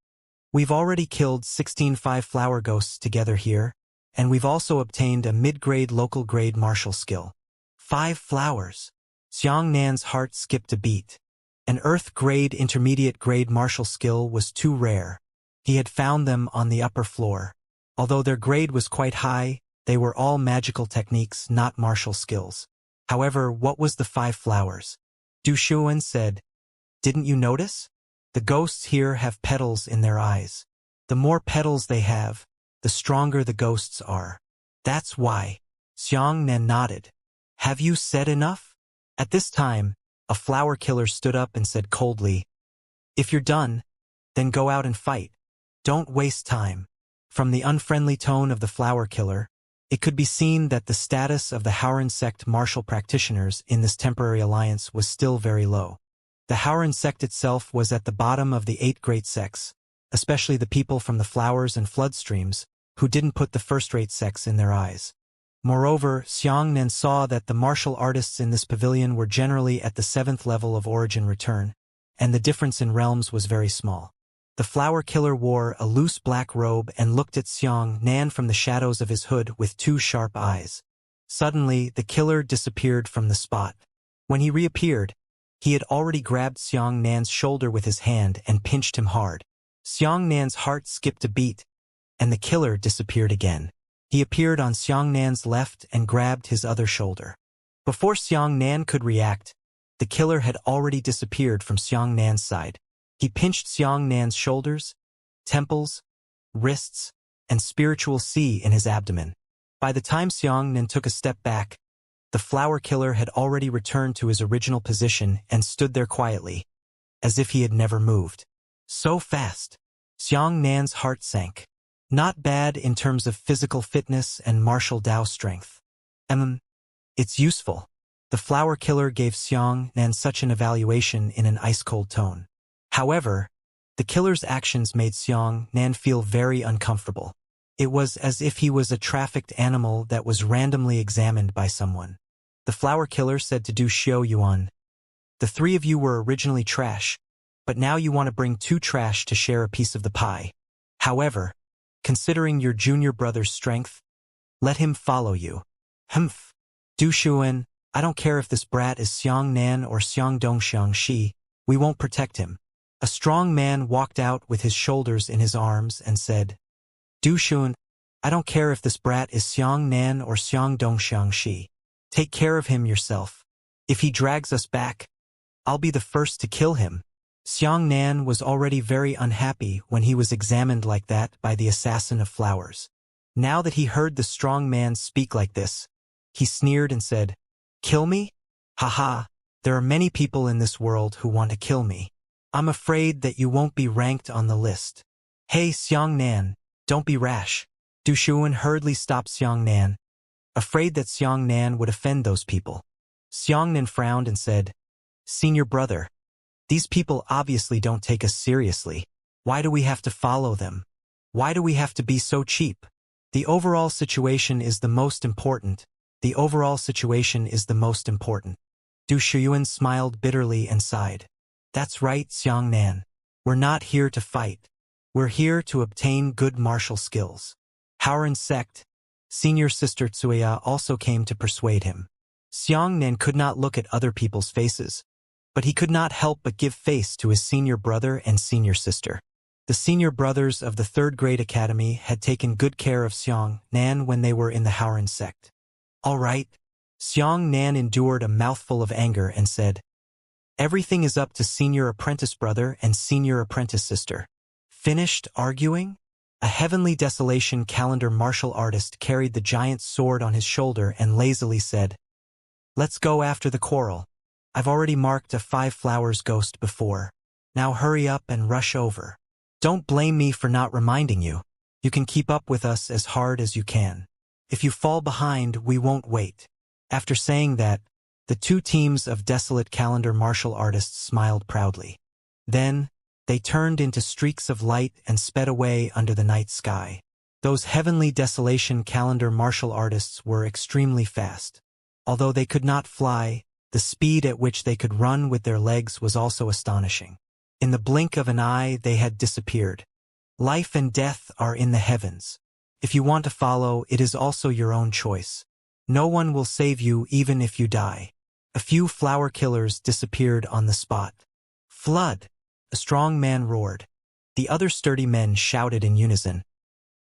We've already killed 16 5-flower ghosts together here, and we've also obtained a mid-grade local-grade martial skill. 5 flowers. Xianxia's heart skipped a beat. An Earth-grade intermediate-grade martial skill was too rare. He had found them on the upper floor. Although their grade was quite high, they were all magical techniques, not martial skills. However, what was the 5 flowers? Du Shuyuan said, "Didn't you notice? The ghosts here have petals in their eyes. The more petals they have, the stronger the ghosts are. That's why." Xianxia nodded. "Have you said enough?" At this time, a flower killer stood up and said coldly, "If you're done, then go out and fight. Don't waste time." From the unfriendly tone of the flower killer, it could be seen that the status of the Haoran sect martial practitioners in this temporary alliance was still very low. The Haoran sect itself was at the bottom of the 8 great sects, especially the people from the flowers and flood streams, who didn't put the first-rate sects in their eyes. Moreover, Xianxia saw that the martial artists in this pavilion were generally at the 7th level of origin return, and the difference in realms was very small. The flower killer wore a loose black robe and looked at Xianxia from the shadows of his hood with 2 sharp eyes. Suddenly, the killer disappeared from the spot. When he reappeared, He had already grabbed Xiang Nan's shoulder with his hand and pinched him hard. Xiang Nan's heart skipped a beat, and the killer disappeared again. He appeared on Xiang Nan's left and grabbed his other shoulder. Before Xiang Nan could react, the killer had already disappeared from Xiang Nan's side. He pinched Xiang Nan's shoulders, temples, wrists, and spiritual sea in his abdomen. By the time Xiang Nan took a step back, the flower killer had already returned to his original position and stood there quietly, as if he had never moved. So fast. Xiang Nan's heart sank. Not bad in terms of physical fitness and martial Dao strength. It's useful. The flower killer gave Xiang Nan such an evaluation in an ice-cold tone. However, the killer's actions made Xiang Nan feel very uncomfortable. It was as if he was a trafficked animal that was randomly examined by someone. The flower killer said to Du Xiaoyuan, "The three of you were originally trash, but now you want to bring two trash to share a piece of the pie. However, considering your junior brother's strength, let him follow you." Humph. Du Xuan, I don't care if this brat is Xiang Nan or Xiang Dong Xiangxi, we won't protect him. A strong man walked out with his shoulders in his arms and said, Du Xuan, I don't care if this brat is Xiang Nan or Xiang Dong Xiangxi. Take care of him yourself. If he drags us back, I'll be the first to kill him. Xiang Nan was already very unhappy when he was examined like that by the assassin of flowers. Now that he heard the strong man speak like this, he sneered and said, Kill me? Haha, there are many people in this world who want to kill me. I'm afraid that you won't be ranked on the list. Hey Xiang Nan, don't be rash. Du Xuan hurriedly stopped Xiang Nan, afraid that Xiang Nan would offend those people. Xiang Nan frowned and said, Senior brother, these people obviously don't take us seriously. Why do we have to follow them? Why do we have to be so cheap? The overall situation is the most important. The overall situation is the most important. Du Shuyuan smiled bitterly and sighed. That's right, Xiang Nan. We're not here to fight. We're here to obtain good martial skills. Haoran sect, senior sister Tsuya also came to persuade him. Xiang Nan could not look at other people's faces, but he could not help but give face to his senior brother and senior sister. The senior brothers of the third grade academy had taken good care of Xiang Nan when they were in the Haoran sect. All right. Xiang Nan endured a mouthful of anger and said, Everything is up to senior apprentice brother and senior apprentice sister. Finished arguing? A heavenly desolation calendar martial artist carried the giant sword on his shoulder and lazily said, Let's go after the quarrel. I've already marked a 5 flowers ghost before. Now hurry up and rush over. Don't blame me for not reminding you. You can keep up with us as hard as you can. If you fall behind, we won't wait. After saying that, the two teams of desolate calendar martial artists smiled proudly. Then, they turned into streaks of light and sped away under the night sky. Those heavenly desolation calendar martial artists were extremely fast. Although they could not fly, the speed at which they could run with their legs was also astonishing. In the blink of an eye, they had disappeared. Life and death are in the heavens. If you want to follow, it is also your own choice. No one will save you even if you die. A few flower killers disappeared on the spot. Flood! A strong man roared. The other sturdy men shouted in unison.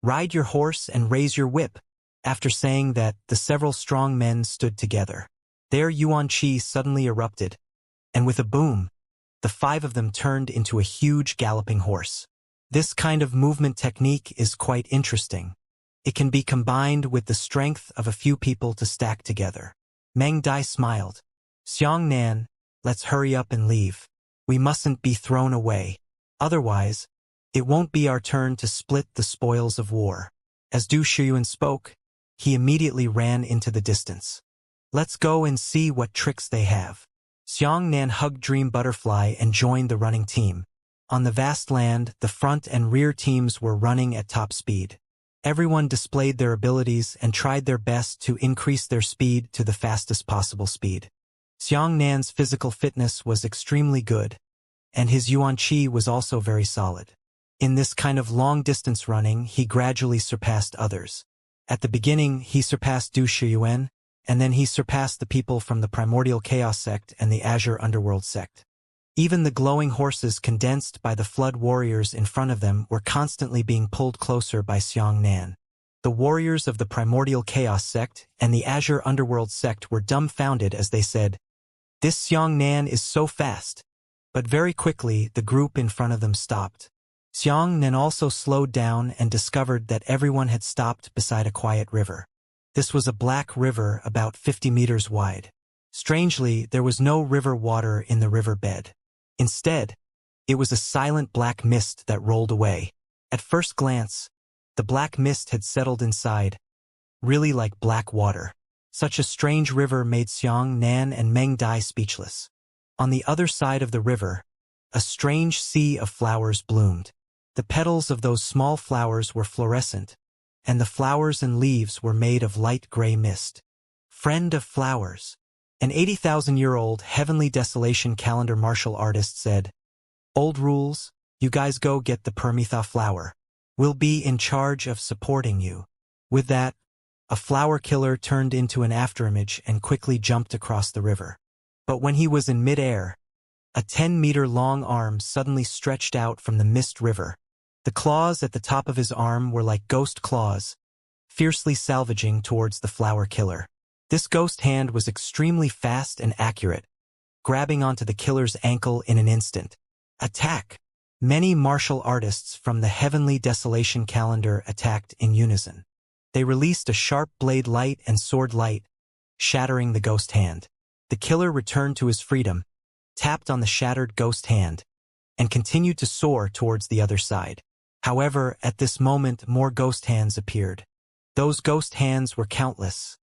Ride your horse and raise your whip. After saying that, the several strong men stood together. There Yuan Qi suddenly erupted, and with a boom, the 5 of them turned into a huge galloping horse. This kind of movement technique is quite interesting. It can be combined with the strength of a few people to stack together. Meng Dai smiled. Xiang Nan, let's hurry up and leave. We mustn't be thrown away. Otherwise, it won't be our turn to split the spoils of war. As Du Shuyuan spoke, he immediately ran into the distance. Let's go and see what tricks they have. Xiang Nan hugged Dream Butterfly and joined the running team. On the vast land, the front and rear teams were running at top speed. Everyone displayed their abilities and tried their best to increase their speed to the fastest possible speed. Xiang Nan's physical fitness was extremely good, and his Yuan Qi was also very solid. In this kind of long-distance running, he gradually surpassed others. At the beginning, he surpassed Du Shuyuan, and then he surpassed the people from the Primordial Chaos sect and the Azure Underworld sect. Even the glowing horses condensed by the flood warriors in front of them were constantly being pulled closer by Xianxia. The warriors of the Primordial Chaos sect and the Azure Underworld sect were dumbfounded as they said, "This Xianxia is so fast." But very quickly, the group in front of them stopped. Xianxia also slowed down and discovered that everyone had stopped beside a quiet river. This was a black river about 50 meters wide. Strangely, there was no river water in the river bed. Instead, it was a silent black mist that rolled away. At first glance, the black mist had settled inside, really like black water. Such a strange river made Xianxia and Meng Dai speechless. On the other side of the river, a strange sea of flowers bloomed. The petals of those small flowers were fluorescent, and the flowers and leaves were made of light gray mist. Friend of flowers. An 80,000-year-old Heavenly Desolation calendar martial artist said, "Old rules, you guys go get the Permitha flower. We'll be in charge of supporting you." With that, a flower killer turned into an afterimage and quickly jumped across the river. But when he was in mid-air, a 10-meter-long arm suddenly stretched out from the mist river. The claws at the top of his arm were like ghost claws, fiercely salvaging towards the flower killer. This ghost hand was extremely fast and accurate, grabbing onto the killer's ankle in an instant. Attack! Many martial artists from the Heavenly Desolation calendar attacked in unison. They released a sharp blade light and sword light, shattering the ghost hand. The killer returned to his freedom, tapped on the shattered ghost hand, and continued to soar towards the other side. However, at this moment more ghost hands appeared. Those ghost hands were countless,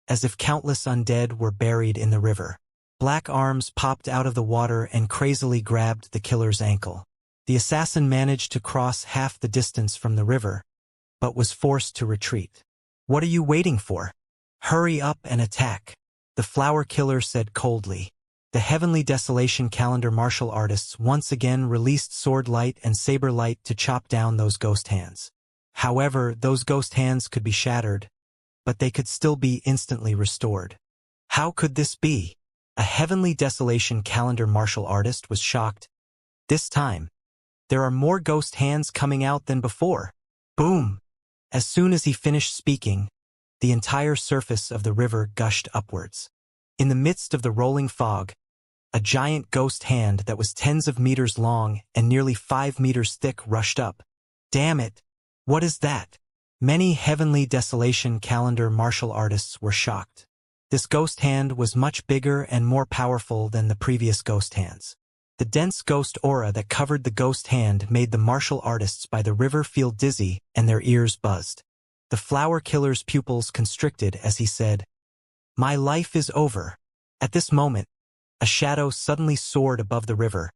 as if countless undead were buried in the river. Black arms popped out of the water and crazily grabbed the killer's ankle. The assassin managed to cross half the distance from the river, but was forced to retreat. "What are you waiting for? Hurry up and attack," the flower killer said coldly. The Heavenly Desolation calendar martial artists once again released sword light and saber light to chop down those ghost hands. However, those ghost hands could be shattered, but they could still be instantly restored. How could this be? A Heavenly Desolation calendar martial artist was shocked. This time, there are more ghost hands coming out than before. Boom! As soon as he finished speaking, the entire surface of the river gushed upwards. In the midst of the rolling fog, a giant ghost hand that was tens of meters long and nearly 5 meters thick rushed up. Damn it! What is that? Many Heavenly Desolation calendar martial artists were shocked. This ghost hand was much bigger and more powerful than the previous ghost hands. The dense ghost aura that covered the ghost hand made the martial artists by the river feel dizzy and their ears buzzed. The flower killer's pupils constricted as he said, "My life is over." At this moment, a shadow suddenly soared above the river,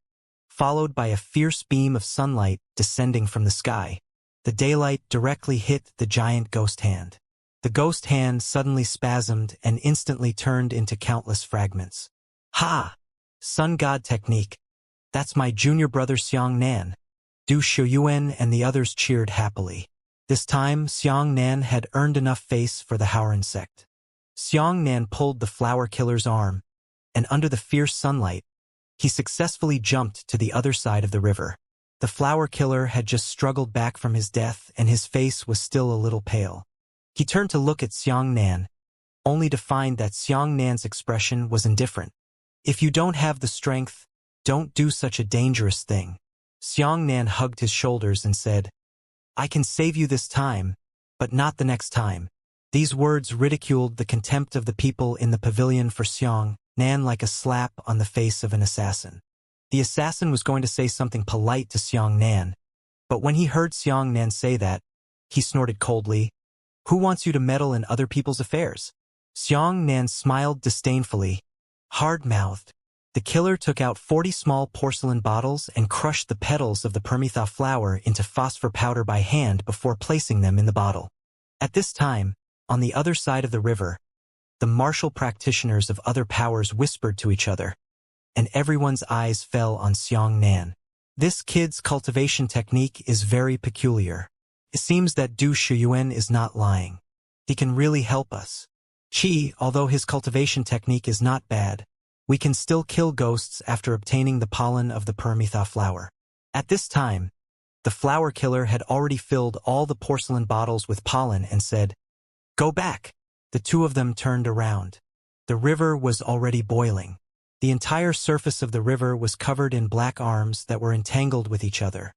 followed by a fierce beam of sunlight descending from the sky. The daylight directly hit the giant ghost hand. The ghost hand suddenly spasmed and instantly turned into countless fragments. "Ha! Sun God technique. That's my junior brother Xianxia." Du Shuyuan and the others cheered happily. This time, Xianxia had earned enough face for the Howran sect. Xianxia pulled the flower killer's arm, and under the fierce sunlight, he successfully jumped to the other side of the river. The flower killer had just struggled back from his death and his face was still a little pale. He turned to look at Xianxia, only to find that Xianxia's expression was indifferent. "If you don't have the strength, don't do such a dangerous thing." Xianxia hugged his shoulders and said, "I can save you this time, but not the next time." These words ridiculed the contempt of the people in the pavilion for Xianxia like a slap on the face of an assassin. The assassin was going to say something polite to Xianxia, but when he heard Xianxia say that, he snorted coldly, "Who wants you to meddle in other people's affairs?" Xianxia smiled disdainfully, hard-mouthed. The killer took out 40 small porcelain bottles and crushed the petals of the Permitha flower into phosphor powder by hand before placing them in the bottle. At this time, on the other side of the river, the martial practitioners of other powers whispered to each other, and everyone's eyes fell on Xianxia. This kid's cultivation technique is very peculiar. It seems that Du Shuyuan is not lying. He can really help us. Chi, although his cultivation technique is not bad, we can still kill ghosts after obtaining the pollen of the Paramitha flower. At this time, the flower killer had already filled all the porcelain bottles with pollen and said, "Go back." The two of them turned around. The river was already boiling. The entire surface of the river was covered in black arms that were entangled with each other,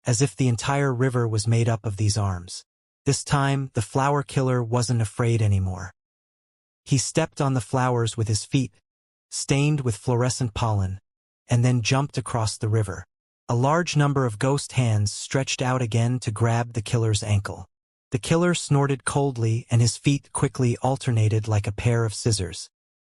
as if the entire river was made up of these arms. This time, the flower killer wasn't afraid anymore. He stepped on the flowers with his feet, stained with fluorescent pollen, and then jumped across the river. A large number of ghost hands stretched out again to grab the killer's ankle. The killer snorted coldly and his feet quickly alternated like a pair of scissors.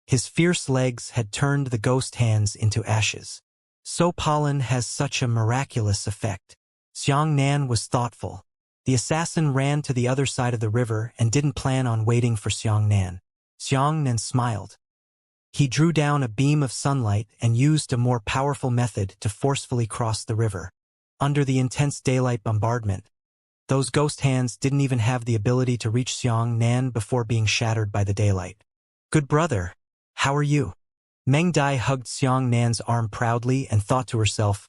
His fierce legs had turned the ghost hands into ashes. So pollen has such a miraculous effect. Xianxia was thoughtful. The assassin ran to the other side of the river and didn't plan on waiting for Xianxia. Xianxia smiled. He drew down a beam of sunlight and used a more powerful method to forcefully cross the river. Under the intense daylight bombardment, those ghost hands didn't even have the ability to reach Xianxia before being shattered by the daylight. "Good brother, how are you?" Meng Dai hugged Xianxia's arm proudly and thought to herself,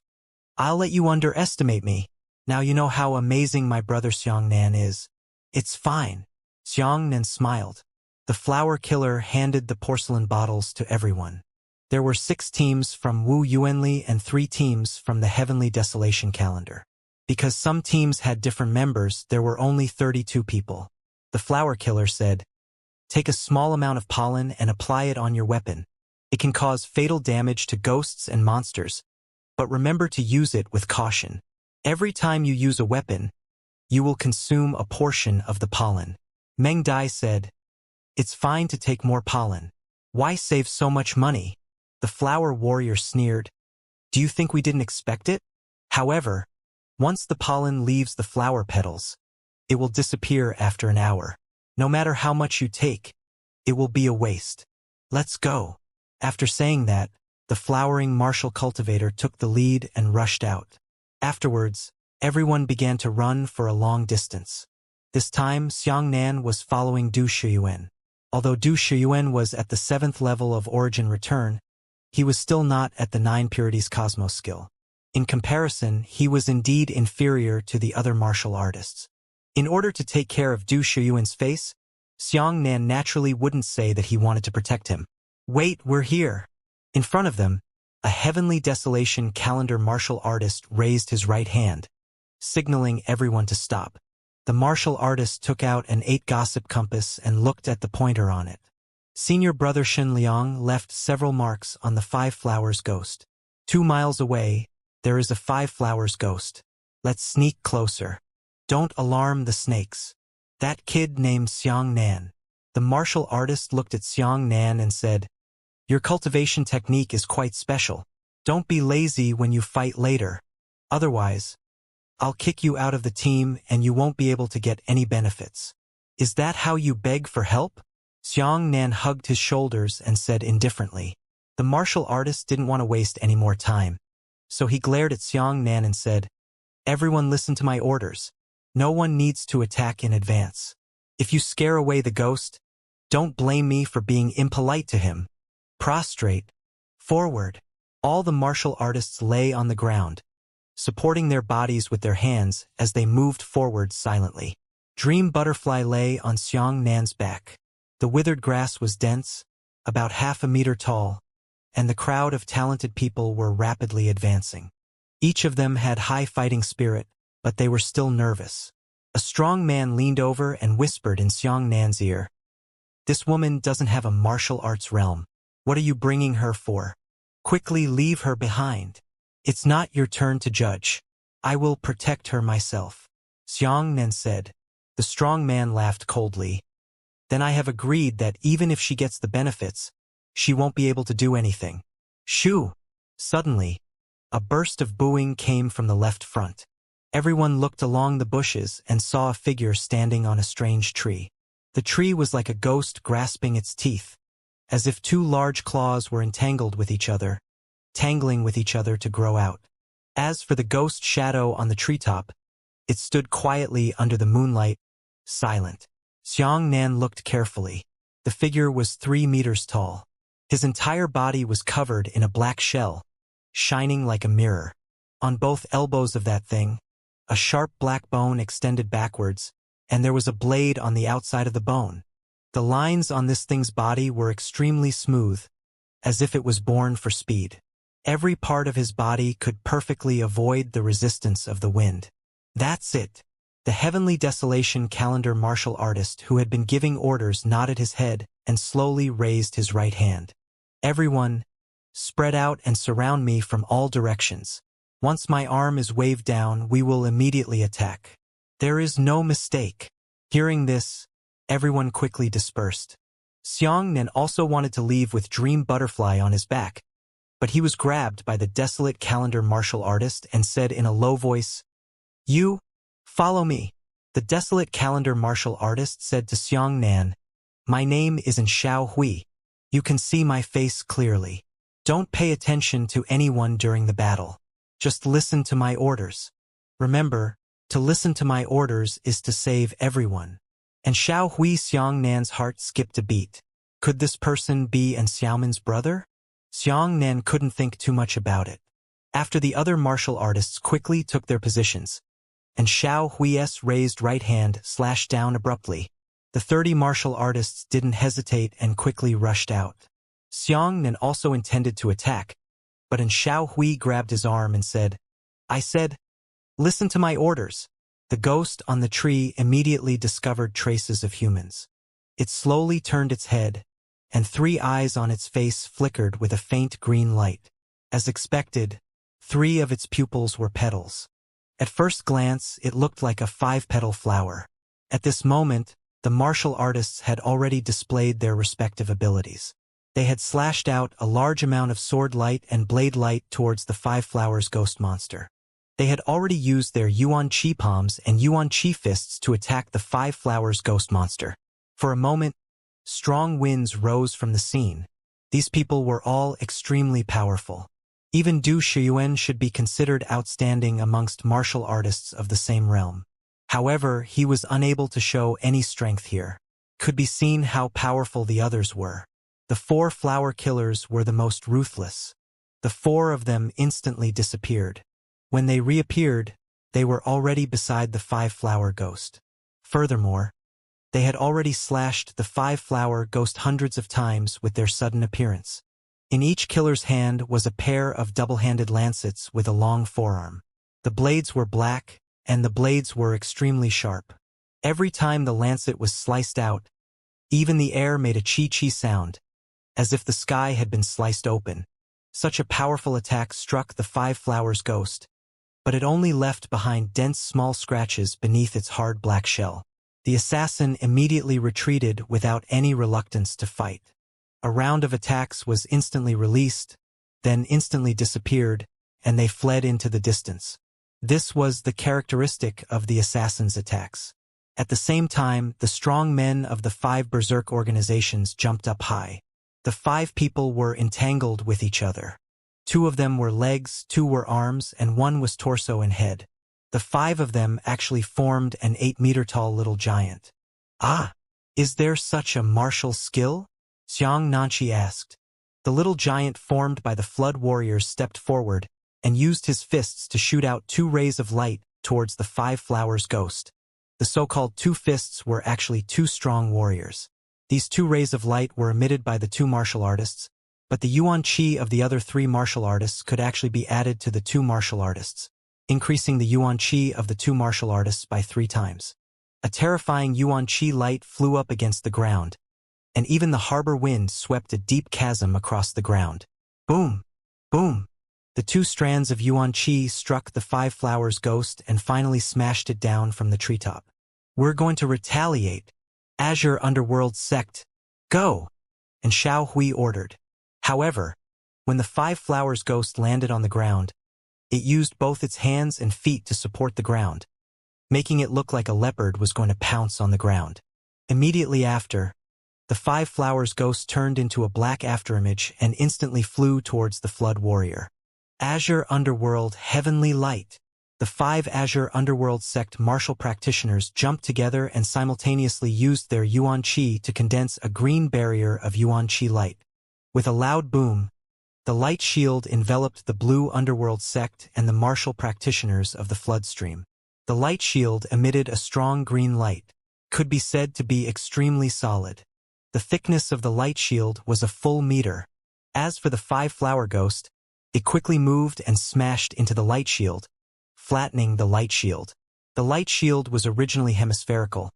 "I'll let you underestimate me. Now you know how amazing my brother Xianxia is." "It's fine." Xianxia smiled. The flower killer handed the porcelain bottles to everyone. There were 6 teams from Wu Yuanli and 3 teams from the Heavenly Desolation calendar. Because some teams had different members, there were only 32 people. The flower killer said, "Take a small amount of pollen and apply it on your weapon. It can cause fatal damage to ghosts and monsters, but remember to use it with caution. Every time you use a weapon, you will consume a portion of the pollen." Meng Dai said, "It's fine to take more pollen. Why save so much money?" The flower warrior sneered, "Do you think we didn't expect it? However, once the pollen leaves the flower petals, it will disappear after an hour. No matter how much you take, it will be a waste. Let's go." After saying that, the flowering martial cultivator took the lead and rushed out. Afterwards, everyone began to run for a long distance. This time, Xianxia was following Du Shiyuan. Although Du Shiyuan was at the 7th level of Origin Return, he was still not at the 9 Purities Cosmos skill. In comparison, he was indeed inferior to the other martial artists. In order to take care of Du Shiyuan's face, Xianxia naturally wouldn't say that he wanted to protect him. "Wait, we're here." In front of them, a Heavenly Desolation calendar martial artist raised his right hand, signaling everyone to stop. The martial artist took out an 8 gossip compass and looked at the pointer on it. Senior brother Shen Liang left several marks on the 5 flowers ghost. 2 miles away, there is a 5 flowers ghost. Let's sneak closer. Don't alarm the snakes. That kid named Xianxia. The martial artist looked at Xianxia and said, "Your cultivation technique is quite special. Don't be lazy when you fight later. Otherwise, I'll kick you out of the team and you won't be able to get any benefits." "Is that how you beg for help?" Xianxia hugged his shoulders and said indifferently. The martial artist didn't want to waste any more time, so he glared at Xianxia and said, "Everyone listen to my orders. No one needs to attack in advance. If you scare away the ghost, don't blame me for being impolite to him. Prostrate. Forward." All the martial artists lay on the ground, supporting their bodies with their hands as they moved forward silently. Dream Butterfly lay on Xianxia's back. The withered grass was dense, about half a meter tall, and the crowd of talented people were rapidly advancing. Each of them had high fighting spirit, but they were still nervous. A strong man leaned over and whispered in Xianxia's ear, "This woman doesn't have a martial arts realm. What are you bringing her for? Quickly leave her behind. It's not your turn to judge. I will protect her myself." Xianxia said. The strong man laughed coldly. "Then I have agreed that even if she gets the benefits, she won't be able to do anything." Shoo! Suddenly, a burst of booing came from the left front. Everyone looked along the bushes and saw a figure standing on a strange tree. The tree was like a ghost grasping its teeth, as if 2 large claws were entangled with each other, tangling with each other to grow out. As for the ghost shadow on the treetop, it stood quietly under the moonlight, silent. Xianxia looked carefully. The figure was 3 meters tall. His entire body was covered in a black shell, shining like a mirror. On both elbows of that thing, a sharp black bone extended backwards, and there was a blade on the outside of the bone. The lines on this thing's body were extremely smooth, as if it was born for speed. Every part of his body could perfectly avoid the resistance of the wind. That's it. The Heavenly Desolation calendar martial artist who had been giving orders nodded his head and slowly raised his right hand. Everyone, spread out and surround me from all directions. Once my arm is waved down, we will immediately attack. There is no mistake. Hearing this, everyone quickly dispersed. Xianxia also wanted to leave with Dream Butterfly on his back, but he was grabbed by the desolate calendar martial artist and said in a low voice, "You, follow me." The desolate calendar martial artist said to Xianxia, "My name isn't Xiao Hui. You can see my face clearly. Don't pay attention to anyone during the battle. Just listen to my orders. Remember, to listen to my orders is to save everyone." And Xiao Hui Xiangxia's heart skipped a beat. Could this person be An Xiaoman's brother? Xianxia couldn't think too much about it. After the other martial artists quickly took their positions, and Xiao Hui's raised right hand slashed down abruptly, the 30 martial artists didn't hesitate and quickly rushed out. Xianxia also intended to attack, but An Xiao Hui grabbed his arm and said, "I said, listen to my orders." The ghost on the tree immediately discovered traces of humans. It slowly turned its head, and 3 eyes on its face flickered with a faint green light. As expected, 3 of its pupils were petals. At first glance, it looked like a 5-petal flower. At this moment, the martial artists had already displayed their respective abilities. They had slashed out a large amount of sword light and blade light towards the 5 flowers ghost monster. They had already used their Yuan Qi palms and Yuan Qi fists to attack the 5 flowers ghost monster. For a moment, strong winds rose from the scene. These people were all extremely powerful. Even Du Shiyuan should be considered outstanding amongst martial artists of the same realm. However, he was unable to show any strength here. Could be seen how powerful the others were. The 4 flower killers were the most ruthless. The 4 of them instantly disappeared. When they reappeared, they were already beside the 5-flower ghost. Furthermore, they had already slashed the 5-flower ghost hundreds of times with their sudden appearance. In each killer's hand was a pair of double-handed lancets with a long forearm. The blades were black, and the blades were extremely sharp. Every time the lancet was sliced out, even the air made a chi-chi sound, as if the sky had been sliced open. Such a powerful attack struck the 5-flowers ghost, but it only left behind dense small scratches beneath its hard black shell. The assassin immediately retreated without any reluctance to fight. A round of attacks was instantly released, then instantly disappeared, and they fled into the distance. This was the characteristic of the assassin's attacks. At the same time, the strong men of the 5 berserk organizations jumped up high. The 5 people were entangled with each other. 2 of them were legs, 2 were arms, and 1 was torso and head. The 5 of them actually formed an 8-meter-tall little giant. "Ah, is there such a martial skill?" Xianxia asked. The little giant formed by the flood warriors stepped forward and used his fists to shoot out 2 rays of light towards the 5 flowers ghost. The so-called 2 fists were actually 2 strong warriors. These 2 rays of light were emitted by the 2 martial artists, but the Yuan Qi of the other 3 martial artists could actually be added to the 2 martial artists, increasing the Yuan Qi of the 2 martial artists by 3 times. A terrifying Yuan Qi light flew up against the ground, and even the harbor wind swept a deep chasm across the ground. Boom! Boom! The 2 strands of Yuan Qi struck the 5 flowers ghost and finally smashed it down from the treetop. "We're going to retaliate. Azure Underworld Sect, go!" And Xiao Hui ordered. However, when the 5 flowers ghost landed on the ground, it used both its hands and feet to support the ground, making it look like a leopard was going to pounce on the ground. Immediately after, the 5 flowers ghost turned into a black afterimage and instantly flew towards the flood warrior. Azure Underworld Heavenly Light. The 5 Azure Underworld sect martial practitioners jumped together and simultaneously used their Yuan Qi to condense a green barrier of Yuan Qi light. With a loud boom, the light shield enveloped the blue underworld sect and the martial practitioners of the floodstream. The light shield emitted a strong green light, could be said to be extremely solid. The thickness of the light shield was a full meter. As for the 5 flower ghost, it quickly moved and smashed into the light shield, flattening the light shield. The light shield was originally hemispherical,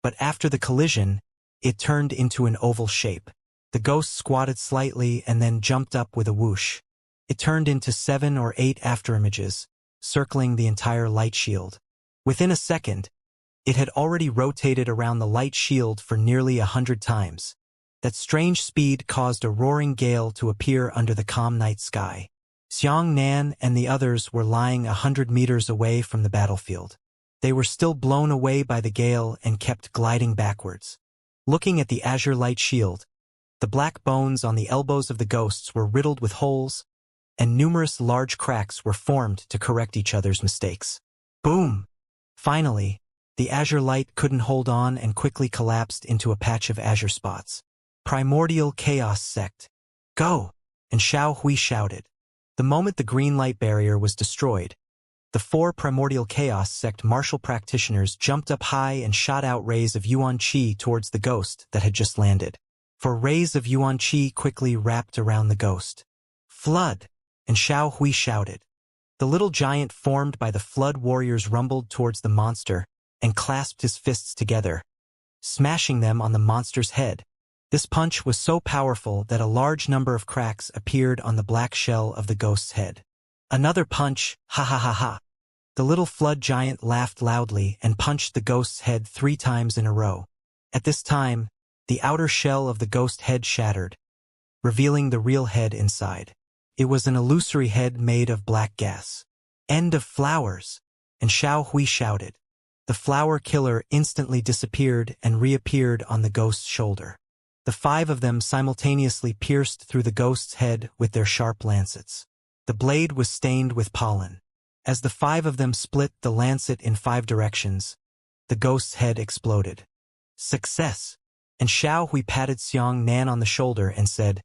but after the collision, it turned into an oval shape. The ghost squatted slightly and then jumped up with a whoosh. It turned into 7 or 8 afterimages, circling the entire light shield. Within a second, it had already rotated around the light shield for nearly 100 times. That strange speed caused a roaring gale to appear under the calm night sky. Xianxia and the others were lying 100 meters away from the battlefield. They were still blown away by the gale and kept gliding backwards. Looking at the azure light shield, the black bones on the elbows of the ghosts were riddled with holes, and numerous large cracks were formed to correct each other's mistakes. Boom! Finally, the azure light couldn't hold on and quickly collapsed into a patch of azure spots. Primordial Chaos Sect. Go! And Xiao Hui shouted. The moment the green light barrier was destroyed, the 4 Primordial Chaos Sect martial practitioners jumped up high and shot out rays of Yuan Qi towards the ghost that had just landed. For rays of Yuan Qi quickly wrapped around the ghost. Flood! And Xiao Hui shouted. The little giant formed by the flood warriors rumbled towards the monster and clasped his fists together, smashing them on the monster's head. This punch was so powerful that a large number of cracks appeared on the black shell of the ghost's head. Another punch, ha ha ha ha. The little flood giant laughed loudly and punched the ghost's head 3 times in a row. At this time, the outer shell of the ghost head shattered, revealing the real head inside. It was an illusory head made of black gas. End of flowers! And Xiao Hui shouted. The flower killer instantly disappeared and reappeared on the ghost's shoulder. The 5 of them simultaneously pierced through the ghost's head with their sharp lancets. The blade was stained with pollen. As the 5 of them split the lancet in 5 directions, the ghost's head exploded. Success! And Xiao Hui patted Xianxia on the shoulder and said,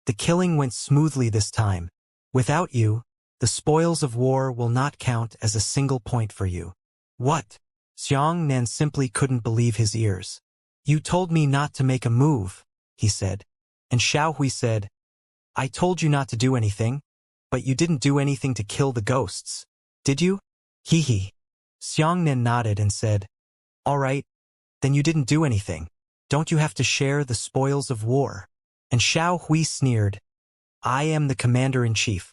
"The killing went smoothly this time. Without you, the spoils of war will not count as a single point for you." What? Xianxia simply couldn't believe his ears. "You told me not to make a move," he said. And Xiao Hui said, "I told you not to do anything, but you didn't do anything to kill the ghosts, did you?" Hee hee. Xianxia nodded and said, "All right, then you didn't do anything. Don't you have to share the spoils of war?" And Xiao Hui sneered, "I am the commander-in-chief.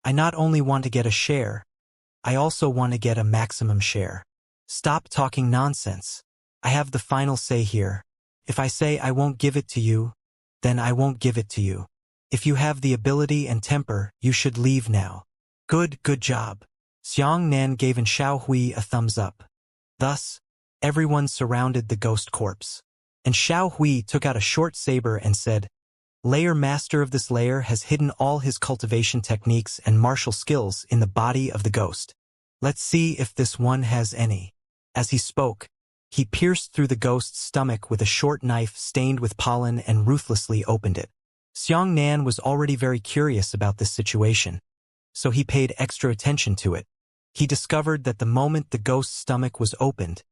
I not only want to get a share, I also want to get a maximum share. Stop talking nonsense. I have the final say here. If I say I won't give it to you, then I won't give it to you. If you have the ability and temper, you should leave now." Good job. Xianxia gave Xiao Hui a thumbs up. Thus, everyone surrounded the ghost corpse. And Xiao Hui took out a short saber and said, "Layer master of this layer has hidden all his cultivation techniques and martial skills in the body of the ghost. Let's see if this one has any." As he spoke, he pierced through the ghost's stomach with a short knife stained with pollen and ruthlessly opened it. Xianxia was already very curious about this situation, so he paid extra attention to it. He discovered that the moment the ghost's stomach was opened,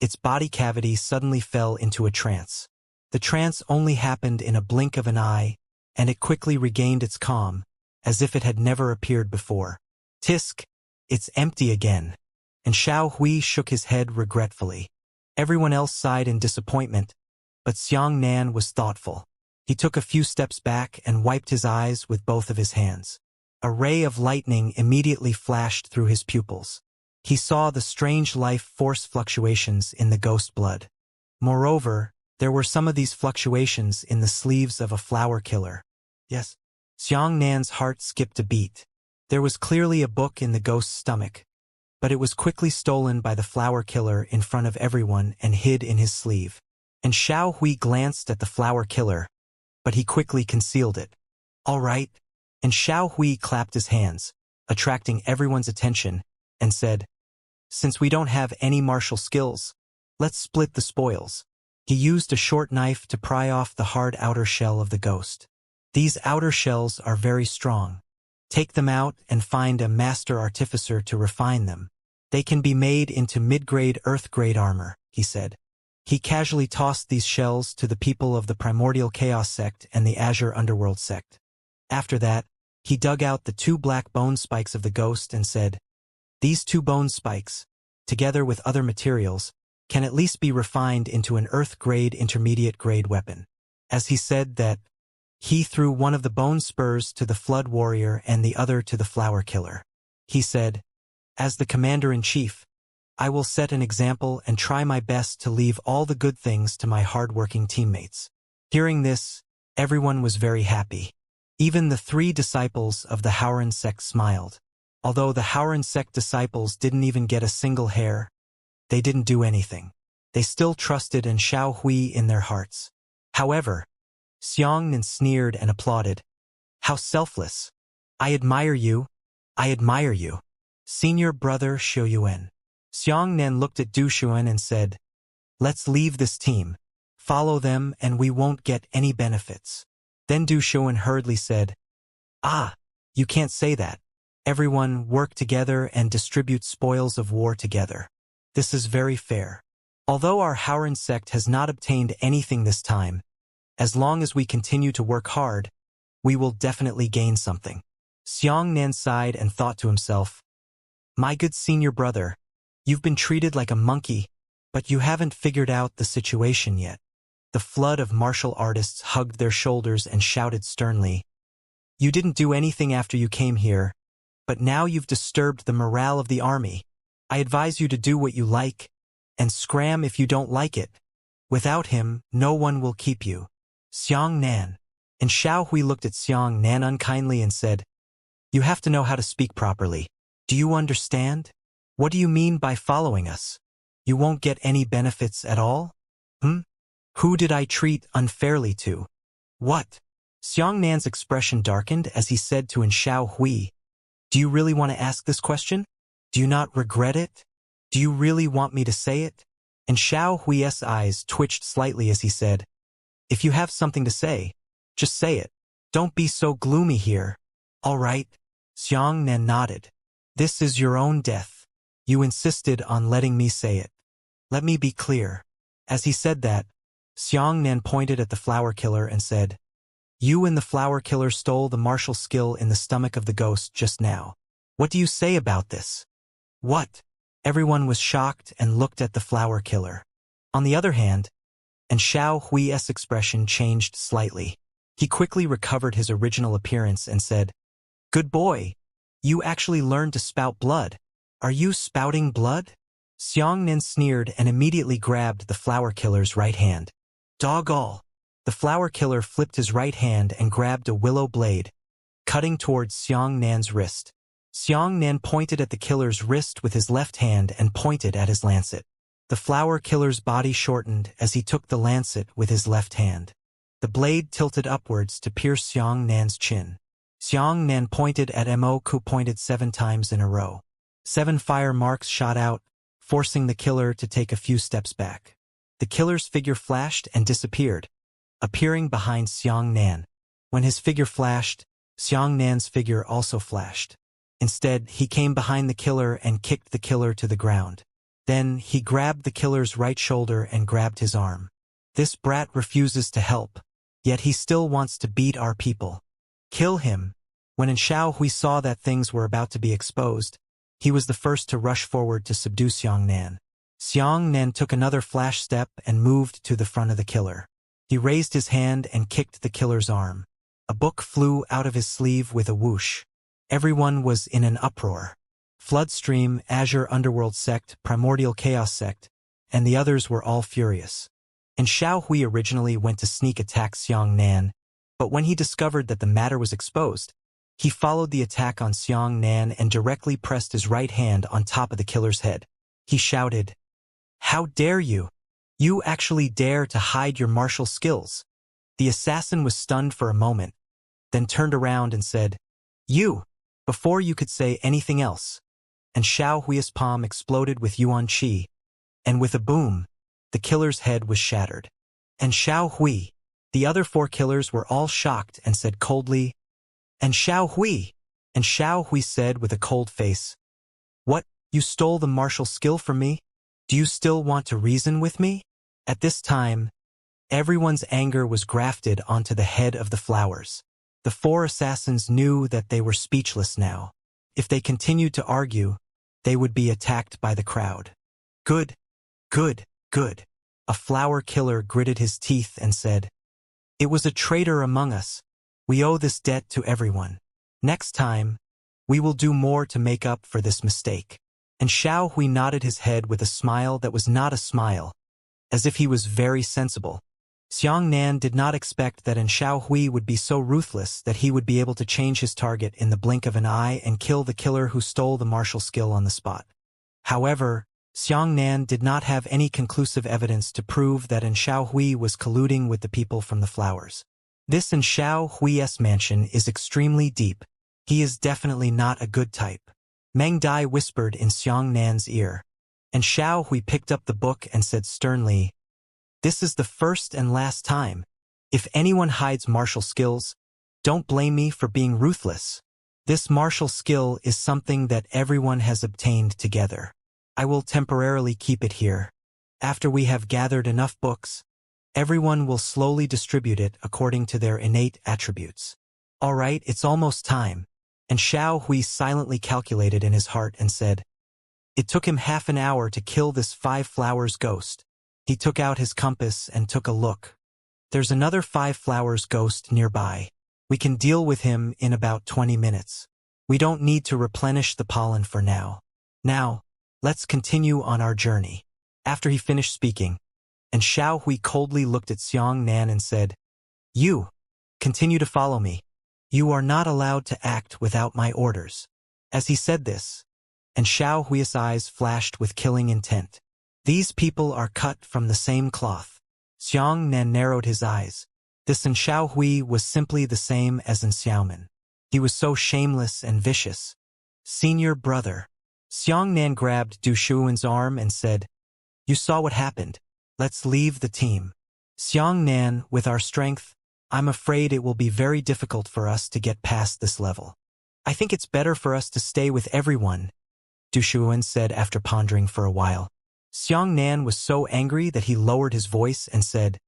its body cavity suddenly fell into a trance. The trance only happened in a blink of an eye, and it quickly regained its calm, as if it had never appeared before. Tisk! It's empty again. And Xiao Hui shook his head regretfully. Everyone else sighed in disappointment, but Xianxia was thoughtful. He took a few steps back and wiped his eyes with both of his hands. A ray of lightning immediately flashed through his pupils. He saw the strange life force fluctuations in the ghost blood. Moreover, there were some of these fluctuations in the sleeves of a flower killer. Yes. Xianxia's heart skipped a beat. There was clearly a book in the ghost's stomach, but it was quickly stolen by the flower killer in front of everyone and hid in his sleeve. And Xiao Hui glanced at the flower killer, but he quickly concealed it. "All right." And Xiao Hui clapped his hands, attracting everyone's attention, and said, "Since we don't have any martial skills, let's split the spoils." He used a short knife to pry off the hard outer shell of the ghost. "These outer shells are very strong. Take them out and find a master artificer to refine them. They can be made into mid-grade earth-grade armor," he said. He casually tossed these shells to the people of the Primordial Chaos sect and the Azure Underworld sect. After that, he dug out the 2 black bone spikes of the ghost and said, "These 2 bone spikes, together with other materials, can at least be refined into an earth-grade intermediate-grade weapon." As he said that, he threw one of the bone spurs to the Flood Warrior and the other to the Flower Killer. He said, "As the Commander-in-Chief, I will set an example and try my best to leave all the good things to my hard-working teammates." Hearing this, everyone was very happy. Even the 3 disciples of the Howran sect smiled. Although the Howran sect disciples didn't even get a single hair, they didn't do anything. They still trusted in Xiao Hui in their hearts. However, Xianxia sneered and applauded. "How selfless! I admire you. I admire you. Senior brother Xiuyuan." Xianxia looked at Du Xuan and said, "Let's leave this team. Follow them and we won't get any benefits." Then Du Xuan hurriedly said, "Ah, you can't say that. Everyone work together and distribute spoils of war together. This is very fair. Although our Howran sect has not obtained anything this time, as long as we continue to work hard, we will definitely gain something." Xianxia sighed and thought to himself, "My good senior brother, you've been treated like a monkey, but you haven't figured out the situation yet." The flood of martial artists hugged their shoulders and shouted sternly, "You didn't do anything after you came here, but now you've disturbed the morale of the army. I advise you to do what you like, and scram if you don't like it. Without him, no one will keep you." Xianxia. And Xiao Hui looked at Xianxia unkindly and said, "You have to know how to speak properly. Do you understand? What do you mean by following us? You won't get any benefits at all? Who did I treat unfairly to? What?" Xiangxia's expression darkened as he said to Xiao Hui, "Do you really want to ask this question? Do you not regret it? Do you really want me to say it?" And Xiao Hui's eyes twitched slightly as he said, "If you have something to say, just say it. Don't be so gloomy here." "All right." Xianxia nodded. "This is your own death. You insisted on letting me say it. Let me be clear." As he said that, Xianxia pointed at the Flower Killer and said, "You and the Flower Killer stole the martial skill in the stomach of the ghost just now. What do you say about this?" "What?" Everyone was shocked and looked at the Flower Killer. On the other hand, and Xiao Hui's expression changed slightly. He quickly recovered his original appearance and said, "Good boy. You actually learned to spout blood. Are you spouting blood?" Xianxia sneered and immediately grabbed the Flower Killer's right hand. Doggall! The Flower Killer flipped his right hand and grabbed a willow blade, cutting towards Xiangxia's wrist. Xianxia pointed at the killer's wrist with his left hand and pointed at his lancet. The Flower Killer's body shortened as he took the lancet with his left hand. The blade tilted upwards to pierce Xiangxia's chin. Xianxia pointed at Mo, who pointed 7 times in a row. 7 fire marks shot out, forcing the killer to take a few steps back. The killer's figure flashed and disappeared, appearing behind Xianxia. When his figure flashed, Xiangxia's figure also flashed. Instead, he came behind the killer and kicked the killer to the ground. Then, he grabbed the killer's right shoulder and grabbed his arm. "This brat refuses to help, yet he still wants to beat our people. Kill him." When Xiao Hui saw that things were about to be exposed, he was the first to rush forward to subdue Xianxia. Xianxia took another flash step and moved to the front of the killer. He raised his hand and kicked the killer's arm. A book flew out of his sleeve with a whoosh. Everyone was in an uproar. Floodstream, Azure Underworld sect, Primordial Chaos sect, and the others were all furious. And Xiao Hui originally went to sneak attack Xianxia, but when he discovered that the matter was exposed, he followed the attack on Xianxia and directly pressed his right hand on top of the killer's head. He shouted, "How dare you? You actually dare to hide your martial skills." The assassin was stunned for a moment, then turned around and said, "You!" before you could say anything else. and Xiao Hui's palm exploded with Yuan Qi, and with a boom, the killer's head was shattered. And Xiao Hui, the other 4 killers were all shocked and said coldly, "And Xiao Hui!" And Xiao Hui said with a cold face, "What, you stole the martial skill from me? Do you still want to reason with me?" At this time, everyone's anger was grafted onto the head of the flowers. The 4 assassins knew that they were speechless now. If they continued to argue, they would be attacked by the crowd. "Good, good, good." A flower killer gritted his teeth and said, "It was a traitor among us. We owe this debt to everyone. Next time, we will do more to make up for this mistake." And Xiao Hui nodded his head with a smile that was not a smile, as if he was very sensible. Xianxia did not expect that Xiao Hui would be so ruthless that he would be able to change his target in the blink of an eye and kill the killer who stole the martial skill on the spot. However, Xianxia did not have any conclusive evidence to prove that Xiao Hui was colluding with the people from the flowers. This Xiao Hui's mansion is extremely deep. He is definitely not a good type. Meng Dai whispered in Xianxia's ear, and Xiao Hui picked up the book and said sternly, "This is the first and last time. If anyone hides martial skills, don't blame me for being ruthless. This martial skill is something that everyone has obtained together. I will temporarily keep it here. After we have gathered enough books, everyone will slowly distribute it according to their innate attributes." "All right, it's almost time." And Xiao Hui silently calculated in his heart and said, "It took him half an hour to kill this 5 flowers ghost." He took out his compass and took a look. "There's another 5 flowers ghost nearby. We can deal with him in about 20 minutes. We don't need to replenish the pollen for now. Now, let's continue on our journey." After he finished speaking, and Xiao Hui coldly looked at Xianxia and said, "You, continue to follow me. You are not allowed to act without my orders." As he said this, and Xiao Hui's eyes flashed with killing intent. "These people are cut from the same cloth." Xianxia narrowed his eyes. This Xiao Hui was simply the same as Xiaoman. He was so shameless and vicious. "Senior brother." Xianxia grabbed Du Shuan's arm and said, "You saw what happened. Let's leave the team." "Xianxia, with our strength, I'm afraid it will be very difficult for us to get past this level. I think it's better for us to stay with everyone," Du Shuan said after pondering for a while. Xianxia was so angry that he lowered his voice and said,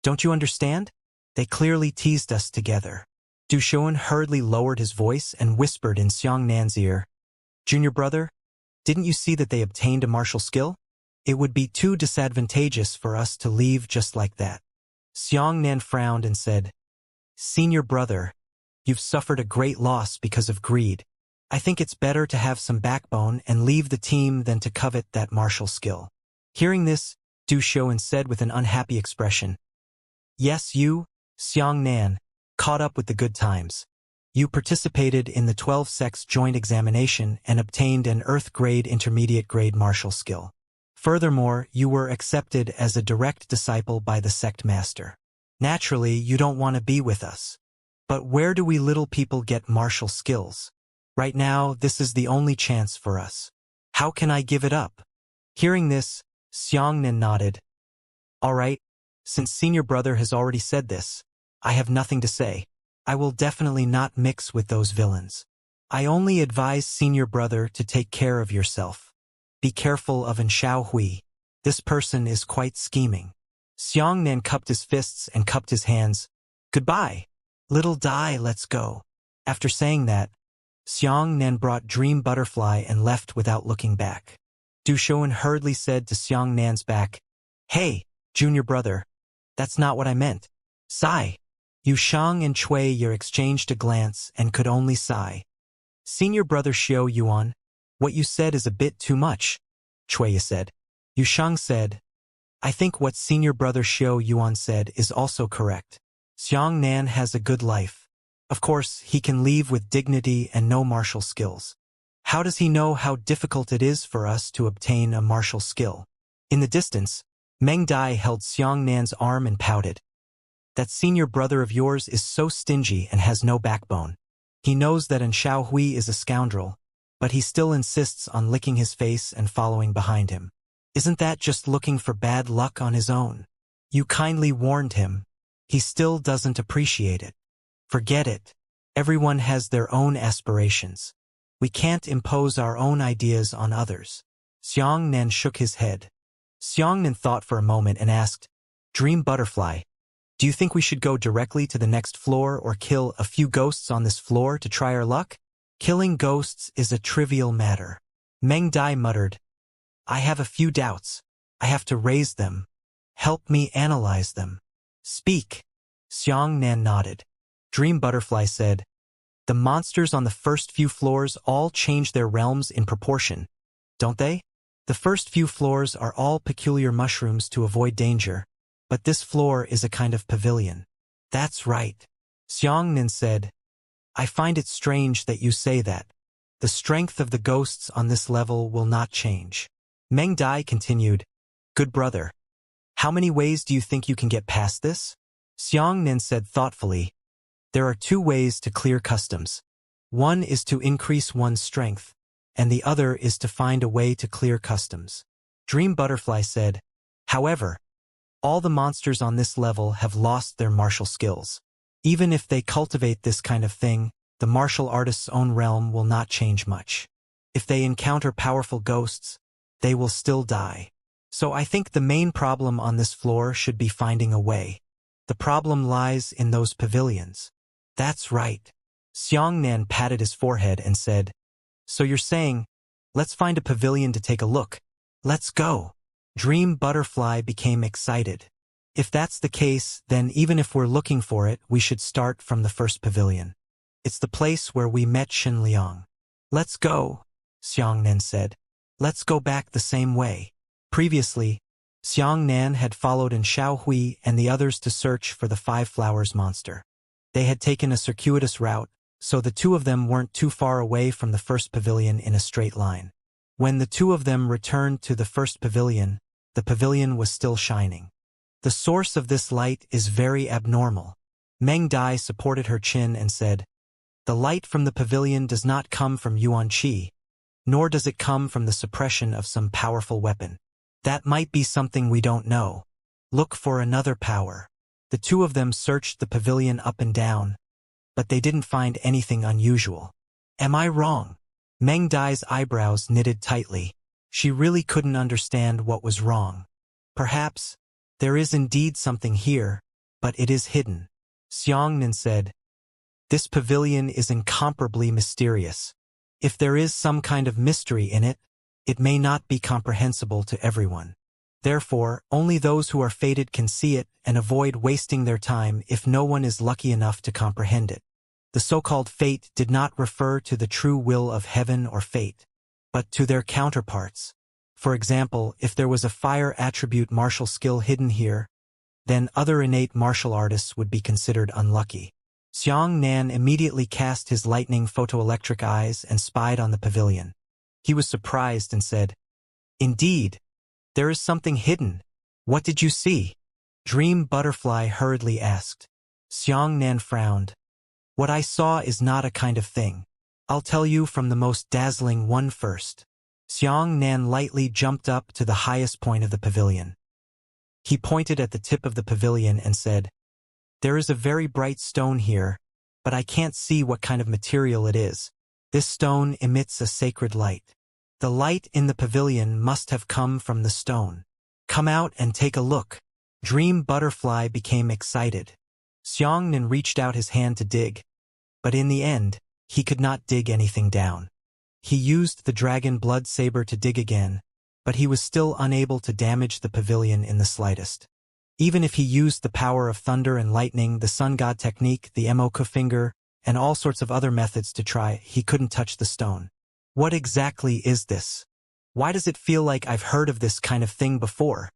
"Don't you understand? They clearly teased us together." Du Shuan hurriedly lowered his voice and whispered in Xianxia's ear, "Junior brother, didn't you see that they obtained a martial skill? It would be too disadvantageous for us to leave just like that." Xianxia frowned and said, "Senior brother, you've suffered a great loss because of greed. I think it's better to have some backbone and leave the team than to covet that martial skill." Hearing this, Du Shuan said with an unhappy expression, "Yes, you, Xianxia, caught up with the good times. You participated in the 12-sex joint examination and obtained an Earth-grade intermediate-grade martial skill. Furthermore, you were accepted as a direct disciple by the sect master. Naturally, you don't want to be with us. But where do we little people get martial skills? Right now, this is the only chance for us. How can I give it up?" Hearing this, Xianxia nodded. "All right, since senior brother has already said this, I have nothing to say. I will definitely not mix with those villains. I only advise senior brother to take care of yourself. Be careful of Xiao Hui. This person is quite scheming." Xianxia cupped his fists and cupped his hands. "Goodbye. Little Dai, let's go." After saying that, Xianxia brought Dream Butterfly and left without looking back. Du Shuan hurriedly said to Xianxia's back, "Hey, junior brother, that's not what I meant. Sigh." Yu Shang and Chui Yer exchanged a glance and could only sigh. "Senior brother Xiao Yuan, what you said is a bit too much," Chui said. Yu Shang said, "I think what senior brother Xiao Yuan said is also correct. Xianxia has a good life. Of course, he can leave with dignity and no martial skills. How does he know how difficult it is for us to obtain a martial skill?" In the distance, Meng Dai held Xianxia's arm and pouted. "That senior brother of yours is so stingy and has no backbone. He knows that Xiao Hui is a scoundrel, but he still insists on licking his face and following behind him. Isn't that just looking for bad luck on his own? You kindly warned him. He still doesn't appreciate it. Forget it. Everyone has their own aspirations. We can't impose our own ideas on others. Xianxia shook his head. Xianxia thought for a moment and asked, Dream Butterfly, do you think we should go directly to the next floor or kill a few ghosts on this floor to try our luck? Killing ghosts is a trivial matter. Meng Dai muttered, I have a few doubts. I have to raise them. Help me analyze them. Speak. Xianxia nodded. Dream Butterfly said, the monsters on the first few floors all change their realms in proportion, don't they? The first few floors are all peculiar mushrooms to avoid danger, but this floor is a kind of pavilion. That's right. Xianxia said, I find it strange that you say that. The strength of the ghosts on this level will not change. Meng Dai continued, Good brother. How many ways do you think you can get past this? Xianxia said thoughtfully, There are 2 ways to clear customs. One is to increase one's strength, and the other is to find a way to clear customs. Dream Butterfly said, However, all the monsters on this level have lost their martial skills. Even if they cultivate this kind of thing, the martial artist's own realm will not change much. If they encounter powerful ghosts, they will still die. So I think the main problem on this floor should be finding a way. The problem lies in those pavilions. That's right. Xianxia patted his forehead and said, So you're saying, let's find a pavilion to take a look. Let's go. Dream Butterfly became excited. If that's the case, then even if we're looking for it, we should start from the first pavilion. It's the place where we met Shen Liang. Let's go, Xianxia said. Let's go back the same way. Previously, Xianxia had followed in Xiaohui and the others to search for the 5 flowers monster. They had taken a circuitous route, so the 2 of them weren't too far away from the first pavilion in a straight line. When the 2 of them returned to the first pavilion, the pavilion was still shining. The source of this light is very abnormal. Meng Dai supported her chin and said, The light from the pavilion does not come from Yuan Qi, nor does it come from the suppression of some powerful weapon. That might be something we don't know. Look for another power. The 2 of them searched the pavilion up and down, but they didn't find anything unusual. Am I wrong? Meng Dai's eyebrows knitted tightly. She really couldn't understand what was wrong. Perhaps, there is indeed something here, but it is hidden. Xianxia said, This pavilion is incomparably mysterious. If there is some kind of mystery in it, it may not be comprehensible to everyone. Therefore, only those who are fated can see it and avoid wasting their time if no one is lucky enough to comprehend it. The so-called fate did not refer to the true will of heaven or fate, but to their counterparts. For example, if there was a fire attribute martial skill hidden here, then other innate martial artists would be considered unlucky. Xianxia immediately cast his lightning photoelectric eyes and spied on the pavilion. He was surprised and said, Indeed, there is something hidden. What did you see? Dream Butterfly hurriedly asked. Xianxia frowned. What I saw is not a kind of thing. I'll tell you from the most dazzling one first. Xianxia lightly jumped up to the highest point of the pavilion. He pointed at the tip of the pavilion and said, There is a very bright stone here, but I can't see what kind of material it is. This stone emits a sacred light. The light in the pavilion must have come from the stone. Come out and take a look. Dream Butterfly became excited. Xianxia reached out his hand to dig, but in the end, he could not dig anything down. He used the dragon blood saber to dig again, but he was still unable to damage the pavilion in the slightest. Even if he used the power of thunder and lightning, the sun god technique, the Emoku finger, and all sorts of other methods to try, he couldn't touch the stone. What exactly is this? Why does it feel like I've heard of this kind of thing before?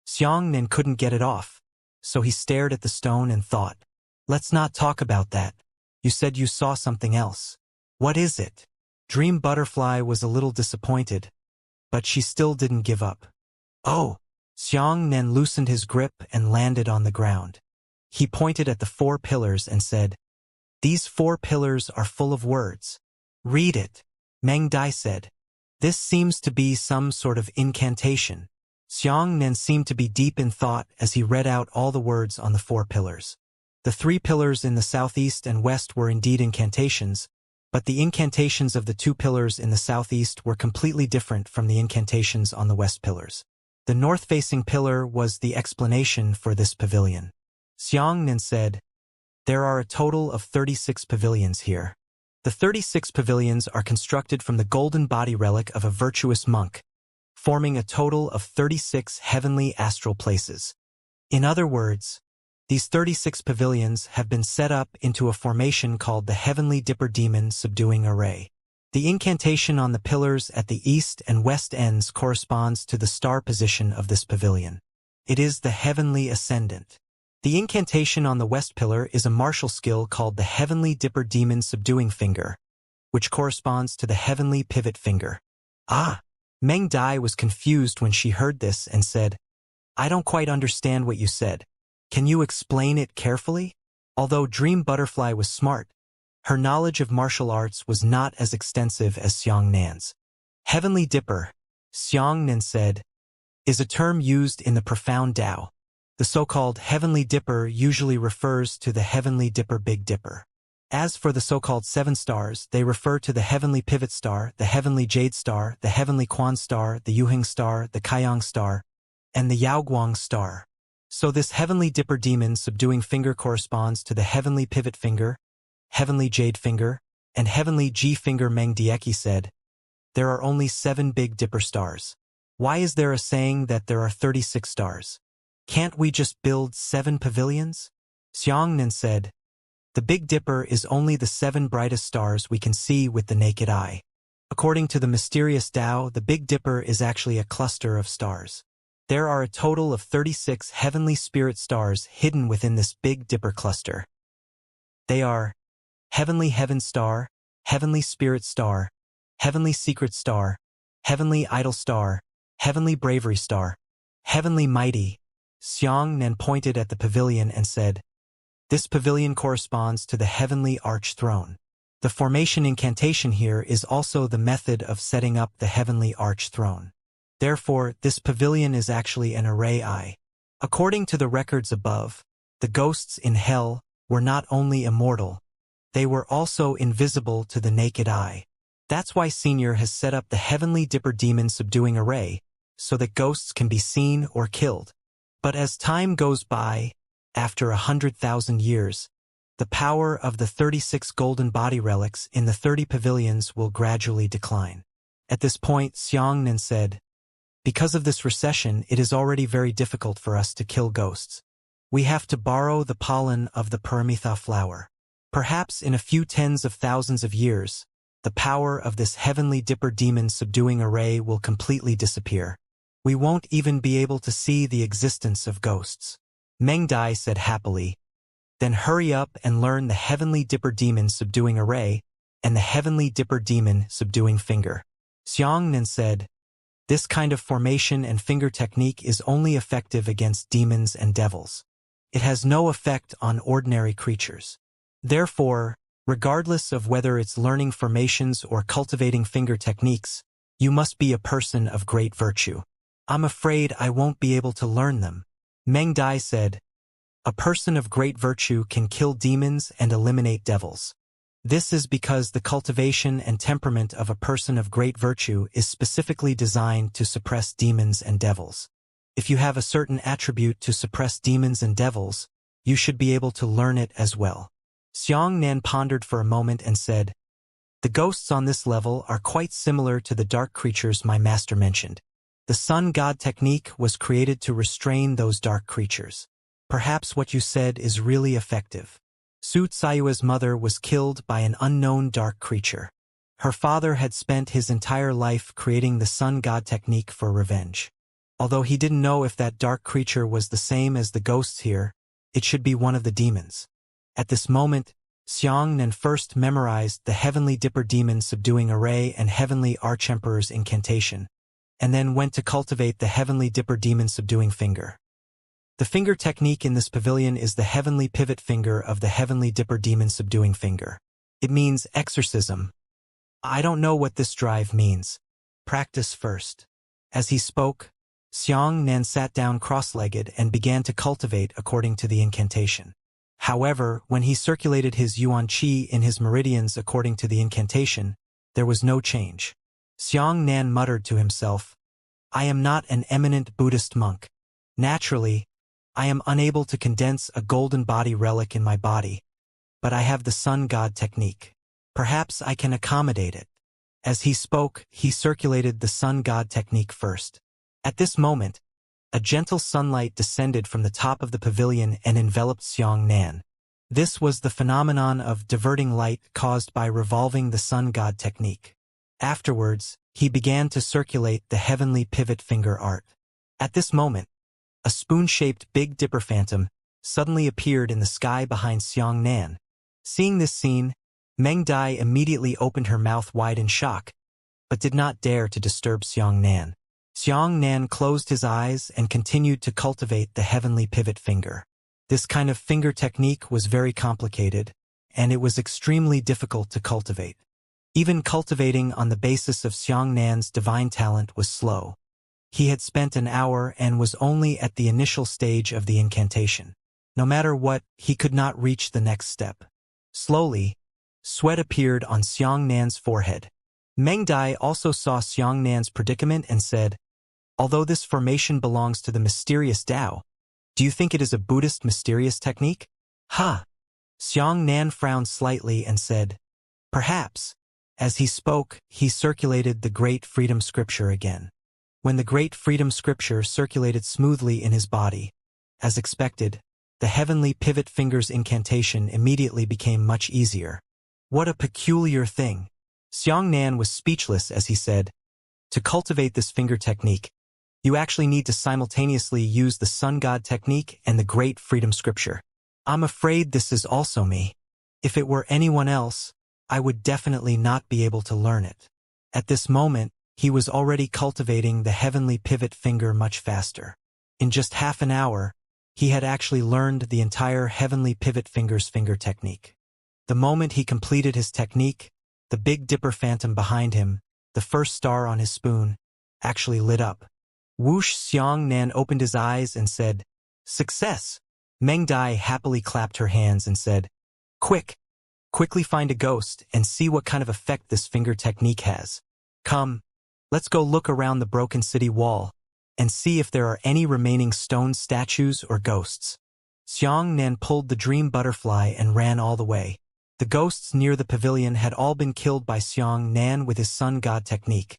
Xianxia couldn't get it off, so he stared at the stone and thought, Let's not talk about that. You said you saw something else. What is it? Dream Butterfly was a little disappointed, but she still didn't give up. Oh! Xianxia loosened his grip and landed on the ground. He pointed at the 4 pillars and said, These 4 pillars are full of words. Read it. Meng Dai said. This seems to be some sort of incantation. Xianxia seemed to be deep in thought as he read out all the words on the 4 pillars. The 3 pillars in the southeast and west were indeed incantations, but the incantations of the 2 pillars in the southeast were completely different from the incantations on the west pillars. The north-facing pillar was the explanation for this pavilion. Xianxia said, there are a total of 36 pavilions here. The 36 pavilions are constructed from the golden body relic of a virtuous monk, forming a total of 36 heavenly astral places. In other words, these 36 pavilions have been set up into a formation called the Heavenly Dipper Demon Subduing Array. The incantation on the pillars at the east and west ends corresponds to the star position of this pavilion. It is the Heavenly Ascendant. The incantation on the west pillar is a martial skill called the Heavenly Dipper Demon Subduing Finger, which corresponds to the Heavenly Pivot Finger. Ah! Meng Dai was confused when she heard this and said, I don't quite understand what you said. Can you explain it carefully? Although Dream Butterfly was smart, her knowledge of martial arts was not as extensive as Xianxia's. Heavenly Dipper, Xianxia said, is a term used in the profound Tao. The so-called Heavenly Dipper usually refers to the Heavenly Dipper Big Dipper. As for the so-called 7 stars, they refer to the Heavenly Pivot Star, the Heavenly Jade Star, the Heavenly Quan Star, the Yuheng Star, the Kaiyang Star, and the Yaoguang Star. So this Heavenly Dipper Demon Subduing Finger corresponds to the Heavenly Pivot Finger, Heavenly Jade Finger, and Heavenly G Finger. Meng Dieki said, there are only 7 Big Dipper stars. Why is there a saying that there are 36 stars? Can't we just build 7 pavilions? Xianxia said, the Big Dipper is only the 7 brightest stars we can see with the naked eye. According to the mysterious Tao, the Big Dipper is actually a cluster of stars. There are a total of 36 heavenly spirit stars hidden within this Big Dipper cluster. They are Heavenly Heaven Star, Heavenly Spirit Star, Heavenly Secret Star, Heavenly Idol Star, Heavenly Bravery Star, Heavenly Mighty. Xianxia pointed at the pavilion and said, this pavilion corresponds to the Heavenly Arch Throne. The formation incantation here is also the method of setting up the Heavenly Arch Throne. Therefore, this pavilion is actually an array eye. According to the records above, the ghosts in hell were not only immortal, they were also invisible to the naked eye. That's why Senior has set up the Heavenly Dipper Demon Subduing Array, so that ghosts can be seen or killed. But as time goes by, after 100,000 years, the power of the 36 golden body relics in the 30 pavilions will gradually decline. At this point, Xianxia said, because of this recession, it is already very difficult for us to kill ghosts. We have to borrow the pollen of the Paramitha flower. Perhaps in a few tens of thousands of years, the power of this Heavenly Dipper Demon Subduing Array will completely disappear. We won't even be able to see the existence of ghosts. Meng Dai said happily, then hurry up and learn the Heavenly Dipper Demon Subduing Array and the Heavenly Dipper Demon Subduing Finger. Xianxia said, this kind of formation and finger technique is only effective against demons and devils. It has no effect on ordinary creatures. Therefore, regardless of whether it's learning formations or cultivating finger techniques, you must be a person of great virtue. I'm afraid I won't be able to learn them. Meng Dai said, a person of great virtue can kill demons and eliminate devils. This is because the cultivation and temperament of a person of great virtue is specifically designed to suppress demons and devils. If you have a certain attribute to suppress demons and devils, you should be able to learn it as well. Xianxia pondered for a moment and said, the ghosts on this level are quite similar to the dark creatures my master mentioned. The sun god technique was created to restrain those dark creatures. Perhaps what you said is really effective. Su Tsayua's mother was killed by an unknown dark creature. Her father had spent his entire life creating the sun god technique for revenge. Although he didn't know if that dark creature was the same as the ghosts here, it should be one of the demons. At this moment, Xianxia first memorized the Heavenly Dipper Demon Subduing Array and Heavenly Archemperor's incantation, and then went to cultivate the Heavenly Dipper Demon Subduing Finger. The finger technique in this pavilion is the Heavenly Pivot Finger of the Heavenly Dipper Demon Subduing Finger. It means exorcism. I don't know what this drive means. Practice first. As he spoke, Xianxia sat down cross-legged and began to cultivate according to the incantation. However, when he circulated his yuan qi in his meridians according to the incantation, there was no change. Xianxia muttered to himself, I am not an eminent Buddhist monk. Naturally, I am unable to condense a golden body relic in my body, but I have the sun god technique. Perhaps I can accommodate it. As he spoke, he circulated the sun god technique first. At this moment, a gentle sunlight descended from the top of the pavilion and enveloped Xianxia. This was the phenomenon of diverting light caused by revolving the sun god technique. Afterwards, he began to circulate the heavenly pivot finger art. At this moment, a spoon-shaped Big Dipper phantom suddenly appeared in the sky behind Xianxia. Seeing this scene, Meng Dai immediately opened her mouth wide in shock, but did not dare to disturb Xianxia. Xianxia closed his eyes and continued to cultivate the heavenly pivot finger. This kind of finger technique was very complicated, and it was extremely difficult to cultivate. Even cultivating on the basis of Xianxia's divine talent was slow. He had spent an hour and was only at the initial stage of the incantation. No matter what, he could not reach the next step. Slowly, sweat appeared on Xianxia's forehead. Meng Dai also saw Xianxia's predicament and said, although this formation belongs to the mysterious Tao, do you think it is a Buddhist mysterious technique? Ha! Xianxia frowned slightly and said, perhaps. As he spoke, he circulated the Great Freedom Scripture again. When the Great Freedom Scripture circulated smoothly in his body, as expected, the heavenly pivot finger's incantation immediately became much easier. What a peculiar thing! Xianxia was speechless as he said, to cultivate this finger technique, you actually need to simultaneously use the Sun God technique and the Great Freedom Scripture. I'm afraid this is also me. If it were anyone else, I would definitely not be able to learn it. At this moment, he was already cultivating the heavenly pivot finger much faster. In just half an hour, he had actually learned the entire heavenly pivot finger's finger technique. The moment he completed his technique, the Big Dipper phantom behind him, the first star on his spoon, actually lit up. Whoosh! Xianxia opened his eyes and said, success! Meng Dai happily clapped her hands and said, quickly find a ghost and see what kind of effect this finger technique has. Come, let's go look around the broken city wall and see if there are any remaining stone statues or ghosts. Xianxia pulled the dream butterfly and ran all the way. The ghosts near the pavilion had all been killed by Xianxia with his sun god technique,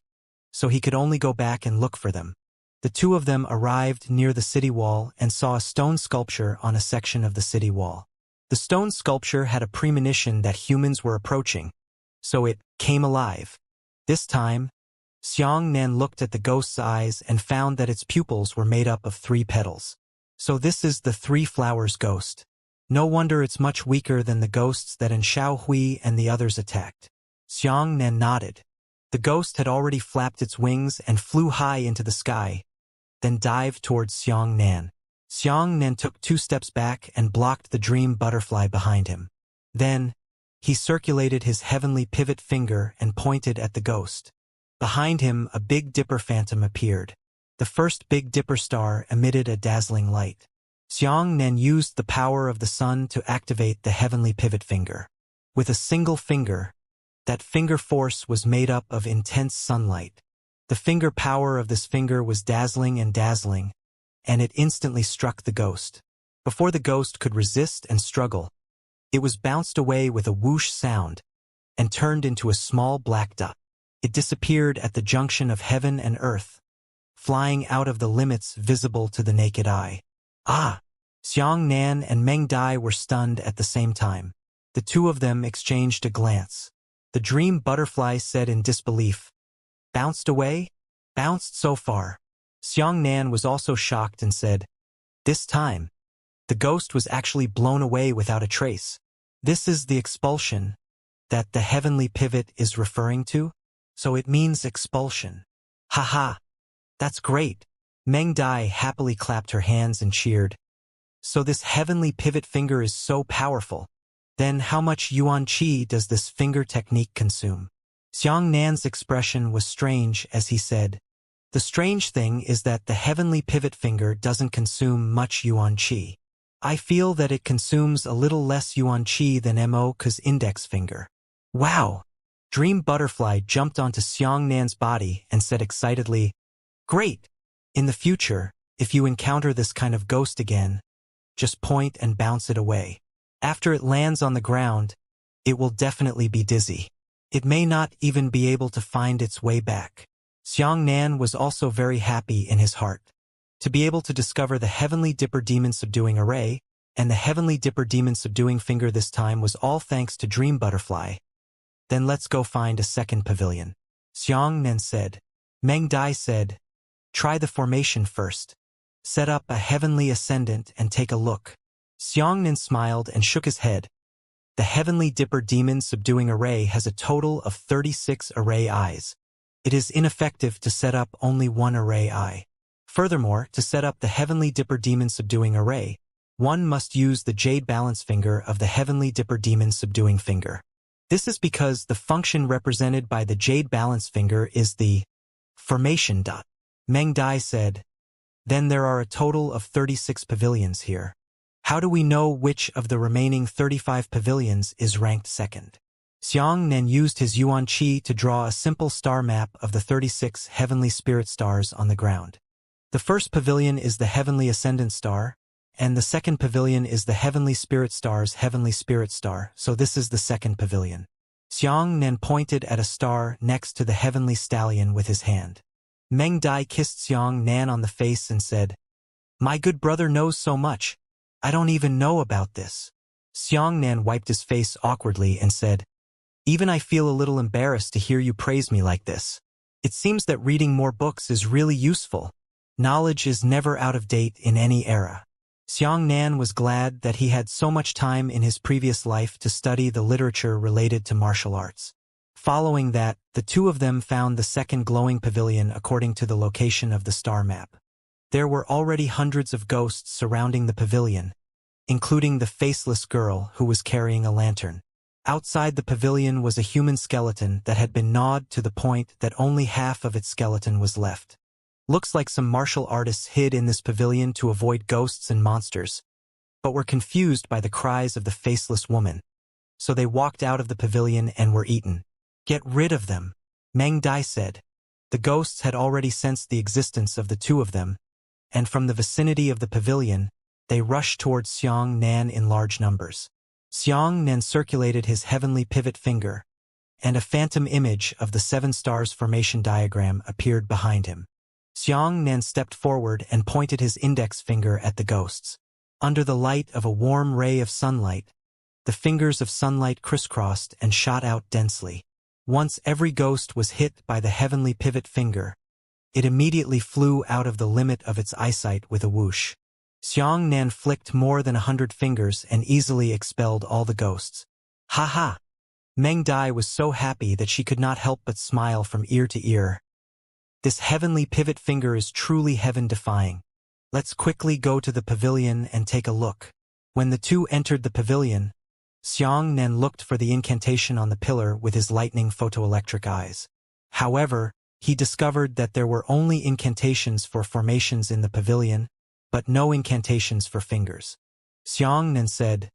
so he could only go back and look for them. The two of them arrived near the city wall and saw a stone sculpture on a section of the city wall. The stone sculpture had a premonition that humans were approaching, so it came alive. This time, Xianxia looked at the ghost's eyes and found that its pupils were made up of 3 petals. So this is the 3 flowers ghost. No wonder it's much weaker than the ghosts that in Xiaohui and the others attacked. Xianxia nodded. The ghost had already flapped its wings and flew high into the sky, then dived towards Xianxia. Xianxia took 2 steps back and blocked the dream butterfly behind him. Then, he circulated his heavenly pivot finger and pointed at the ghost. Behind him, a Big Dipper phantom appeared. The first Big Dipper star emitted a dazzling light. Xianxia used the power of the sun to activate the heavenly pivot finger. With a single finger, that finger force was made up of intense sunlight. The finger power of this finger was dazzling, and it instantly struck the ghost. Before the ghost could resist and struggle, it was bounced away with a whoosh sound and turned into a small black dot. It disappeared at the junction of heaven and earth, flying out of the limits visible to the naked eye. Ah! Xianxia and Meng Dai were stunned at the same time. The two of them exchanged a glance. The dream butterfly said in disbelief, bounced away? Bounced so far. Xianxia was also shocked and said, this time, the ghost was actually blown away without a trace. This is the expulsion that the heavenly pivot is referring to? So it means expulsion. Haha, that's great. Meng Dai happily clapped her hands and cheered. So this heavenly pivot finger is so powerful. Then how much yuan qi does this finger technique consume? Xiangnan's expression was strange as he said, "The strange thing is that the heavenly pivot finger doesn't consume much yuan qi. I feel that it consumes a little less yuan qi than Mo's index finger." Wow! Dream Butterfly jumped onto Xiangnan's body and said excitedly, "Great! In the future, if you encounter this kind of ghost again, just point and bounce it away. After it lands on the ground, it will definitely be dizzy. It may not even be able to find its way back." Xiangnan was also very happy in his heart. To be able to discover the Heavenly Dipper Demon Subduing Array, and the Heavenly Dipper Demon Subduing Finger this time was all thanks to Dream Butterfly. "Then let's go find a second pavilion," Xiangnan said. Meng Dai said, "Try the formation first. Set up a Heavenly Ascendant and take a look." Xiangnan smiled and shook his head. The Heavenly Dipper Demon Subduing Array has a total of 36 array eyes. It is ineffective to set up only one array eye. Furthermore, to set up the Heavenly Dipper Demon Subduing Array, one must use the Jade Balance Finger of the Heavenly Dipper Demon Subduing Finger. This is because the function represented by the Jade Balance Finger is the formation dot. Meng Dai said, "Then there are a total of 36 pavilions here. How do we know which of the remaining 35 pavilions is ranked second?" Xiangnan used his yuan qi to draw a simple star map of the 36 heavenly spirit stars on the ground. The first pavilion is the Heavenly Ascendant Star, and the second pavilion is the Heavenly Spirit Star's Heavenly Spirit Star, so this is the second pavilion. Xiangnan pointed at a star next to the Heavenly Stallion with his hand. Meng Dai kissed Xiangnan on the face and said, "My good brother knows so much. I don't even know about this." Xiangnan wiped his face awkwardly and said, "Even I feel a little embarrassed to hear you praise me like this. It seems that reading more books is really useful. Knowledge is never out of date in any era." Xiangnan was glad that he had so much time in his previous life to study the literature related to martial arts. Following that, the two of them found the second glowing pavilion according to the location of the star map. There were already hundreds of ghosts surrounding the pavilion, including the faceless girl who was carrying a lantern. Outside the pavilion was a human skeleton that had been gnawed to the point that only half of its skeleton was left. Looks like some martial artists hid in this pavilion to avoid ghosts and monsters, but were confused by the cries of the faceless woman. So they walked out of the pavilion and were eaten. "Get rid of them," Meng Dai said. The ghosts had already sensed the existence of the two of them, and from the vicinity of the pavilion, they rushed towards Xiangnan in large numbers. Xiangnan circulated his heavenly pivot finger, and a phantom image of the 7 stars formation diagram appeared behind him. Xiangnan stepped forward and pointed his index finger at the ghosts. Under the light of a warm ray of sunlight, the fingers of sunlight crisscrossed and shot out densely. Once every ghost was hit by the heavenly pivot finger, it immediately flew out of the limit of its eyesight with a whoosh. Xiangnan flicked more than 100 fingers and easily expelled all the ghosts. "Ha ha!" Meng Dai was so happy that she could not help but smile from ear to ear. "This heavenly pivot finger is truly heaven-defying. Let's quickly go to the pavilion and take a look." When the two entered the pavilion, Xiangnan looked for the incantation on the pillar with his lightning photoelectric eyes. However, he discovered that there were only incantations for formations in the pavilion, but no incantations for fingers. Xiangnan said,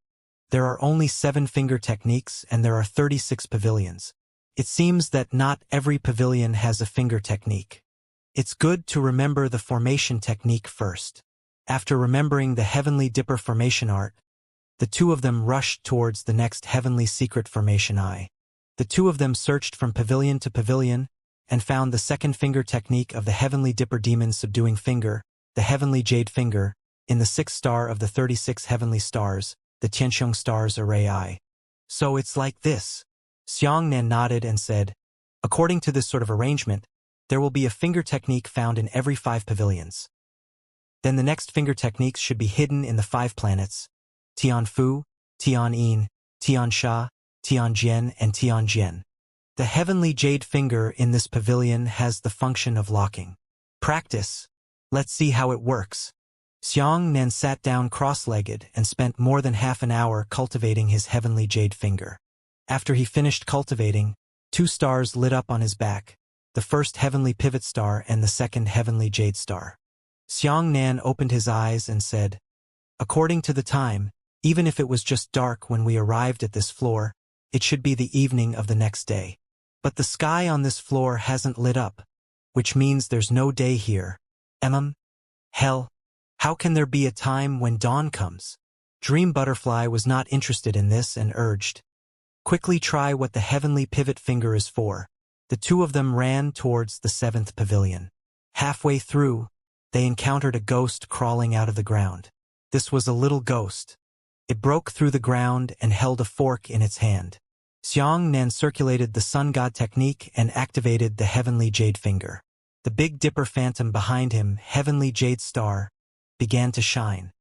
"There are only 7 finger techniques and there are 36 pavilions. It seems that not every pavilion has a finger technique. It's good to remember the formation technique first." After remembering the Heavenly Dipper formation art, the two of them rushed towards the next Heavenly Secret formation eye. The two of them searched from pavilion to pavilion and found the second finger technique of the Heavenly Dipper Demon Subduing Finger, the Heavenly Jade Finger, in the 6th star of the 36 heavenly stars, the Tianxiong Stars Array Eye. "So it's like this." Xiangnan nodded and said, "According to this sort of arrangement, there will be a finger technique found in every 5 pavilions. Then the next finger techniques should be hidden in the 5 planets, Tianfu, Tianyin, Tiansha, Tianjian, and Tianjian. The Heavenly Jade Finger in this pavilion has the function of locking. Practice. Let's see how it works." Xiangnan sat down cross-legged and spent more than half an hour cultivating his Heavenly Jade Finger. After he finished cultivating, 2 stars lit up on his back, the first heavenly pivot star and the second heavenly jade star. Xianxia opened his eyes and said, "According to the time, even if it was just dark when we arrived at this floor, it should be the evening of the next day. But the sky on this floor hasn't lit up, which means there's no day here. Hell, how can there be a time when dawn comes?" Dream Butterfly was not interested in this and urged, "Quickly try what the heavenly pivot finger is for." The two of them ran towards the 7th pavilion. Halfway through, they encountered a ghost crawling out of the ground. This was a little ghost. It broke through the ground and held a fork in its hand. Xianxia circulated the sun god technique and activated the heavenly jade finger. The Big Dipper phantom behind him, heavenly jade star, began to shine.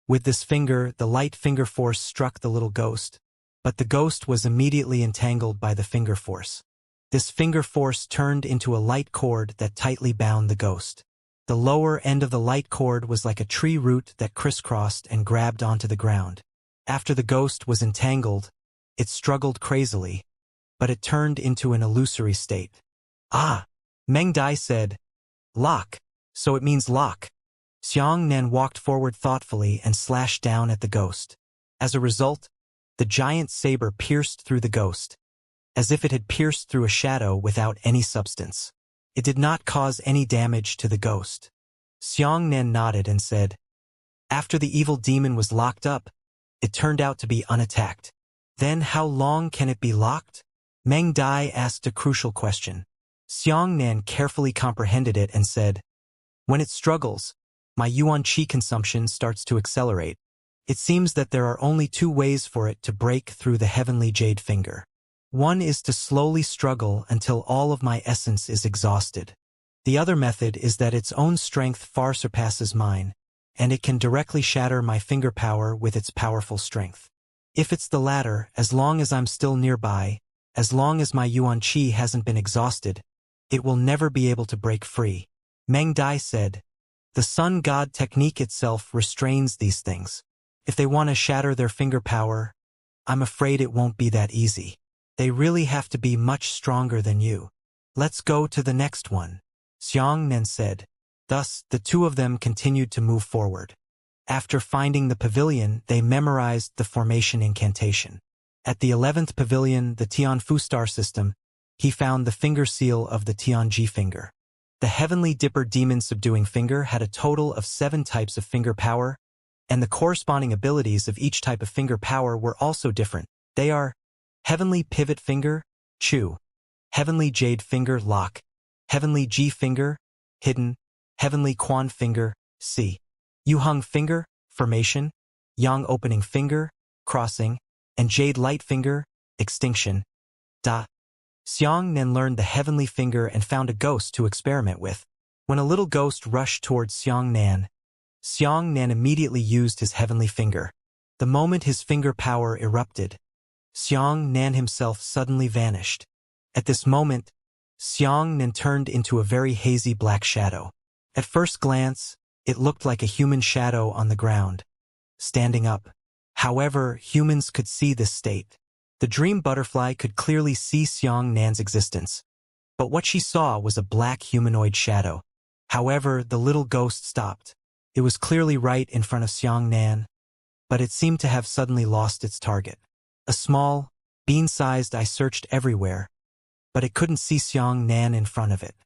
With this finger, the light finger force struck the little ghost, but the ghost was immediately entangled by the finger force. This finger force turned into a light cord that tightly bound the ghost. The lower end of the light cord was like a tree root that crisscrossed and grabbed onto the ground. After the ghost was entangled, it struggled crazily, but it turned into an illusory state. "Ah!" Meng Dai said, "Lock, so it means lock." Xianxia walked forward thoughtfully and slashed down at the ghost. As a result, the giant saber pierced through the ghost, as if it had pierced through a shadow without any substance. It did not cause any damage to the ghost. Xianxia nodded and said, "After the evil demon was locked up, it turned out to be unattacked. Then how long can it be locked?" Meng Dai asked a crucial question. Xianxia carefully comprehended it and said, "When it struggles, my yuan qi consumption starts to accelerate. It seems that there are only 2 ways for it to break through the heavenly jade finger. One is to slowly struggle until all of my essence is exhausted. The other method is that its own strength far surpasses mine, and it can directly shatter my finger power with its powerful strength. If it's the latter, as long as I'm still nearby, as long as my yuan qi hasn't been exhausted, it will never be able to break free." Meng Dai said, "The sun god technique itself restrains these things. If they want to shatter their finger power, I'm afraid it won't be that easy. They really have to be much stronger than you. Let's go to the next one," Xianxia said. Thus, the two of them continued to move forward. After finding the pavilion, they memorized the formation incantation. At the 11th pavilion, the Tianfu star system, he found the finger seal of the Tianji finger. The heavenly dipper demon subduing finger had a total of 7 types of finger power, and the corresponding abilities of each type of finger power were also different. They are heavenly pivot finger, Chu, heavenly jade finger, lock, heavenly G finger, hidden, heavenly quan finger, C, Yuheng finger, formation, yang opening finger, crossing, and jade light finger, extinction. Xianxia learned the heavenly finger and found a ghost to experiment with. When a little ghost rushed towards Xianxia immediately used his heavenly finger. The moment his finger power erupted, Xianxia himself suddenly vanished. At this moment, Xianxia turned into a very hazy black shadow. At first glance, it looked like a human shadow on the ground, standing up. However, humans could see this state. The dream butterfly could clearly see Xianxia's existence, but what she saw was a black humanoid shadow. However, the little ghost stopped. It was clearly right in front of Xianxia, but it seemed to have suddenly lost its target. A small, bean-sized eye searched everywhere, but it couldn't see Xianxia in front of it.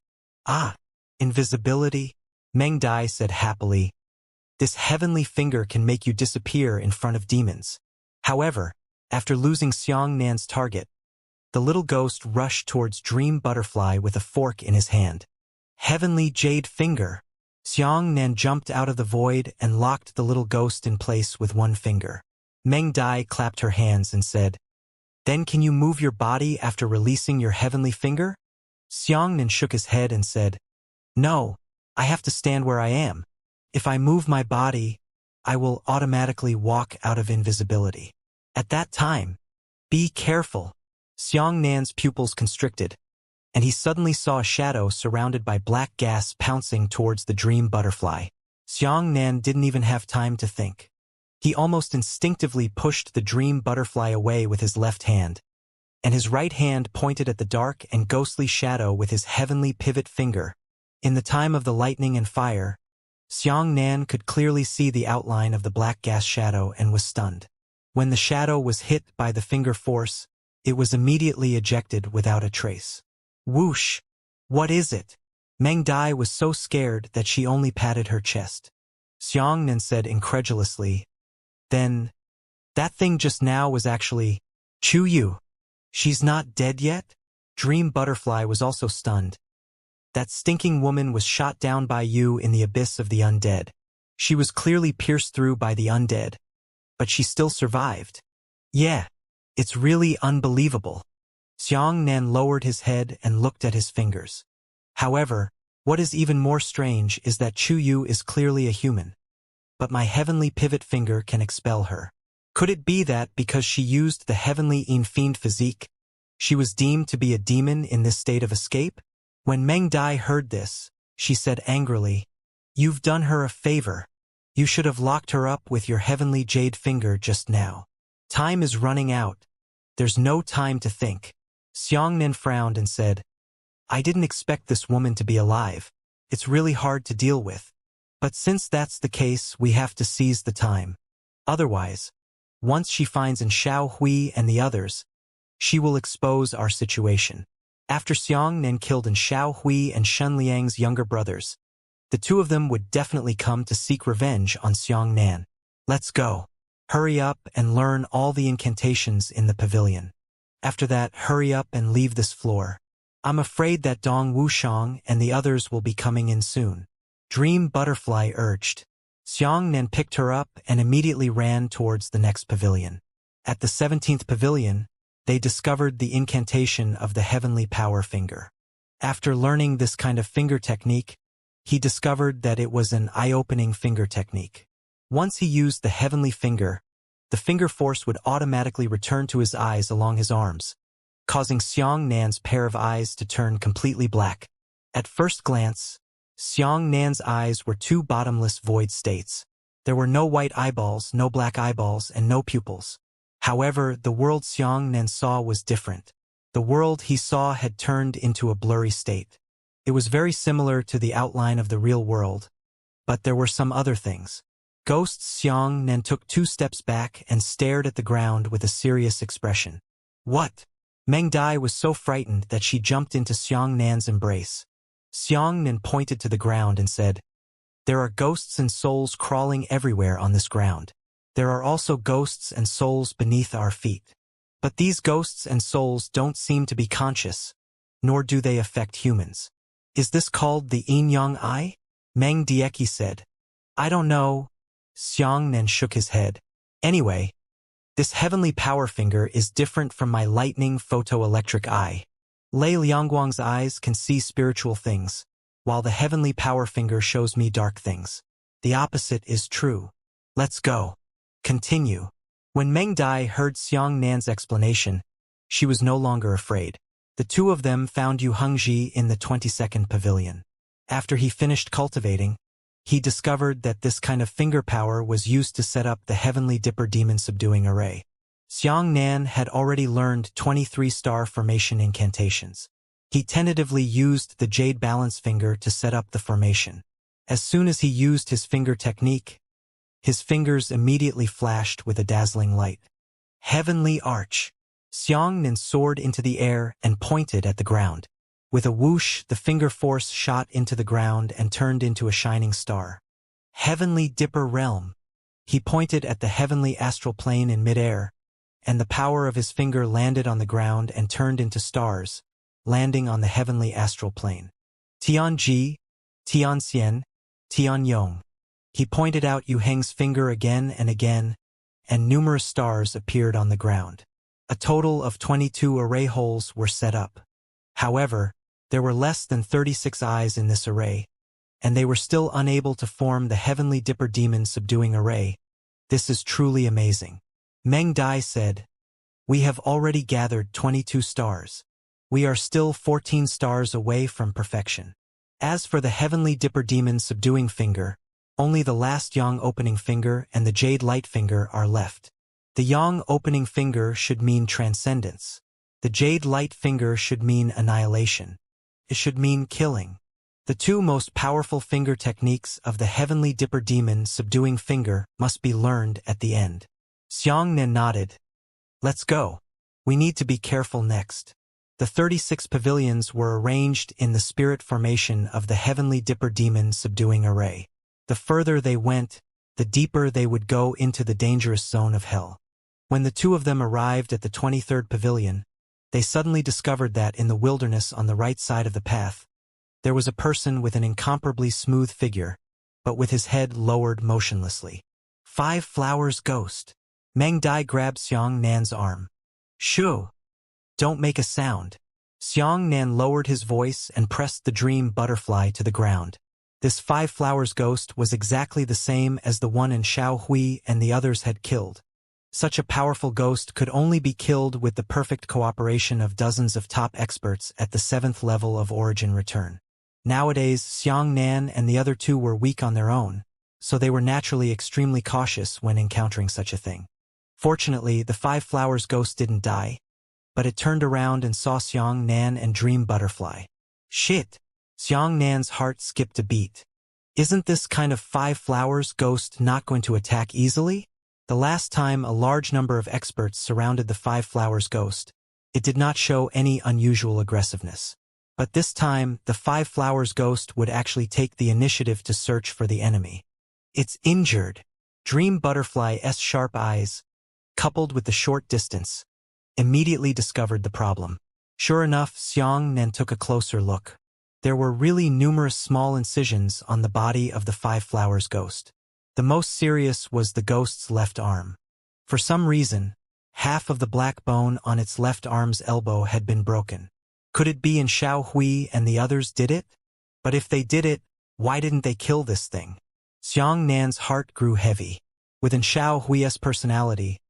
"Ah, invisibility," Meng Dai said happily. "This heavenly finger can make you disappear in front of demons." However, after losing Xianxia's target, the little ghost rushed towards Dream Butterfly with a fork in his hand. Heavenly jade finger. Xianxia jumped out of the void and locked the little ghost in place with one finger. Meng Dai clapped her hands and said, "Then can you move your body after releasing your heavenly finger?" Xianxia shook his head and said, "No, I have to stand where I am. If I move my body, I will automatically walk out of invisibility. At that time, be careful." Xianxia's pupils constricted, and he suddenly saw a shadow surrounded by black gas pouncing towards the dream butterfly. Xianxia didn't even have time to think. He almost instinctively pushed the dream butterfly away with his left hand, and his right hand pointed at the dark and ghostly shadow with his heavenly pivot finger. In the time of the lightning and fire, Xianxia could clearly see the outline of the black gas shadow and was stunned. When the shadow was hit by the finger force, it was immediately ejected without a trace. Whoosh! What is it? Meng Dai was so scared that she only patted her chest. Xianxia said incredulously, "Then, that thing just now was actually Chu Yu. She's not dead yet?" Dream Butterfly was also stunned. That stinking woman was shot down by you in the abyss of the undead. She was clearly pierced through by the undead, but she still survived. Yeah, it's really unbelievable. Xianxia lowered his head and looked at his fingers. However, what is even more strange is that Chu Yu is clearly a human, but my heavenly pivot finger can expel her. Could it be that because she used the heavenly inflate physique, she was deemed to be a demon in this state of escape? When Meng Dai heard this, she said angrily, "You've done her a favor. You should have locked her up with your heavenly jade finger just now. Time is running out. There's no time to think." Xianxia frowned and said, "I didn't expect this woman to be alive. It's really hard to deal with. But since that's the case, we have to seize the time. Otherwise, once she finds in Xiao Hui and the others, she will expose our situation." After Xianxia killed in Xiao Hui and Shun Liang's younger brothers, the two of them would definitely come to seek revenge on Xianxia. "Let's go. Hurry up and learn all the incantations in the pavilion. After that, hurry up and leave this floor. I'm afraid that Dong Wuxiang and the others will be coming in soon." Dream Butterfly urged. Xianxia picked her up and immediately ran towards the next pavilion. At the 17th pavilion, they discovered the incantation of the heavenly power finger. After learning this kind of finger technique, he discovered that it was an eye-opening finger technique. Once he used the heavenly finger, the finger force would automatically return to his eyes along his arms, causing Xianxia's pair of eyes to turn completely black. At first glance, Xianxia's eyes were two bottomless void states. There were no white eyeballs, no black eyeballs, and no pupils. However, the world Xianxia saw was different. The world he saw had turned into a blurry state. It was very similar to the outline of the real world, but there were some other things. Ghost Xianxia took 2 steps back and stared at the ground with a serious expression. "What?" Meng Dai was so frightened that she jumped into Xianxia's embrace. Xianxia pointed to the ground and said, "There are ghosts and souls crawling everywhere on this ground. There are also ghosts and souls beneath our feet. But these ghosts and souls don't seem to be conscious, nor do they affect humans. Is this called the yin-yang eye?" Meng Dieki said. "I don't know." Xianxia shook his head. "Anyway, this heavenly power finger is different from my lightning photoelectric eye. Lei Liangguang's eyes can see spiritual things, while the heavenly power finger shows me dark things. The opposite is true. Let's go." Continue. When Meng Dai heard Xianxia's explanation, she was no longer afraid. The two of them found Yu Hengji in the 22nd pavilion. After he finished cultivating, he discovered that this kind of finger power was used to set up the Heavenly Dipper Demon Subduing Array. Xianxia had already learned 23-star formation incantations. He tentatively used the Jade Balance finger to set up the formation. As soon as he used his finger technique, his fingers immediately flashed with a dazzling light. Heavenly Arch. Xianxia soared into the air and pointed at the ground. With a whoosh, the finger force shot into the ground and turned into a shining star. Heavenly Dipper Realm. He pointed at the heavenly astral plane in midair, and the power of his finger landed on the ground and turned into stars, landing on the heavenly astral plane. Tianji, Tianxian, Tianyong. He pointed out Yu Heng's finger again, and numerous stars appeared on the ground. A total of 22 array holes were set up. However, there were less than 36 eyes in this array, and they were still unable to form the Heavenly Dipper Demon Subduing Array. This is truly amazing. Meng Dai said, "We have already gathered 22 stars. We are still 14 stars away from perfection. As for the Heavenly Dipper Demon Subduing Finger, only the last Yang opening finger and the Jade Light finger are left. The Yang opening finger should mean transcendence. The jade light finger should mean annihilation. It should mean killing. The two most powerful finger techniques of the heavenly dipper demon subduing finger must be learned at the end. Xianxia nodded. Let's go. We need to be careful next. The 36 pavilions were arranged in the spirit formation of the heavenly dipper demon subduing array. The further they went, the deeper they would go into the dangerous zone of hell. When the two of them arrived at the 23rd pavilion, they suddenly discovered that in the wilderness on the right side of the path, there was a person with an incomparably smooth figure, but with his head lowered motionlessly. 5 Flowers Ghost. Meng Dai grabbed Xianxia's arm. Shoo! Don't make a sound. Xianxia lowered his voice and pressed the dream butterfly to the ground. This 5 Flowers Ghost was exactly the same as the one in Xiaohui and the others had killed. Such a powerful ghost could only be killed with the perfect cooperation of dozens of top experts at the 7th level of origin return. Nowadays, Xianxia and the other two were weak on their own, so they were naturally extremely cautious when encountering such a thing. Fortunately, the 5 Flowers Ghost didn't die, but it turned around and saw Xianxia and Dream Butterfly. Shit! Xianxia's heart skipped a beat. Isn't this kind of 5 Flowers Ghost not going to attack easily? The last time a large number of experts surrounded the 5 Flowers Ghost, it did not show any unusual aggressiveness. But this time, the 5 Flowers Ghost would actually take the initiative to search for the enemy. It's injured. Dream Butterfly's sharp eyes, coupled with the short distance, immediately discovered the problem. Sure enough, Xianxia took a closer look. There were really numerous small incisions on the body of the 5 Flowers Ghost. The most serious was the ghost's left arm. For some reason, half of the black bone on its left arm's elbow had been broken. Could it be in Xiaohui and the others did it? But if they did it, why didn't they kill this thing? Xianxia's heart grew heavy. Within Xiaohui's personality,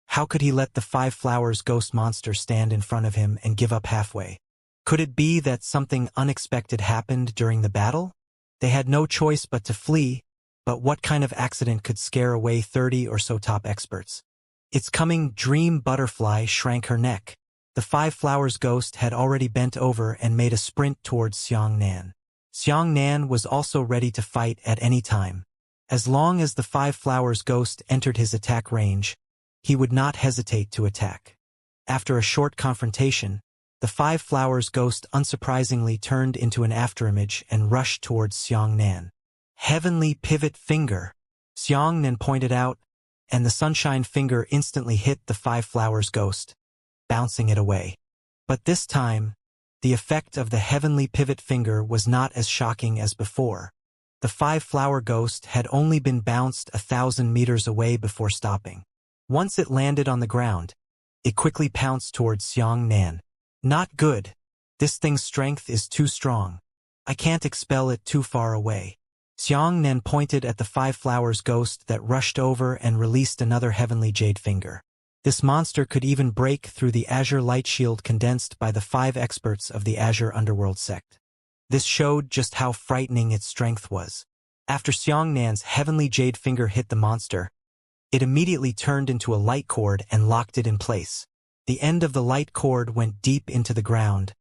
how could he let the 5 Flowers Ghost monster stand in front of him and give up halfway? Could it be that something unexpected happened during the battle? They had no choice but to flee, but what kind of accident could scare away 30 or so top experts? It's coming. Dream Butterfly shrank her neck. The 5 Flowers Ghost had already bent over and made a sprint towards Xianxia. Xianxia was also ready to fight at any time. As long as the 5 Flowers Ghost entered his attack range, he would not hesitate to attack. After a short confrontation, the 5 Flowers Ghost unsurprisingly turned into an afterimage and rushed towards Xianxia. Heavenly Pivot Finger, Xianxia pointed out, and the Sunshine Finger instantly hit the 5 Flowers Ghost, bouncing it away. But this time, the effect of the Heavenly Pivot Finger was not as shocking as before. The 5 Flower Ghost had only been bounced 1,000 meters away before stopping. Once it landed on the ground, it quickly pounced towards Xianxia. Not good. This thing's strength is too strong. I can't expel it too far away. Xianxia pointed at the 5 Flowers Ghost that rushed over and released another Heavenly Jade Finger. This monster could even break through the Azure Light Shield condensed by the 5 experts of the Azure Underworld sect. This showed just how frightening its strength was. After Xianxia's Heavenly Jade Finger hit the monster, it immediately turned into a light cord and locked it in place. The end of the light cord went deep into the ground,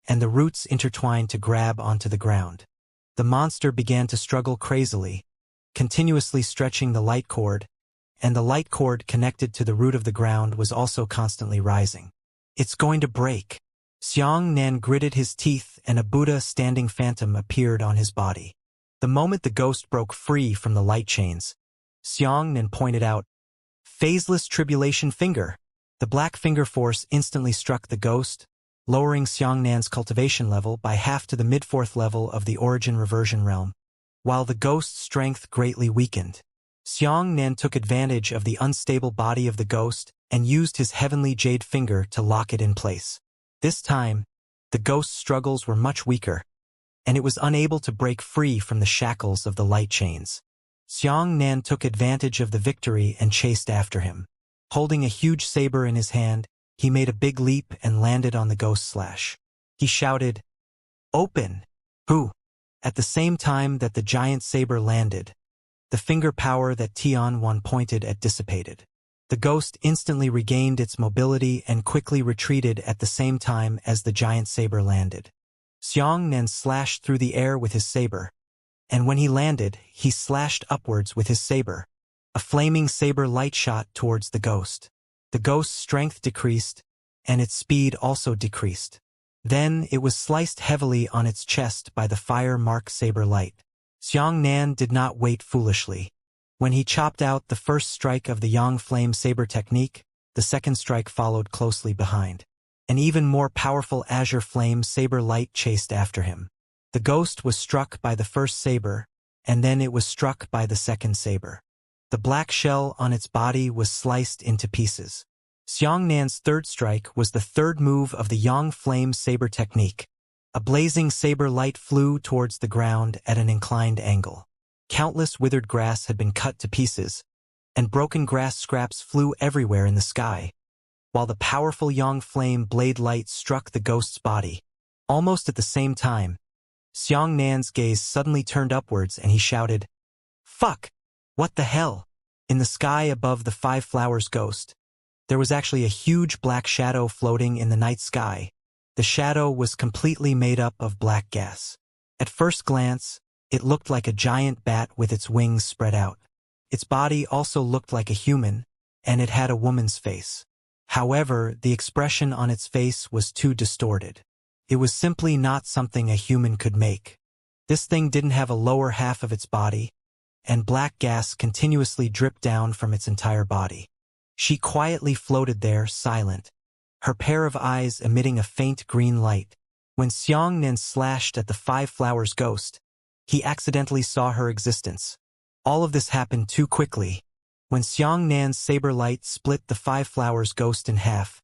and the roots intertwined to grab onto the ground. The monster began to struggle crazily, continuously stretching the light cord, and the light cord connected to the root of the ground was also constantly rising. It's going to break. Xianxia gritted his teeth and a Buddha-standing phantom appeared on his body. The moment the ghost broke free from the light chains, Xianxia pointed out, Phaseless Tribulation Finger. The black finger force instantly struck the ghost, lowering Xianxia's cultivation level by half to the mid-4th level of the origin reversion realm, while the ghost's strength greatly weakened. Xianxia took advantage of the unstable body of the ghost and used his Heavenly Jade Finger to lock it in place. This time, the ghost's struggles were much weaker, and it was unable to break free from the shackles of the light chains. Xianxia took advantage of the victory and chased after him. Holding a huge saber in his hand, he made a big leap and landed on the ghost slash. He shouted, Open! Who? At the same time that the giant saber landed, the finger power that Tian Wan pointed at dissipated. The ghost instantly regained its mobility and quickly retreated at the same time as the giant saber landed. Xianxia slashed through the air with his saber, and when he landed, he slashed upwards with his saber. A flaming saber light shot towards the ghost. The ghost's strength decreased, and its speed also decreased. Then it was sliced heavily on its chest by the fire-mark saber light. Xianxia did not wait foolishly. When he chopped out the first strike of the Yang Flame Saber technique, the second strike followed closely behind. An even more powerful Azure Flame Saber light chased after him. The ghost was struck by the first saber, and then it was struck by the second saber. The black shell on its body was sliced into pieces. Xianxia's third strike was the third move of the Yang Flame Saber technique. A blazing saber light flew towards the ground at an inclined angle. Countless withered grass had been cut to pieces, and broken grass scraps flew everywhere in the sky, while the powerful Yang Flame blade light struck the ghost's body. Almost at the same time, Xianxia's gaze suddenly turned upwards and he shouted, "Fuck! What the hell?" In the sky above the Five Flowers ghost, there was actually a huge black shadow floating in the night sky. The shadow was completely made up of black gas. At first glance, it looked like a giant bat with its wings spread out. Its body also looked like a human, and it had a woman's face. However, the expression on its face was too distorted. It was simply not something a human could make. This thing didn't have a lower half of its body, and black gas continuously dripped down from its entire body. She quietly floated there, silent, her pair of eyes emitting a faint green light. When Xianxia slashed at the Five Flowers ghost, he accidentally saw her existence. All of this happened too quickly. When Xianxia's saber light split the Five Flowers ghost in half,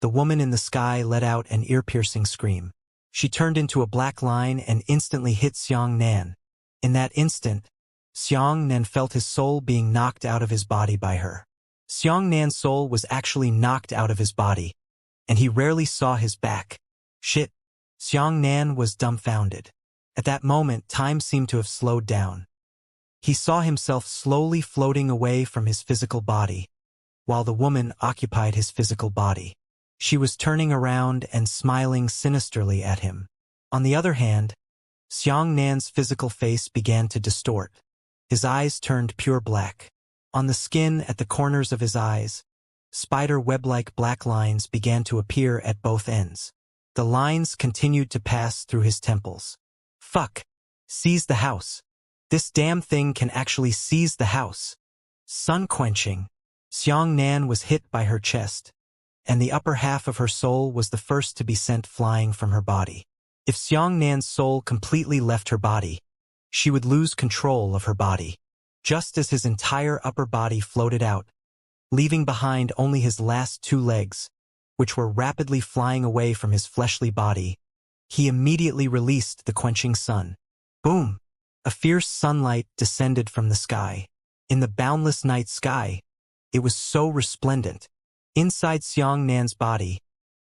the woman in the sky let out an ear-piercing scream. She turned into a black line and instantly hit Xianxia. In that instant, Xianxia felt his soul being knocked out of his body by her. Xianxia's soul was actually knocked out of his body, and he rarely saw his back. Shit. Xianxia was dumbfounded. At that moment, time seemed to have slowed down. He saw himself slowly floating away from his physical body, while the woman occupied his physical body. She was turning around and smiling sinisterly at him. On the other hand, Xianxia's physical face began to distort. His eyes turned pure black. On the skin at the corners of his eyes, spider web-like black lines began to appear at both ends. The lines continued to pass through his temples. Fuck. Seize the house. This damn thing can actually seize the house. Sun-quenching. Xianxia was hit by her chest, and the upper half of her soul was the first to be sent flying from her body. If Xianxia's soul completely left her body, she would lose control of her body. Just as his entire upper body floated out, leaving behind only his last two legs, which were rapidly flying away from his fleshly body, he immediately released the quenching sun. Boom! A fierce sunlight descended from the sky. In the boundless night sky, it was so resplendent. Inside Xianxia's body,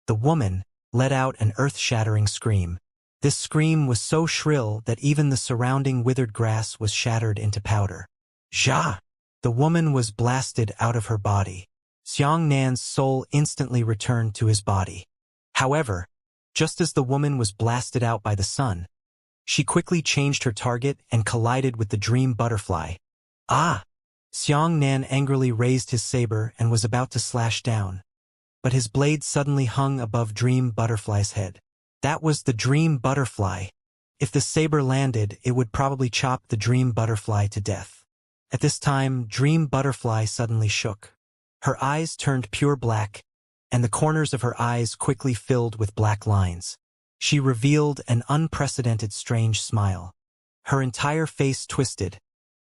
the woman let out an earth-shattering scream. This scream was so shrill that even the surrounding withered grass was shattered into powder. Xia! The woman was blasted out of her body. Xianxia's soul instantly returned to his body. However, just as the woman was blasted out by the sun, she quickly changed her target and collided with the dream butterfly. Ah! Xianxia angrily raised his saber and was about to slash down, but his blade suddenly hung above Dream Butterfly's head. That was the Dream Butterfly. If the saber landed, it would probably chop the Dream Butterfly to death. At this time, Dream Butterfly suddenly shook. Her eyes turned pure black, and the corners of her eyes quickly filled with black lines. She revealed an unprecedented strange smile. Her entire face twisted,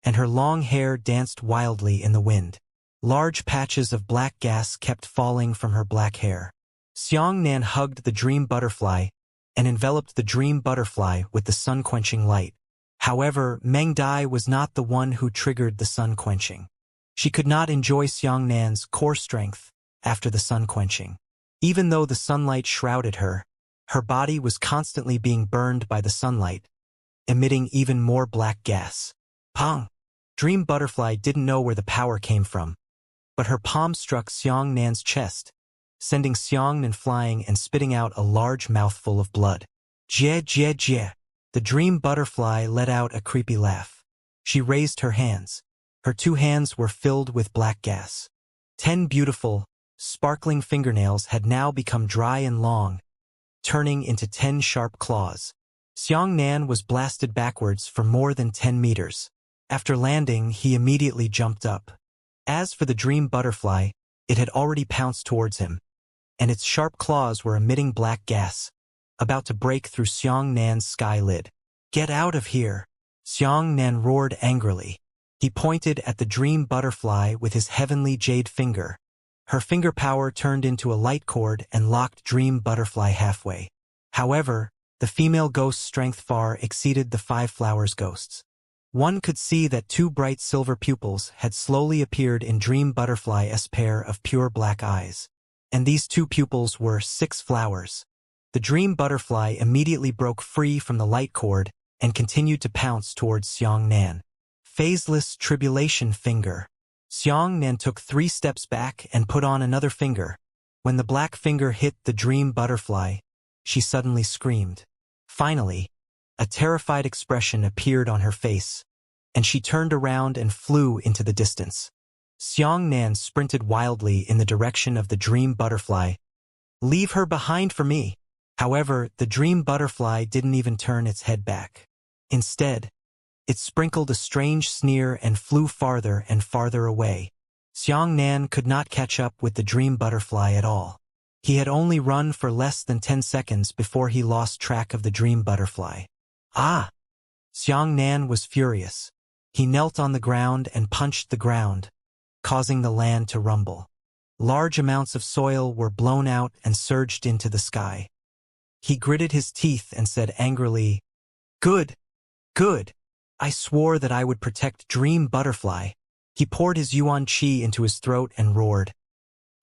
and her long hair danced wildly in the wind. Large patches of black gas kept falling from her black hair. Xianxia hugged the Dream Butterfly and enveloped the Dream Butterfly with the sun-quenching light. However, Meng Dai was not the one who triggered the sun-quenching. She could not enjoy Xianxia's core strength after the sun-quenching. Even though the sunlight shrouded her, her body was constantly being burned by the sunlight, emitting even more black gas. Pong! Dream Butterfly didn't know where the power came from, but her palm struck Xiang Nan's chest, sending Xiang Nan flying and spitting out a large mouthful of blood. Jie jie jie. The dream butterfly let out a creepy laugh. She raised her hands. Her 2 hands were filled with black gas. 10 beautiful, sparkling fingernails had now become dry and long, turning into 10 sharp claws. Xiang Nan was blasted backwards for more than 10 meters. After landing, he immediately jumped up. As for the dream butterfly, it had already pounced towards him, and its sharp claws were emitting black gas, about to break through Xiang Nan's sky lid. Get out of here! Xiang Nan roared angrily. He pointed at the dream butterfly with his heavenly jade finger. Her finger power turned into a light cord and locked dream butterfly halfway. However, the female ghost's strength far exceeded the 5 flowers ghosts. One could see that 2 bright silver pupils had slowly appeared in dream butterfly's pair of pure black eyes. And these 2 pupils were 6 flowers. The dream butterfly immediately broke free from the light cord and continued to pounce towards Xiang Nan. Phaseless tribulation finger. Xiang Nan took 3 steps back and put on another finger. When the black finger hit the dream butterfly, she suddenly screamed. Finally, a terrified expression appeared on her face, and she turned around and flew into the distance. Xiang Nan sprinted wildly in the direction of the dream butterfly. Leave her behind for me! However, the dream butterfly didn't even turn its head back. Instead, it sprinkled a strange sneer and flew farther and farther away. Xiang Nan could not catch up with the dream butterfly at all. He had only run for less than 10 seconds before he lost track of the dream butterfly. Ah! Xiang Nan was furious. He knelt on the ground and punched the ground, causing the land to rumble. Large amounts of soil were blown out and surged into the sky. He gritted his teeth and said angrily, "Good! Good! I swore that I would protect Dream Butterfly." He poured his yuan qi into his throat and roared,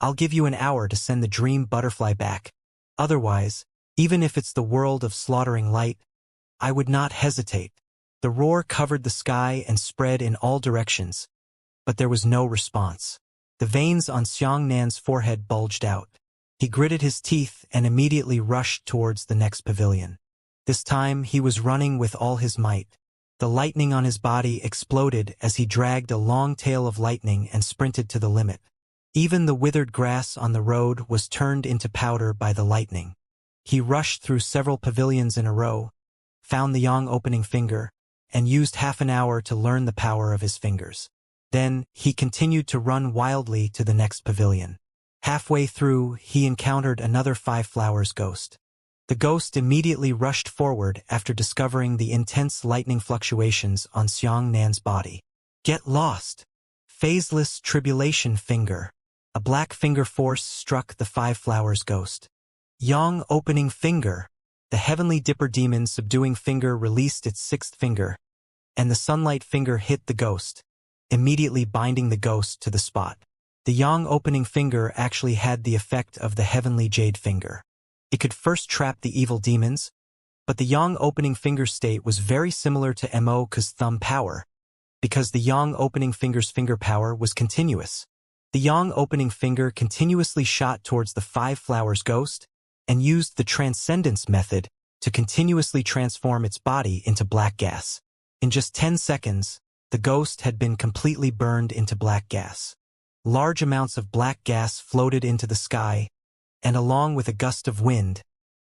"I'll give you an hour to send the Dream Butterfly back. Otherwise, even if it's the world of slaughtering light, I would not hesitate." The roar covered the sky and spread in all directions, but there was no response. The veins on Xiang Nan's forehead bulged out. He gritted his teeth and immediately rushed towards the next pavilion. This time he was running with all his might. The lightning on his body exploded as he dragged a long tail of lightning and sprinted to the limit. Even the withered grass on the road was turned into powder by the lightning. He rushed through several pavilions in a row, found the Yang opening finger, and used half an hour to learn the power of his fingers. Then, he continued to run wildly to the next pavilion. Halfway through, he encountered another 5 flowers ghost. The ghost immediately rushed forward after discovering the intense lightning fluctuations on Xiang Nan's body. Get lost! Phaseless tribulation finger. A black finger force struck the 5 flowers ghost. Yang opening finger. The heavenly dipper demon subduing finger released its 6th finger, and the sunlight finger hit the ghost, immediately binding the ghost to the spot. The Yang opening finger actually had the effect of the heavenly jade finger. It could first trap the evil demons, but the Yang opening finger state was very similar to Mo's thumb power, because the Yang opening finger's finger power was continuous. The Yang opening finger continuously shot towards the 5 flowers ghost and used the transcendence method to continuously transform its body into black gas. In just 10 seconds, the ghost had been completely burned into black gas. Large amounts of black gas floated into the sky, and along with a gust of wind,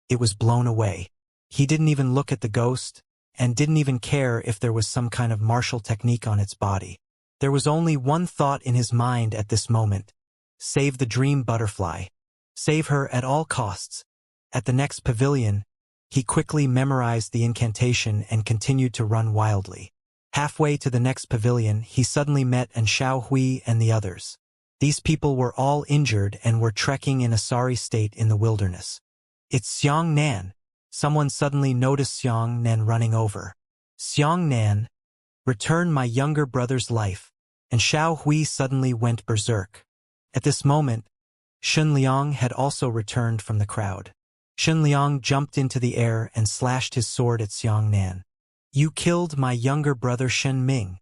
it was blown away. He didn't even look at the ghost, and didn't even care if there was some kind of martial technique on its body. There was only one thought in his mind at this moment: save the dream butterfly. Save her at all costs. At the next pavilion, he quickly memorized the incantation and continued to run wildly. Halfway to the next pavilion, he suddenly met Xiao Hui and the others. These people were all injured and were trekking in a sorry state in the wilderness. "It's Xiang Nan." Someone suddenly noticed Xiang Nan running over. "Xiang Nan, return my younger brother's life." And Xiao Hui suddenly went berserk. At this moment, Shen Liang had also returned from the crowd. Shen Liang jumped into the air and slashed his sword at Xiang Nan. "You killed my younger brother Shen Ming.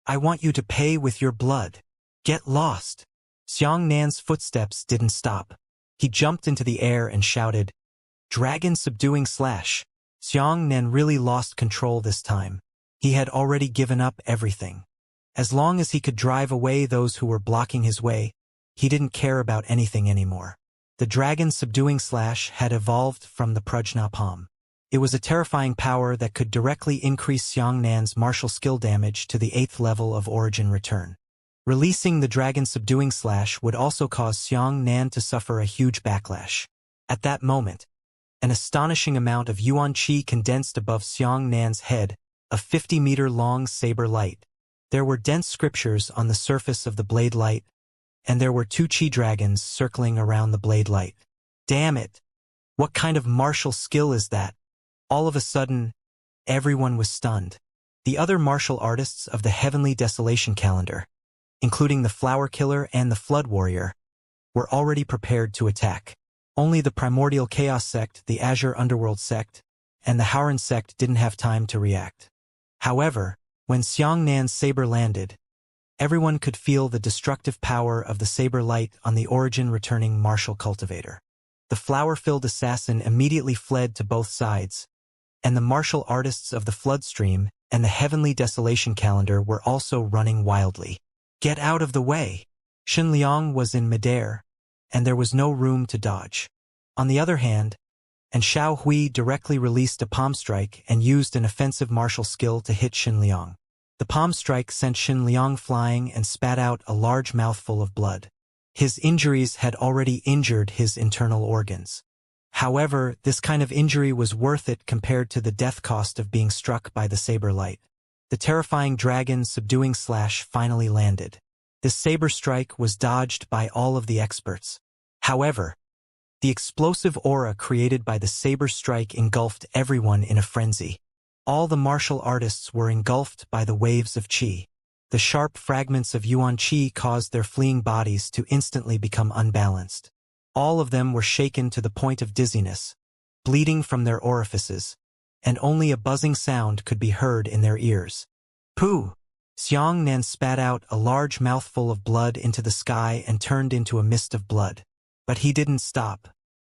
I want you to pay with your blood. Get lost." Xiang Nan's footsteps didn't stop. He jumped into the air and shouted, "Dragon subduing slash!" Xiang Nan really lost control this time. He had already given up everything. As long as he could drive away those who were blocking his way, he didn't care about anything anymore. The dragon subduing slash had evolved from the Prajna Palm. It was a terrifying power that could directly increase Xiang Nan's martial skill damage to the 8th level of origin return. Releasing the dragon subduing slash would also cause Xiang Nan to suffer a huge backlash. At that moment, an astonishing amount of yuan qi condensed above Xiang Nan's head, a 50-meter-long saber light. There were dense scriptures on the surface of the blade light, and there were 2 qi dragons circling around the blade light. Damn it! What kind of martial skill is that? All of a sudden, everyone was stunned. The other martial artists of the Heavenly Desolation calendar, including the Flower Killer and the Flood Warrior, were already prepared to attack. Only the Primordial Chaos Sect, the Azure Underworld Sect, and the Howran Sect didn't have time to react. However, when Xiang Nan's saber landed, everyone could feel the destructive power of the saber light on the origin-returning martial cultivator. The flower-filled assassin immediately fled to both sides, and the martial artists of the Floodstream and the Heavenly Desolation calendar were also running wildly. Get out of the way! Xinliang was in midair, and there was no room to dodge. On the other hand, Xiao Hui directly released a palm strike and used an offensive martial skill to hit Xinliang. The palm strike sent Xinliang flying and spat out a large mouthful of blood. His injuries had already injured his internal organs. However, this kind of injury was worth it compared to the death cost of being struck by the saber light. The terrifying dragon subduing slash finally landed. This saber strike was dodged by all of the experts. However, the explosive aura created by the saber strike engulfed everyone in a frenzy. All the martial artists were engulfed by the waves of qi. The sharp fragments of yuan qi caused their fleeing bodies to instantly become unbalanced. All of them were shaken to the point of dizziness, bleeding from their orifices, and only a buzzing sound could be heard in their ears. Pooh! Xiang Nan spat out a large mouthful of blood into the sky and turned into a mist of blood. But he didn't stop.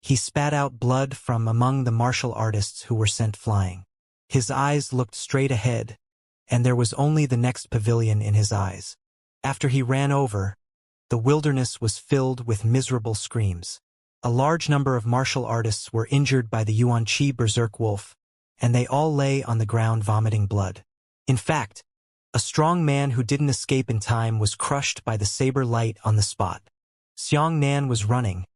He spat out blood from among the martial artists who were sent flying. His eyes looked straight ahead, and there was only the next pavilion in his eyes. After he ran over, the wilderness was filled with miserable screams. A large number of martial artists were injured by the yuan qi berserk wolf, and they all lay on the ground vomiting blood. In fact, a strong man who didn't escape in time was crushed by the saber light on the spot. Xiang Nan was running,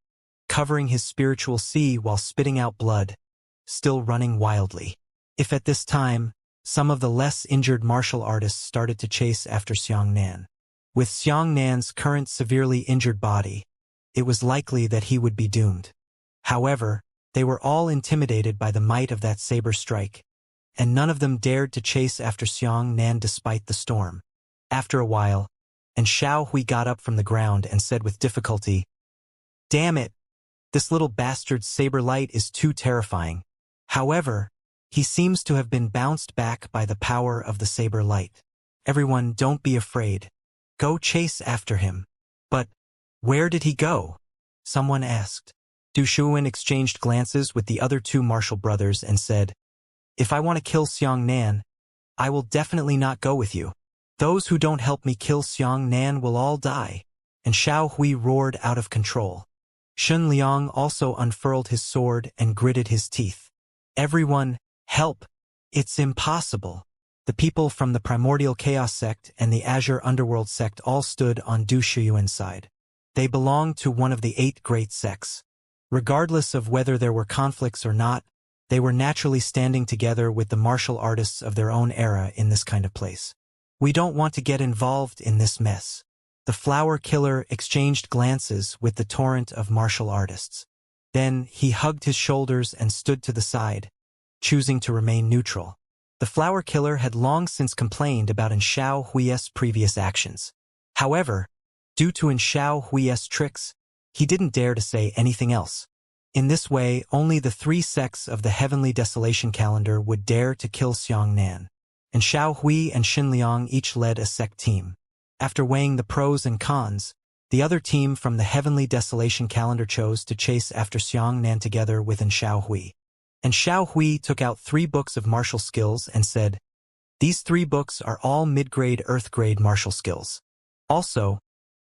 covering his spiritual sea while spitting out blood, still running wildly. If at this time, some of the less injured martial artists started to chase after Xiang Nan. With Xiang Nan's current severely injured body, it was likely that he would be doomed. However, they were all intimidated by the might of that saber strike, and none of them dared to chase after Xiang Nan despite the storm. After a while, Xiao Hui got up from the ground and said with difficulty, "Damn it! This little bastard's saber light is too terrifying." However, he seems to have been bounced back by the power of the saber light. Everyone, don't be afraid. Go chase after him. But where did he go? Someone asked. Du Shuwen exchanged glances with the other 2 martial brothers and said, "If I want to kill Xiang Nan, I will definitely not go with you. Those who don't help me kill Xiang Nan will all die." And Xiao Hui roared out of control. Shun Liang also unfurled his sword and gritted his teeth. "Everyone, help! It's impossible." The people from the Primordial Chaos Sect and the Azure Underworld Sect all stood on Du Shuyuan's side. They belonged to one of the 8 great sects. Regardless of whether there were conflicts or not, they were naturally standing together with the martial artists of their own era in this kind of place. "We don't want to get involved in this mess." The Flower Killer exchanged glances with the torrent of martial artists. Then he hugged his shoulders and stood to the side, choosing to remain neutral. The Flower Killer had long since complained about Xiao Hui's previous actions. However, due to Xiao Hui's tricks, he didn't dare to say anything else. In this way, only the 3 sects of the Heavenly Desolation calendar would dare to kill Xiang Nan. And Xiao Hui and Xinliang each led a sect team. After weighing the pros and cons, the The other team from the Heavenly Desolation calendar chose to chase after Xiang Nan together with Xiao Hui. And Xiao Hui took out 3 books of martial skills and said, "These 3 books are all mid-grade Earth-grade martial skills. Also,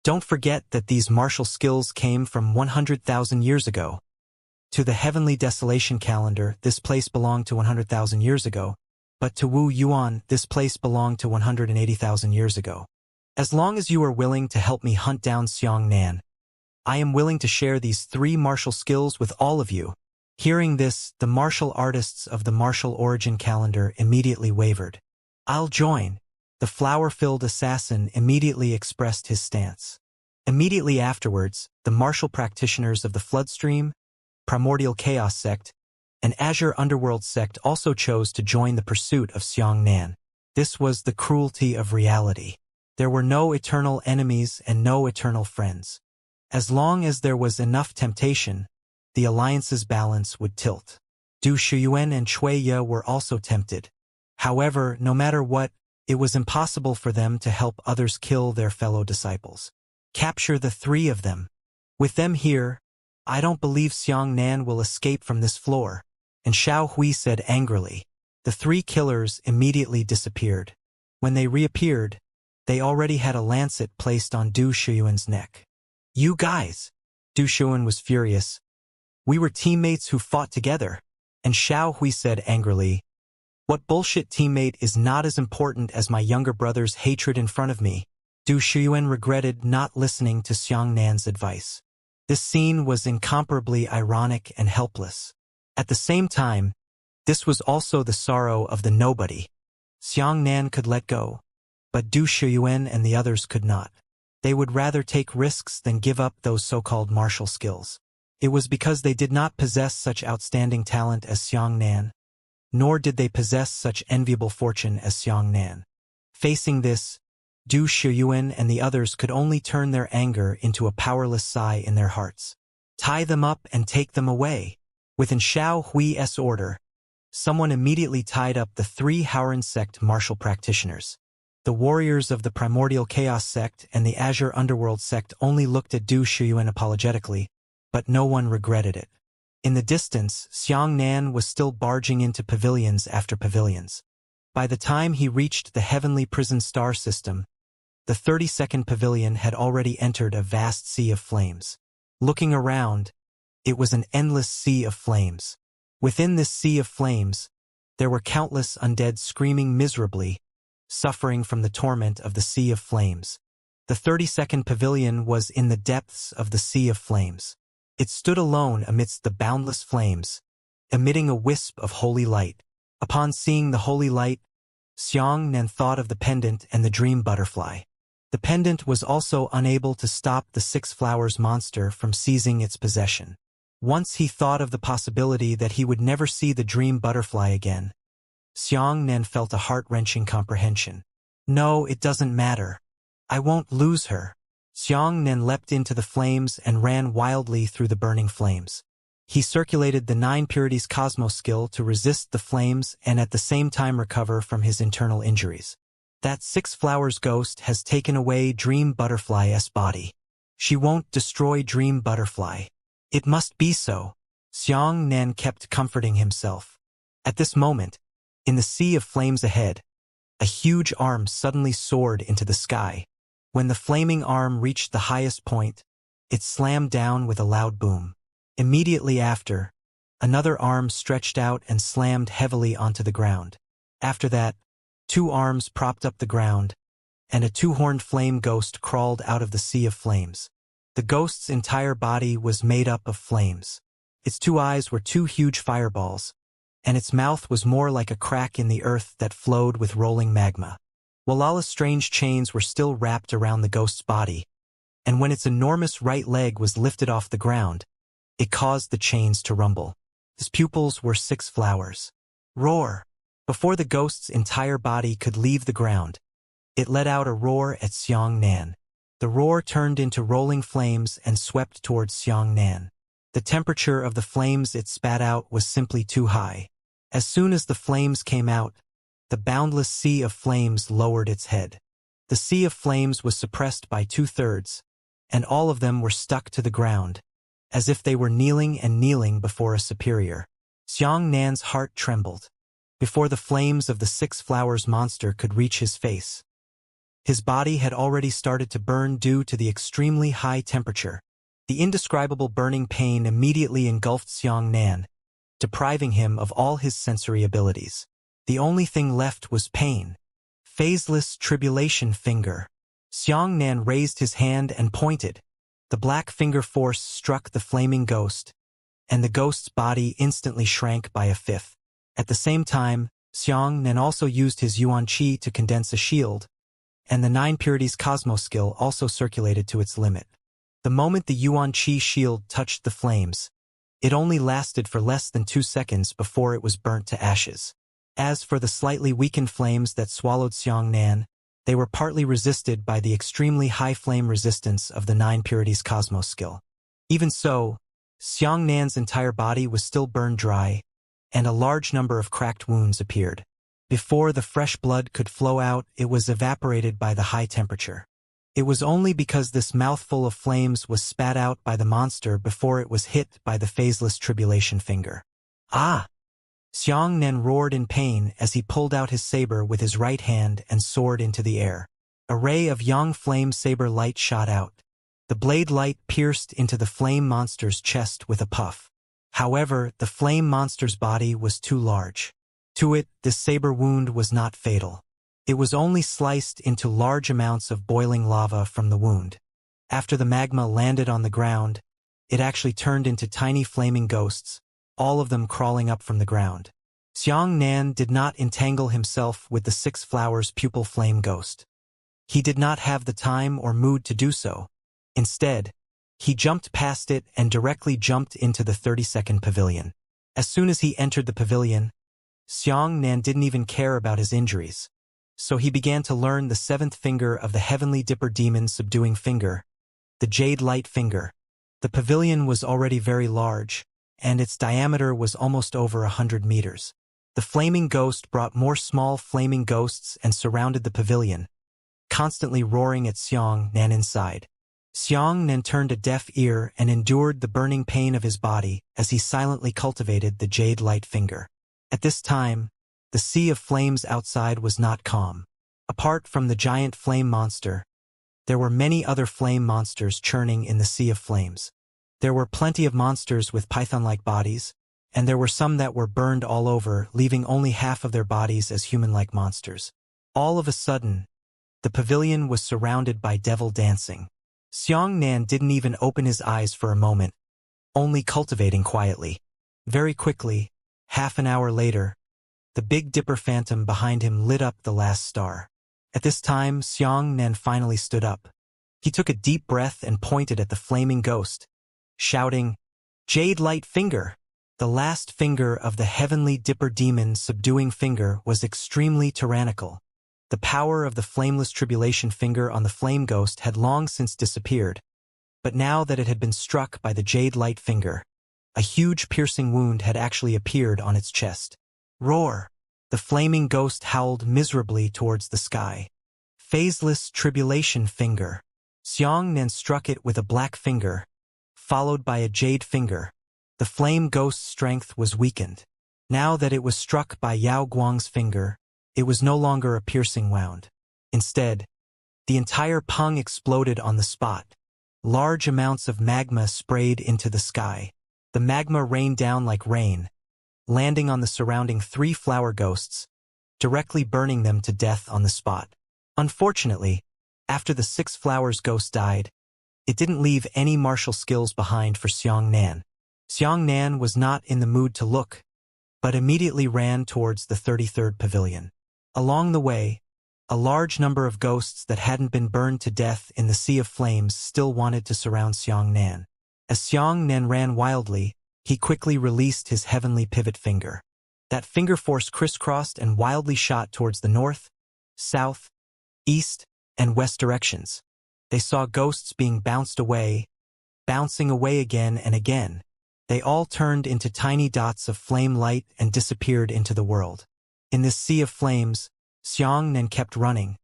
don't forget that these martial skills came from 100,000 years ago. To the Heavenly Desolation calendar, this place belonged to 100,000 years ago, but to Wu Yuan, this place belonged to 180,000 years ago. As long as you are willing to help me hunt down Xiang Nan, I am willing to share these 3 martial skills with all of you." Hearing this, the martial artists of the martial origin calendar immediately wavered. "I'll join." The flower-filled assassin immediately expressed his stance. Immediately afterwards, the martial practitioners of the Floodstream, Primordial Chaos sect, and Azure Underworld sect also chose to join the pursuit of Xiang Nan. This was the cruelty of reality. There were no eternal enemies and no eternal friends. As long as there was enough temptation, the alliance's balance would tilt. Du Shuyuan and Cui Ye were also tempted. However, no matter what, it was impossible for them to help others kill their fellow disciples. Capture the 3 of them. With them here, I don't believe Xiang Nan will escape from this floor. And Xiao Hui said angrily. The 3 killers immediately disappeared. When they reappeared, they already had a lancet placed on Du Shuyuan's neck. "You guys!" Du Shuyuan was furious. "We were teammates who fought together." And Xiao Hui said angrily, "What bullshit teammate is not as important as my younger brother's hatred in front of me?" Du Shuyuan regretted not listening to Xiang Nan's advice. This scene was incomparably ironic and helpless. At the same time, this was also the sorrow of the nobody. Xiang Nan could let go, but Du Shuyuan and the others could not. They would rather take risks than give up those so-called martial skills. It was because they did not possess such outstanding talent as Xiang Nan, nor did they possess such enviable fortune as Xiang Nan. Facing this, Du Shuyuan and the others could only turn their anger into a powerless sigh in their hearts. Tie them up and take them away. Within Xiao Hui's order, someone immediately tied up the 3 Howren sect martial practitioners. The warriors of the Primordial Chaos sect and the Azure Underworld sect only looked at Du Shuyuan apologetically, but no one regretted it. In the distance, Xiang Nan was still barging into pavilions after pavilions. By the time he reached the Heavenly Prison Star System, the 32nd pavilion had already entered a vast sea of flames. Looking around, it was an endless sea of flames. Within this sea of flames, there were countless undead screaming miserably, suffering from the torment of the sea of flames. The 32nd pavilion was in the depths of the sea of flames. It stood alone amidst the boundless flames, emitting a wisp of holy light. Upon seeing the holy light, Xiang Nan thought of the pendant and the dream butterfly. The pendant was also unable to stop the 6 Flowers monster from seizing its possession. Once he thought of the possibility that he would never see the dream butterfly again, Xiang Nan felt a heart-wrenching comprehension. "No, it doesn't matter. I won't lose her." Xiang Nan leapt into the flames and ran wildly through the burning flames. He circulated the 9 Purities Cosmos skill to resist the flames and at the same time recover from his internal injuries. That 6 Flowers ghost has taken away Dream Butterfly's body. She won't destroy Dream Butterfly. It must be so. Xiang Nan kept comforting himself. At this moment, in the sea of flames ahead, a huge arm suddenly soared into the sky. When the flaming arm reached the highest point, it slammed down with a loud boom. Immediately after, another arm stretched out and slammed heavily onto the ground. After that, 2 arms propped up the ground, and a 2-horned flame ghost crawled out of the sea of flames. The ghost's entire body was made up of flames. Its 2 eyes were 2 huge fireballs, and its mouth was more like a crack in the earth that flowed with rolling magma. Walala's strange chains were still wrapped around the ghost's body, and when its enormous right leg was lifted off the ground, it caused the chains to rumble. His pupils were 6 flowers. Roar! Before the ghost's entire body could leave the ground, it let out a roar at Xiang Nan. The roar turned into rolling flames and swept towards Xiang Nan. The temperature of the flames it spat out was simply too high. As soon as the flames came out, the boundless sea of flames lowered its head. The sea of flames was suppressed by 2/3, and all of them were stuck to the ground, as if they were kneeling before a superior. Xiangnan's heart trembled. Before the flames of the six flowers monster could reach his face, his body had already started to burn due to the extremely high temperature. The indescribable burning pain immediately engulfed Xiangnan, depriving him of all his sensory abilities. The only thing left was pain. Phaseless tribulation finger. Xiangnan raised his hand and pointed. The black finger force struck the flaming ghost, and the ghost's body instantly shrank by a fifth. At the same time, Xiangnan also used his Yuan Qi to condense a shield, and the 9 Purities Cosmos skill also circulated to its limit. The moment the Yuan Qi shield touched the flames, it only lasted for less than 2 seconds before it was burnt to ashes. As for the slightly weakened flames that swallowed Xiangnan, they were partly resisted by the extremely high flame resistance of the 9 Purities Cosmos skill. Even so, Xiangnan's entire body was still burned dry, and a large number of cracked wounds appeared. Before the fresh blood could flow out, it was evaporated by the high temperature. It was only because this mouthful of flames was spat out by the monster before it was hit by the phaseless tribulation finger. Ah! Xiangnan roared in pain as he pulled out his saber with his right hand and soared into the air. A ray of yang flame saber light shot out. The blade light pierced into the flame monster's chest with a puff. However, the flame monster's body was too large. To it, this saber wound was not fatal. It was only sliced into large amounts of boiling lava from the wound. After the magma landed on the ground, it actually turned into tiny flaming ghosts, all of them crawling up from the ground. Xiangnan did not entangle himself with the 6 flowers pupil flame ghost. He did not have the time or mood to do so. Instead, he jumped past it and directly jumped into the 32nd pavilion. As soon as he entered the pavilion, Xiangnan didn't even care about his injuries. So he began to learn the 7th finger of the Heavenly Dipper Demon subduing finger, the Jade Light finger. The pavilion was already very large, and its diameter was almost over 100 meters. The flaming ghost brought more small flaming ghosts and surrounded the pavilion, constantly roaring at Xiangnan inside. Xiangnan turned a deaf ear and endured the burning pain of his body as he silently cultivated the Jade Light finger. At this time, the sea of flames outside was not calm. Apart from the giant flame monster, there were many other flame monsters churning in the sea of flames. There were plenty of monsters with python-like bodies, and there were some that were burned all over, leaving only half of their bodies as human-like monsters. All of a sudden, the pavilion was surrounded by devil dancing. Xiangnan didn't even open his eyes for a moment, only cultivating quietly. Very quickly, half an hour later, the Big Dipper phantom behind him lit up the last star. At this time, Xiangnan finally stood up. He took a deep breath and pointed at the flaming ghost, shouting, "Jade Light finger!" The last finger of the Heavenly Dipper Demon subduing finger was extremely tyrannical. The power of the flameless tribulation finger on the flame ghost had long since disappeared, but now that it had been struck by the Jade Light finger, a huge piercing wound had actually appeared on its chest. Roar! The flaming ghost howled miserably towards the sky. Phaseless tribulation finger. Xiangnan struck it with a black finger, followed by a jade finger. The flame ghost's strength was weakened. Now that it was struck by Yao Guang's finger, it was no longer a piercing wound. Instead, the entire pung exploded on the spot. Large amounts of magma sprayed into the sky. The magma rained down like rain, landing on the surrounding 3 flower ghosts, directly burning them to death on the spot. Unfortunately, after the 6 flowers ghost died, it didn't leave any martial skills behind for Xiangnan. Xiangnan was not in the mood to look, but immediately ran towards the 33rd pavilion. Along the way, a large number of ghosts that hadn't been burned to death in the sea of flames still wanted to surround Xiangnan. As Xiangnan ran wildly, he quickly released his heavenly pivot finger. That finger force crisscrossed and wildly shot towards the north, south, east, and west directions. They saw ghosts being bounced away, bouncing away again and again. They all turned into tiny dots of flame light and disappeared into the world. In this sea of flames, Xiangnan kept running,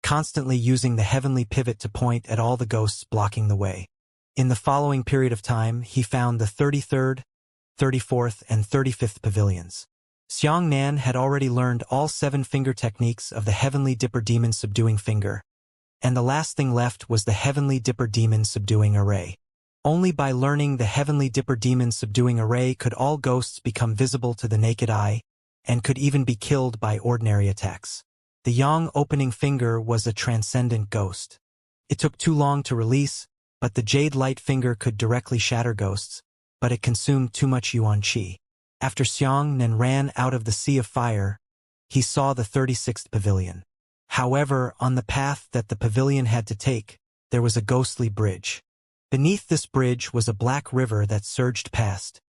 constantly using the heavenly pivot to point at all the ghosts blocking the way. In the following period of time, he found the 33rd, 34th, and 35th pavilions. Xianxia had already learned all 7 finger techniques of the Heavenly Dipper Demon Subduing Finger, and the last thing left was the Heavenly Dipper Demon Subduing Array. Only by learning the Heavenly Dipper Demon Subduing Array could all ghosts become visible to the naked eye, and could even be killed by ordinary attacks. The Yang opening finger was a transcendent ghost. It took too long to release, but the Jade Light finger could directly shatter ghosts, but it consumed too much Yuan Qi. After Xianxia ran out of the Sea of Fire, he saw the 36th pavilion. However, on the path that the pavilion had to take, there was a ghostly bridge. Beneath this bridge was a black river that surged past,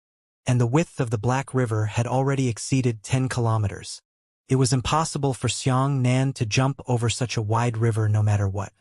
and the width of the black river had already exceeded 10 kilometers. It was impossible for Xianxia to jump over such a wide river no matter what.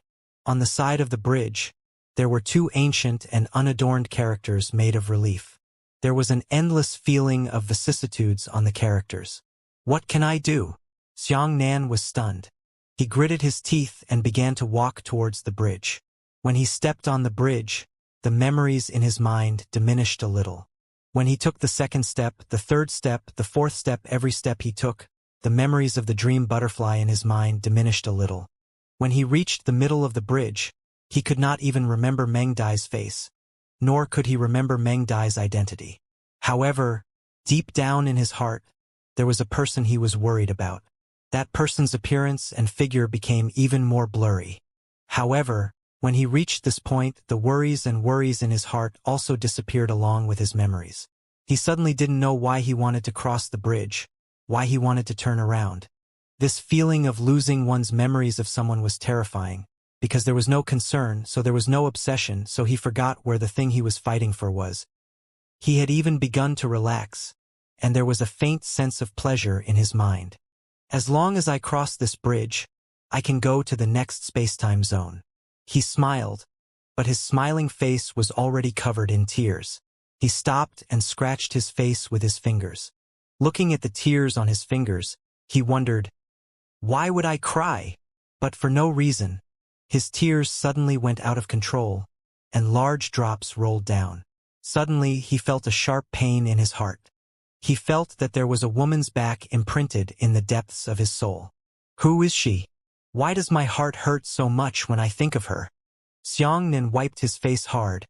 On the side of the bridge, there were 2 ancient and unadorned characters made of relief. There was an endless feeling of vicissitudes on the characters. What can I do? Xianxia was stunned. He gritted his teeth and began to walk towards the bridge. When he stepped on the bridge, the memories in his mind diminished a little. When he took the 2nd step, the 3rd step, the 4th step, every step he took, the memories of the dream butterfly in his mind diminished a little. When he reached the middle of the bridge, he could not even remember Meng Dai's face, nor could he remember Meng Dai's identity. However, deep down in his heart, there was a person he was worried about. That person's appearance and figure became even more blurry. However, when he reached this point, the worries in his heart also disappeared along with his memories. He suddenly didn't know why he wanted to cross the bridge, why he wanted to turn around. This feeling of losing one's memories of someone was terrifying, because there was no concern, so there was no obsession, so he forgot where the thing he was fighting for was. He had even begun to relax, and there was a faint sense of pleasure in his mind. As long as I cross this bridge, I can go to the next space-time zone. He smiled, but his smiling face was already covered in tears. He stopped and scratched his face with his fingers. Looking at the tears on his fingers, he wondered, why would I cry? But for no reason. His tears suddenly went out of control, and large drops rolled down. Suddenly, he felt a sharp pain in his heart. He felt that there was a woman's back imprinted in the depths of his soul. Who is she? Why does my heart hurt so much when I think of her? Xianxia wiped his face hard,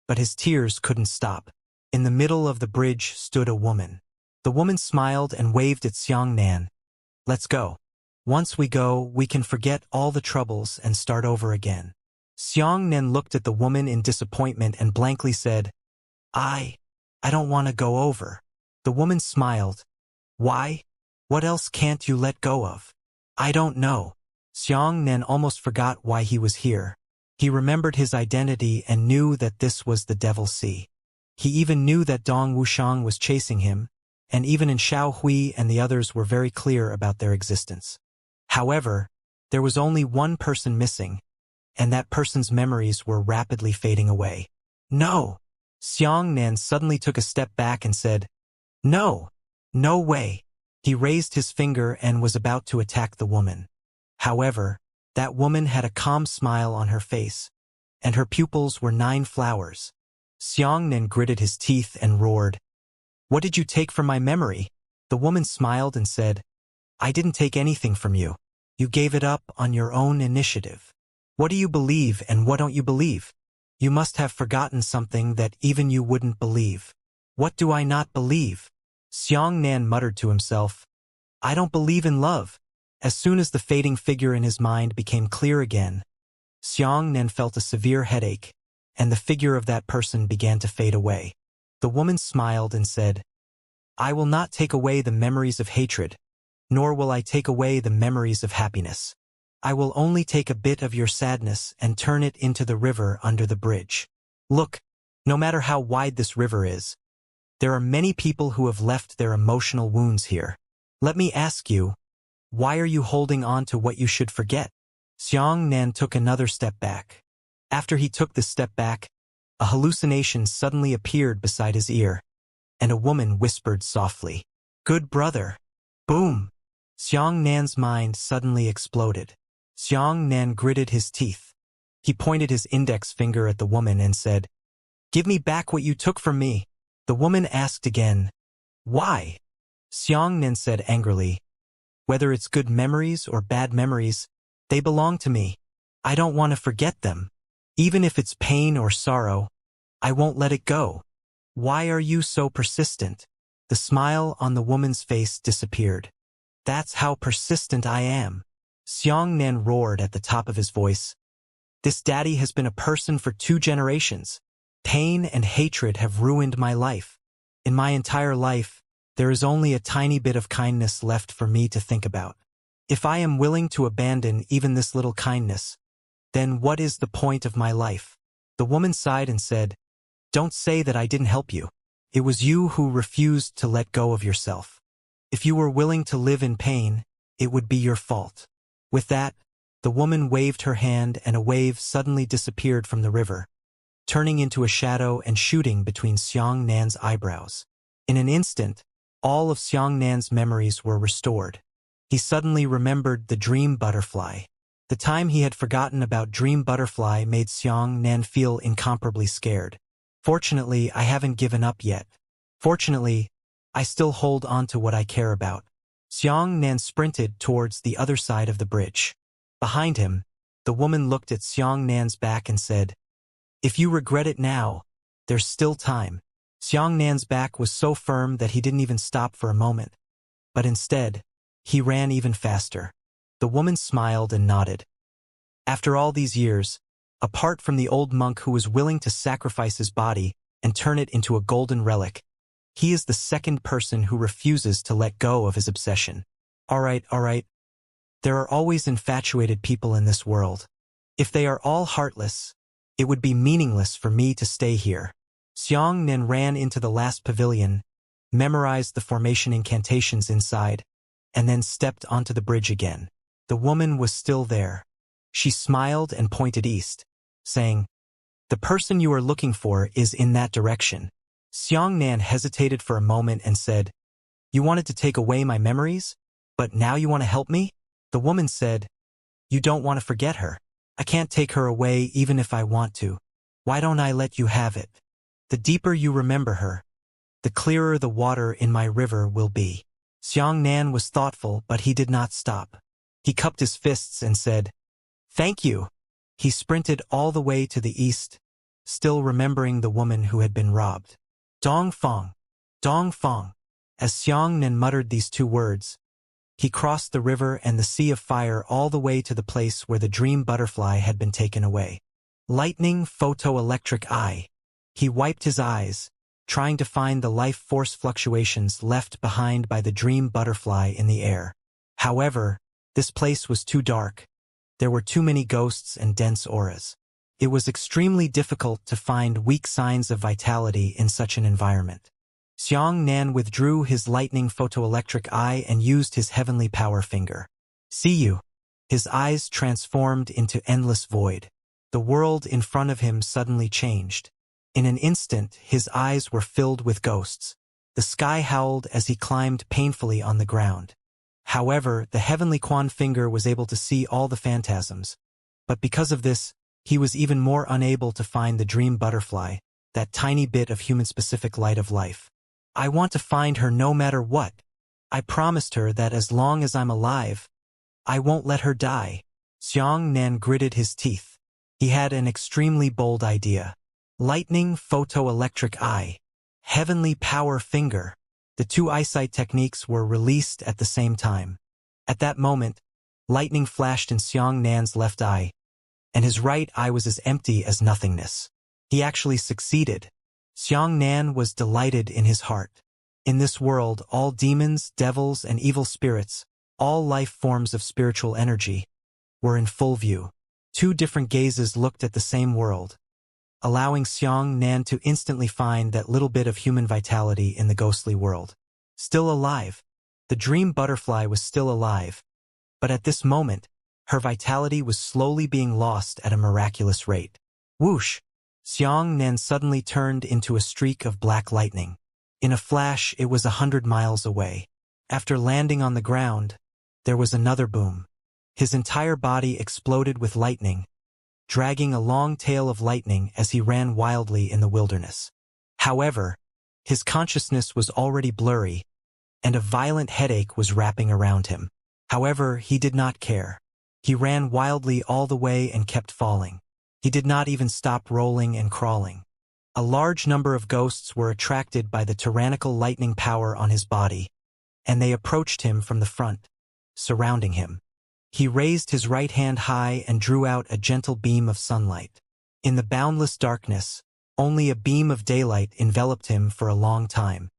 but his tears couldn't stop. In the middle of the bridge stood a woman. The woman smiled and waved at Xianxia. Let's go. Once we go, we can forget all the troubles and start over again. Xianxia looked at the woman in disappointment and blankly said, I don't want to go over. The woman smiled. Why? What else can't you let go of? I don't know. Xianxia almost forgot why he was here. He remembered his identity and knew that this was the Devil Sea. He even knew that Dong Wuxiang was chasing him, and even in Xiao Hui and the others were very clear about their existence. However, there was only one person missing, and that person's memories were rapidly fading away. No! Xianxia suddenly took a step back and said, No! No way! He raised his finger and was about to attack the woman. However, that woman had a calm smile on her face, and her pupils were 9 flowers. Xianxia gritted his teeth and roared, What did you take from my memory? The woman smiled and said, I didn't take anything from you. You gave it up on your own initiative. What do you believe and what don't you believe? You must have forgotten something that even you wouldn't believe. What do I not believe? Xianxia muttered to himself, I don't believe in love. As soon as the fading figure in his mind became clear again, Xianxia felt a severe headache, and the figure of that person began to fade away. The woman smiled and said, I will not take away the memories of hatred, nor will I take away the memories of happiness. I will only take a bit of your sadness and turn it into the river under the bridge. Look, no matter how wide this river is, there are many people who have left their emotional wounds here. Let me ask you, why are you holding on to what you should forget? Xianxia took another step back. After he took this step back, a hallucination suddenly appeared beside his ear, and a woman whispered softly, Good brother. Boom! Xiangxia's mind suddenly exploded. Xiang Nan gritted his teeth. He pointed his index finger at the woman and said, "Give me back what you took from me." The woman asked again, "Why?" Xiang Nan said angrily, "Whether it's good memories or bad memories, they belong to me. I don't want to forget them. Even if it's pain or sorrow, I won't let it go." "Why are you so persistent?" The smile on the woman's face disappeared. "That's how persistent I am." Xiang Nan roared at the top of his voice. "This daddy has been a person for 2 generations. Pain and hatred have ruined my life. In my entire life, there is only a tiny bit of kindness left for me to think about. If I am willing to abandon even this little kindness, then what is the point of my life?" The woman sighed and said, "Don't say that I didn't help you. It was you who refused to let go of yourself. If you were willing to live in pain, it would be your fault." With that, the woman waved her hand and a wave suddenly disappeared from the river, turning into a shadow and shooting between Xiang Nan's eyebrows. In an instant, all of Xiang Nan's memories were restored. He suddenly remembered the dream butterfly. The time he had forgotten about dream butterfly made Xiang Nan feel incomparably scared. "Fortunately, I haven't given up yet. Fortunately, I still hold on to what I care about." Xiang Nan sprinted towards the other side of the bridge. Behind him, the woman looked at Xiang Nan's back and said, "If you regret it now, there's still time." Xiang Nan's back was so firm that he didn't even stop for a moment. But instead, he ran even faster. The woman smiled and nodded. After all these years, apart from the old monk who was willing to sacrifice his body and turn it into a golden relic, he is the second person who refuses to let go of his obsession. All right. There are always infatuated people in this world. If they are all heartless, it would be meaningless for me to stay here. Xiang Nan ran into the last pavilion, memorized the formation incantations inside, and then stepped onto the bridge again. The woman was still there. She smiled and pointed east, saying, "The person you are looking for is in that direction." Xiang Nan hesitated for a moment and said, "You wanted to take away my memories, but now you want to help me?" The woman said, "You don't want to forget her. I can't take her away even if I want to. Why don't I let you have it? The deeper you remember her, the clearer the water in my river will be." Xiang Nan was thoughtful, but he did not stop. He cupped his fists and said, "Thank you." He sprinted all the way to the east, still remembering the woman who had been robbed. Dong Fong, Dong Fong. As Xiang Nan muttered these 2 words, he crossed the river and the sea of fire all the way to the place where the dream butterfly had been taken away. Lightning photoelectric eye. He wiped his eyes, trying to find the life force fluctuations left behind by the dream butterfly in the air. However, this place was too dark. There were too many ghosts and dense auras. It was extremely difficult to find weak signs of vitality in such an environment. Xiang Nan withdrew his lightning photoelectric eye and used his heavenly power finger. "See you." His eyes transformed into endless void. The world in front of him suddenly changed. In an instant, his eyes were filled with ghosts. The sky howled as he climbed painfully on the ground. However, the heavenly Quan finger was able to see all the phantasms. But because of this, he was even more unable to find the dream butterfly, that tiny bit of human-specific light of life. "I want to find her no matter what. I promised her that as long as I'm alive, I won't let her die." Xiang Nan gritted his teeth. He had an extremely bold idea. Lightning photoelectric eye. Heavenly power finger. The 2 eyesight techniques were released at the same time. At that moment, lightning flashed in Xiang Nan's left eye, and his right eye was as empty as nothingness. He actually succeeded. Xiang Nan was delighted in his heart. In this world, all demons, devils, and evil spirits, all life forms of spiritual energy, were in full view. 2 different gazes looked at the same world, allowing Xiang Nan to instantly find that little bit of human vitality in the ghostly world. Still alive. The dream butterfly was still alive. But at this moment, her vitality was slowly being lost at a miraculous rate. Whoosh! Xiang Nan suddenly turned into a streak of black lightning. In a flash, it was 100 miles away. After landing on the ground, there was another boom. His entire body exploded with lightning, dragging a long tail of lightning as he ran wildly in the wilderness. However, his consciousness was already blurry, and a violent headache was wrapping around him. However, he did not care. He ran wildly all the way and kept falling. He did not even stop rolling and crawling. A large number of ghosts were attracted by the tyrannical lightning power on his body, and they approached him from the front, surrounding him. He raised his right hand high and drew out a gentle beam of sunlight. In the boundless darkness, only a beam of daylight enveloped him for a long time.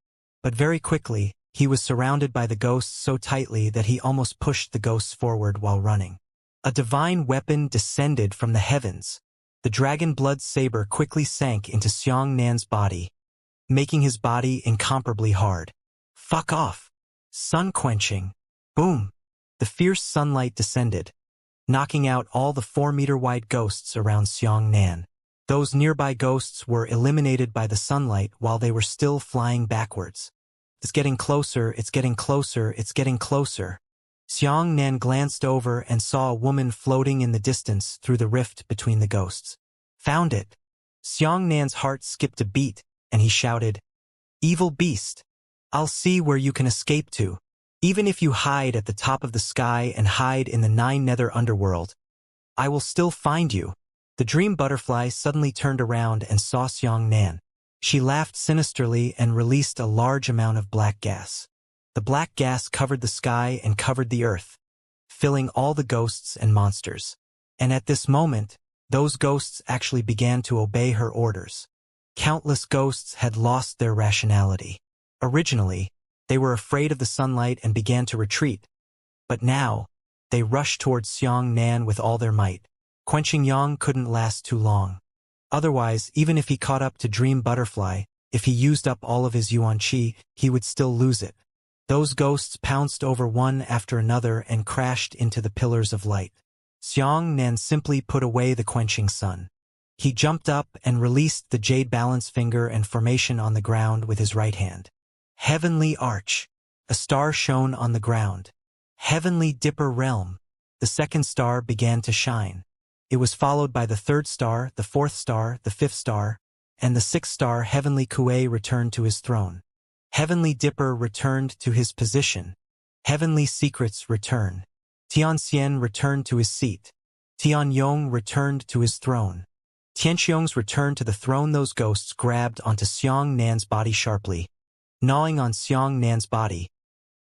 But very quickly, he was surrounded by the ghosts so tightly that he almost pushed the ghosts forward while running. A divine weapon descended from the heavens. The dragon blood saber quickly sank into Xianxia's body, making his body incomparably hard. Fuck off! Sun quenching. Boom! The fierce sunlight descended, knocking out all the 4-meter-wide ghosts around Xianxia. Those nearby ghosts were eliminated by the sunlight while they were still flying backwards. It's getting closer, it's getting closer, it's getting closer. Xianxia glanced over and saw a woman floating in the distance through the rift between the ghosts. Found it. Xianxia's heart skipped a beat, and he shouted, "Evil beast! I'll see where you can escape to. Even if you hide at the top of the sky and hide in the 9 nether underworld, I will still find you." The dream butterfly suddenly turned around and saw Xianxia. She laughed sinisterly and released a large amount of black gas. The black gas covered the sky and covered the earth, filling all the ghosts and monsters. And at this moment, those ghosts actually began to obey her orders. Countless ghosts had lost their rationality. Originally, they were afraid of the sunlight and began to retreat, but now, they rushed towards Xianxia with all their might. Quenching Yang couldn't last too long. Otherwise, even if he caught up to Dream Butterfly, if he used up all of his Yuan Qi, he would still lose it. Those ghosts pounced over one after another and crashed into the pillars of light. Xianxia simply put away the quenching sun. He jumped up and released the jade balance finger and formation on the ground with his right hand. Heavenly Arch. A star shone on the ground. Heavenly Dipper Realm. The second star began to shine. It was followed by the third star, the fourth star, the fifth star, and the sixth star. Heavenly Kuei returned to his throne. Heavenly Dipper returned to his position. Heavenly Secrets return. Tianxian returned to his seat. Tianyong returned to his throne. Tianxiong's returned to the throne. Those ghosts grabbed onto Xianxia's body sharply, gnawing on Xianxia's body,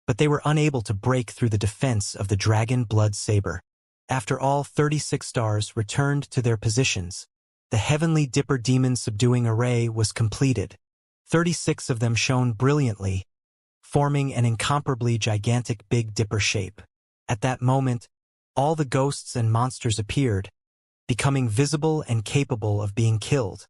but they were unable to break through the defense of the dragon blood saber. After all 36 stars returned to their positions, the Heavenly Dipper Demon subduing array was completed. 36 of them shone brilliantly, forming an incomparably gigantic Big Dipper shape. At that moment, all the ghosts and monsters appeared, becoming visible and capable of being killed.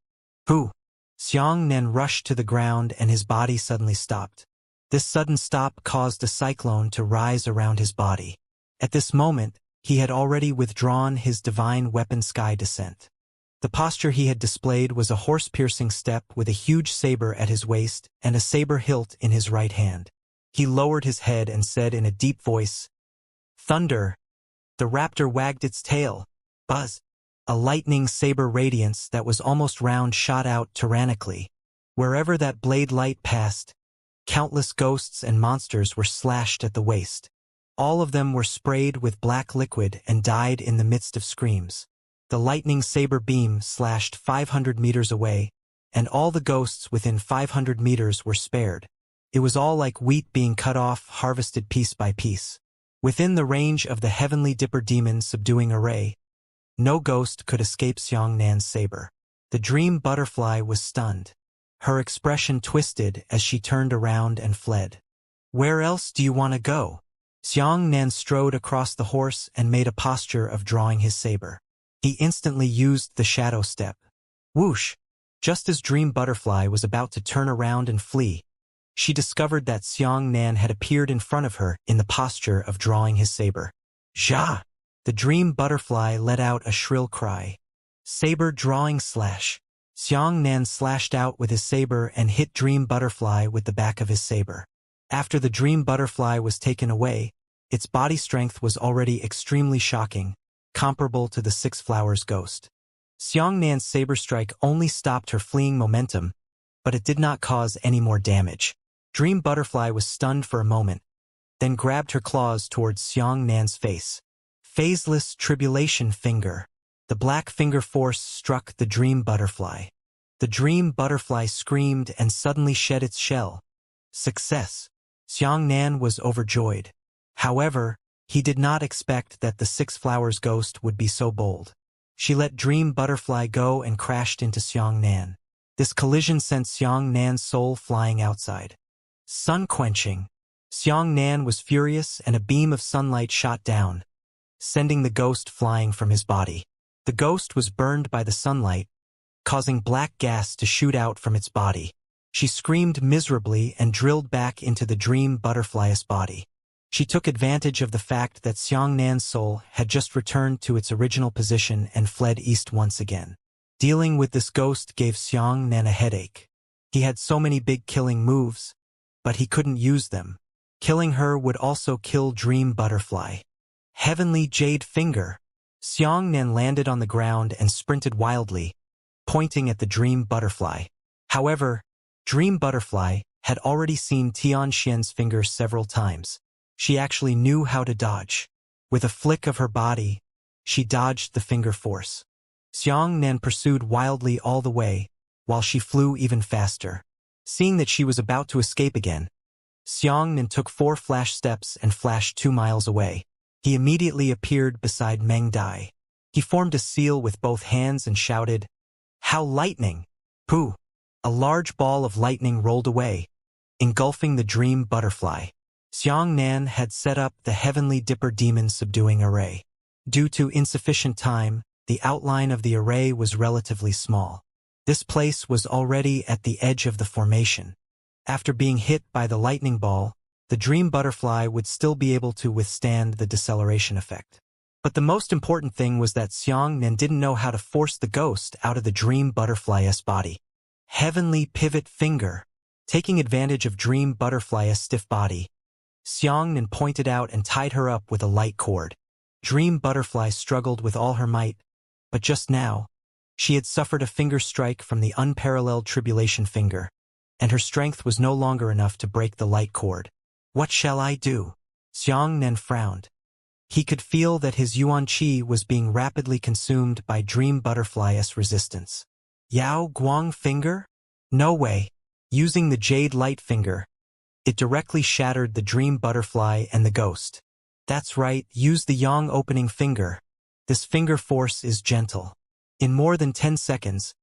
Who? Xianxia rushed to the ground and his body suddenly stopped. This sudden stop caused a cyclone to rise around his body. At this moment, he had already withdrawn his divine weapon Sky Descent. The posture he had displayed was a horse-piercing step with a huge saber at his waist and a saber hilt in his right hand. He lowered his head and said in a deep voice, "Thunder!" The raptor wagged its tail. Buzz! A lightning saber radiance that was almost round shot out tyrannically. Wherever that blade light passed, countless ghosts and monsters were slashed at the waist. All of them were sprayed with black liquid and died in the midst of screams. The lightning saber beam slashed 500 meters away, and all the ghosts within 500 meters were spared. It was all like wheat being cut off, harvested piece by piece. Within the range of the Heavenly Dipper Demon subduing array, no ghost could escape Xianxia's saber. The dream butterfly was stunned. Her expression twisted as she turned around and fled. "Where else do you want to go?" Xianxia strode across the horse and made a posture of drawing his saber. He instantly used the shadow step. Whoosh! Just as Dream Butterfly was about to turn around and flee, she discovered that Xianxia had appeared in front of her in the posture of drawing his saber. Zha! The Dream Butterfly let out a shrill cry. Saber drawing slash. Xianxia slashed out with his saber and hit Dream Butterfly with the back of his saber. After the Dream Butterfly was taken away, Its body strength was already extremely shocking, comparable to the Six Flowers ghost. Xiangnan's saber strike only stopped her fleeing momentum, but it did not cause any more damage. Dream Butterfly was stunned for a moment, then grabbed her claws towards Xiangnan's face. Phaseless Tribulation Finger. The black finger force struck the Dream Butterfly. The Dream Butterfly screamed and suddenly shed its shell. Success. Xiangnan was overjoyed. However, he did not expect that the Six Flowers ghost would be so bold. She let Dream Butterfly go and crashed into Xiangnan. This collision sent Xiangnan's soul flying outside. Sun quenching. Xiangnan was furious and a beam of sunlight shot down, sending the ghost flying from his body. The ghost was burned by the sunlight, causing black gas to shoot out from its body. She screamed miserably and drilled back into the Dream Butterfly's body. She took advantage of the fact that Xiangnan's soul had just returned to its original position and fled east once again. Dealing with this ghost gave Xiangnan a headache. He had so many big killing moves, but he couldn't use them. Killing her would also kill Dream Butterfly. Heavenly Jade Finger. Xiangnan landed on the ground and sprinted wildly, pointing at the Dream Butterfly. However, Dream Butterfly had already seen Tianxian's finger several times. She actually knew how to dodge. With a flick of her body, she dodged the finger force. Xiangnan pursued wildly all the way, while she flew even faster. Seeing that she was about to escape again, Xiangnan took 4 flash steps and flashed 2 miles away. He immediately appeared beside Meng Dai. He formed a seal with both hands and shouted, "How lightning!" Pooh! A large ball of lightning rolled away, engulfing the Dream Butterfly. Xiangnan had set up the Heavenly Dipper Demon Subduing Array. Due to insufficient time, the outline of the array was relatively small. This place was already at the edge of the formation. After being hit by the lightning ball, the Dream Butterfly would still be able to withstand the deceleration effect. But the most important thing was that Xiangnan didn't know how to force the ghost out of the Dream Butterfly's body. Heavenly Pivot Finger. Taking advantage of Dream Butterfly's stiff body, Xiangnan pointed out and tied her up with a light cord. Dream Butterfly struggled with all her might, but just now, she had suffered a finger strike from the unparalleled Tribulation Finger, and her strength was no longer enough to break the light cord. What shall I do? Xiangnan frowned. He could feel that his Yuan Qi was being rapidly consumed by Dream Butterfly's resistance. Yao Guang Finger? No way. Using the Jade Light Finger, it directly shattered the Dream Butterfly and the ghost. That's right, use the Yang Opening Finger. This finger force is gentle. In more than 10 seconds,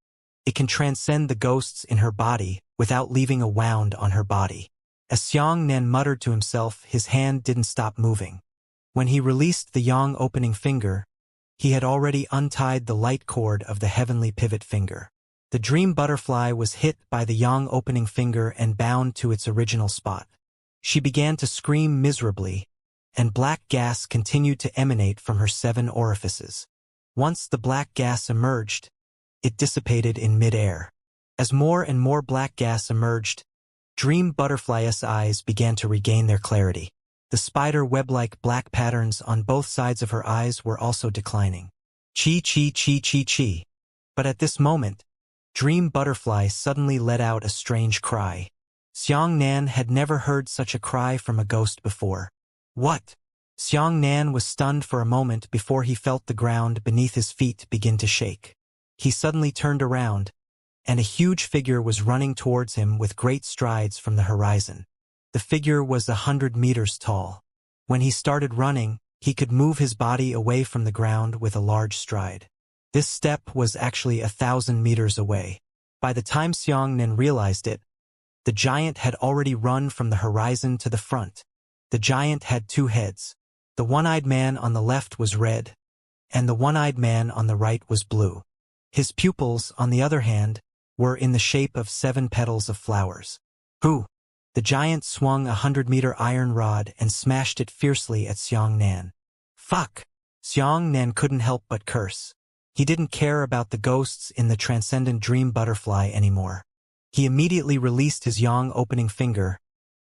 it can transcend the ghosts in her body without leaving a wound on her body. As Xiangnan muttered to himself, his hand didn't stop moving. When he released the Yang Opening Finger, he had already untied the light cord of the Heavenly Pivot Finger. The Dream Butterfly was hit by the Yang Opening Finger and bound to its original spot. She began to scream miserably, and black gas continued to emanate from her 7 orifices. Once the black gas emerged, it dissipated in mid-air. As more and more black gas emerged, Dream Butterfly's eyes began to regain their clarity. The spider web-like black patterns on both sides of her eyes were also declining. Chi chi chi chi chi. But at this moment, Dream Butterfly suddenly let out a strange cry. Xiangnan had never heard such a cry from a ghost before. What? Xiangnan was stunned for a moment before he felt the ground beneath his feet begin to shake. He suddenly turned around, and a huge figure was running towards him with great strides from the horizon. The figure was 100 meters tall. When he started running, he could move his body away from the ground with a large stride. This step was actually 1,000 meters away. By the time Xiangnan realized it, the giant had already run from the horizon to the front. The giant had 2 heads. The one-eyed man on the left was red, and the one-eyed man on the right was blue. His pupils, on the other hand, were in the shape of 7 petals of flowers. Who? The giant swung a 100-meter iron rod and smashed it fiercely at Xiangnan. Fuck! Xiangnan couldn't help but curse. He didn't care about the ghosts in the transcendent Dream Butterfly anymore. He immediately released his Yang Opening Finger,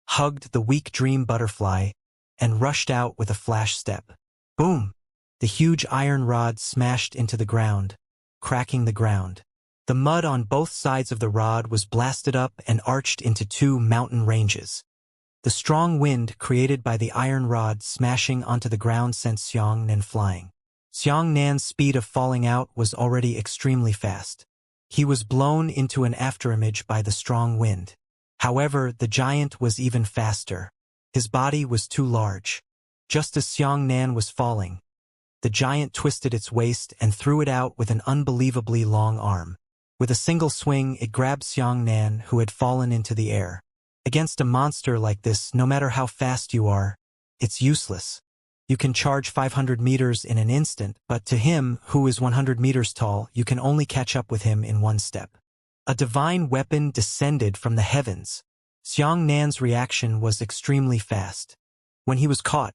hugged the weak Dream Butterfly, and rushed out with a flash step. Boom! The huge iron rod smashed into the ground, cracking the ground. The mud on both sides of the rod was blasted up and arched into two mountain ranges. The strong wind created by the iron rod smashing onto the ground sent Xianxia flying. Xianxia's speed of falling out was already extremely fast. He was blown into an afterimage by the strong wind. However, the giant was even faster. His body was too large. Just as Xianxia was falling, the giant twisted its waist and threw it out with an unbelievably long arm. With a single swing, it grabbed Xianxia, who had fallen into the air. Against a monster like this, no matter how fast you are, it's useless. You can charge 500 meters in an instant, but to him, who is 100 meters tall, you can only catch up with him in one step. A divine weapon descended from the heavens. Xianxia's reaction was extremely fast. When he was caught,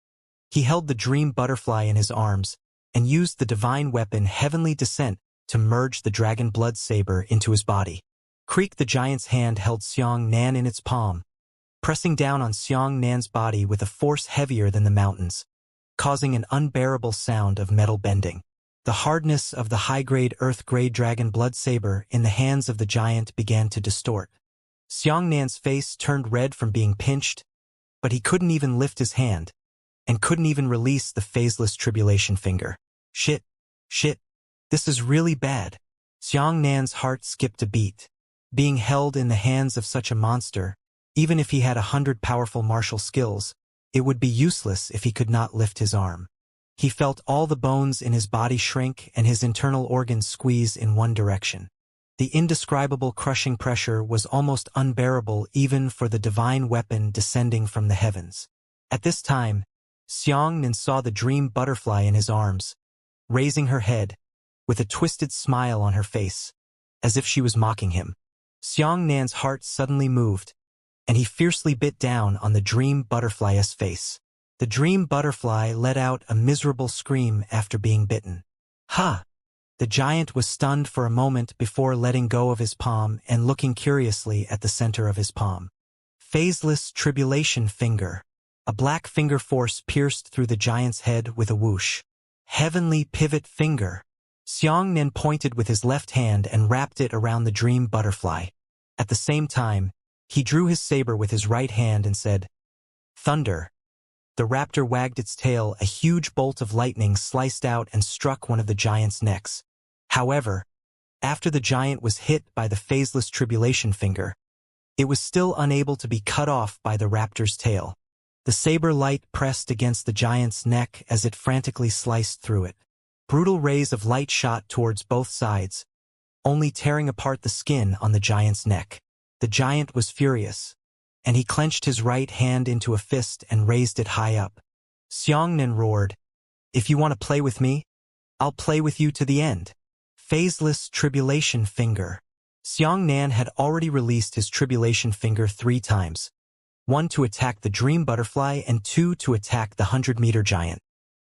he held the dream butterfly in his arms and used the divine weapon Heavenly Descent to merge the dragon blood saber into his body. Creak, the giant's hand held Xianxia in its palm, pressing down on Xianxia's body with a force heavier than the mountains, causing an unbearable sound of metal bending. The hardness of the high-grade earth-grade dragon blood saber in the hands of the giant began to distort. Xianxia's face turned red from being pinched, but he couldn't even lift his hand, and couldn't even release the phaseless tribulation finger. Shit. This is really bad. Xianxia's heart skipped a beat. Being held in the hands of such a monster, even if he had 100 powerful martial skills, it would be useless if he could not lift his arm. He felt all the bones in his body shrink and his internal organs squeeze in one direction. The indescribable crushing pressure was almost unbearable even for the divine weapon descending from the heavens. At this time, Xianxia saw the dream butterfly in his arms, raising her head, with a twisted smile on her face, as if she was mocking him. Xianxia's heart suddenly moved, and he fiercely bit down on the dream butterfly's face. The dream butterfly let out a miserable scream after being bitten. Ha! The giant was stunned for a moment before letting go of his palm and looking curiously at the center of his palm. Phaseless tribulation finger. A black finger force pierced through the giant's head with a whoosh. Heavenly pivot finger. Xianxia pointed with his left hand and wrapped it around the dream butterfly. At the same time, he drew his saber with his right hand and said, "Thunder." The raptor wagged its tail. A huge bolt of lightning sliced out and struck one of the giant's necks. However, after the giant was hit by the phaseless tribulation finger, it was still unable to be cut off by the raptor's tail. The saber light pressed against the giant's neck as it frantically sliced through it. Brutal rays of light shot towards both sides, only tearing apart the skin on the giant's neck. The giant was furious, and he clenched his right hand into a fist and raised it high up. Xianxia roared, "If you want to play with me, I'll play with you to the end." Phaseless tribulation finger. Xianxia had already released his tribulation finger 3 times. 1 to attack the dream butterfly and 2 to attack the 100-meter giant.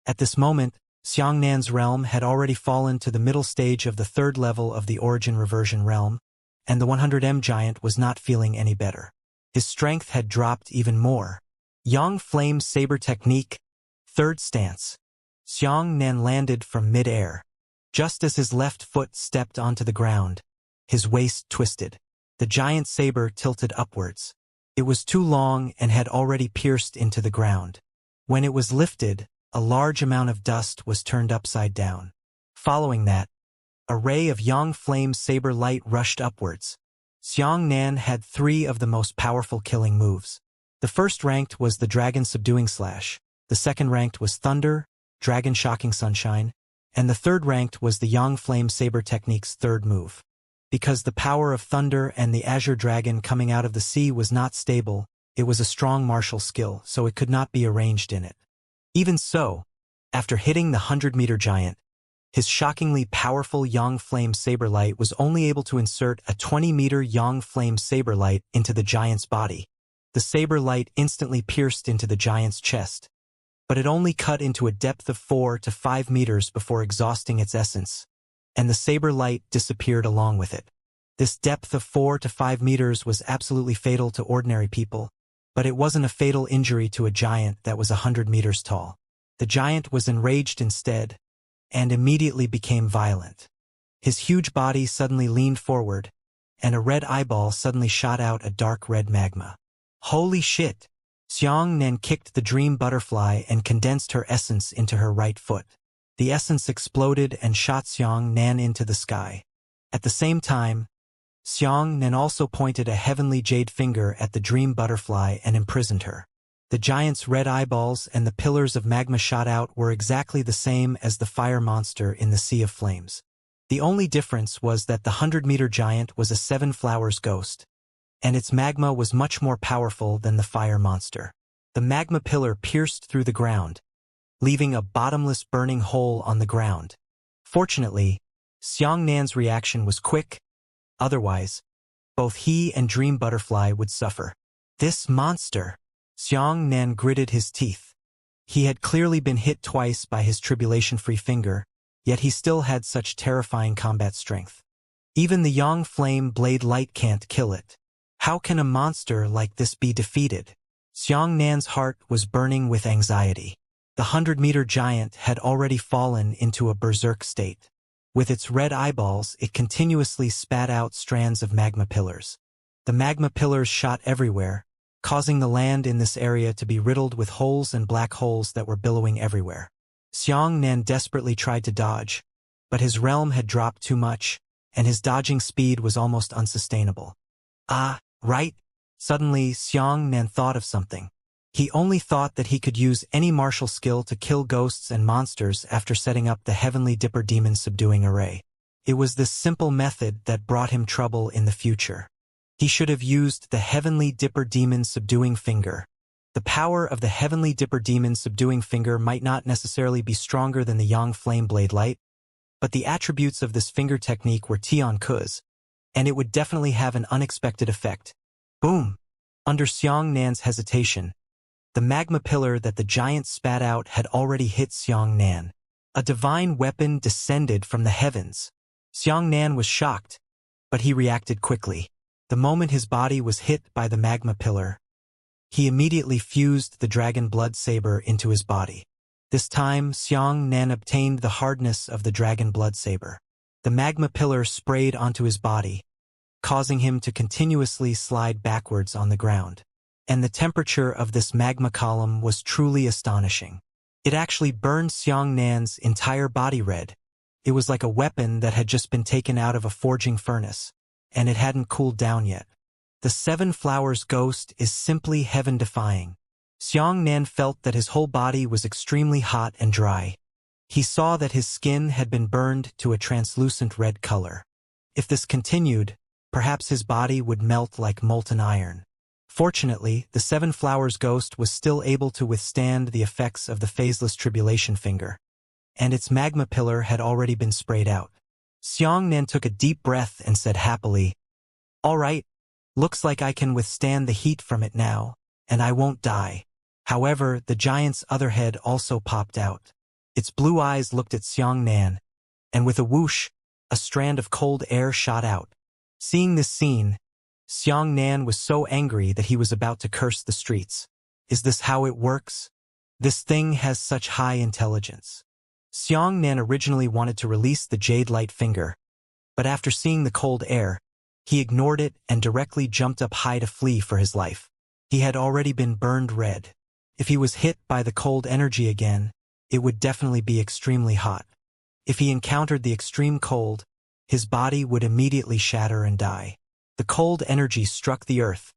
At this moment, Xianxia's realm had already fallen to the middle stage of the 3rd level of the origin reversion realm, and the 100M giant was not feeling any better. His strength had dropped even more. Yang Flame Saber Technique, 3rd stance. Xianxia landed from mid-air. Just as his left foot stepped onto the ground, his waist twisted. The giant saber tilted upwards. It was too long and had already pierced into the ground. When it was lifted, a large amount of dust was turned upside down. Following that, a ray of Yang Flame Saber light rushed upwards. Xianxia had 3 of the most powerful killing moves. The first ranked was the Dragon Subduing Slash, the second ranked was Thunder, Dragon Shocking Sunshine, and the third ranked was the Yang Flame Saber Technique's 3rd move. Because the power of Thunder and the Azure Dragon coming out of the sea was not stable, it was a strong martial skill, so it could not be arranged in it. Even so, after hitting the 100-meter giant, his shockingly powerful Yang Flame Saberlight was only able to insert a 20-meter Yang Flame Saberlight into the giant's body. The Saberlight instantly pierced into the giant's chest, but it only cut into a depth of 4 to 5 meters before exhausting its essence, and the Saberlight disappeared along with it. This depth of 4 to 5 meters was absolutely fatal to ordinary people, But it wasn't a fatal injury to a giant that was 100 meters tall. The giant was enraged instead, and immediately became violent. His huge body suddenly leaned forward, and a red eyeball suddenly shot out a dark red magma. Holy shit! Xianxia kicked the dream butterfly and condensed her essence into her right foot. The essence exploded and shot Xianxia into the sky. At the same time, Xianxia also pointed a heavenly jade finger at the dream butterfly and imprisoned her. The giant's red eyeballs and the pillars of magma shot out were exactly the same as the fire monster in the Sea of Flames. The only difference was that the 100-meter giant was a 7 flowers ghost, and its magma was much more powerful than the fire monster. The magma pillar pierced through the ground, leaving a bottomless burning hole on the ground. Fortunately, Xiangxia's reaction was quick, otherwise, both he and Dream Butterfly would suffer. This monster! Xianxia gritted his teeth. He had clearly been hit twice by his tribulation-free finger, yet he still had such terrifying combat strength. Even the Yang Flame Blade Light can't kill it. How can a monster like this be defeated? Xiangxia's heart was burning with anxiety. The 100-meter giant had already fallen into a berserk state. With its red eyeballs, it continuously spat out strands of magma pillars. The magma pillars shot everywhere, causing the land in this area to be riddled with holes and black holes that were billowing everywhere. Xianxia desperately tried to dodge, but his realm had dropped too much, and his dodging speed was almost unsustainable. Ah, right! Suddenly, Xianxia thought of something. He only thought that he could use any martial skill to kill ghosts and monsters after setting up the Heavenly Dipper Demon Subduing Array. It was this simple method that brought him trouble in the future. He should have used the Heavenly Dipper Demon Subduing Finger. The power of the Heavenly Dipper Demon Subduing Finger might not necessarily be stronger than the Yang Flame Blade Light, but the attributes of this finger technique were Tian Ku's, and it would definitely have an unexpected effect. Boom! Under Xiangxia's hesitation, the magma pillar that the giant spat out had already hit Xiangxia. A divine weapon descended from the heavens. Xiangxia was shocked, but he reacted quickly. The moment his body was hit by the magma pillar, he immediately fused the dragon blood saber into his body. This time, Xiangxia obtained the hardness of the dragon blood saber. The magma pillar sprayed onto his body, causing him to continuously slide backwards on the ground. And the temperature of this magma column was truly astonishing. It actually burned Xiangxia's entire body red. It was like a weapon that had just been taken out of a forging furnace, and it hadn't cooled down yet. The 7 flowers ghost is simply heaven-defying. Xiangxia felt that his whole body was extremely hot and dry. He saw that his skin had been burned to a translucent red color. If this continued, perhaps his body would melt like molten iron. Fortunately, the 7 flowers ghost was still able to withstand the effects of the phaseless tribulation finger, and its magma pillar had already been sprayed out. Xiangxia took a deep breath and said happily, "All right, looks like I can withstand the heat from it now, and I won't die." However, the giant's other head also popped out. Its blue eyes looked at Xiangxia, and with a whoosh, a strand of cold air shot out. Seeing this scene, Xiangxia was so angry that he was about to curse the streets. Is this how it works? This thing has such high intelligence. Xiangxia originally wanted to release the jade light finger, but after seeing the cold air, he ignored it and directly jumped up high to flee for his life. He had already been burned red. If he was hit by the cold energy again, it would definitely be extremely hot. If he encountered the extreme cold, his body would immediately shatter and die. The cold energy struck the earth,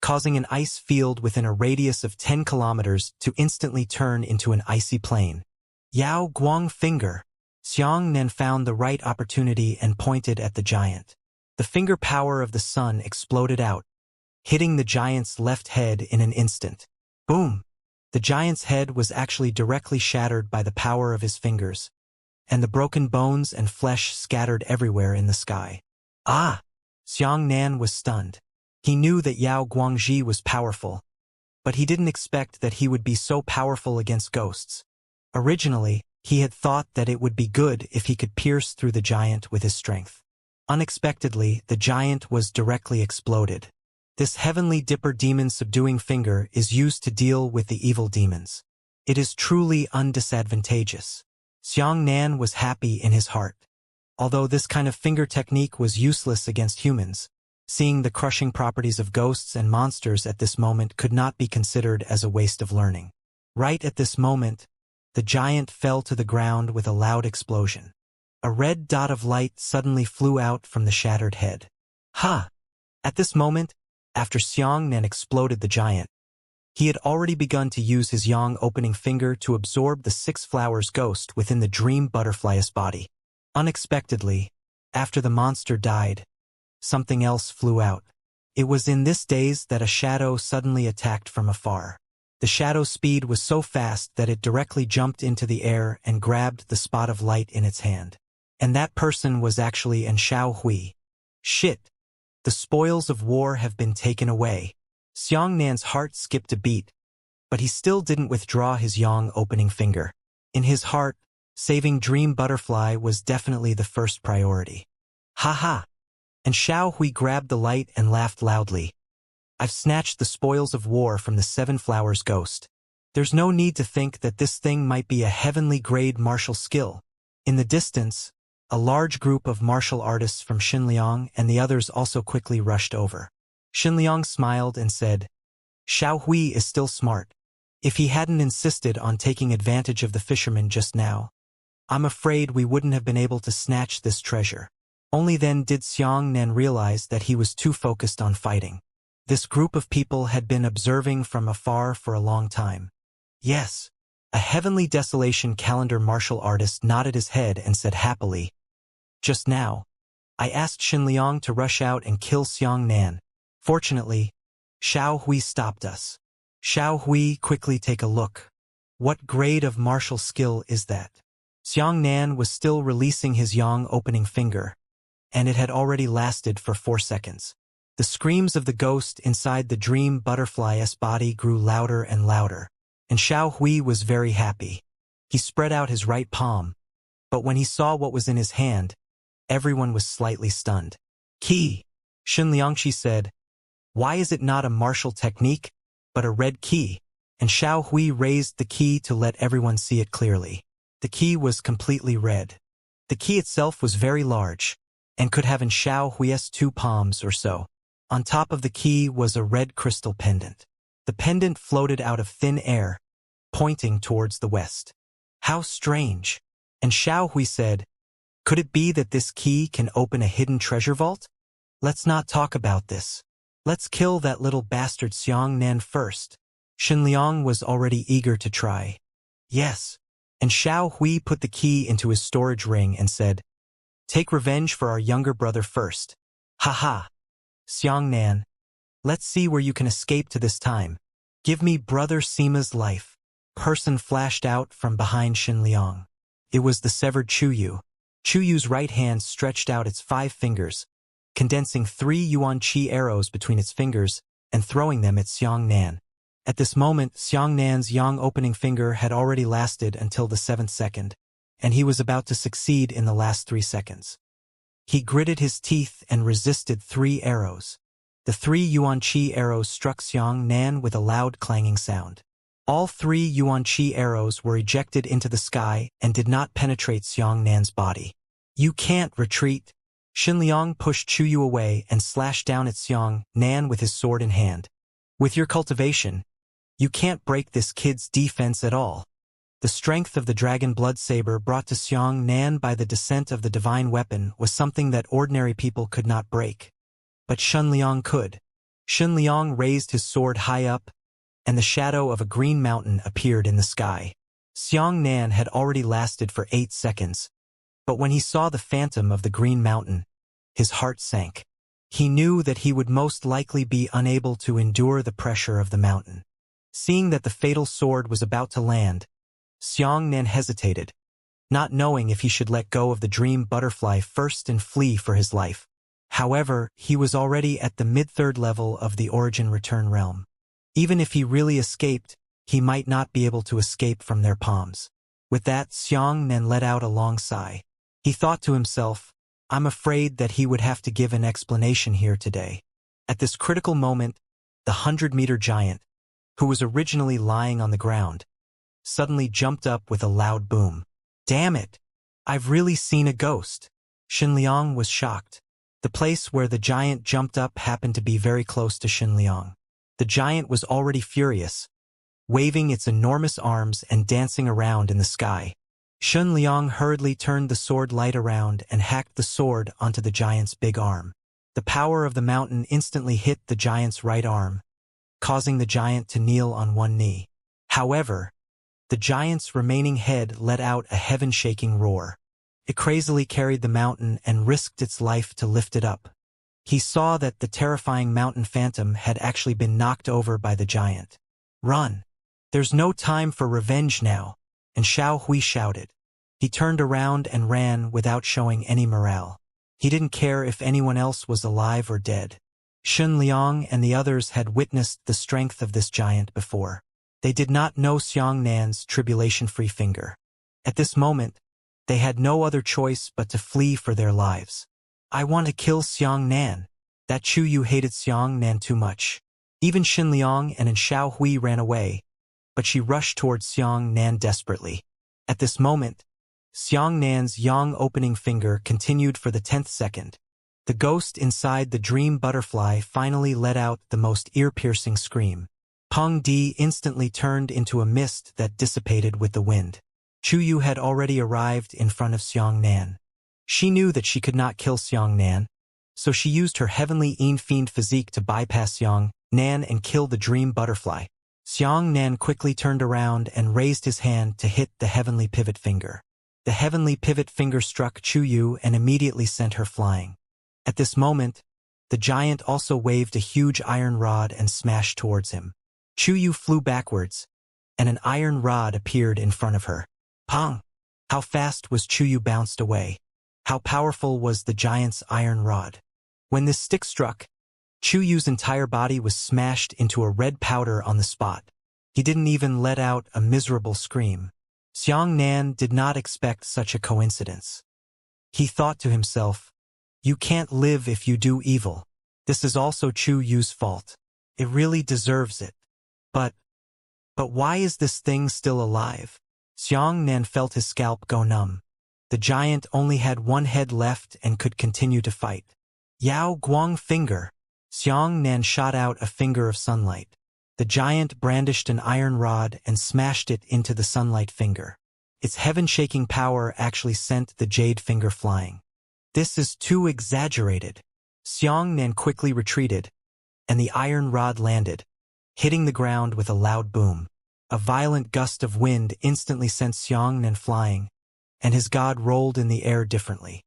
causing an ice field within a radius of 10 kilometers to instantly turn into an icy plain. Yao Guang Finger. Xiangxia found the right opportunity and pointed at the giant. The finger power of the sun exploded out, hitting the giant's left head in an instant. Boom! The giant's head was actually directly shattered by the power of his fingers, and the broken bones and flesh scattered everywhere in the sky. Ah! Xiangxia was stunned. He knew that Yao Guangji was powerful, but he didn't expect that he would be so powerful against ghosts. Originally, he had thought that it would be good if he could pierce through the giant with his strength. Unexpectedly, the giant was directly exploded. This heavenly dipper demon subduing finger is used to deal with the evil demons. It is truly undisadvantageous. Xianxia was happy in his heart. Although this kind of finger technique was useless against humans, seeing the crushing properties of ghosts and monsters at this moment could not be considered as a waste of learning. Right at this moment, the giant fell to the ground with a loud explosion. A red dot of light suddenly flew out from the shattered head. Ha! At this moment, after Xianxia exploded the giant, he had already begun to use his yang opening finger to absorb the 6 flowers ghost within the dream butterfly's body. Unexpectedly, after the monster died, something else flew out. It was in this daze that a shadow suddenly attacked from afar. The shadow's speed was so fast that it directly jumped into the air and grabbed the spot of light in its hand. And that person was actually Xianxia. Shit! The spoils of war have been taken away. Xianxia's heart skipped a beat, but he still didn't withdraw his yang opening finger. In his heart, saving Dream Butterfly was definitely the first priority. Ha ha! And Xiaohui grabbed the light and laughed loudly. I've snatched the spoils of war from the 7 flowers ghost. There's no need to think that this thing might be a heavenly grade martial skill. In the distance, a large group of martial artists from Xinliang and the others also quickly rushed over. Xinliang smiled and said, Xiaohui is still smart. If he hadn't insisted on taking advantage of the fisherman just now, I'm afraid we wouldn't have been able to snatch this treasure. Only then did Xianxia realize that he was too focused on fighting. This group of people had been observing from afar for a long time. Yes, a heavenly desolation calendar martial artist nodded his head and said happily, just now, I asked Xinliang to rush out and kill Xianxia. Fortunately, Xiaohui stopped us. Xiaohui, quickly take a look. What grade of martial skill is that? Xianxia was still releasing his yang opening finger, and it had already lasted for 4 seconds. The screams of the ghost inside the dream butterfly's body grew louder and louder, and Xiaohui was very happy. He spread out his right palm, but when he saw what was in his hand, everyone was slightly stunned. Key, Xinliangqi said. Why is it not a martial technique, but a red key? And Xiaohui raised the key to let everyone see it clearly. The key was completely red. The key itself was very large, and could have in Xiaohui's 2 palms or so. On top of the key was a red crystal pendant. The pendant floated out of thin air, pointing towards the west. How strange! And Xiaohui said, could it be that this key can open a hidden treasure vault? Let's not talk about this. Let's kill that little bastard Xianxia first. Xinliang was already eager to try. Yes. And Xiaohui put the key into his storage ring and said, take revenge for our younger brother first. Ha ha. Xianxia, let's see where you can escape to this time. Give me brother Sima's life. Person flashed out from behind Xinliang. It was the severed Chuyu. Chuyu's right hand stretched out its 5 fingers, condensing 3 yuan qi arrows between its fingers and throwing them at Xianxia. At this moment, Xianxia's yang opening finger had already lasted until the 7th second, and he was about to succeed in the last 3 seconds. He gritted his teeth and resisted 3 arrows. The 3 yuan qi arrows struck Xianxia with a loud clanging sound. All 3 yuan qi arrows were ejected into the sky and did not penetrate Xianxia's body. You can't retreat. Xinliang pushed Chuyu away and slashed down at Xianxia with his sword in hand. With your cultivation, you can't break this kid's defense at all. The strength of the dragon blood saber brought to Xianxia by the descent of the divine weapon was something that ordinary people could not break. But Xinliang could. Xinliang raised his sword high up, and the shadow of a green mountain appeared in the sky. Xianxia had already lasted for 8 seconds, but when he saw the phantom of the green mountain, his heart sank. He knew that he would most likely be unable to endure the pressure of the mountain. Seeing that the fatal sword was about to land, Xianxia hesitated, not knowing if he should let go of the dream butterfly first and flee for his life. However, he was already at the mid-3rd level of the origin return realm. Even if he really escaped, he might not be able to escape from their palms. With that, Xianxia let out a long sigh. He thought to himself, I'm afraid that he would have to give an explanation here today. At this critical moment, the 100-meter giant, who was originally lying on the ground, suddenly jumped up with a loud boom. Damn it! I've really seen a ghost. Xinliang was shocked. The place where the giant jumped up happened to be very close to Xinliang. The giant was already furious, waving its enormous arms and dancing around in the sky. Xinliang hurriedly turned the sword light around and hacked the sword onto the giant's big arm. The power of the mountain instantly hit the giant's right arm, causing the giant to kneel on one knee. However, the giant's remaining head let out a heaven-shaking roar. It crazily carried the mountain and risked its life to lift it up. He saw that the terrifying mountain phantom had actually been knocked over by the giant. Run! There's no time for revenge now, and Xiao Hui shouted. He turned around and ran without showing any morale. He didn't care if anyone else was alive or dead. Xinliang and the others had witnessed the strength of this giant before. They did not know Xiangnan's tribulation-free finger. At this moment, they had no other choice but to flee for their lives. I want to kill Xiangnan. That Chu Yu hated Xiangnan too much. Even Xinliang and Xiao Hui ran away, but she rushed towards Xiangnan desperately. At this moment, Xiangnan's yang opening finger continued for the 10th second. The ghost inside the dream butterfly finally let out the most ear-piercing scream. Peng Di instantly turned into a mist that dissipated with the wind. Chu Yu had already arrived in front of Xiangnan. She knew that she could not kill Xiangnan, so she used her heavenly fiend physique to bypass Xiangnan and kill the dream butterfly. Xiangnan quickly turned around and raised his hand to hit the heavenly pivot finger. The heavenly pivot finger struck Chu Yu and immediately sent her flying. At this moment, the giant also waved a huge iron rod and smashed towards him. Chu Yu flew backwards, and an iron rod appeared in front of her. Pong! How fast was Chu Yu bounced away? How powerful was the giant's iron rod? When this stick struck, Chu Yu's entire body was smashed into a red powder on the spot. He didn't even let out a miserable scream. Xiangnan did not expect such a coincidence. He thought to himself, you can't live if you do evil. This is also Chu Yu's fault. It really deserves it. But why is this thing still alive? Xiangnan felt his scalp go numb. The giant only had one head left and could continue to fight. Yao Guang finger. Xiangnan shot out a finger of sunlight. The giant brandished an iron rod and smashed it into the sunlight finger. Its heaven-shaking power actually sent the jade finger flying. This is too exaggerated. Xiangnan quickly retreated, and the iron rod landed, hitting the ground with a loud boom. A violent gust of wind instantly sent Xiangnan flying, and his god rolled in the air differently.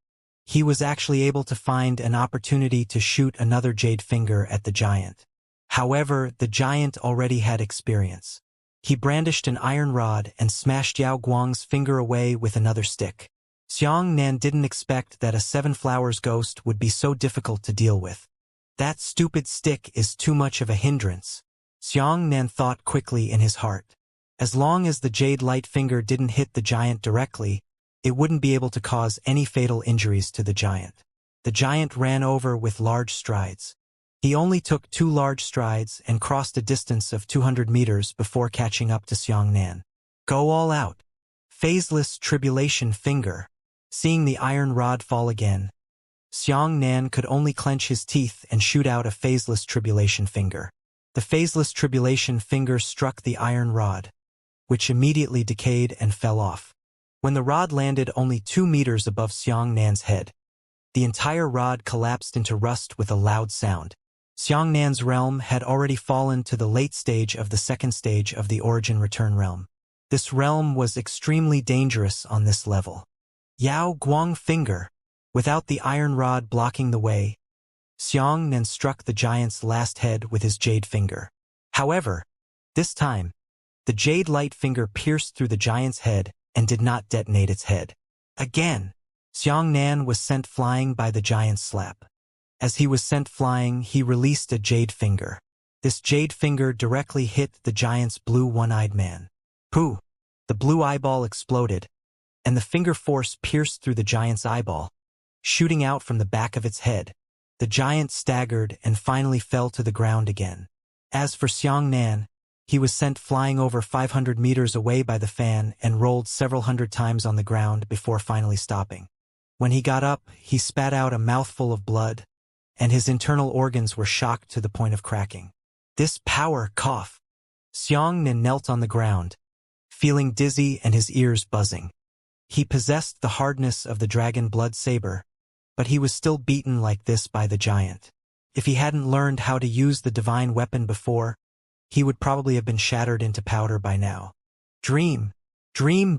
He was actually able to find an opportunity to shoot another jade finger at the giant. However, the giant already had experience. He brandished an iron rod and smashed Yao Guang's finger away with another stick. Xiangnan didn't expect that a Seven Flowers ghost would be so difficult to deal with. That stupid stick is too much of a hindrance. Xiangnan thought quickly in his heart. As long as the jade light finger didn't hit the giant directly, it wouldn't be able to cause any fatal injuries to the giant. The giant ran over with large strides. He only took 2 large strides and crossed a distance of 200 meters before catching up to Xiangnan. Go all out. Phaseless tribulation finger. Seeing the iron rod fall again, Xiangnan could only clench his teeth and shoot out a phaseless tribulation finger. The phaseless tribulation finger struck the iron rod, which immediately decayed and fell off. When the rod landed only 2 meters above Xiangnan's head, the entire rod collapsed into rust with a loud sound. Xiangnan's realm had already fallen to the late stage of the second stage of the origin-return realm. This realm was extremely dangerous on this level. Yao Guang finger. Without the iron rod blocking the way, Xiangnan struck the giant's last head with his jade finger. However, this time, the jade light finger pierced through the giant's head and did not detonate its head. Again, Xiangnan was sent flying by the giant's slap. As he was sent flying, he released a jade finger. This jade finger directly hit the giant's blue one-eyed man. Pooh! The blue eyeball exploded, and the finger force pierced through the giant's eyeball, shooting out from the back of its head. The giant staggered and finally fell to the ground again. As for Xianxia, he was sent flying over 500 meters away by the fan and rolled several hundred times on the ground before finally stopping. When he got up, he spat out a mouthful of blood, and his internal organs were shocked to the point of cracking. This power cough. Xianxia knelt on the ground, feeling dizzy and his ears buzzing. He possessed the hardness of the dragon blood saber, but he was still beaten like this by the giant. If he hadn't learned how to use the divine weapon before, he would probably have been shattered into powder by now. Dream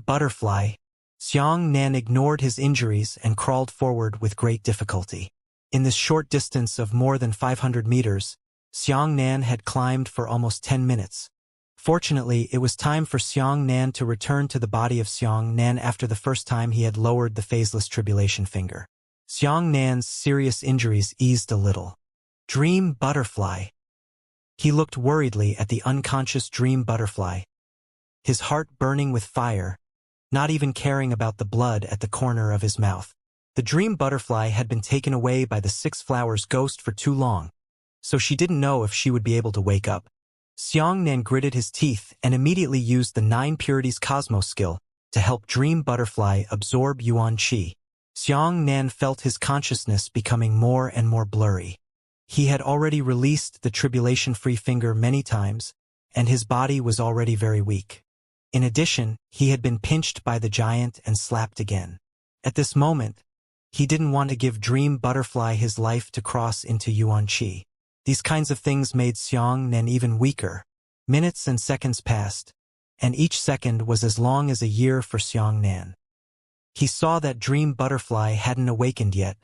butterfly. Xianxia ignored his injuries and crawled forward with great difficulty. In this short distance of more than 500 meters, Xianxia had climbed for almost 10 minutes. Fortunately, it was time for Xianxia to return to the body of Xianxia after the first time he had lowered the phaseless tribulation finger. Xianxia's serious injuries eased a little. Dream butterfly. He looked worriedly at the unconscious dream butterfly, his heart burning with fire, not even caring about the blood at the corner of his mouth. The dream butterfly had been taken away by the Six Flowers ghost for too long, so she didn't know if she would be able to wake up. Xianxia gritted his teeth and immediately used the 9 Purities Cosmos skill to help Dream Butterfly absorb Yuan Qi. Xianxia felt his consciousness becoming more and more blurry. He had already released the tribulation-free finger many times, and his body was already very weak. In addition, he had been pinched by the giant and slapped again. At this moment, he didn't want to give Dream Butterfly his life to cross into Yuan Qi. These kinds of things made Xianxia even weaker. Minutes and seconds passed, and each second was as long as a year for Xianxia. He saw that Dream Butterfly hadn't awakened yet,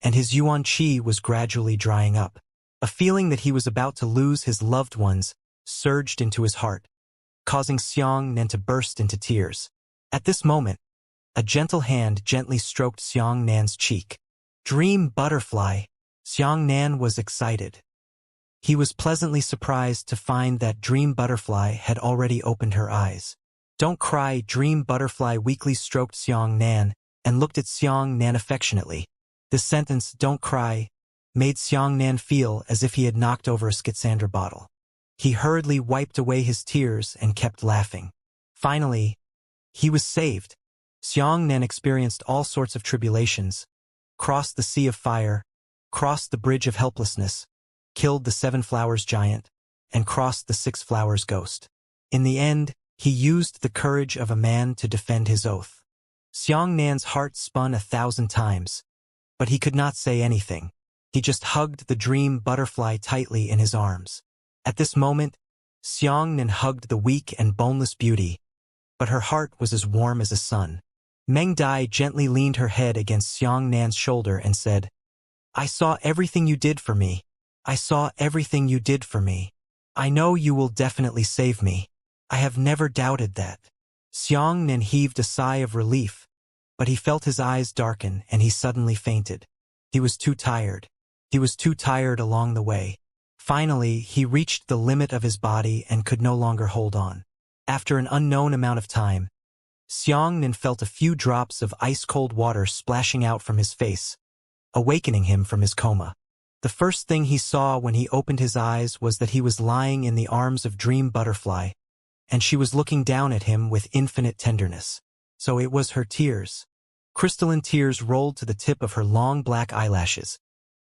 and his Yuan Qi was gradually drying up. A feeling that he was about to lose his loved ones surged into his heart, causing Xianxia to burst into tears. At this moment, a gentle hand gently stroked Xianxia's cheek. Dream Butterfly. Xianxia was excited. He was pleasantly surprised to find that Dream Butterfly had already opened her eyes. Don't cry. Dream Butterfly weakly stroked Xianxia and looked at Xianxia affectionately. This sentence, "don't cry," made Xianxia feel as if he had knocked over a Skitsandra bottle. He hurriedly wiped away his tears and kept laughing. Finally, he was saved. Xianxia experienced all sorts of tribulations, crossed the sea of fire, crossed the bridge of helplessness, killed the 7 Flowers giant, and crossed the 6 Flowers ghost. In the end, he used the courage of a man to defend his oath. Xianxia's heart spun 1,000 times, but he could not say anything. He just hugged the Dream Butterfly tightly in his arms. At this moment, Xianxia hugged the weak and boneless beauty, but her heart was as warm as a sun. Meng Dai gently leaned her head against Xianxia's shoulder and said, "I saw everything you did for me. I saw everything you did for me. I know you will definitely save me. I have never doubted that." Xianxia heaved a sigh of relief, but he felt his eyes darken and he suddenly fainted. He was too tired. He was too tired along the way. Finally, he reached the limit of his body and could no longer hold on. After an unknown amount of time, Xianxia felt a few drops of ice-cold water splashing out from his face, awakening him from his coma. The first thing he saw when he opened his eyes was that he was lying in the arms of Dream Butterfly, and she was looking down at him with infinite tenderness. So it was her tears. Crystalline tears rolled to the tip of her long black eyelashes,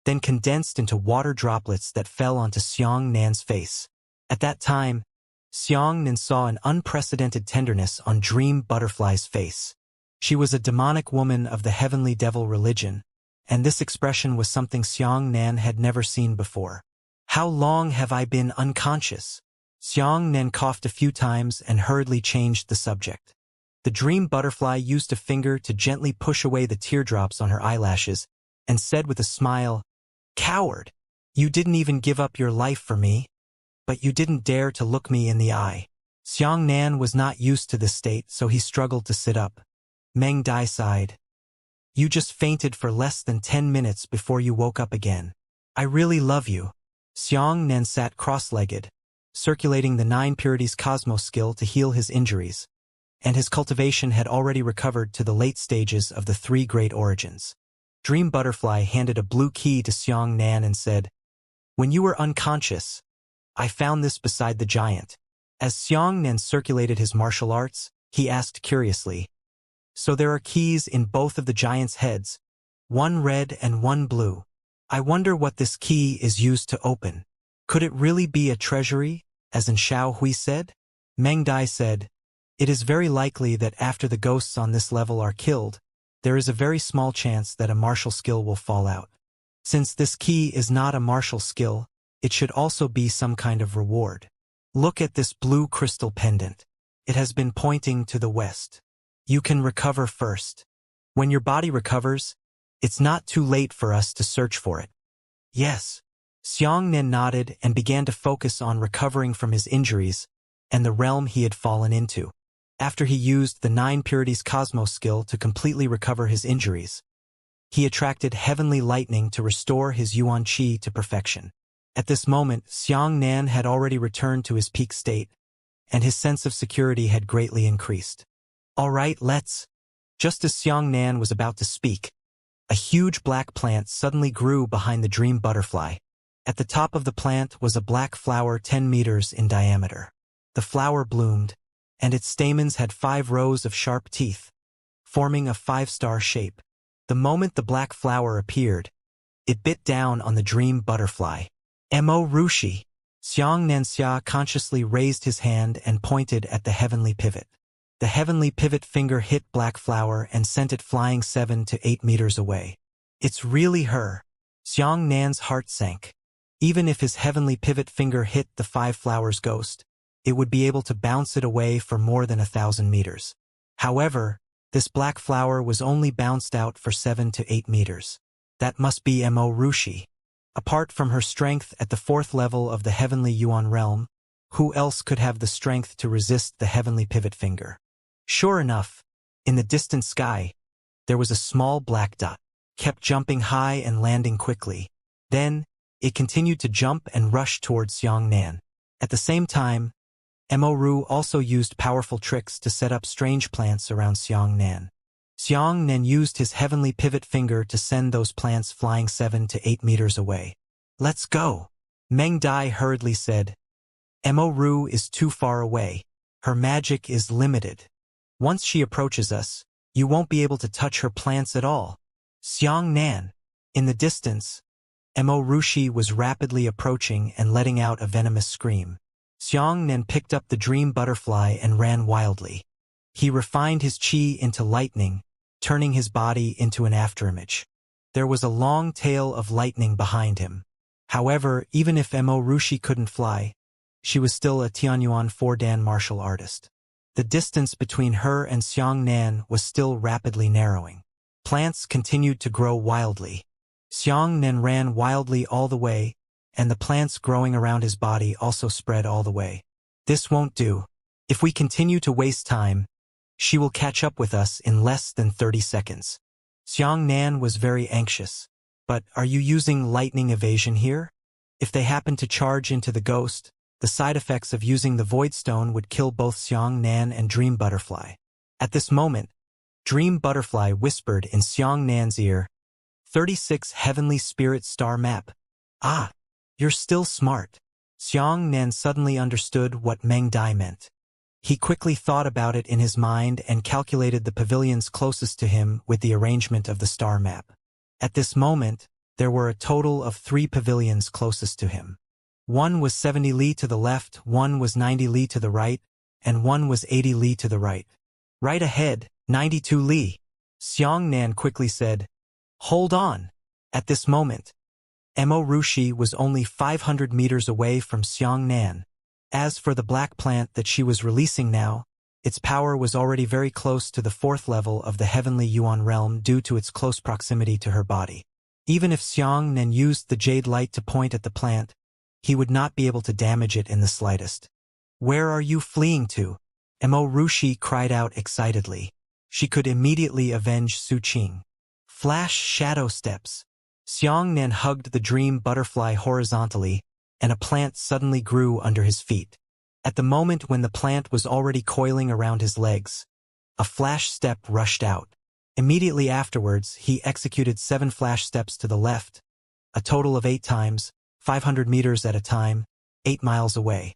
then condensed into water droplets that fell onto Xianxia's face. At that time, Xianxia saw an unprecedented tenderness on Dream Butterfly's face. She was a demonic woman of the heavenly devil religion, and this expression was something Xianxia had never seen before. "How long have I been unconscious?" Xianxia coughed a few times and hurriedly changed the subject. The Dream Butterfly used a finger to gently push away the teardrops on her eyelashes and said with a smile, "Coward! You didn't even give up your life for me, but you didn't dare to look me in the eye." Xianxia was not used to this state, so he struggled to sit up. Meng Dai sighed. "You just fainted for less than 10 minutes before you woke up again. I really love you." Xianxia sat cross-legged, circulating the 9 Purities Cosmos skill to heal his injuries, and his cultivation had already recovered to the late stages of the 3 great origins. Dream Butterfly handed a blue key to Xianxia and said, "When you were unconscious, I found this beside the giant." As Xianxia circulated his martial arts, he asked curiously, "So there are keys in both of the giant's heads, one red and one blue. I wonder what this key is used to open. Could it really be a treasury, as in Xiao Hui said?" Meng Dai said, "It is very likely that after the ghosts on this level are killed, there is a very small chance that a martial skill will fall out. Since this key is not a martial skill, it should also be some kind of reward. Look at this blue crystal pendant. It has been pointing to the west. You can recover first. When your body recovers, it's not too late for us to search for it." "Yes." Xianxia nodded and began to focus on recovering from his injuries and the realm he had fallen into. After he used the 9 Purities Cosmos skill to completely recover his injuries, he attracted heavenly lightning to restore his Yuan Qi to perfection. At this moment, Xianxia had already returned to his peak state, and his sense of security had greatly increased. "All right, let's—" Just as Xianxia was about to speak, a huge black plant suddenly grew behind the dream butterfly. At the top of the plant was a black flower 10 meters in diameter. The flower bloomed, and its stamens had 5 rows of sharp teeth, forming a 5-star shape. The moment the black flower appeared, it bit down on the dream butterfly. "Mo Rushi." Xianxia consciously raised his hand and pointed at the heavenly pivot. The heavenly pivot finger hit black flower and sent it flying 7 to 8 meters away. "It's really her." Xianxia's heart sank. Even if his heavenly pivot finger hit the 5 flowers ghost, it would be able to bounce it away for more than 1,000 meters. However, this black flower was only bounced out for 7 to 8 meters. That must be Mo Rushi. Apart from her strength at the 4th level of the heavenly Yuan realm, who else could have the strength to resist the heavenly pivot finger? Sure enough, in the distant sky, there was a small black dot, kept jumping high and landing quickly. Then, it continued to jump and rush towards Xianxia. At the same time, Mo also used powerful tricks to set up strange plants around Xianxia. Xianxia used his heavenly pivot finger to send those plants flying 7 to 8 meters away. "Let's go," Meng Dai hurriedly said. "Mo is too far away. Her magic is limited. Once she approaches us, you won't be able to touch her plants at all." Xianxia. In the distance, Mo Rushi was rapidly approaching and letting out a venomous scream. Xianxia picked up the dream butterfly and ran wildly. He refined his qi into lightning, turning his body into an afterimage. There was a long tail of lightning behind him. However, even if Mo Rushi couldn't fly, she was still a Tianyuan 4-dan martial artist. The distance between her and Xianxia was still rapidly narrowing. Plants continued to grow wildly. Xianxia ran wildly all the way, and the plants growing around his body also spread all the way. "This won't do. If we continue to waste time, she will catch up with us in less than 30 seconds. Xianxia was very anxious. "But are you using lightning evasion here? If they happen to charge into the ghost, the side effects of using the Void Stone would kill both Xianxia and Dream Butterfly." At this moment, Dream Butterfly whispered in Xianxia's ear, 36 Heavenly Spirit Star Map. "Ah, you're still smart." Xianxia suddenly understood what Meng Dai meant. He quickly thought about it in his mind and calculated the pavilions closest to him with the arrangement of the star map. At this moment, there were a total of 3 pavilions closest to him. One was 70 li to the left, one was 90 li to the right, and one was 80 li to the right. "Right ahead, 92 li. Xianxia quickly said, "Hold on." At this moment, Mo Rushi was only 500 meters away from Xianxia. As for the black plant that she was releasing now, its power was already very close to the 4th level of the heavenly Yuan realm due to its close proximity to her body. Even if Xianxia used the jade light to point at the plant, he would not be able to damage it in the slightest. "Where are you fleeing to?" Mo Rushi cried out excitedly. She could immediately avenge Su Qing. Flash shadow steps. Xianxia hugged the dream butterfly horizontally, and a plant suddenly grew under his feet. At the moment when the plant was already coiling around his legs, a flash step rushed out. Immediately afterwards, he executed 7 flash steps to the left, a total of 8 times, 500 meters at a time, 8 miles away.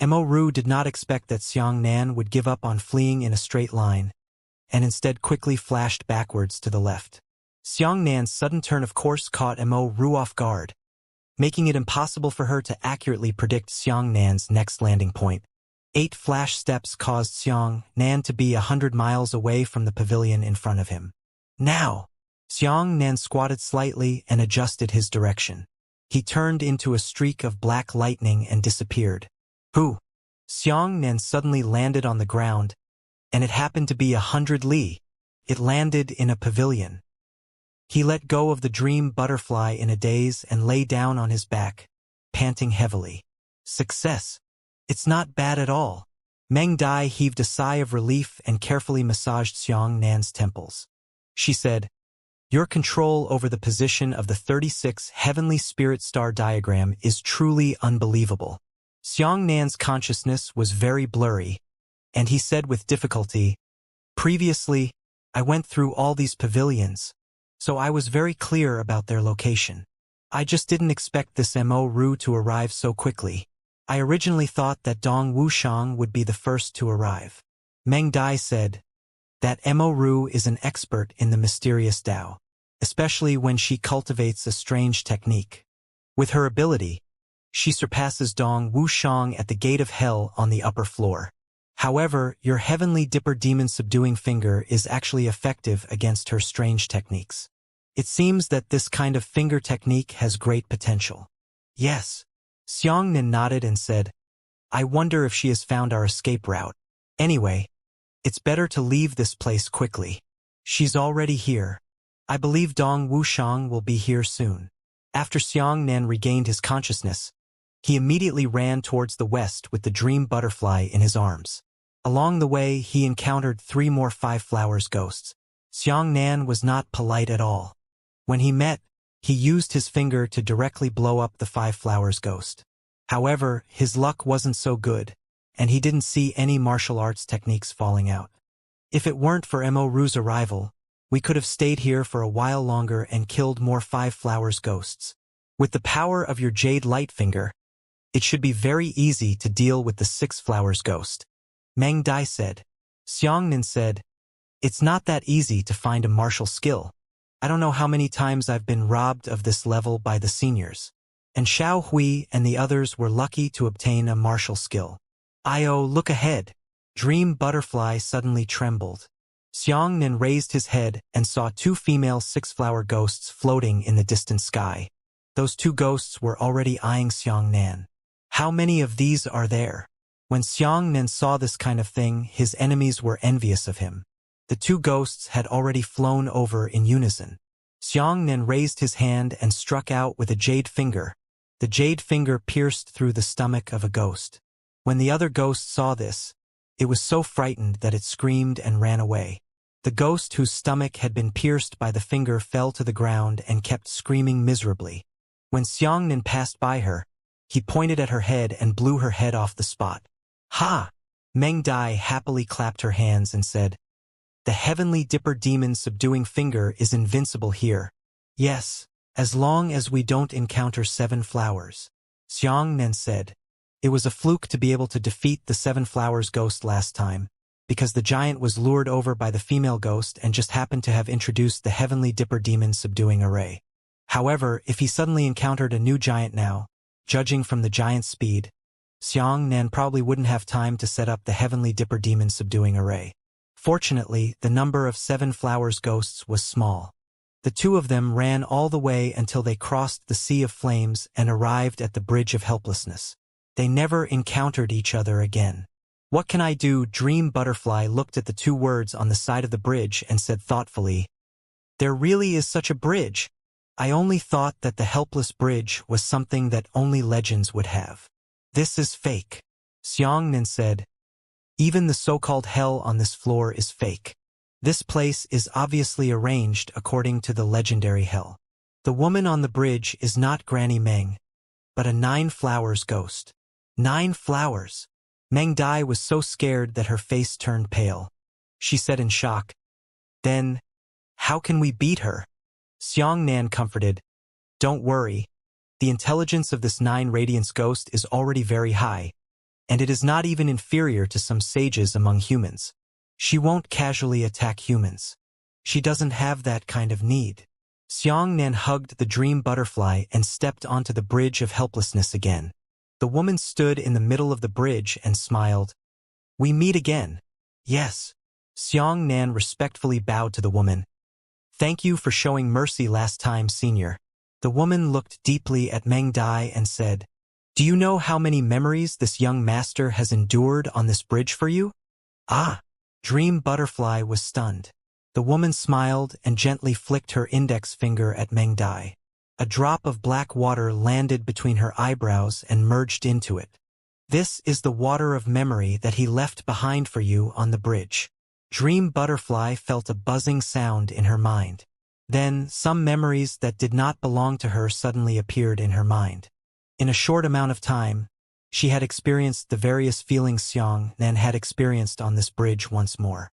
Mo Ru did not expect that Xiang Nan would give up on fleeing in a straight line, and instead quickly flashed backwards to the left. Xiang Nan's sudden turn of course caught Mo Ru off guard, making it impossible for her to accurately predict Xiang Nan's next landing point. 8 flash steps caused Xiang Nan to be 100 miles away from the pavilion in front of him. Now! Xiang Nan squatted slightly and adjusted his direction. He turned into a streak of black lightning and disappeared. Who? Xiang Nan suddenly landed on the ground, and it happened to be 100 li. It landed in a pavilion. He let go of the dream butterfly in a daze and lay down on his back, panting heavily. Success! It's not bad at all. Meng Dai heaved a sigh of relief and carefully massaged Xiang Nan's temples. She said, "Your control over the position of the 36 heavenly spirit star diagram is truly unbelievable." Xiang Nan's consciousness was very blurry, and he said with difficulty, "Previously, I went through all these pavilions, so I was very clear about their location. I just didn't expect this Mo Ru to arrive so quickly. I originally thought that Dong Wushang would be the first to arrive." Meng Dai said, "That Mo Ru is an expert in the mysterious Tao, especially when she cultivates a strange technique. With her ability, she surpasses Dong Wushang at the gate of hell on the upper floor. However, your heavenly dipper demon subduing finger is actually effective against her strange techniques. It seems that this kind of finger technique has great potential." "Yes." Xiang Nan nodded and said, "I wonder if she has found our escape route. Anyway, it's better to leave this place quickly. She's already here. I believe Dong Wushang will be here soon." After Xiang Nan regained his consciousness, he immediately ran towards the west with the dream butterfly in his arms. Along the way, he encountered 3 more 5 flowers ghosts. Xiang Nan was not polite at all. When he met, he used his finger to directly blow up the 5 flowers ghost. However, his luck wasn't so good, and he didn't see any martial arts techniques falling out. If it weren't for Mo Ru's arrival, we could have stayed here for a while longer and killed more 5 flowers ghosts. With the power of your jade light finger, it should be very easy to deal with the 6 flowers ghost. Meng Dai said. Xiang Nan said, "It's not that easy to find a martial skill. I don't know how many times I've been robbed of this level by the seniors. And Xiao Hui and the others were lucky to obtain a martial skill." "Io, look ahead." Dream Butterfly suddenly trembled. Xiang Nan raised his head and saw 2 female 6-flower ghosts floating in the distant sky. Those 2 ghosts were already eyeing Xiang Nan. How many of these are there? When Xiang Nan saw this kind of thing, his enemies were envious of him. The 2 ghosts had already flown over in unison. Xiang Nan raised his hand and struck out with a jade finger. The jade finger pierced through the stomach of a ghost. When the other ghost saw this, it was so frightened that it screamed and ran away. The ghost whose stomach had been pierced by the finger fell to the ground and kept screaming miserably. When Xiang Nan passed by her, he pointed at her head and blew her head off the spot. "Ha!" Meng Dai happily clapped her hands and said, "The heavenly dipper demon subduing finger is invincible here. Yes, as long as we don't encounter 7 flowers." Xiang Nan said, "It was a fluke to be able to defeat the 7 flowers ghost last time, because the giant was lured over by the female ghost and just happened to have introduced the heavenly dipper demon subduing array. However, if he suddenly encountered a new giant now, judging from the giant's speed, Xiang Nan probably wouldn't have time to set up the heavenly dipper demon subduing array. Fortunately, the number of 7 flowers ghosts was small. The 2 of them ran all the way until they crossed the sea of flames and arrived at the bridge of helplessness. They never encountered each other again. "What can I do?" Dream Butterfly looked at the 2 words on the side of the bridge and said thoughtfully, "There really is such a bridge. I only thought that the helpless bridge was something that only legends would have. This is fake." Xiang Nan said, "Even the so-called hell on this floor is fake. This place is obviously arranged according to the legendary hell. The woman on the bridge is not Granny Meng, but a 9 flowers ghost." 9 flowers! Meng Dai was so scared that her face turned pale. She said in shock, "Then, How can we beat her? Xianxia comforted. Don't worry. The intelligence of this 9 Radiance ghost is already very high, and it is not even inferior to some sages among humans. She won't casually attack humans. She doesn't have that kind of need. Xianxia hugged the dream butterfly and stepped onto the bridge of helplessness again. The woman stood in the middle of the bridge and smiled. We meet again. Yes. Xianxia respectfully bowed to the woman. Thank you for showing mercy last time, senior. The woman looked deeply at Meng Dai and said, Do you know how many memories this young master has endured on this bridge for you? Ah! Dream Butterfly was stunned. The woman smiled and gently flicked her index finger at Meng Dai. A drop of black water landed between her eyebrows and merged into it. This is the water of memory that he left behind for you on the bridge. Dream Butterfly felt a buzzing sound in her mind. Then, some memories that did not belong to her suddenly appeared in her mind. In a short amount of time, she had experienced the various feelings Xianxia had experienced on this bridge once more.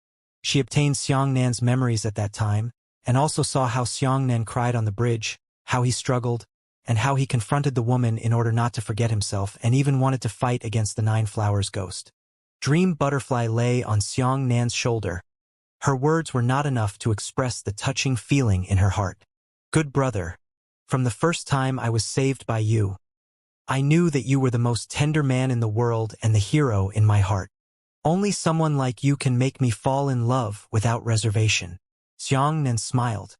She obtained Xianxia's memories at that time, and also saw how Xianxia cried on the bridge, how he struggled, and how he confronted the woman in order not to forget himself and even wanted to fight against the 9 Flowers ghost. Dream Butterfly lay on Xianxia's shoulder. Her words were not enough to express the touching feeling in her heart. Good brother, from the first time I was saved by you, I knew that you were the most tender man in the world and the hero in my heart. Only someone like you can make me fall in love without reservation. Xianxia smiled.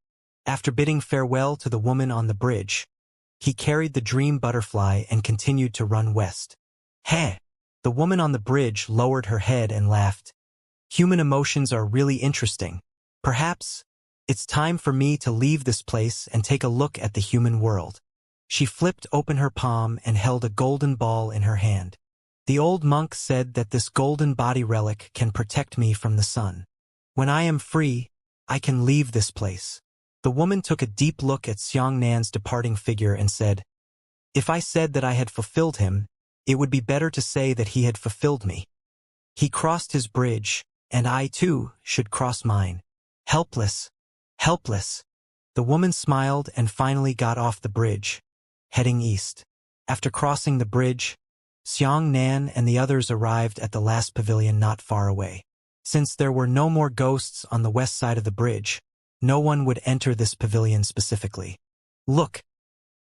After bidding farewell to the woman on the bridge, he carried the dream butterfly and continued to run west. Heh! The woman on the bridge lowered her head and laughed. Human emotions are really interesting. Perhaps it's time for me to leave this place and take a look at the human world. She flipped open her palm and held a golden ball in her hand. The old monk said that this golden body relic can protect me from the sun. When I am free, I can leave this place. The woman took a deep look at Xianxia's departing figure and said, If I said that I had fulfilled him, it would be better to say that he had fulfilled me. He crossed his bridge, and I too should cross mine. Helpless, helpless. The woman smiled and finally got off the bridge, heading east. After crossing the bridge, Xianxia and the others arrived at the last pavilion not far away. Since there were no more ghosts on the west side of the bridge, no one would enter this pavilion specifically. Look,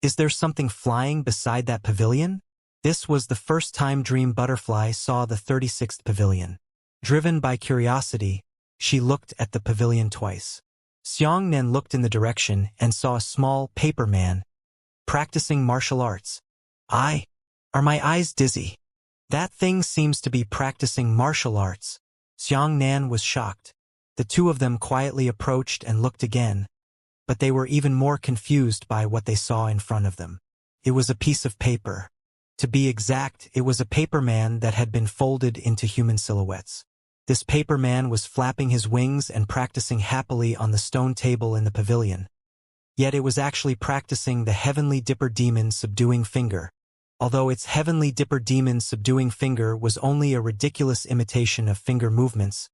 is there something flying beside that pavilion? This was the first time Dream Butterfly saw the 36th pavilion. Driven by curiosity, she looked at the pavilion twice. Xianxia looked in the direction and saw a small paper man practicing martial arts. Are my eyes dizzy? That thing seems to be practicing martial arts. Xianxia was shocked. The two of them quietly approached and looked again, but they were even more confused by what they saw in front of them. It was a piece of paper. To be exact, it was a paper man that had been folded into human silhouettes. This paper man was flapping his wings and practicing happily on the stone table in the pavilion. Yet it was actually practicing the Heavenly Dipper Demon subduing finger. Although its Heavenly Dipper Demon subduing finger was only a ridiculous imitation of finger movements,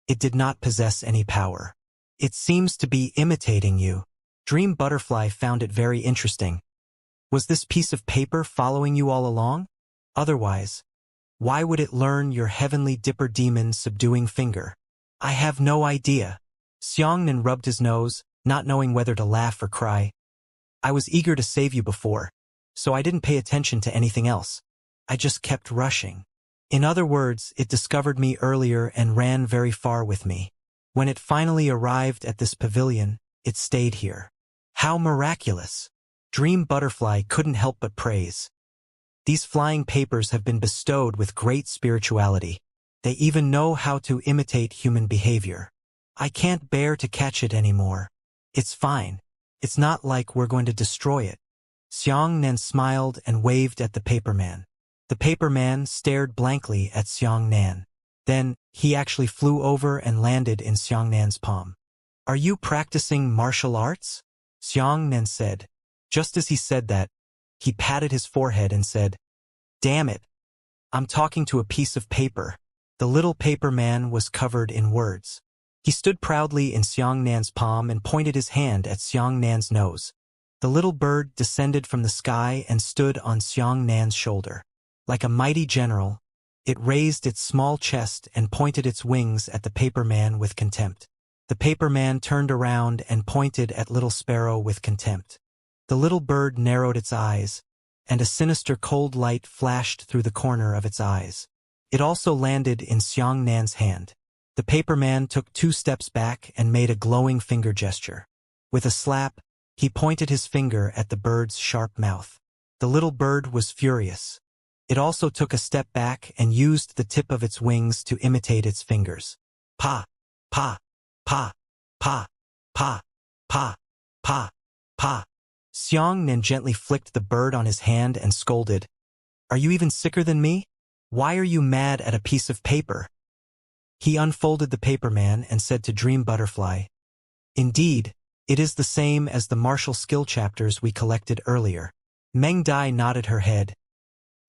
it did not possess any power. It seems to be imitating you. Dream Butterfly found it very interesting. Was this piece of paper following you all along? Otherwise, why would it learn your Heavenly Dipper Demon subduing finger? I have no idea. Xianxia rubbed his nose, not knowing whether to laugh or cry. I was eager to save you before, so I didn't pay attention to anything else. I just kept rushing. In other words, it discovered me earlier and ran very far with me. When it finally arrived at this pavilion, it stayed here. How miraculous! Dream Butterfly couldn't help but praise. These flying papers have been bestowed with great spirituality. They even know how to imitate human behavior. I can't bear to catch it anymore. It's fine. It's not like we're going to destroy it. Xianxia smiled and waved at the paperman. The paperman stared blankly at Xianxia. Then, he actually flew over and landed in Xianxia's palm. Are you practicing martial arts? Xianxia said. Just as he said that, he patted his forehead and said, Damn it! I'm talking to a piece of paper. The little paper man was covered in words. He stood proudly in Xiangnan's palm and pointed his hand at Xiangnan's nose. The little bird descended from the sky and stood on Xiangnan's shoulder. Like a mighty general, it raised its small chest and pointed its wings at the paper man with contempt. The paper man turned around and pointed at Little Sparrow with contempt. The little bird narrowed its eyes, and a sinister cold light flashed through the corner of its eyes. It also landed in Xiangnan's hand. The paper man took 2 steps back and made a glowing finger gesture. With a slap, he pointed his finger at the bird's sharp mouth. The little bird was furious. It also took a step back and used the tip of its wings to imitate its fingers. Pa, pa, pa, pa, pa, pa, pa, pa. Xiangnan gently flicked the bird on his hand and scolded, "Are you even sicker than me? Why are you mad at a piece of paper?" He unfolded the paper man and said to Dream Butterfly, "Indeed, it is the same as the martial skill chapters we collected earlier." Meng Dai nodded her head.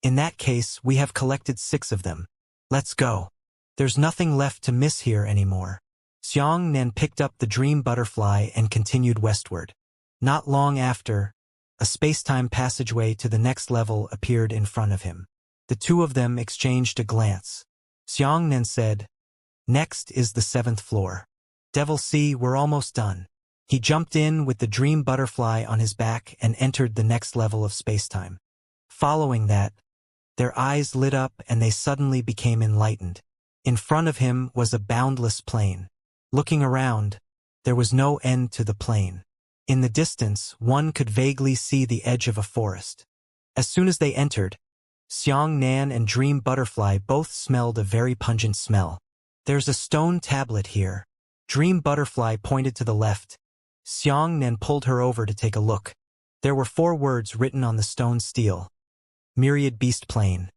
"In that case, we have collected 6 of them. Let's go. There's nothing left to miss here anymore." Xiangnan picked up the Dream Butterfly and continued westward. Not long after, a space-time passageway to the next level appeared in front of him. The 2 of them exchanged a glance. Xiangnan said, "Next is the 7th floor. Devil See, we're almost done." He jumped in with the Dream Butterfly on his back and entered the next level of space-time. Following that, their eyes lit up and they suddenly became enlightened. In front of him was a boundless plain. Looking around, there was no end to the plain. In the distance, one could vaguely see the edge of a forest. As soon as they entered, Xiangnan and Dream Butterfly both smelled a very pungent smell. "There's a stone tablet here." Dream Butterfly pointed to the left. Xiangnan pulled her over to take a look. There were 4 words written on the stone stele. Myriad Beast Plane.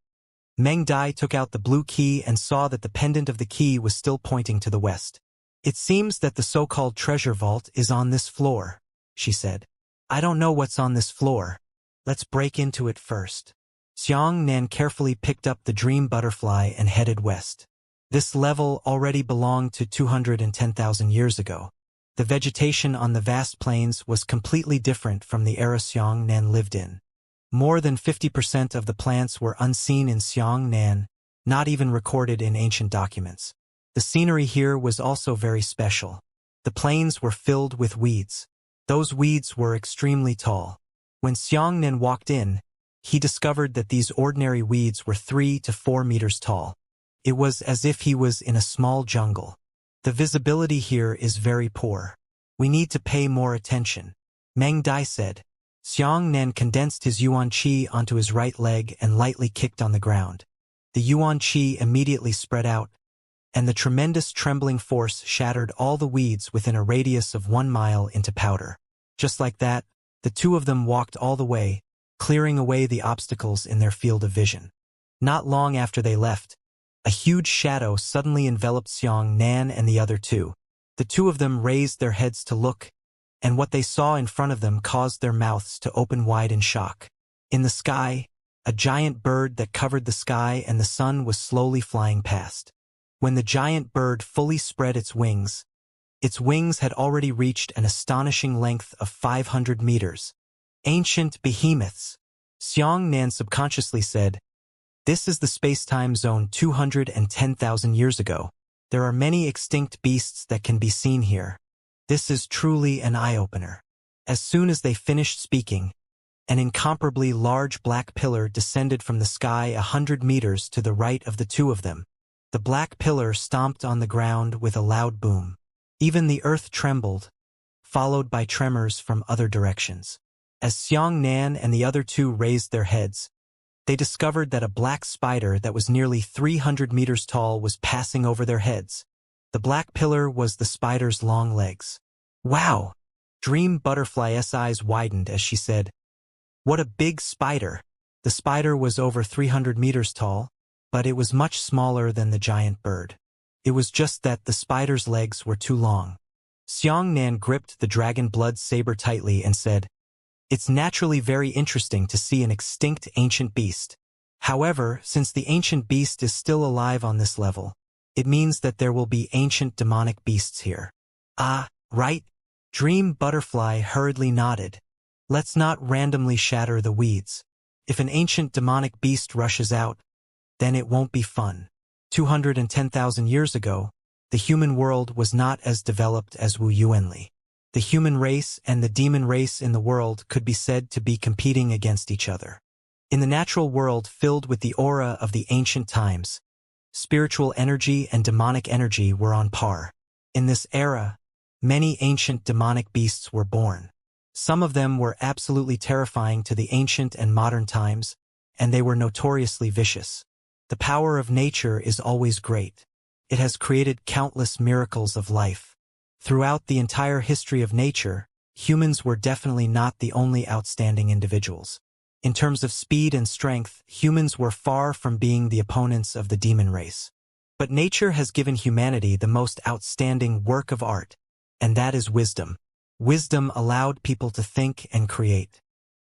Meng Dai took out the blue key and saw that the pendant of the key was still pointing to the west. "It seems that the so-called treasure vault is on this floor," she said. "I don't know what's on this floor. Let's break into it first." Xiangnan carefully picked up the Dream Butterfly and headed west. This level already belonged to 210,000 years ago. The vegetation on the vast plains was completely different from the era Xiangnan lived in. More than 50% of the plants were unseen in Xiangnan, not even recorded in ancient documents. The scenery here was also very special. The plains were filled with weeds. Those weeds were extremely tall. When Xiangnan walked in, he discovered that these ordinary weeds were 3 to 4 meters tall. It was as if he was in a small jungle. "The visibility here is very poor. We need to pay more attention," Meng Dai said. Xiangnan condensed his yuan qi onto his right leg and lightly kicked on the ground. The yuan qi immediately spread out, and the tremendous trembling force shattered all the weeds within a radius of 1 mile into powder. Just like that, the 2 of them walked all the way, clearing away the obstacles in their field of vision. Not long after they left, a huge shadow suddenly enveloped Xiangnan and the other 2. The 2 of them raised their heads to look, and what they saw in front of them caused their mouths to open wide in shock. In the sky, a giant bird that covered the sky and the sun was slowly flying past. When the giant bird fully spread its wings had already reached an astonishing length of 500 meters. "Ancient behemoths," Xiangnan subconsciously said. "This is the space-time zone 210,000 years ago. There are many extinct beasts that can be seen here. This is truly an eye-opener." As soon as they finished speaking, an incomparably large black pillar descended from the sky 100 meters to the right of the 2 of them. The black pillar stomped on the ground with a loud boom. Even the earth trembled, followed by tremors from other directions. As Xiangnan and the other 2 raised their heads, they discovered that a black spider that was nearly 300 meters tall was passing over their heads. The black pillar was the spider's long legs. "Wow!" Dream Butterfly's eyes widened as she said, "What a big spider!" The spider was over 300 meters tall, but it was much smaller than the giant bird. It was just that the spider's legs were too long. Xiangnan gripped the dragon blood saber tightly and said, "It's naturally very interesting to see an extinct ancient beast. However, since the ancient beast is still alive on this level, It means that there will be ancient demonic beasts here. Ah, right? Dream Butterfly hurriedly nodded. Let's not randomly shatter the weeds. If an ancient demonic beast rushes out, then it won't be fun. 210,000 years ago, the human world was not as developed as Wu Yuanli. The human race and the demon race in the world could be said to be competing against each other. In the natural world filled with the aura of the ancient times, spiritual energy and demonic energy were on par. In this era, many ancient demonic beasts were born. Some of them were absolutely terrifying to the ancient and modern times, and they were notoriously vicious. The power of nature is always great. It has created countless miracles of life. Throughout the entire history of nature, humans were definitely not the only outstanding individuals. In terms of speed and strength, humans were far from being the opponents of the demon race. But nature has given humanity the most outstanding work of art, and that is wisdom. Wisdom allowed people to think and create.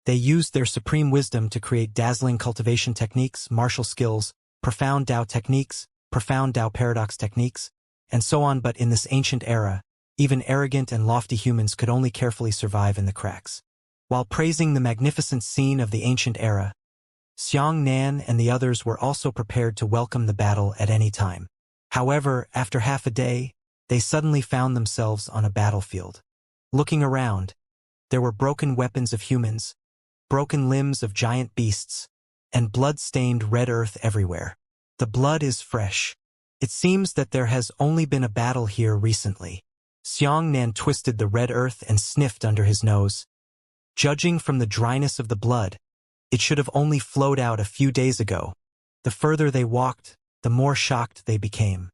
They used their supreme wisdom to create dazzling cultivation techniques, martial skills, profound Tao techniques, profound Tao paradox techniques, and so on. But in this ancient era, even arrogant and lofty humans could only carefully survive in the cracks. While praising the magnificent scene of the ancient era, Xianxia and the others were also prepared to welcome the battle at any time. However, after half a day, they suddenly found themselves on a battlefield. Looking around, there were broken weapons of humans, broken limbs of giant beasts, and blood-stained red earth everywhere. The blood is fresh. It seems that there has only been a battle here recently. Xianxia twisted the red earth and sniffed under his nose. Judging from the dryness of the blood, it should have only flowed out a few days ago. The further they walked, the more shocked they became.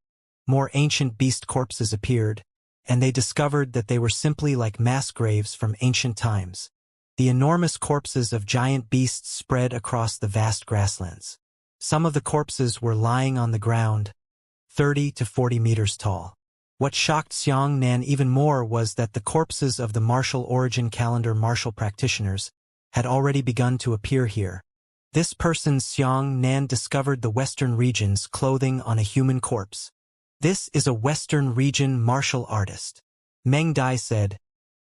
More ancient beast corpses appeared, and they discovered that they were simply like mass graves from ancient times. The enormous corpses of giant beasts spread across the vast grasslands. Some of the corpses were lying on the ground, 30 to 40 meters tall. What shocked Xianxia even more was that the corpses of the martial origin calendar martial practitioners had already begun to appear here. This person Xianxia discovered the Western region's clothing on a human corpse. This is a Western region martial artist. Meng Dai said,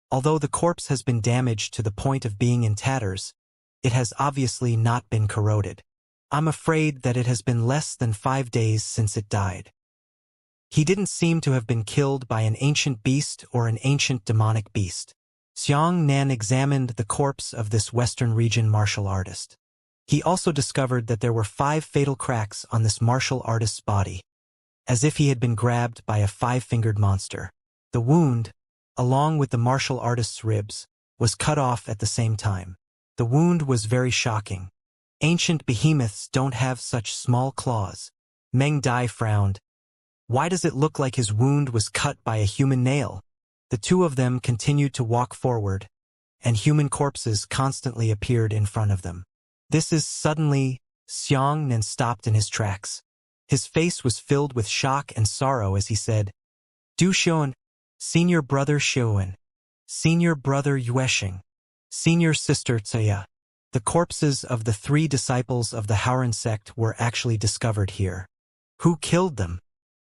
although the corpse has been damaged to the point of being in tatters, it has obviously not been corroded. I'm afraid that it has been less than 5 days since it died. He didn't seem to have been killed by an ancient beast or an ancient demonic beast. Xianxia examined the corpse of this Western region martial artist. He also discovered that there were 5 fatal cracks on this martial artist's body, as if he had been grabbed by a 5-fingered monster. The wound, along with the martial artist's ribs, was cut off at the same time. The wound was very shocking. Ancient behemoths don't have such small claws. Meng Dai frowned. Why does it look like his wound was cut by a human nail? The two of them continued to walk forward, and human corpses constantly appeared in front of them. This is suddenly, Xianxia stopped in his tracks. His face was filled with shock and sorrow as he said, Du Xuan, Senior Brother Xuan, Senior Brother Yuesheng, Senior Sister Caya. The corpses of the 3 disciples of the Haoran sect were actually discovered here. Who killed them?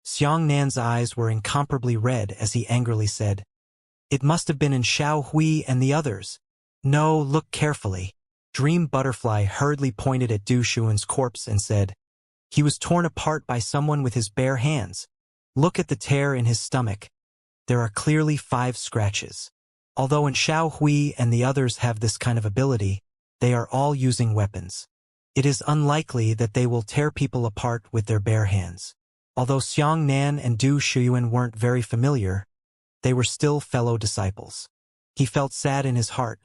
Xianxia's eyes were incomparably red as he angrily said, it must have been in Xiao Hui and the others. No, look carefully. Dream Butterfly hurriedly pointed at Du Xuan's corpse and said, he was torn apart by someone with his bare hands. Look at the tear in his stomach. There are clearly 5 scratches. Although in Xiao Hui and the others have this kind of ability, they are all using weapons. It is unlikely that they will tear people apart with their bare hands. Although Xianxia and Du Xuan weren't very familiar, they were still fellow disciples. He felt sad in his heart,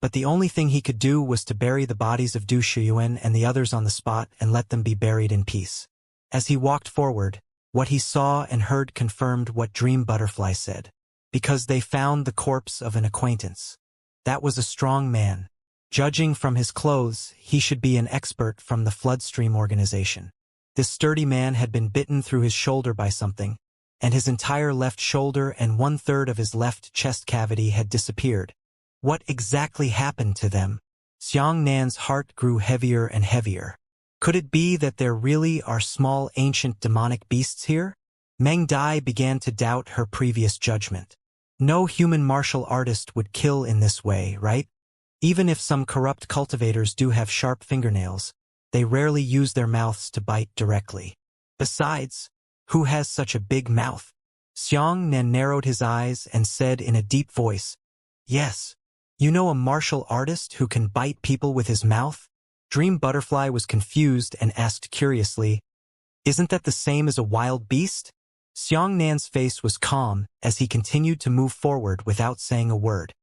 but the only thing he could do was to bury the bodies of Du Xuan and the others on the spot and let them be buried in peace. As he walked forward, what he saw and heard confirmed what Dream Butterfly said. Because they found the corpse of an acquaintance. That was a strong man. Judging from his clothes, he should be an expert from the Floodstream organization. This sturdy man had been bitten through his shoulder by something, and his entire left shoulder and 1/3 of his left chest cavity had disappeared. What exactly happened to them? Xianxia's heart grew heavier and heavier. Could it be that there really are small ancient demonic beasts here? Meng Dai began to doubt her previous judgment. No human martial artist would kill in this way, right? Even if some corrupt cultivators do have sharp fingernails, they rarely use their mouths to bite directly. Besides, who has such a big mouth? Xianxia narrowed his eyes and said in a deep voice, "Yes. You know a martial artist who can bite people with his mouth?" Dream Butterfly was confused and asked curiously, "Isn't that the same as a wild beast?" Xiangnan's face was calm as he continued to move forward without saying a word.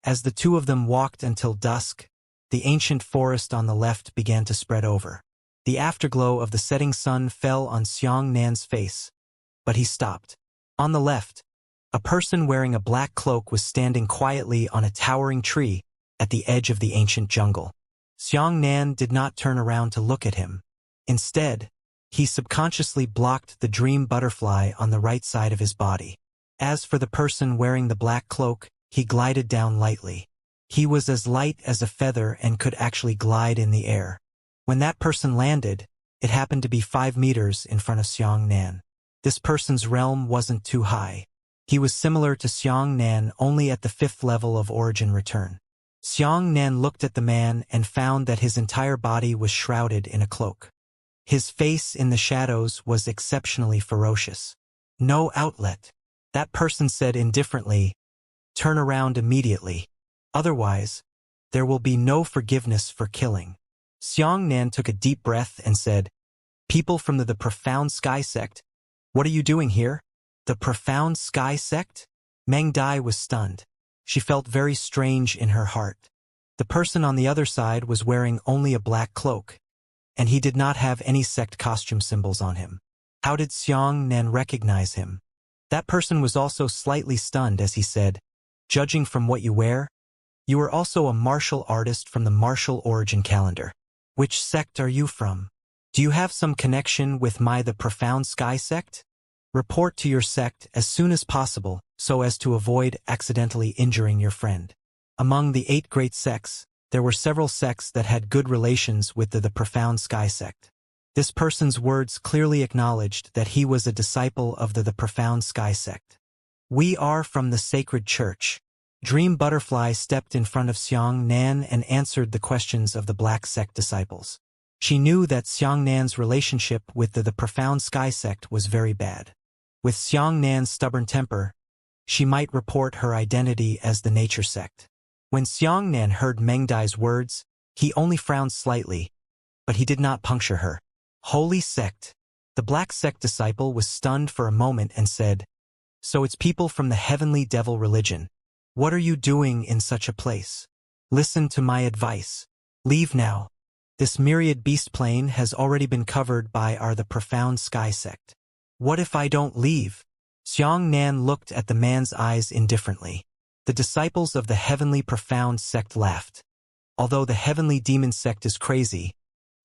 As the two of them walked until dusk, the ancient forest on the left began to spread over. The afterglow of the setting sun fell on Xiangnan's face, but he stopped. On the left, a person wearing a black cloak was standing quietly on a towering tree at the edge of the ancient jungle. Xiangnan did not turn around to look at him. Instead, he subconsciously blocked the dream butterfly on the right side of his body. As for the person wearing the black cloak, he glided down lightly. He was as light as a feather and could actually glide in the air. When that person landed, it happened to be 5 meters in front of Xiangnan. This person's realm wasn't too high. He was similar to Xiangnan only at the 5th level of origin return. Xiangnan looked at the man and found that his entire body was shrouded in a cloak. His face in the shadows was exceptionally ferocious. "No outlet," that person said indifferently. "Turn around immediately. Otherwise, there will be no forgiveness for killing." Xiangnan took a deep breath and said, "People from the Profound Sky Sect, what are you doing here?" "The Profound Sky Sect?" Meng Dai was stunned. She felt very strange in her heart. The person on the other side was wearing only a black cloak, and he did not have any sect costume symbols on him. How did Xiangnan recognize him? That person was also slightly stunned as he said, "Judging from what you wear, you are also a martial artist from the martial origin calendar. Which sect are you from? Do you have some connection with the Profound Sky Sect? Report to your sect as soon as possible so as to avoid accidentally injuring your friend." Among the 8 great sects, there were several sects that had good relations with the Profound Sky Sect. This person's words clearly acknowledged that he was a disciple of the Profound Sky Sect. "We are from the Sacred Church." Dream Butterfly stepped in front of Xiangnan and answered the questions of the Black Sect disciples. She knew that Xiangnan's relationship with the Profound Sky Sect was very bad. With Xiangnan's stubborn temper, she might report her identity as the Nature Sect. When Xiangnan heard Meng Dai's words, he only frowned slightly, but he did not puncture her. "Holy Sect." The Black Sect disciple was stunned for a moment and said, "So it's people from the Heavenly Devil religion. What are you doing in such a place? Listen to my advice. Leave now. This myriad beast plane has already been covered by the Profound Sky Sect." "What if I don't leave?" Xiangnan looked at the man's eyes indifferently. The disciples of the Heavenly Profound Sect laughed. "Although the Heavenly Demon Sect is crazy,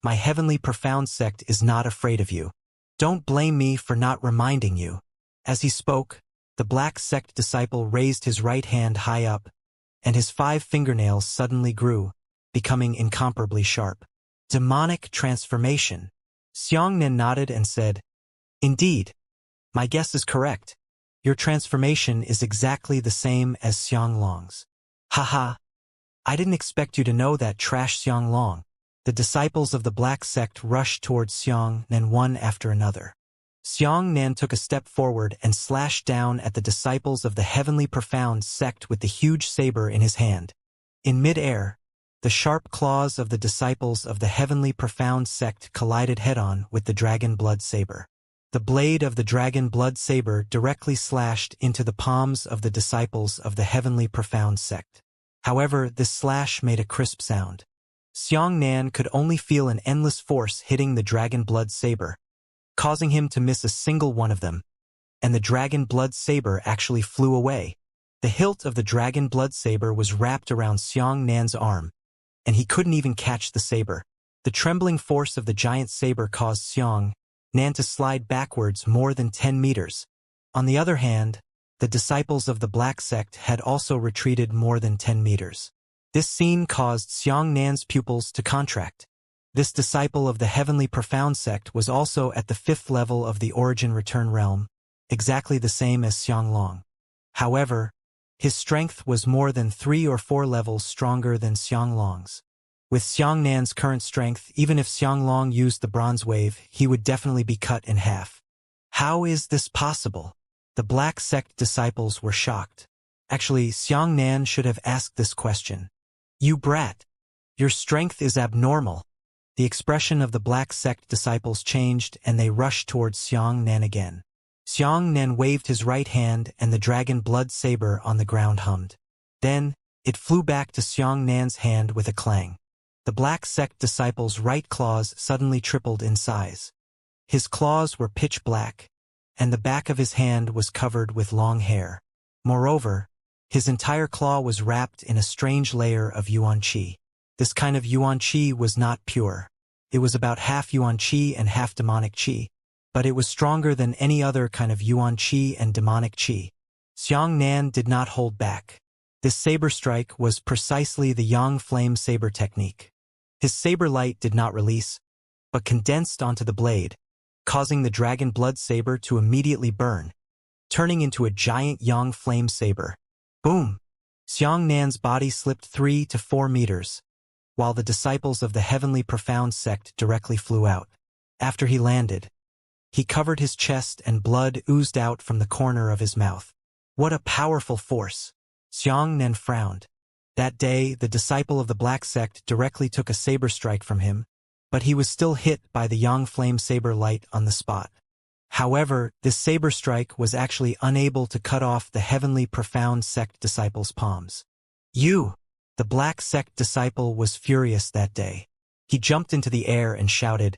my Heavenly Profound Sect is not afraid of you. Don't blame me for not reminding you." As he spoke, the Black Sect disciple raised his right hand high up, and his 5 fingernails suddenly grew, becoming incomparably sharp. "Demonic transformation." Xiangnan nodded and said, "Indeed, my guess is correct. Your transformation is exactly the same as Xianglong's." "Haha, I didn't expect you to know that, trash Xianglong." The disciples of the Black Sect rushed towards Xiangnan one after another. Xiangnan took a step forward and slashed down at the disciples of the Heavenly Profound Sect with the huge saber in his hand. In mid-air, the sharp claws of the disciples of the Heavenly Profound Sect collided head-on with the dragon blood saber. The blade of the dragon blood saber directly slashed into the palms of the disciples of the Heavenly Profound Sect. However, this slash made a crisp sound. Xiangnan could only feel an endless force hitting the dragon blood saber, causing him to miss a single one of them, and the dragon blood saber actually flew away. The hilt of the dragon blood saber was wrapped around Xiangnan's arm, and he couldn't even catch the saber. The trembling force of the giant saber caused Xiangnan to slide backwards more than 10 meters. On the other hand, the disciples of the Black Sect had also retreated more than 10 meters. This scene caused Xiangnan's pupils to contract. This disciple of the Heavenly Profound Sect was also at the 5th level of the Origin Return realm, exactly the same as Xianglong. However, his strength was more than 3 or 4 levels stronger than Xianglong's. With Xiangnan's current strength, even if Xianglong used the bronze wave, he would definitely be cut in half. How is this possible? The Black Sect disciples were shocked. Actually, Xiangnan should have asked this question. You brat! Your strength is abnormal. The expression of the Black Sect disciples changed and they rushed towards Xiangnan again. Xiangnan waved his right hand and the dragon blood saber on the ground hummed. Then, it flew back to Xiangnan's hand with a clang. The Black Sect disciples' right claws suddenly tripled in size. His claws were pitch black, and the back of his hand was covered with long hair. Moreover, his entire claw was wrapped in a strange layer of yuan qi. This kind of yuan qi was not pure. It was about half yuan qi and half demonic qi, but it was stronger than any other kind of yuan qi and demonic qi. Xiangnan did not hold back. This saber strike was precisely the Yang Flame saber technique. His saber light did not release, but condensed onto the blade, causing the dragon blood saber to immediately burn, turning into a giant Yang Flame saber. Boom! Xiangnan's body slipped 3 to 4 meters, while the disciples of the Heavenly Profound sect directly flew out. After he landed, he covered his chest and blood oozed out from the corner of his mouth. What a powerful force! Xiangnan frowned. That day, the disciple of the Black Sect directly took a saber strike from him, but he was still hit by the Yang Flame saber light on the spot. However, this saber strike was actually unable to cut off the Heavenly Profound sect disciple's palms. You! The Black Sect disciple was furious that day. He jumped into the air and shouted,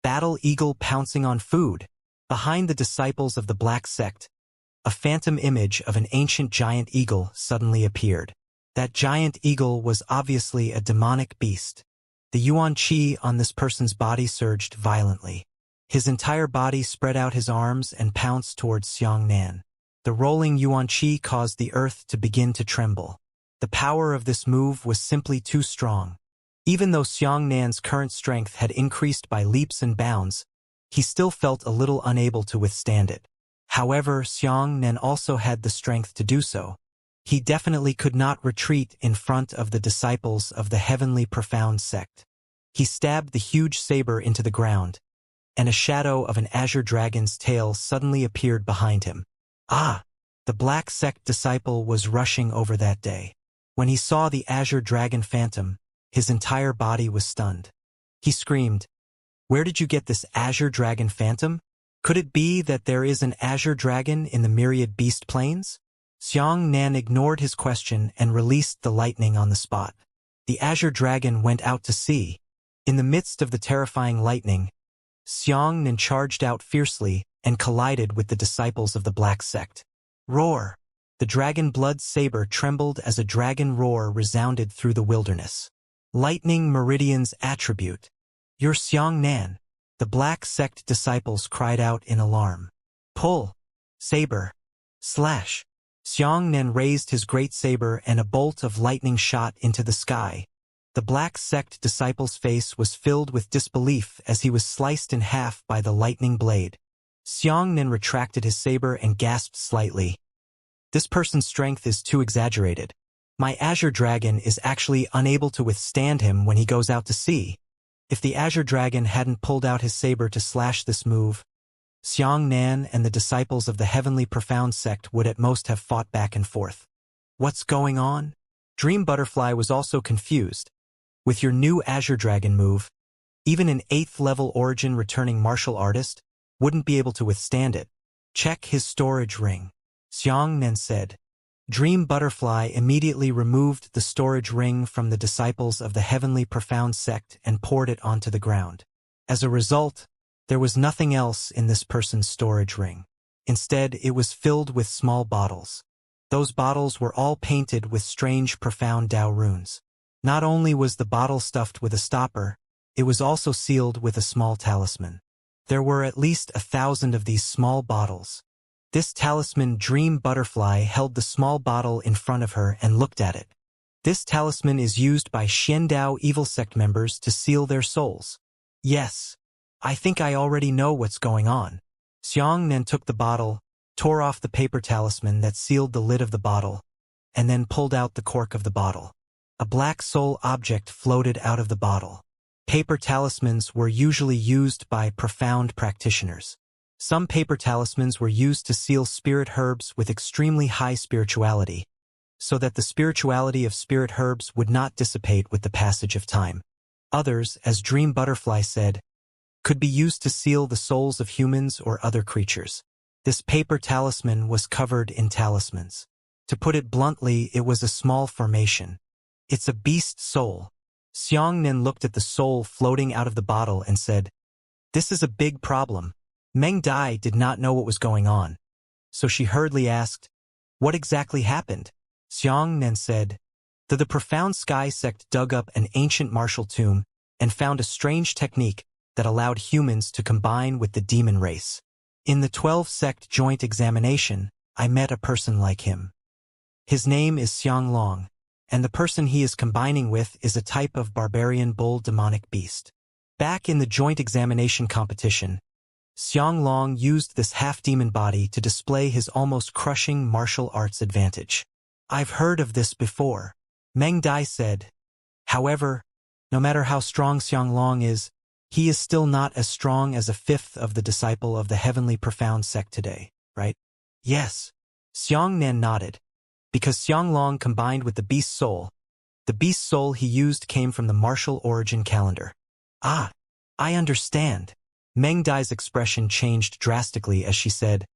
"Battle Eagle pouncing on food!" Behind the disciples of the Black Sect, a phantom image of an ancient giant eagle suddenly appeared. That giant eagle was obviously a demonic beast. The yuan qi on this person's body surged violently. His entire body spread out his arms and pounced towards Xiangnan. The rolling yuan qi caused the earth to begin to tremble. The power of this move was simply too strong. Even though Xiangnan's current strength had increased by leaps and bounds, he still felt a little unable to withstand it. However, Xiangnan also had the strength to do so. He definitely could not retreat in front of the disciples of the Heavenly Profound sect. He stabbed the huge saber into the ground, and a shadow of an azure dragon's tail suddenly appeared behind him. Ah! The Black Sect disciple was rushing over that day. When he saw the azure dragon phantom, his entire body was stunned. He screamed, "Where did you get this azure dragon phantom? Could it be that there is an azure dragon in the myriad beast plains?" Xiangnan ignored his question and released the lightning on the spot. The azure dragon went out to sea. In the midst of the terrifying lightning, Xiangnan charged out fiercely and collided with the disciples of the Black Sect. Roar! The dragon blood saber trembled as a dragon roar resounded through the wilderness. Lightning Meridian's attribute. You're Xiangnan. The Black Sect disciples cried out in alarm. Pull! Saber! Slash! Xiangnan raised his great saber and a bolt of lightning shot into the sky. The Black Sect disciple's face was filled with disbelief as he was sliced in half by the lightning blade. Xiangnan retracted his saber and gasped slightly. This person's strength is too exaggerated. My azure dragon is actually unable to withstand him when he goes out to sea. If the azure dragon hadn't pulled out his saber to slash this move, Xiangnan and the disciples of the Heavenly Profound sect would at most have fought back and forth. What's going on? Dream Butterfly was also confused. With your new azure dragon move, even an 8th level origin returning martial artist wouldn't be able to withstand it. Check his storage ring, Xiangnan said. Dream Butterfly immediately removed the storage ring from the disciples of the Heavenly Profound sect and poured it onto the ground. As a result, there was nothing else in this person's storage ring. Instead, it was filled with small bottles. Those bottles were all painted with strange profound Dao runes. Not only was the bottle stuffed with a stopper, it was also sealed with a small talisman. There were at least 1,000 of these small bottles. This talisman Dream Butterfly held the small bottle in front of her and looked at it. This talisman is used by Xiandao evil sect members to seal their souls. Yes, I think I already know what's going on. Xiangnan took the bottle, tore off the paper talisman that sealed the lid of the bottle, and then pulled out the cork of the bottle. A black soul object floated out of the bottle. Paper talismans were usually used by profound practitioners. Some paper talismans were used to seal spirit herbs with extremely high spirituality, so that the spirituality of spirit herbs would not dissipate with the passage of time. Others, as Dream Butterfly said, could be used to seal the souls of humans or other creatures. This paper talisman was covered in talismans. To put it bluntly, it was a small formation. It's a beast soul. Xianxia looked at the soul floating out of the bottle and said, "This is a big problem." Meng Dai did not know what was going on, so she hurriedly asked, "What exactly happened?" Xianxia said, "The profound sky sect dug up an ancient martial tomb and found a strange technique that allowed humans to combine with the demon race. In the 12-sect joint examination, I met a person like him. His name is Xianglong, and the person he is combining with is a type of barbarian bull demonic beast. Back in the joint examination competition, Xianglong used this half-demon body to display his almost crushing martial arts advantage. I've heard of this before," Meng Dai said. "However, no matter how strong Xianglong is, he is still not as strong as a fifth of the disciple of the heavenly profound sect today, right?" "Yes." Xianxia nodded. "Because Xianglong combined with the beast soul. The beast soul he used came from the martial origin calendar." "Ah, I understand." Meng Dai's expression changed drastically as she said,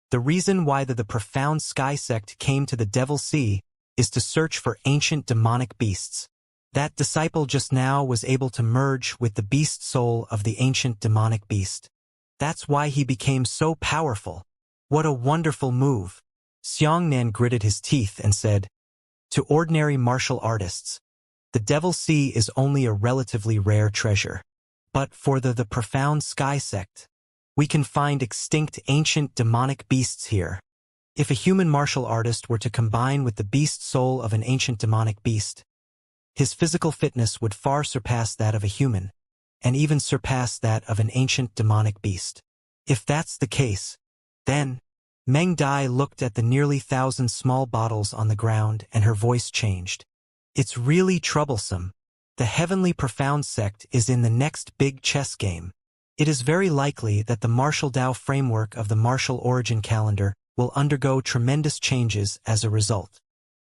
"The reason why the profound sky sect came to the Devil Sea is to search for ancient demonic beasts. That disciple just now was able to merge with the beast soul of the ancient demonic beast. That's why he became so powerful. What a wonderful move." Xianxia gritted his teeth and said, "To ordinary martial artists, the Devil Sea is only a relatively rare treasure. But for the profound sky sect, we can find extinct ancient demonic beasts here. If a human martial artist were to combine with the beast soul of an ancient demonic beast, his physical fitness would far surpass that of a human, and even surpass that of an ancient demonic beast. If that's the case, then..." Meng Dai looked at the nearly 1,000 small bottles on the ground and her voice changed. "It's really troublesome. The heavenly profound sect is in the next big chess game. It is very likely that the martial Dao framework of the martial origin calendar will undergo tremendous changes as a result.